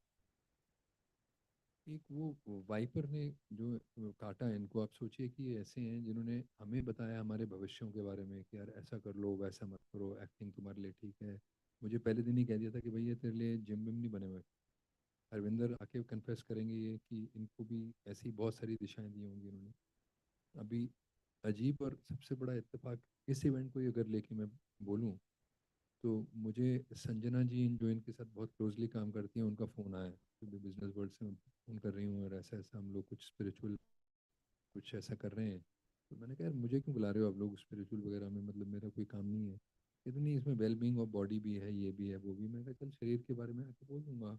एक वो वाइपर ने जो काटा है इनको, आप सोचिए कि ये ऐसे हैं जिन्होंने हमें बताया हमारे भविष्यों के बारे में कि यार ऐसा कर लो, वैसा मत करो, एक्टिंग तुम्हारे लिए ठीक है। मुझे पहले दिन ही कह दिया था कि भाई ये तेरे लिए जिम विम नहीं बने हुए। हरविंदर आके कन्फेस करेंगे ये कि इनको भी ऐसी बहुत सारी दिशाएं दी होंगी इन्होंने। अभी अजीब और सबसे बड़ा इत्तेफाक इस इवेंट को अगर लेके मैं बोलूँ, तो मुझे संजना जी जो इनके साथ बहुत क्लोजली काम करती हैं, उनका फ़ोन आया तो बिजनेस वर्ल्ड से फ़ोन कर रही हूँ और ऐसा ऐसा हम लोग कुछ स्पिरिचुअल कुछ ऐसा कर रहे हैं। तो मैंने कहा यार मुझे क्यों बुला रहे हो आप लोग स्पिरिचुअल वगैरह में, मतलब मेरा कोई काम नहीं है। इतनी इसमें वेल बींग ऑफ बॉडी भी है, ये भी है, वो भी। मैं कहा चल शरीर के बारे में आके बोल दूँगा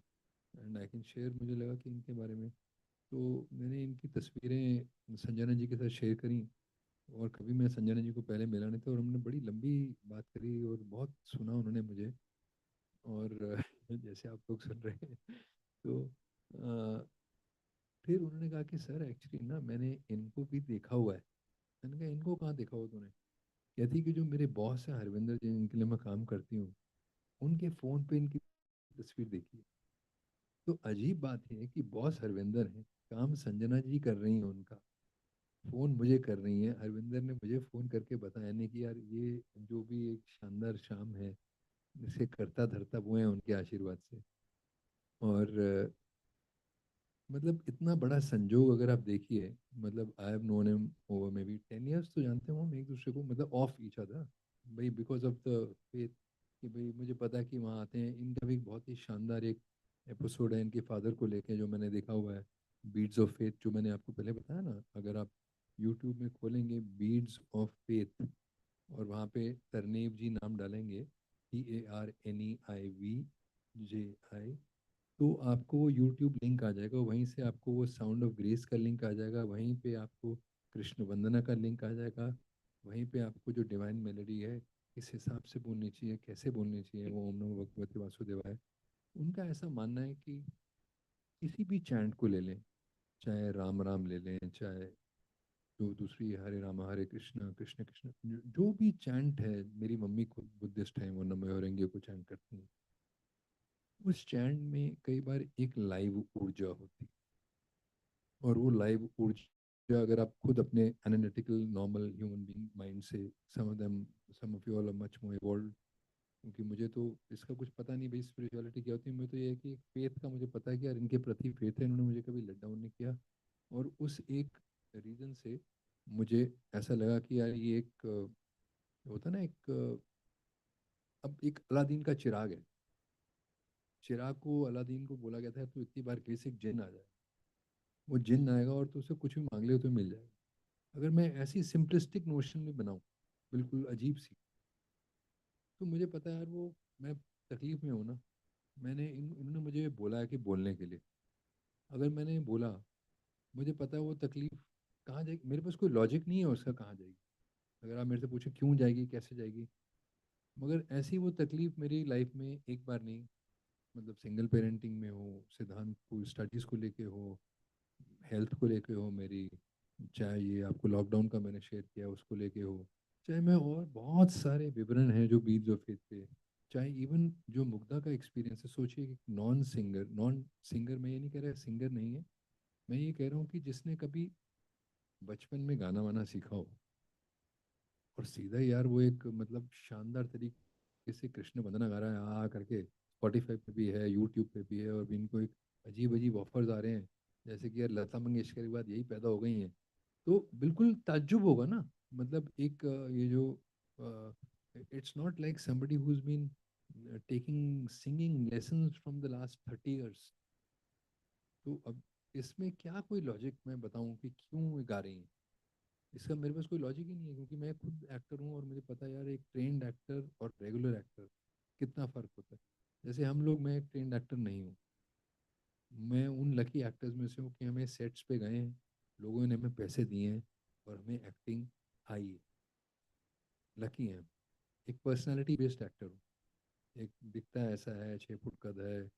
एंड आई कैन शेयर। मुझे लगा कि इनके बारे में, तो मैंने इनकी तस्वीरें संजना जी के साथ शेयर करी। और कभी मैं संजना जी को पहले मिला नहीं था, और हमने बड़ी लंबी बात करी और बहुत सुना उन्होंने मुझे। और जैसे आप लोग सुन रहे हैं, तो फिर उन्होंने कहा कि सर एक्चुअली ना मैंने इनको भी देखा हुआ है। मैंने कहा इनको कहाँ देखा हुआ तूने? कहती कि जो मेरे बॉस है हरविंदर जी, जिनके लिए मैं काम करती हूँ, उनके फ़ोन पे इनकी तस्वीर देखी है। तो अजीब बात है कि बॉस हरविंदर हैं, काम संजना जी कर रही हैं उनका, फ़ोन मुझे कर रही हैं। हरविंदर ने मुझे फ़ोन करके बताया नहीं कि यार ये जो भी एक शानदार शाम है, इसे करता धरता वो है उनके आशीर्वाद से। और मतलब इतना बड़ा संजोग अगर आप देखिए, मतलब I have known him over may be 10 years, तो जानते हो हम एक दूसरे को, मतलब ऑफ ईच अदर भाई, बिकॉज ऑफ द फेथ। कि भाई मुझे पता है कि वहाँ आते हैं। इनका भी एक बहुत ही शानदार एक एपिसोड है इनके फादर को लेके जो मैंने देखा हुआ है, बीड्स ऑफ फेथ, जो मैंने आपको पहले बताया ना। अगर आप यूट्यूब में खोलेंगे बीड्स ऑफ फेथ और वहाँ पे तरनीव जी नाम डालेंगे, TARNEIVJI, तो आपको वो यूट्यूब लिंक आ जाएगा, वहीं से आपको वो साउंड ऑफ ग्रेस का लिंक आ जाएगा, वहीं पे आपको कृष्ण वंदना का लिंक आ जाएगा, वहीं पे आपको जो डिवाइन मेलोडी है किस हिसाब से बोलनी चाहिए, कैसे बोलनी चाहिए, वो ओम नमो भगवते वासुदेवाय। उनका ऐसा मानना है कि किसी भी चैंट को ले लें, चाहे राम राम ले लें, चाहे जो दूसरी हरे राम हरे कृष्ण कृष्ण कृष्ण, जो भी चैंट है, मेरी मम्मी खुद बुद्धिस्ट है, वो नमो औरंगे को चैंट करती हैं। उस चैंट में कई बार एक लाइव ऊर्जा होती है, और वो लाइव ऊर्जा अगर आप खुद अपने analytical normal human being mind से, some of you all are much more evolved, क्योंकि मुझे तो इसका कुछ पता नहीं भाई स्पिरिचुअलिटी क्या होती है, मैं तो ये है कि फेथ का मुझे पता है कि यार इनके प्रति फेथ है, इन्होंने मुझे कभी लेट डाउन नहीं किया, और उस एक रीज़न से मुझे ऐसा लगा कि यार ये एक होता ना एक अब एक अलादीन का चिराग है, चिराग को अलादीन को बोला गया था तो इतनी बार कैसे एक जिन आ जाए, वो जिन आएगा और तो उसे कुछ भी मांग ले तो मिल जाएगा। अगर मैं ऐसी सिंपलिस्टिक नोशन में बनाऊं, बिल्कुल अजीब सी, तो मुझे पता है यार वो मैं तकलीफ में हूँ ना, इन्होंने मुझे बोला है कि बोलने के लिए, अगर मैंने बोला, मुझे पता है वो तकलीफ कहाँ जाएगी, मेरे पास कोई लॉजिक नहीं है उसका कहाँ जाएगी। अगर आप मेरे से पूछे क्यों जाएगी कैसे जाएगी, मगर ऐसी वो तकलीफ मेरी लाइफ में एक बार नहीं, मतलब सिंगल पेरेंटिंग में हो, सिद्धांत को स्टडीज़ को लेके हो, हेल्थ को लेके हो मेरी, चाहे ये आपको लॉकडाउन का मैंने शेयर किया उसको लेके हो, चाहे मैं और बहुत सारे विवरण हैं जो बीट्स ऑफ फेथ पे, चाहे इवन जो मुग्धा का एक्सपीरियंस है, सोचिए कि नॉन सिंगर, मैं ये नहीं कह रहा सिंगर नहीं है, मैं ये कह रहा हूँ कि जिसने कभी बचपन में गाना वाना सीखा हो, और सीधा यार वो एक मतलब शानदार तरीके से कृष्ण वंदना गा रहा है आ करके, स्पॉटिफाई पे भी है, यूट्यूब पे भी है, और भी इनको एक अजीब अजीब ऑफर्स आ रहे हैं, जैसे कि यार लता मंगेशकर के बाद यही पैदा हो गई हैं, तो बिल्कुल ताज्जुब होगा ना। मतलब एक ये जो it's not like somebody who is been taking singing lessons from the last 30 years। तो अब इसमें क्या कोई लॉजिक मैं बताऊं कि क्यों ये गा रही हैं, इसका मेरे पास कोई लॉजिक ही नहीं है, क्योंकि मैं खुद एक्टर हूँ और मुझे पता है यार एक ट्रेंड एक्टर और रेगुलर एक्टर कितना फ़र्क होता है। जैसे हम लोग, मैं एक ट्रेंड एक्टर नहीं हूँ, मैं उन लकी एक्टर्स में से हूँ कि हमें सेट्स पे गए हैं, लोगों ने हमें पैसे दिए हैं और हमें एक्टिंग आई है, लकी हैं। एक पर्सनालिटी बेस्ड एक्टर हूँ, एक दिखता है ऐसा है, 6 फुट कद है,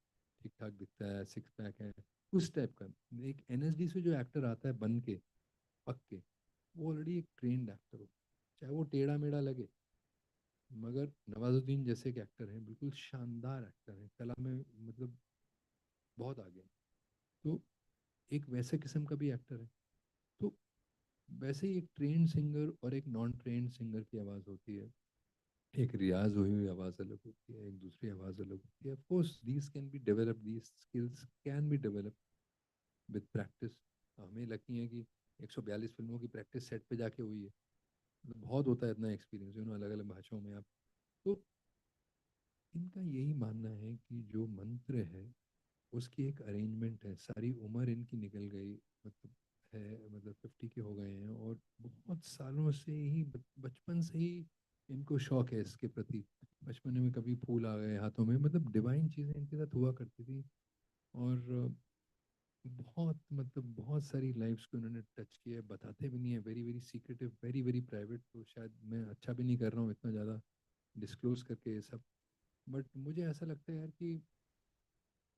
ठीक ठाक दिखता है, सिक्स पैक है, उस टाइप का। एक एनएसडी से जो एक्टर आता है बन के पक के, वो ऑलरेडी एक ट्रेंड एक्टर हो, चाहे वो टेढ़ा मेढ़ा लगे, मगर नवाजुद्दीन जैसे एक एक्टर हैं, बिल्कुल शानदार एक्टर हैं, कला में मतलब बहुत आगे हैं। तो एक वैसे किस्म का भी एक्टर है। तो वैसे ही एक ट्रेंड सिंगर और एक नॉन ट्रेंड सिंगर की आवाज़ होती है, एक रियाज हुई हुई आवाज़ अलग होती है, एक दूसरी आवाज़ अलग होती है। Of course these can be develop, these skills can be develop with practice. हमें लकी है कि 142 फिल्मों की प्रैक्टिस सेट पे जाके हुई है, मतलब बहुत होता है इतना एक्सपीरियंस, अलग अलग भाषाओं में आप। तो इनका यही मानना है कि जो मंत्र है उसकी एक अरेंजमेंट है, सारी उम्र इनकी निकल गई, मतलब है, मतलब 50 के हो गए हैं, और बहुत सालों से ही बचपन से ही इनको शौक है इसके प्रति। बचपन में कभी फूल आ गए हाथों में, मतलब डिवाइन चीज़ें इनके साथ हुआ करती थी, और बहुत मतलब बहुत सारी लाइफ्स को उन्होंने टच किया है, बताते भी नहीं है, very very secretive, very very private. तो शायद मैं अच्छा भी नहीं कर रहा हूँ इतना ज़्यादा डिस्क्लोज करके ये सब, बट मुझे ऐसा लगता है यार कि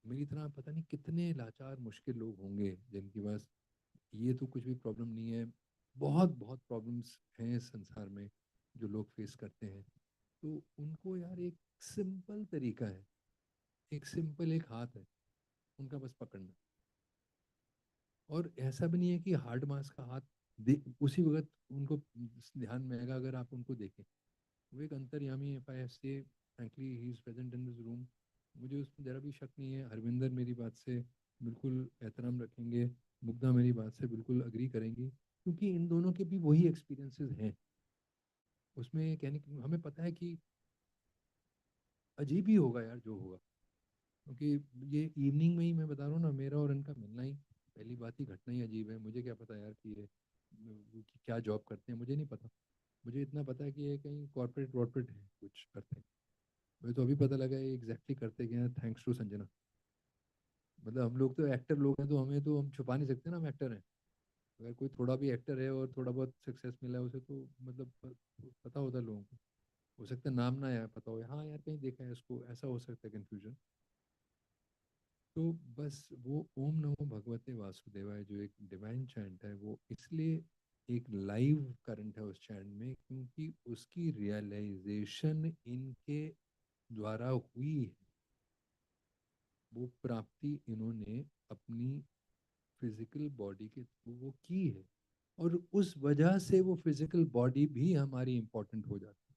मेरी तरह पता नहीं कितने लाचार मुश्किल लोग होंगे जिनके पास ये तो कुछ भी प्रॉब्लम नहीं है, बहुत बहुत प्रॉब्लम्स हैं इस संसार में जो लोग फेस करते हैं। तो उनको यार एक सिंपल तरीका है, एक सिंपल एक हाथ है उनका, बस पकड़ना। और ऐसा भी नहीं है कि हार्ड मास का हाथ उसी वक्त उनको ध्यान में आएगा अगर आप उनको देखें। वो एक अंतर्यामी, इफ आई से frankly he is present in this room, मुझे उसमें ज़रा भी शक नहीं है। हरविंदर मेरी बात से बिल्कुल एहतराम रखेंगे, मुग्धा मेरी बात से बिल्कुल अग्री करेंगी, क्योंकि इन दोनों के भी वही एक्सपीरियंसेस हैं। उसमें कहने की हमें पता है कि अजीब ही होगा यार जो होगा, क्योंकि ये इवनिंग में ही मैं बता रहा हूँ ना, मेरा और इनका मिलना ही पहली बात ही घटना ही अजीब है। मुझे क्या पता यार कि ये कि क्या जॉब करते हैं, मुझे नहीं पता। मुझे इतना पता है कि ये कहीं कॉर्पोरेट वॉर्पोरेट है, कुछ करते हैं। मुझे तो अभी पता लगा ये एग्जैक्टली करते क्या हैं, थैंक्स टू संजना। मतलब हम लोग तो एक्टर लोग हैं, तो हमें तो हम छुपा नहीं सकते ना हम एक्टर हैं। अगर कोई थोड़ा भी एक्टर है और थोड़ा बहुत सक्सेस मिला है उसे, तो मतलब पता होता है लोगों को। हो सकता है नाम ना यार पता हो, हाँ यार कहीं देखा है इसको, ऐसा हो सकता है कन्फ्यूजन। तो बस वो ओम नमो भगवते वासुदेवाय जो एक डिवाइन चैंट है, वो इसलिए एक लाइव करंट है उस चैंट में, क्योंकि उसकी रियलाइजेशन इनके द्वारा हुई है। वो प्राप्ति इन्होंने अपनी फिजिकल बॉडी के थ्रू वो की है, और उस वजह से वो फिजिकल बॉडी भी हमारी इंपॉर्टेंट हो जाती है।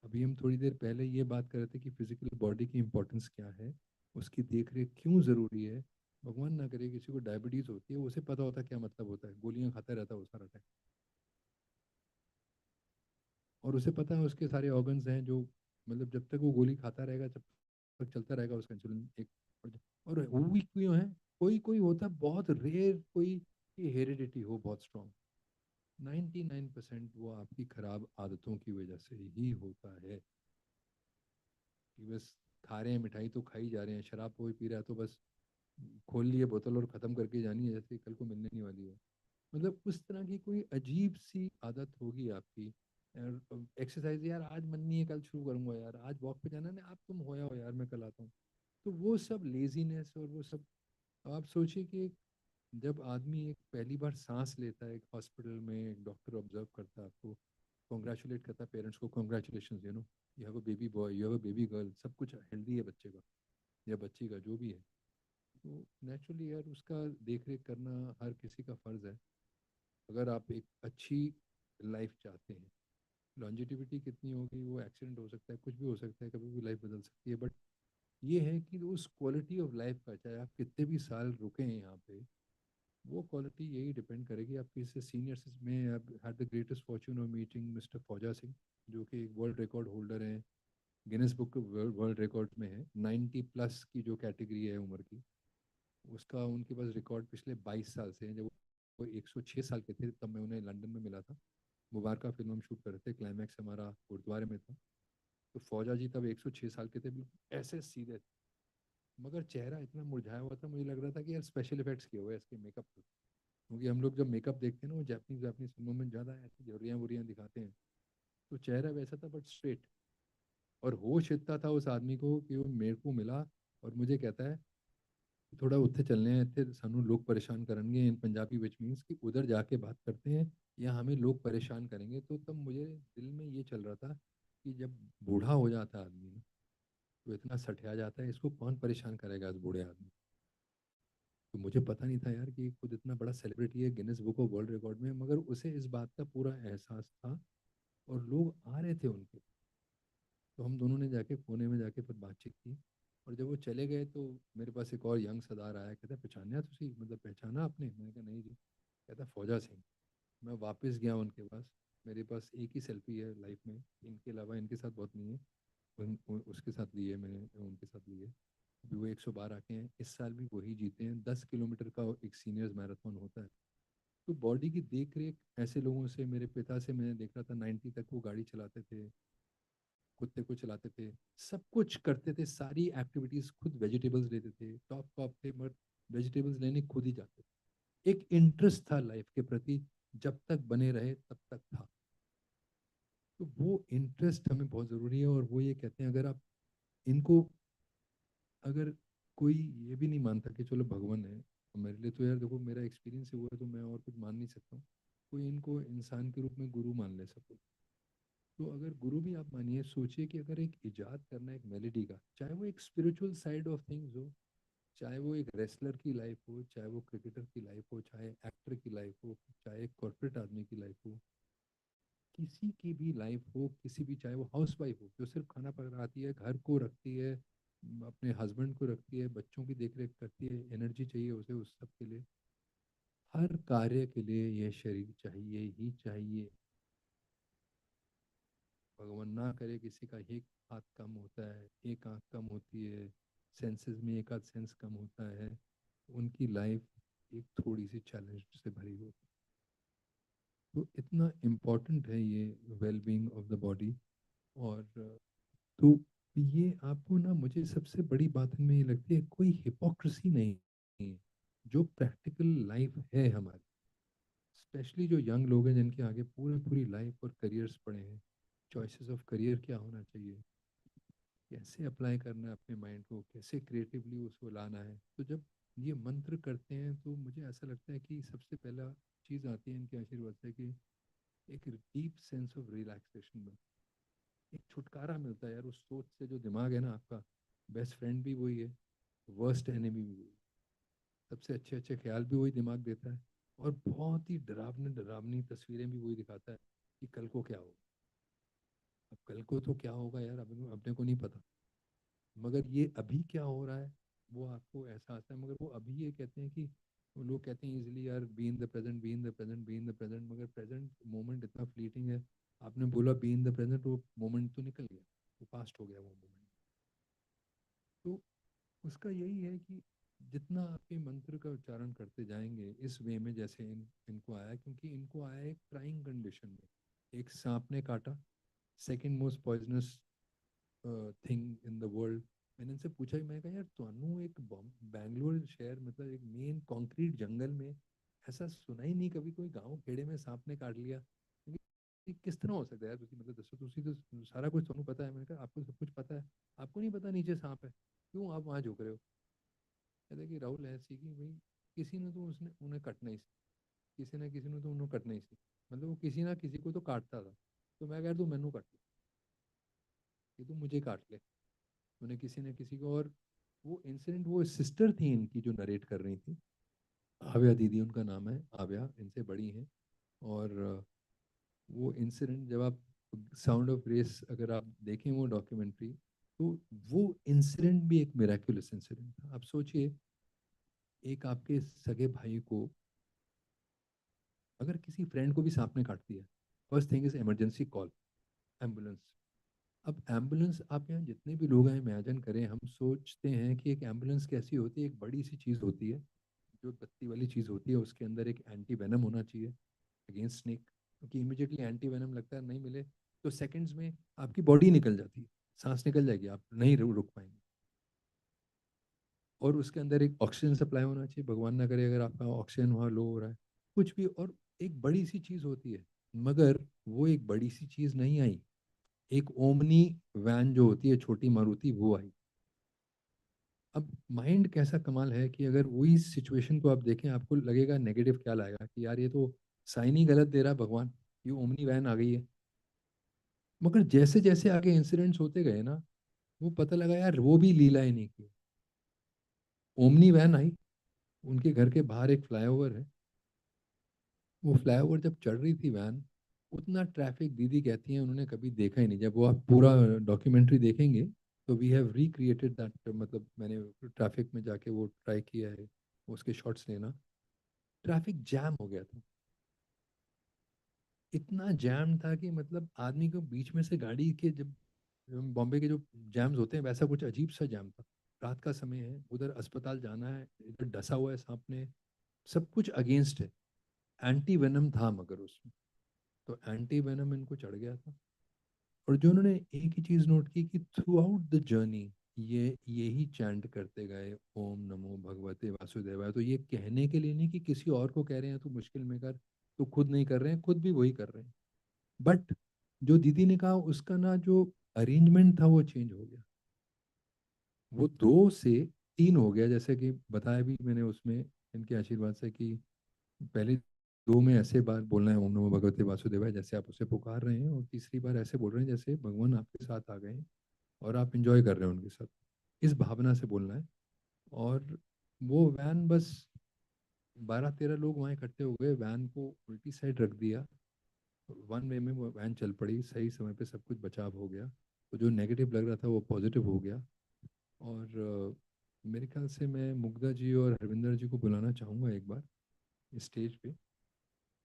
अभी हम थोड़ी देर पहले ये बात कर रहे थे कि फिजिकल बॉडी की इंपॉर्टेंस क्या है, उसकी देख रेख क्यों ज़रूरी है। भगवान ना करे किसी को डायबिटीज़ होती है, उसे पता होता है क्या मतलब होता है, गोलियां खाता रहता है वो सारा टाइम, और उसे पता है उसके सारे ऑर्गन्स हैं जो, मतलब जब तक वो गोली खाता रहेगा, जब तक चलता रहेगा उसका इंसुलिन एक। और वो भी क्यों है, कोई कोई होता है बहुत रेयर, कोई की हेरिडिटी हो बहुत स्ट्रांग, 99% वो आपकी खराब आदतों की वजह से ही होता है। कि बस खा रहे हैं मिठाई तो खाई जा रहे हैं, शराब कोई पी रहा है तो बस खोल लिए बोतल और ख़त्म करके जानी है, जैसे कल को मिलने नहीं वाली है। मतलब उस तरह की कोई अजीब सी आदत होगी आपकी। एक्सरसाइज यार आज मन नहीं है, कल शुरू करूंगा यार, आज वॉक पे जाना ना, आप तुम होया हो यार मैं कल आता हूँ। तो वो सब लेजीनेस और वो सब। आप सोचिए कि जब आदमी एक पहली बार सांस लेता है एक हॉस्पिटल में, एक डॉक्टर ऑब्जर्व करता है आपको, कॉन्ग्रेचुलेट करता है पेरेंट्स को, congratulation you have a baby boy, you have a baby girl, सब कुछ हेल्दी है बच्चे का या बच्ची का जो भी है। तो नेचुरली यार उसका देख रेख करना हर किसी का फ़र्ज़ है, अगर आप एक अच्छी लाइफ चाहते हैं। लॉन्जिटिविटी कितनी होगी, वो एक्सीडेंट हो सकता है, कुछ भी हो सकता है, कभी भी लाइफ बदल सकती है, बट ये है कि उस क्वालिटी ऑफ लाइफ का, चाहे आप कितने भी साल रुके हैं यहाँ पे, वो क्वालिटी यही डिपेंड करेगी आपकी। इससे सीनियर्स में आप had the greatest Fortune of meeting mister फौजा सिंह, जो कि एक वर्ल्ड रिकॉर्ड होल्डर हैं, गिनेस बुक वर्ल्ड रिकॉर्ड में है, 90+ की जो कैटेगरी है उम्र की, उसका उनके पास रिकॉर्ड पिछले 22 साल से है। जब वो 106 साल के थे तब मैं उन्हें लंदन में मिला था, मुबारका फिल्म हम शूट कर रहे थे, क्लाइमैक्स हमारा गुरुद्वारे में था। तो फौजा जी तब 106 साल के थे, बिल्कुल ऐसे सीधे, मगर चेहरा इतना मुरझाया हुआ था, मुझे लग रहा था कि यार स्पेशल इफेक्ट्स किए हुए हैं इसके मेकअप पे। क्योंकि हम लोग जब मेकअप देखते हैं ना, वो जापानीज जापानीज फिल्मों में ज़्यादा ऐसी झुर्रियाँ वुर्रियाँ दिखाते हैं, तो चेहरा वैसा था बट स्ट्रेट। और होश इतना था उस आदमी को कि वो मेरे को मिला और मुझे कहता है थोड़ा उत्थे चलने हैं, इतने सानू लोग परेशान करेंगे, इन पंजाबी विच मीन्स कि उधर जाके बात करते हैं या हमें लोग परेशान करेंगे। तो तब मुझे दिल में ये चल रहा था कि जब बूढ़ा हो जाता है आदमी ना, तो इतना सठिया जाता है, इसको कौन परेशान करेगा इस बूढ़े आदमी। तो मुझे पता नहीं था यार कि खुद इतना बड़ा सेलिब्रिटी है Guinness book of world record में, मगर उसे इस बात का पूरा एहसास था और लोग आ रहे थे उनके। तो हम दोनों ने जाके कोने में जाके फिर बातचीत की, और जब वो चले गए तो मेरे पास एक और यंग सरदार आया, कहता पहचाना तुसी, मतलब पहचाना आपने, मैंने कहा नहीं जी। कहता फौजा सिंह। मैं वापस गया उनके पास, मेरे पास एक ही सेल्फी है लाइफ में, इनके अलावा इनके साथ बहुत नहीं है, उसके साथ ली है मैंने, उनके साथ ली है। अभी वो 112 आके हैं, इस साल भी वही जीते हैं। 10 किलोमीटर का एक सीनियर्स मैराथन होता है। तो बॉडी की देख रेख ऐसे लोगों से, मेरे पिता से मैंने देखा था, 90 तक वो गाड़ी चलाते थे, कुत्ते को चलाते थे, सब कुछ करते थे, सारी एक्टिविटीज खुद, वेजिटेबल्स लेते थे, टॉप टॉप थे, मगर वेजिटेबल्स लेने खुद ही जाते थे। एक इंटरेस्ट था लाइफ के प्रति, जब तक बने रहे तब तक था। तो वो इंटरेस्ट हमें बहुत ज़रूरी है। और वो ये कहते हैं अगर आप इनको, अगर कोई ये भी नहीं मानता कि चलो भगवान है, तो मेरे लिए तो यार देखो मेरा एक्सपीरियंस हुआ है, तो मैं और कुछ मान नहीं सकता हूँ। कोई इनको इंसान के रूप में गुरु मान ले सब। तो अगर गुरु भी आप मानिए, सोचिए कि अगर एक इजाद करना है एक मेलेडी का, चाहे वो एक स्पिरिचुअल साइड ऑफ थिंग्स हो, चाहे वो एक रेसलर की लाइफ हो, चाहे वो क्रिकेटर की लाइफ हो, चाहे एक्टर की लाइफ हो, चाहे एक कॉर्पोरेट आदमी की लाइफ हो, किसी की भी लाइफ हो, किसी भी, चाहे वो हाउस वाइफ हो जो सिर्फ खाना पकाती है, घर को रखती है, अपने हस्बैंड को रखती है, बच्चों की देख रेख करती है, एनर्जी चाहिए उसे उस सब के लिए, हर कार्य के लिए ये शरीर चाहिए ही चाहिए। भगवान ना करे किसी का एक हाथ कम होता है, एक आँख कम होती है, सेंसेस में एक आध सेंस कम होता है, उनकी लाइफ एक थोड़ी सी चैलेंज से भरी होती है। तो इतना इम्पोर्टेंट है ये well being of the body. और तो ये आपको ना, मुझे सबसे बड़ी बात इनमें ये लगती है, कोई हिपोक्रेसी नहीं है। जो प्रैक्टिकल लाइफ है हमारी, स्पेशली जो यंग लोग हैं जिनके आगे पूरी पूरी लाइफ और करियर्स पड़े हैं, चॉइसेस ऑफ करियर क्या होना चाहिए, कैसे अप्लाई करना है अपने माइंड को, कैसे क्रिएटिवली उसको लाना है। तो जब ये मंत्र करते हैं तो मुझे ऐसा लगता है कि सबसे पहला चीज़ आती है इनके आशीर्वाद से कि एक डीप सेंस ऑफ रिलैक्सेशन में एक छुटकारा मिलता है यार उस सोच से। जो दिमाग है ना आपका, बेस्ट फ्रेंड भी वही है, वर्स्ट एनिमी भी वही है। सबसे अच्छे अच्छे ख्याल भी वही दिमाग देता है, और बहुत ही डरावनी डरावनी तस्वीरें भी वही दिखाता है कि कल को क्या होगा। अब कल को तो क्या होगा यार, अपने को नहीं पता, मगर ये अभी क्या हो रहा है वो आपको एहसास है। मगर वो अभी ये कहते हैं कि, वो लोग कहते हैं इजीली यार, be in the present, be in the present, be in the present, मगर प्रेजेंट मोमेंट इतना फ्लीटिंग है। आपने बोला बी इन द प्रेजेंट, वो मोमेंट तो निकल गया, वो पास्ट हो गया वो मोमेंट। तो उसका यही है कि जितना आपके मंत्र का उच्चारण करते जाएंगे इस वे में, जैसे इनको आया, क्योंकि इनको आया एक ट्राइंग कंडीशन में, एक सांप ने काटा, second most poisonous thing in the world. मैंने इनसे पूछा कि, मैं कहा यार ਤੁਹਾਨੂੰ एक बैंगलोर शहर, मतलब एक मेन कंक्रीट जंगल में, ऐसा सुना ही नहीं कभी कोई गांव खेड़े में सांप ने काट लिया। ये किस तरह हो सकता है यार, तुसी मतलब दसो, तुसी तो सारा कुछ ਤੁਹਾਨੂੰ पता है। मैंने कहा आपको सब कुछ पता है, आपको नहीं पता नीचे सांप है, क्यों आप वहाँ झुक रहे हो। कहते कि राहुल ऐसी कि भाई किसी ने तो उसने उन्हें कटना ही सी, किसी ने किसी ने तो उन्हें कटना ही सी, मतलब वो किसी ना किसी को तो काटता था। तो मैं कह तू मैनू काट ले, कि तू मुझे काट ले, उन्हें किसी ने किसी को। और वो इंसिडेंट, वो सिस्टर थी इनकी जो नरेट कर रही थी, आव्या दीदी उनका नाम है, आव्या इनसे बड़ी हैं। और वो इंसिडेंट जब आप साउंड ऑफ ग्रेस अगर आप देखें वो डॉक्यूमेंट्री, तो वो इंसिडेंट भी एक मिराक्युलस इंसिडेंट था। आप सोचिए, एक आपके सगे भाई को, अगर किसी फ्रेंड को भी सांप ने काट दिया, first thing is emergency call, ambulance. अब एम्बुलेंस, आप यहाँ जितने भी लोग हैं इमेजिन करें, हम सोचते हैं कि एक एम्बुलेंस कैसी होती है, एक बड़ी सी चीज़ होती है जो बत्ती वाली चीज़ होती है, उसके अंदर एक एंटी वेनम होना चाहिए अगेंस्ट स्नेक, क्योंकि इमीडिएटली एंटी वेनम लगता है, नहीं मिले तो सेकंड्स में आपकी बॉडी निकल जाती है, सांस निकल जाएगी, आप नहीं रुक पाएंगे। और उसके अंदर एक ऑक्सीजन सप्लाई होना चाहिए, भगवान ना करे अगर आपका ऑक्सीजन वहाँ लो हो रहा है, कुछ भी। और एक बड़ी सी चीज़ होती है, मगर वो एक बड़ी सी चीज़ नहीं आई, एक ओमनी वैन जो होती है छोटी मारुति, वो आई। अब माइंड कैसा कमाल है कि अगर वही सिचुएशन को आप देखें, आपको लगेगा नेगेटिव ख्याल आएगा कि यार ये तो साइन ही गलत दे रहा है भगवान, ये ओमनी वैन आ गई है। मगर जैसे जैसे आगे इंसिडेंट्स होते गए ना, वो पता लगा यार वो भी लीला ही नहीं की। ओमनी वैन आई, उनके घर के बाहर एक फ्लाईओवर है, वो फ्लाईओवर जब चढ़ रही थी वैन, उतना ट्रैफिक दीदी कहती हैं उन्होंने कभी देखा ही नहीं। जब वो आप पूरा डॉक्यूमेंट्री देखेंगे तो वी हैव रिक्रिएटेड दैट, मतलब मैंने ट्रैफिक में जाके वो ट्राई किया है उसके शॉट्स लेना। ट्रैफिक जैम हो गया था, इतना जैम था कि मतलब आदमी को बीच में से गाड़ी के, जब बॉम्बे के जो जैम्स होते हैं वैसा कुछ अजीब सा जैम था। रात का समय है, उधर अस्पताल जाना है, इधर डसा हुआ है सांप ने, सब कुछ अगेंस्ट है। एंटी वेनम था मगर उसमें, तो एंटी वेनम इनको चढ़ गया था। और जो उन्होंने एक ही चीज नोट की कि थ्रू आउट द जर्नी ये यही चैंट करते गए, ओम नमो भगवते वासुदेवाय। तो ये कहने के लिए नहीं कि किसी और को कह रहे हैं तो मुश्किल में कर, तो खुद नहीं कर रहे हैं, खुद भी वही कर रहे हैं। बट जो दीदी ने कहा उसका ना जो अरेंजमेंट था वो चेंज हो गया, वो 2 से 3 हो गया। जैसे कि बताया भी मैंने उसमें इनके आशीर्वाद से कि पहले 2 में ऐसे बार बोलना है ओम नमो भगवते वासुदेवाय जैसे आप उसे पुकार रहे हैं, और तीसरी बार ऐसे बोल रहे हैं जैसे भगवान आपके साथ आ गए हैं और आप इंजॉय कर रहे हैं उनके साथ, इस भावना से बोलना है। और वो वैन बस 12-13 लोग वहाँ इकट्ठे हो गए, वैन को उल्टी साइड रख दिया, वन वे में वो वैन चल पड़ी, सही समय पे सब कुछ बचाव हो गया। तो जो नेगेटिव लग रहा था वो पॉजिटिव हो गया। और मेरे ख्याल से मैं मुग्धा जी और हरविंदर जी को बुलाना चाहूँगा एक बार स्टेज पे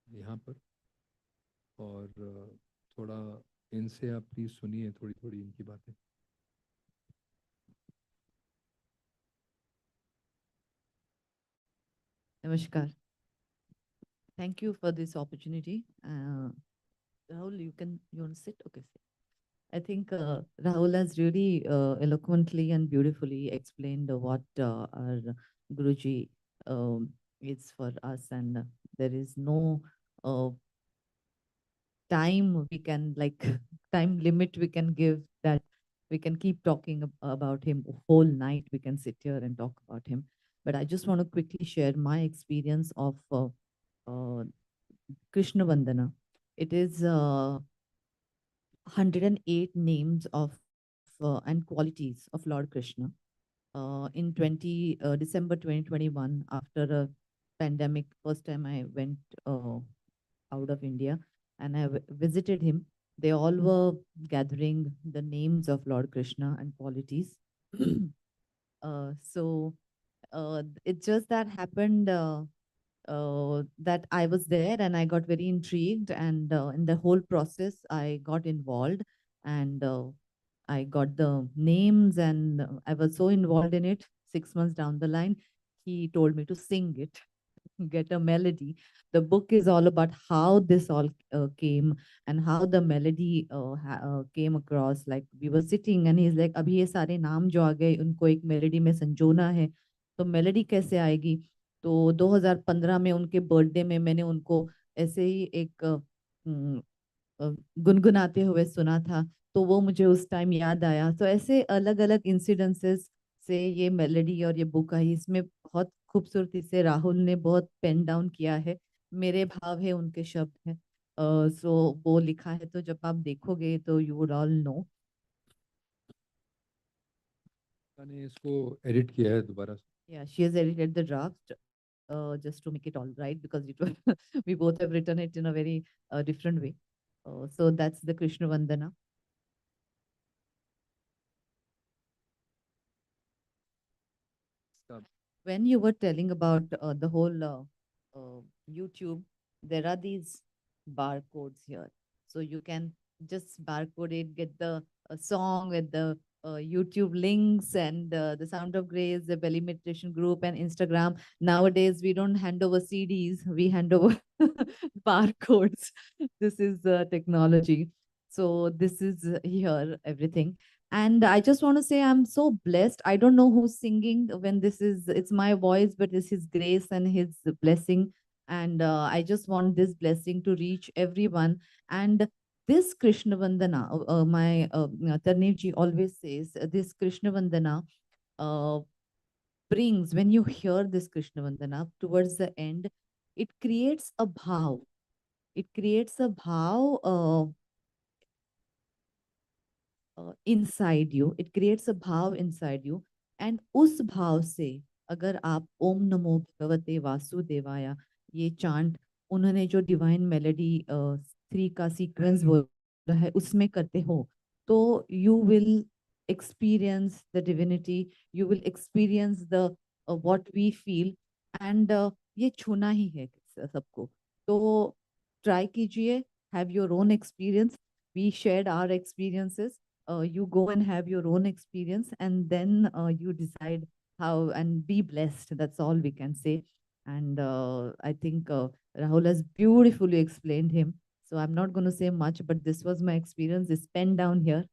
यहाँ पर, और थोड़ा इनसे आप प्लीज़ सुनिए थोड़ी थोड़ी इनकी बातें। Namaskar. Thank you for this opportunity. Rahul, you want to sit? Okay, sit. I think Rahul has really eloquently and beautifully explained what our Guruji is for us, and there is no uh, time we can like time limit we can give that we can keep talking about him whole night. We can sit here and talk about him, but I just want to quickly share my experience of uh, Krishna Vandana. It is 108 names of and qualities of Lord Krishna. In December 2021, after a pandemic, first time I went out of India and I visited him. They all were gathering the names of Lord Krishna and qualities. So it just that happened that I was there and I got very intrigued, and in the whole process I got involved, and I got the names, and I was so involved in it. 6 months down the line, he told me to sing it, get a melody. The book is all about how this all came and how the melody came across. Like we were sitting and he's like, "Abhi ye sare naam jo aa gaye, unko ek melody mein sanjona hai, तो melody कैसे आएगी?" तो 2015 में उनके birthday में मैंने उनको ऐसे ही एक गुनगुनाते हुए सुना था, तो वो मुझे उस टाइम याद आया। तो ऐसे अलग अलग इंसिडेंसेस से ये मेलोडी और ये बुक आई। इसमें बहुत खूबसूरती से राहुल ने बहुत पेन डाउन किया है, मेरे भाव है उनके शब्द हैं। सो वो लिखा है, तो जब आप देखोगे तो यू वुड ऑल नो। मैंने इसको एडिट किया है दोबारा से। Yeah, she has edited the draft just to make it all right, because it was we both have written it in a very different way. So that's the Krishna Vandana. When you were telling about the whole YouTube, there are these barcodes here. So you can just barcode it, get the song with the YouTube links and the Sound of Grace, the Belly Meditation Group, and Instagram. Nowadays, we don't hand over CDs, we hand over barcodes. This is technology. So this is here, everything. And I just want to say I'm so blessed. I don't know who's singing when this is, it's my voice, but it's His grace and His blessing. And I just want this blessing to reach everyone. And this Krishna Vandana, my Tarnev ji always says, this Krishna Vandana brings, when you hear this Krishna Vandana towards the end, it creates a bhav. It creates a bhav inside you. It creates a bhav inside you, and उस भाव से अगर आप ओम नमो भगवते वासुदेवाय ये chant, उन्होंने जो डिवाइन मेलोडी 3 का सीक्वेंस बोला है उसमें करते हो, तो you will experience the divinity, you will experience the what we feel, and ये छूना ही है सबको। तो ट्राई कीजिए, have your own experience. We shared our experiences. You go and have your own experience, and then you decide how, and be blessed. That's all we can say. And I think Rahul has beautifully explained him. So I'm not going to say much, but this was my experience. It's pen down here.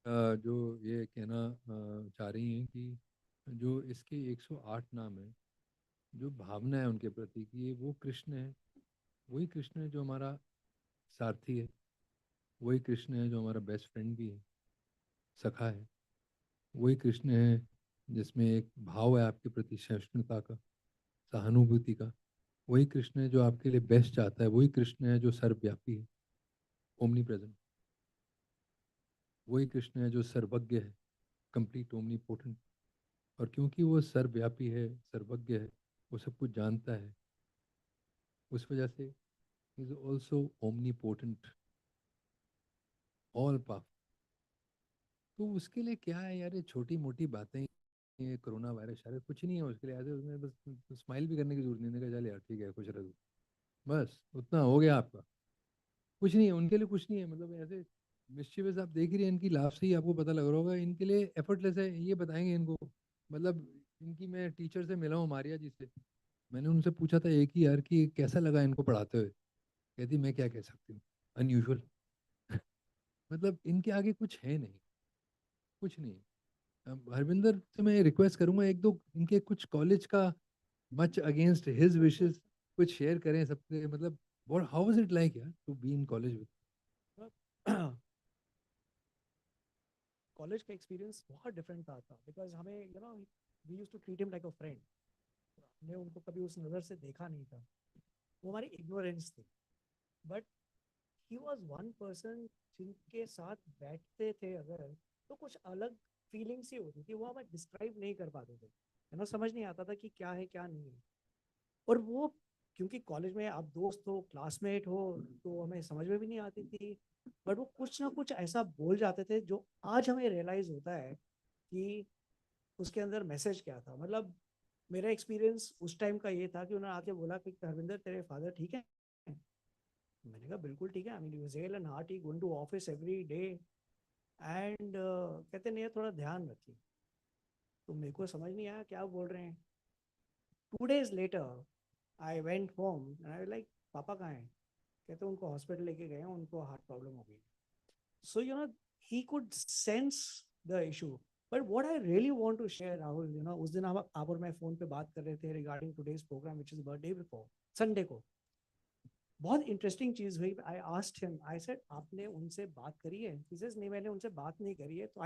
जो ये कहना चाह रही हैं कि जो इसके 108 नाम है, जो भावना है उनके प्रति कि ये वो कृष्ण है, वही कृष्ण है जो हमारा सारथी है, वही कृष्ण है जो हमारा बेस्ट फ्रेंड भी है, सखा है, वही कृष्ण है जिसमें एक भाव है आपके प्रति सहिष्णुता का, सहानुभूति का, वही कृष्ण है जो आपके लिए बेस्ट चाहता है, वही कृष्ण है जो सर्वव्यापी है, ओमनी प्रेजेंट, वही कृष्ण है जो सर्वज्ञ है, कंप्लीट ओमनी पोटेंट। और क्योंकि वो सर्वव्यापी है, सर्वज्ञ है, वो सब कुछ जानता है, उस वजह से is also omni potent, all powerful. तो उसके लिए क्या है यार, ये छोटी मोटी बातें, ये कोरोना वायरस शायद कुछ नहीं है उसके लिए, ऐसे उसमें बस स्माइल भी करने की जरूरत नहीं है, चल यार ठीक है खुश रह तू, बस उतना हो गया आपका, कुछ नहीं है उनके लिए, कुछ नहीं है। मतलब ऐसे मिस्chievous आप देख ही रहे हैं, इनकी लाभ से ही आपको पता लग रहा होगा, इनके लिए एफर्टलेस है, ये बताएंगे इनको। मतलब इनकी मैं टीचर से मिला हूँ, मारिया जी से, मैंने उनसे पूछा था एक ही यार कि कैसा लगा इनको पढ़ाते हुए, कहती मैं क्या कह सकती हूँ, अनयूजुअल। मतलब इनके आगे कुछ है नहीं, कुछ नहीं। हरविंदर से मैं रिक्वेस्ट करूंगा एक दो इनके कुछ कॉलेज का मच अगेंस्ट हिज विशेस कुछ शेयर करें सबके, मतलब what how was it like यार to be in college with? College का एक्सपीरियंस बहुत डिफरेंट था बिकॉज हमें we used to treat him like a friend. हमने उनको कभी उस नज़र से देखा नहीं था, वो हमारी इग्नोरेंस थी। But he was one person जिनके साथ बैठते थे अगर तो कुछ अलग फीलिंग्स ही होती थी, वो हमें डिस्क्राइब नहीं कर पाते थे, समझ नहीं आता था कि क्या है क्या नहीं है। और वो क्योंकि कॉलेज में आप दोस्त हो, क्लासमेट हो, तो हमें समझ में भी नहीं आती थी, बट वो कुछ ना कुछ ऐसा बोल जाते थे जो आज हमें रियलाइज होता है कि उसके अंदर मैसेज क्या था। मतलब मेरा एक्सपीरियंस उस टाइम का ये था कि उन्होंने आके बोला कि हरविंदर तेरे फादर ठीक है? मैंने कहा बिल्कुल ठीक है। I mean he and hearty going to office every day and कहते नहीं है थोड़ा ध्यान रखिए। तो मेरे को समझ नहीं आया क्या बोल रहे हैं। 2 days later I went home and I like पापा कहाँ हैं? कहते उनको हॉस्पिटल लेके गए हैं, उनको हार्ट प्रॉब्लम हो गई। So he could sense the issue. But what I really want to share Rahul, उस दिन आप और मैं फोन पे बात कर रहे थे regarding today's programme which is birthday before Sunday को। बहुत इंटरेस्टिंग चीज हुई। I asked him, I said आपने उनसे बात करी है? ही सेज नहीं मैंने उनसे बात नहीं करी है। तो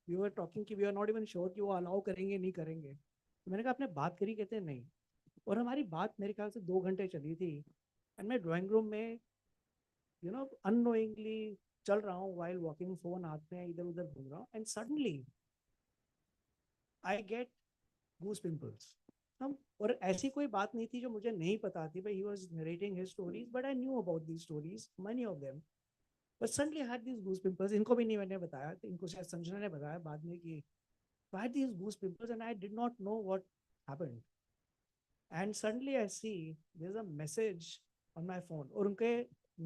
वी वर टॉकिंग कि we are not even sure कि वो अलाउ करेंगे नहीं करेंगे। तो मैंने कहा आपने बात करी? कहते नहीं। और हमारी बात मेरे ख्याल से 2 घंटे चली थी। एंड मैं ड्राइंग रूम में अननोइंगली चल रहा हूँ वाइल वॉकिंग, फोन हाथ में इधर उधर घूम रहा हूँ and suddenly I get goose pimples. हम और ऐसी कोई बात नहीं थी जो मुझे नहीं पता थी। भाई he was narrating his stories but I knew about these stories, many of them, but suddenly I had these goose pimples। इनको भी नहीं मैंने बताया, तो इनको शायद संजना ने बताया बाद में कि I had these goose pimples and I did not know what happened and suddenly I see there's a message on my phone। और उनके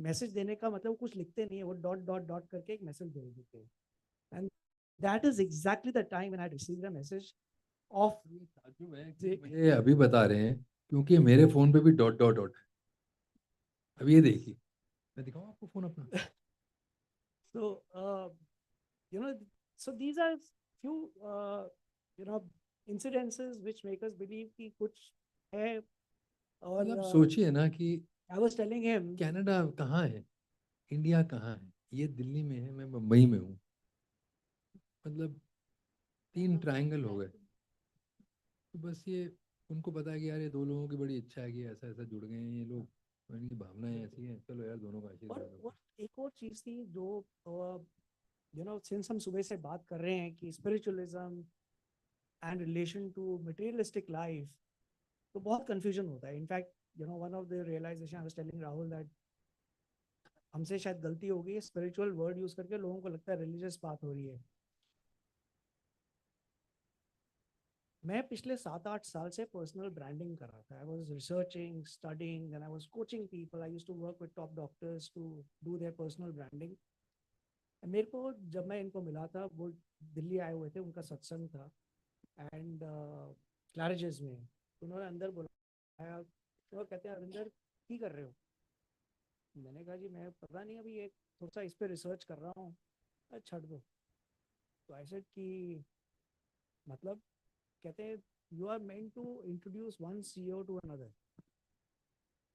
मैसेज देने का मतलब कुछ लिखते नहीं है, वो डॉट डॉट डॉट करके एक मैसेज भेज देते हैं। And that is exactly the time when I received a message of मुझे अभी बता रहे हैं क्योंकि मेरे फोन पे भी डॉट डॉट डॉट है। अब ये देखिए, मैं दिखाऊं आपको फोन अपना। so you know so these are few incidences which make us believe कि कुछ है। और मतलब सोचिए ना कि I was telling him Canada कहाँ है, इंडिया कहाँ है? ये दिल्ली में है, मैं मुंबई में हूँ। मतलब 3 ट्रायंगल हो गए। तो बस ये उनको पता है कि यार ये 2 लोगों की बड़ी इच्छा है कि ऐसा ऐसा जुड़ गए हैं ये लोग, और इनकी भावनाएं ऐसी हैं, चलो यार दोनों का आशीर्वाद हो। और एक और चीज थी जो सिंस हम सुबह से बात कर रहे हैं कि spiritualism and relation to materialistic life, तो बहुत कंफ्यूजन होता है। In fact one of the realisation I was telling Rahul that हमसे शायद गलती हो गई, स्पिरिचुअल वर्ड यूज करके लोगों को लगता है रिलीजियस बात हो रही है। मैं पिछले 7-8 साल से पर्सनल ब्रांडिंग कर रहा था। I was researching, studying and I was coaching people. I used to work with top doctors to do their personal branding. मेरे को जब मैं इनको मिला था, वो दिल्ली आए हुए थे, उनका सत्संग था एंड क्लैरेजेस में। उन्होंने अंदर बुलाया तो कहते हैं अरिंदर की कर रहे हो? मैंने कहा जी मैं पता नहीं अभी एक थोड़ा सा इस पर रिसर्च कर रहा हूँ। छੱਡ दो। तो ऐसे कि मतलब कहते हैं you are meant to introduce one CEO to another.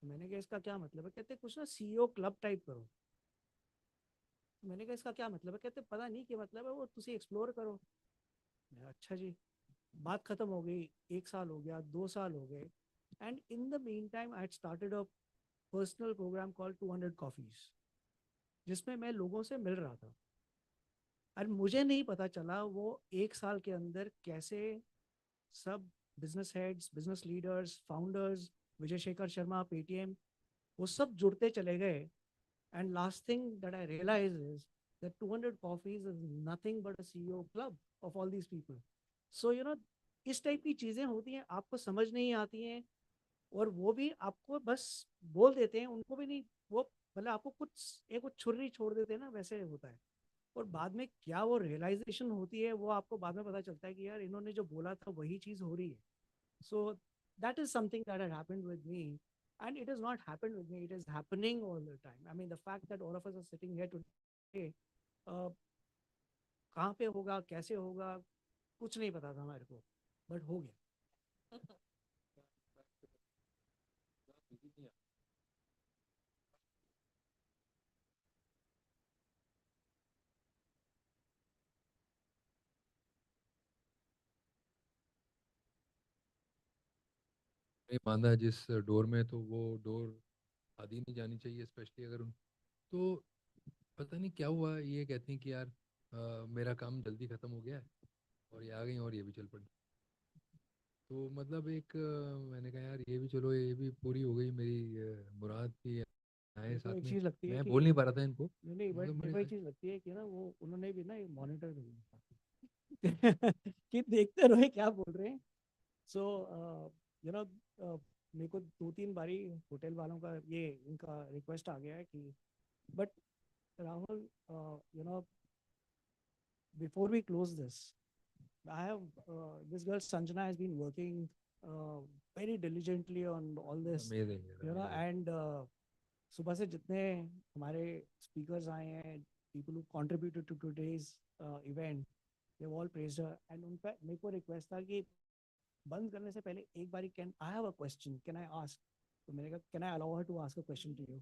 मैंने कहा इसका क्या मतलब है? कहते कुछ ना सीईओ क्लब टाइप करो। मैंने कहा इसका क्या मतलब है? कहते पता नहीं क्या मतलब है, वो तुसी एक्सप्लोर करो। अच्छा जी। बात खत्म हो गई। 1 साल हो गया, 2 साल हो गए and in the meantime I started a personal programme call 200 coffees, जिसमें मैं लोगों से मिल रहा था। और मुझे नहीं पता चला वो 1 साल के अंदर कैसे सब business heads, business leaders, founders, Vijay Shekhar Sharma, Paytm, वो सब जुड़ते चले गए। And last thing that I realise is that 200 coffees is nothing but a CEO club of all these people. So इस टाइप की चीजें होती हैं, आपको समझ नहीं आती हैं और वो भी आपको बस बोल देते हैं, उनको भी नहीं वो मतलब आपको कुछ एक वो छुर्री छोड़ देते हैं ना, वैसे होता है। और बाद में क्या वो रियलाइजेशन होती है, वो आपको बाद में पता चलता है कि यार इन्होंने जो बोला था वही चीज हो रही है। So that is something that had happened with me and it is not happened with me, it is happening all the time. I mean the fact that all of us are sitting here today कहाँ पे होगा, कैसे होगा, कुछ नहीं पता था मेरे को, बट हो गया। नहीं बांधा जिस डोर में, तो वो डोर आधी नहीं जानी चाहिए, स्पेशली अगर उन तो पता नहीं क्या हुआ, ये कहती हैं कि यार मेरा काम जल्दी ख़त्म हो गया है, और ये आ गई और ये भी चल पड़ी। तो मतलब एक मैंने कहा यार ये भी चलो, ये भी पूरी हो गई मेरी मुराद की, आए मेरे को साथ एक में। चीज लगती है मैं कि बोल नहीं पा रहा था इनको, नहीं, बट मतलब मेरे मैंने को एक कहा चीज लगती है कि ना वो उन्होंने भी ना ये मॉनिटर कि देखते रहे क्या बोल रहे हैं। सो यू नो मेरे को 2-3 बारी होटल वालों का ये इनका रिक्वेस्ट आ गया है कि but Rahul, you know before we close this, I have this girl Sanjana has been working very diligently on all this, amazing you know, amazing. and सुबह से जितने हमारे speakers आए हैं, people who contributed to today's event, they've all praised her. And उनका मेरे को request था कि बंद करने से पहले एक बारी can I have a question? Can I ask? तो मैंने कहा can I allow her to ask a question to you?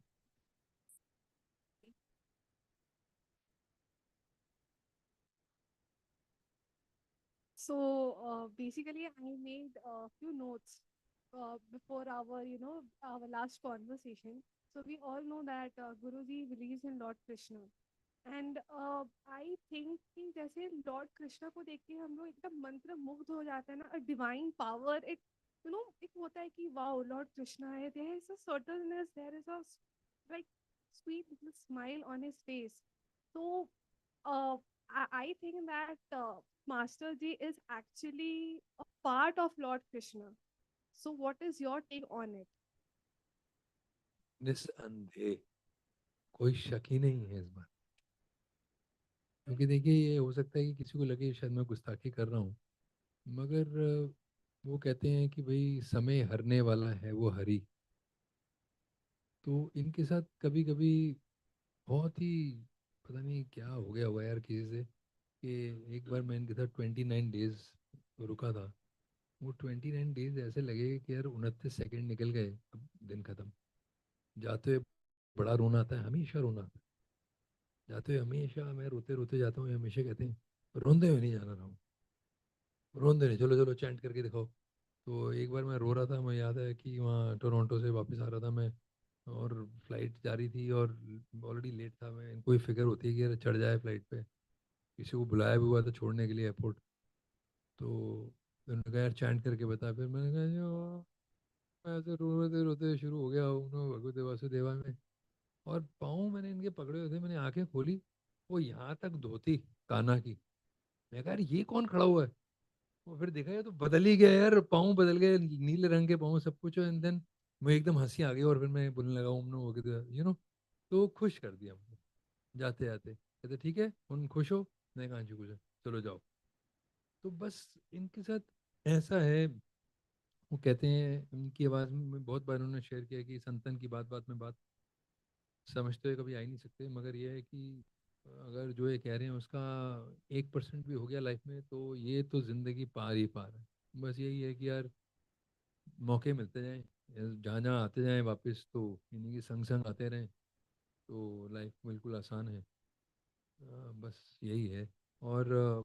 So basically, I made a few notes before our, our last conversation. So we all know that Guruji believes in Lord Krishna, and I think कि जैसे Lord Krishna को देख के हम लोग एकदम मंत्र मुग्ध हो जाते हैं ना, a divine power. एक होता है कि wow, Lord Krishna है. There is a subtleness, there is a like sweet little smile on his face. So I think that Master Ji is actually a part of Lord Krishna. So, what is your take on it? निस्संदेह, कोई शक ही नहीं है इस बात। क्योंकि देखिए ये हो सकता है कि किसी को लगे शायद मैं गुस्ताखी कर रहा हूँ, मगर वो कहते हैं कि भाई समय हरने वाला है वो हरी। तो इनके साथ कभी कभी बहुत ही पता नहीं क्या हो गया हुआ यार किसी से, कि एक बार मैं इनके साथ 29 डेज रुका था। वो 29 डेज ऐसे लगे कि यार 29 सेकंड निकल गए, अब दिन खत्म। जाते हुए बड़ा रोना आता है, हमेशा रोना आता है। जाते हुए हमेशा मैं रोते रोते जाता हूँ, ये हमेशा कहते हैं रोंदे हुए नहीं जाना रहा हूँ, रोंदे नहीं, चलो चलो चैंट करके दिखाओ। तो एक बार मैं रो रहा था, मुझे याद है कि वहाँ टोरंटो से वापस आ रहा था मैं, और फ्लाइट जा रही थी और ऑलरेडी लेट था मैं। इनको ही फिक्र होती है कि यार चढ़ जाए फ्लाइट पे, किसी को बुलाया भी हुआ था छोड़ने के लिए एयरपोर्ट। तो उन्होंने कहा यार चैंट करके बता। फिर मैंने कहा जो मैं ऐसे रोते रोते शुरू हो गया उन्होंने भगवते वासुदेवा में, और पाँव मैंने इनके पकड़े हुए थे, मैंने आंखें खोली, वो यहाँ तक धोती काना की। मैं कहा यार ये कौन खड़ा हुआ है। वो फिर देखा, ये तो बदल ही गया यार, पाँव बदल गए, नीले रंग के पाँव सब कुछ। एंड देन मुझे एकदम हंसी आ गई, और फिर मैं बोलने लगा ओम नमो भगवते, तो खुश कर दिया मुझे जाते जाते। कहते ठीक है उन खुश हो, मैं कहा जी खुश है, चलो जाओ। तो बस इनके साथ ऐसा है। वो कहते हैं उनकी आवाज़ में बहुत बार उन्होंने शेयर किया कि संतन की बात बात में बात समझते हुए कभी आ ही नहीं सकते, मगर ये है कि अगर जो ये कह रहे हैं उसका 1% भी हो गया लाइफ में, तो ये तो ज़िंदगी पार ही पार है। बस यही है कि यार मौके मिलते जाएं, जहाँ जहाँ आते जाएं वापस, तो इन्हीं के संग संग आते रहें, तो लाइफ बिल्कुल आसान है। बस यही है। और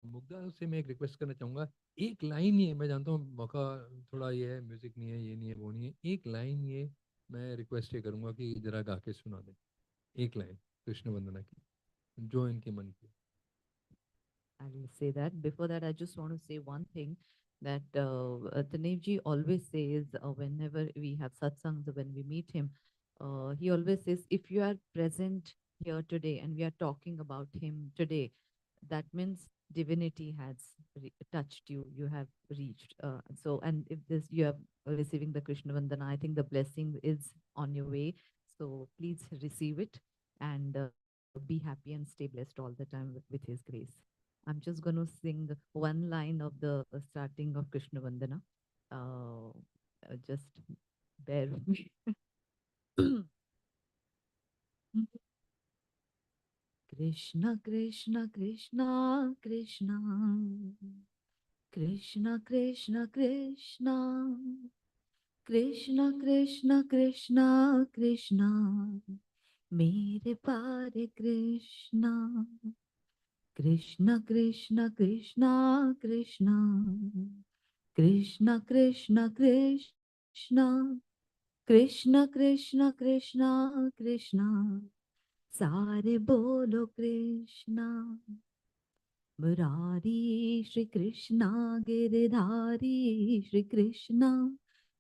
मुग्धा से मैं एक रिक्वेस्ट करना चाहूँगा, एक लाइन ये, मैं जानता हूँ मौका थोड़ा ये है, म्यूजिक नहीं है, ये नहीं है, वो नहीं है, एक लाइन ये मैं रिक्वेस्ट ये करूँगा कि जरा गा के सुना दें, एक लाइन कृष्ण वंदना की, जो इनके मन की। I will say that. Before that, I just want to say one thing that Tanev ji always says whenever we have satsangs, when we meet him, he always says, if you are present here today and we are talking about him today, that means divinity has touched you, you have reached. So, and if this you are receiving the Krishna Vandana, I think the blessing is on your way. So please receive it and be happy and stay blessed all the time with his grace. I'm just going to sing one line of the starting of Krishna Vandana. Just bear with me. Krishna Krishna Krishna Krishna Krishna Krishna Krishna Krishna Krishna Krishna Krishna Mere Pare Krishna Krishna Krishna Krishna Krishna Krishna Krishna Krishna Krishna Krishna Krishna Krishna Sare Bolo Krishna Murari Shri Krishna Giridhari Shri Krishna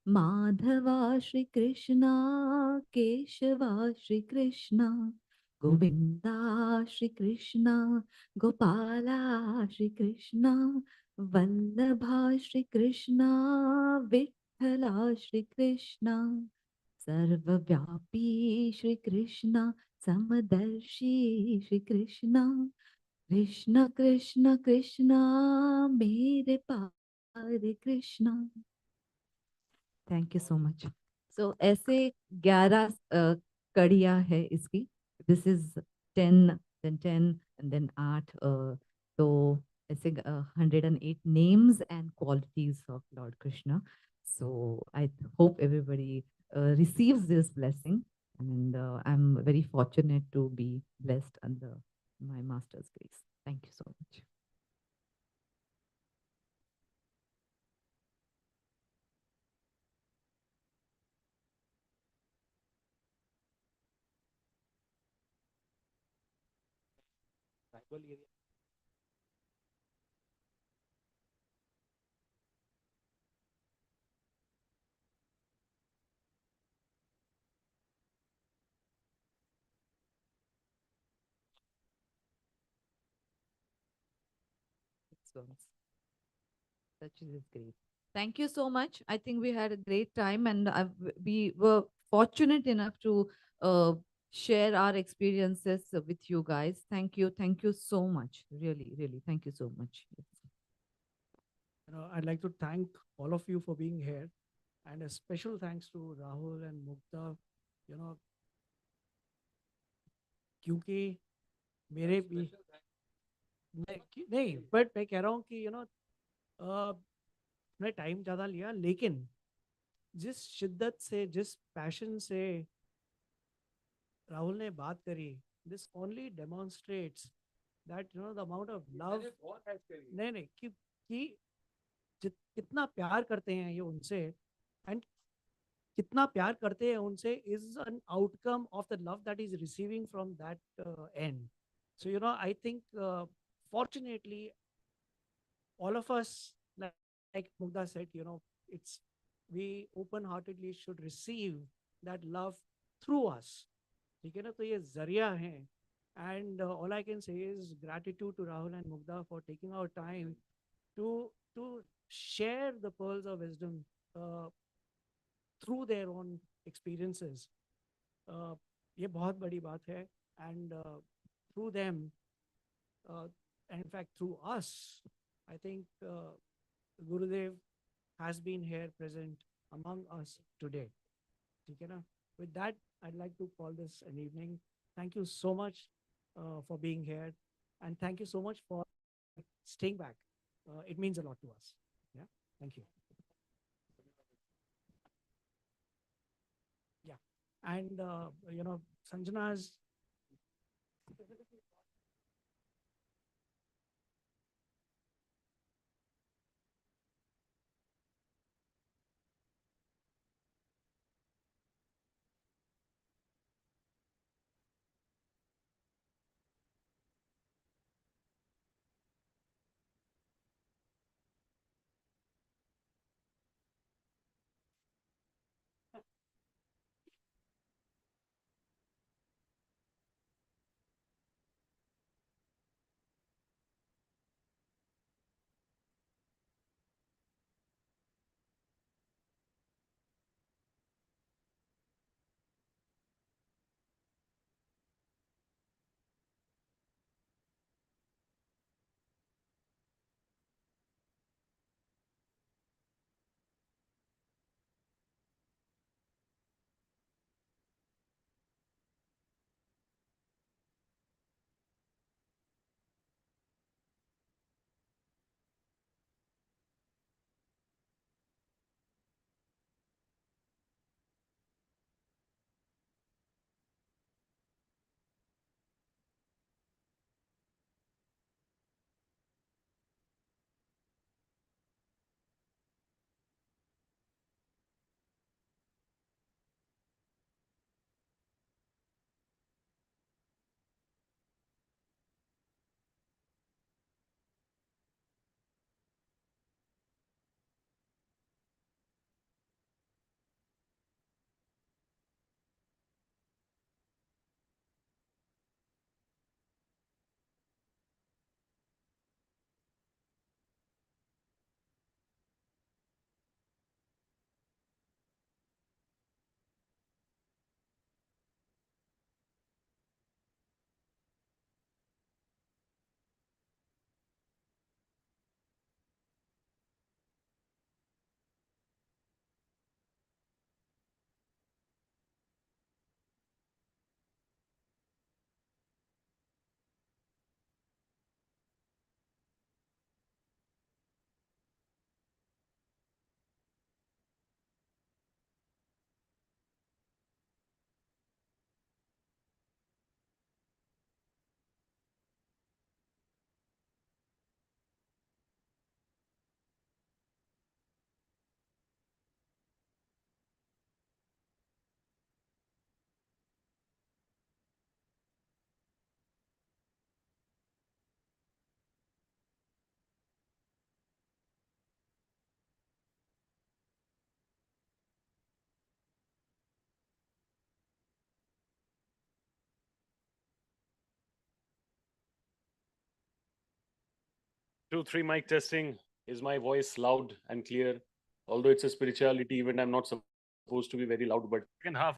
Madhava Shri Krishna Keshava Shri Krishna Govinda Shri Krishna Gopala Shri Krishna Vallabha Shri Krishna Vithala Shri Krishna Sarvavyapi Shri Krishna Samadarshi Shri Krishna Krishna Krishna Krishna Mere Pare Krishna. Thank you so much. So ऐसे 11 कड़ियाँ है इसकी. This is 10, then 10, and then 8. तो ऐसे 108 names and qualities of Lord Krishna. So I hope everybody receives this blessing, and I'm very fortunate to be blessed under my master's grace. Thank you so much. Such is great. Thank you so much. I think we had a great time, and we were fortunate enough to share our experiences with you guys. Thank you. Thank you so much. Really, really. Thank you so much. I'd like to thank all of you for being here, and a special thanks to Rahul and Mukta. क्योंकि मेरे भी नहीं, but मैं कह रहा हूँ कि मैं टाइम ज़्यादा लिया, लेकिन जिस शिद्दत से, जिस पैशन से राहुल ने बात करी, this only demonstrates that the amount of love, नहीं कि कितना प्यार करते हैं ये उनसे, एंड कितना प्यार करते हैं उनसे is an outcome of the love that is receiving from that and. So I think fortunately all of us, like Mugdha said, it's we open-heartedly should receive that love through us. ठीक है ना, तो ये जरिया है. And all I can say is gratitude to Rahul and Mugdha for taking our time to share the pearls of wisdom through their own experiences. ये बहुत बड़ी बात है, and through them, and in fact through us, I think Gurudev has been here present among us today. Okay, na? With that, I'd like to call this an evening. Thank you so much for being here, and thank you so much for staying back. It means a lot to us. Yeah, thank you. Yeah, and Sanjana's. 2, 3 mic testing. Is my voice loud and clear? Although it's a spirituality event, I'm not supposed to be very loud, but second half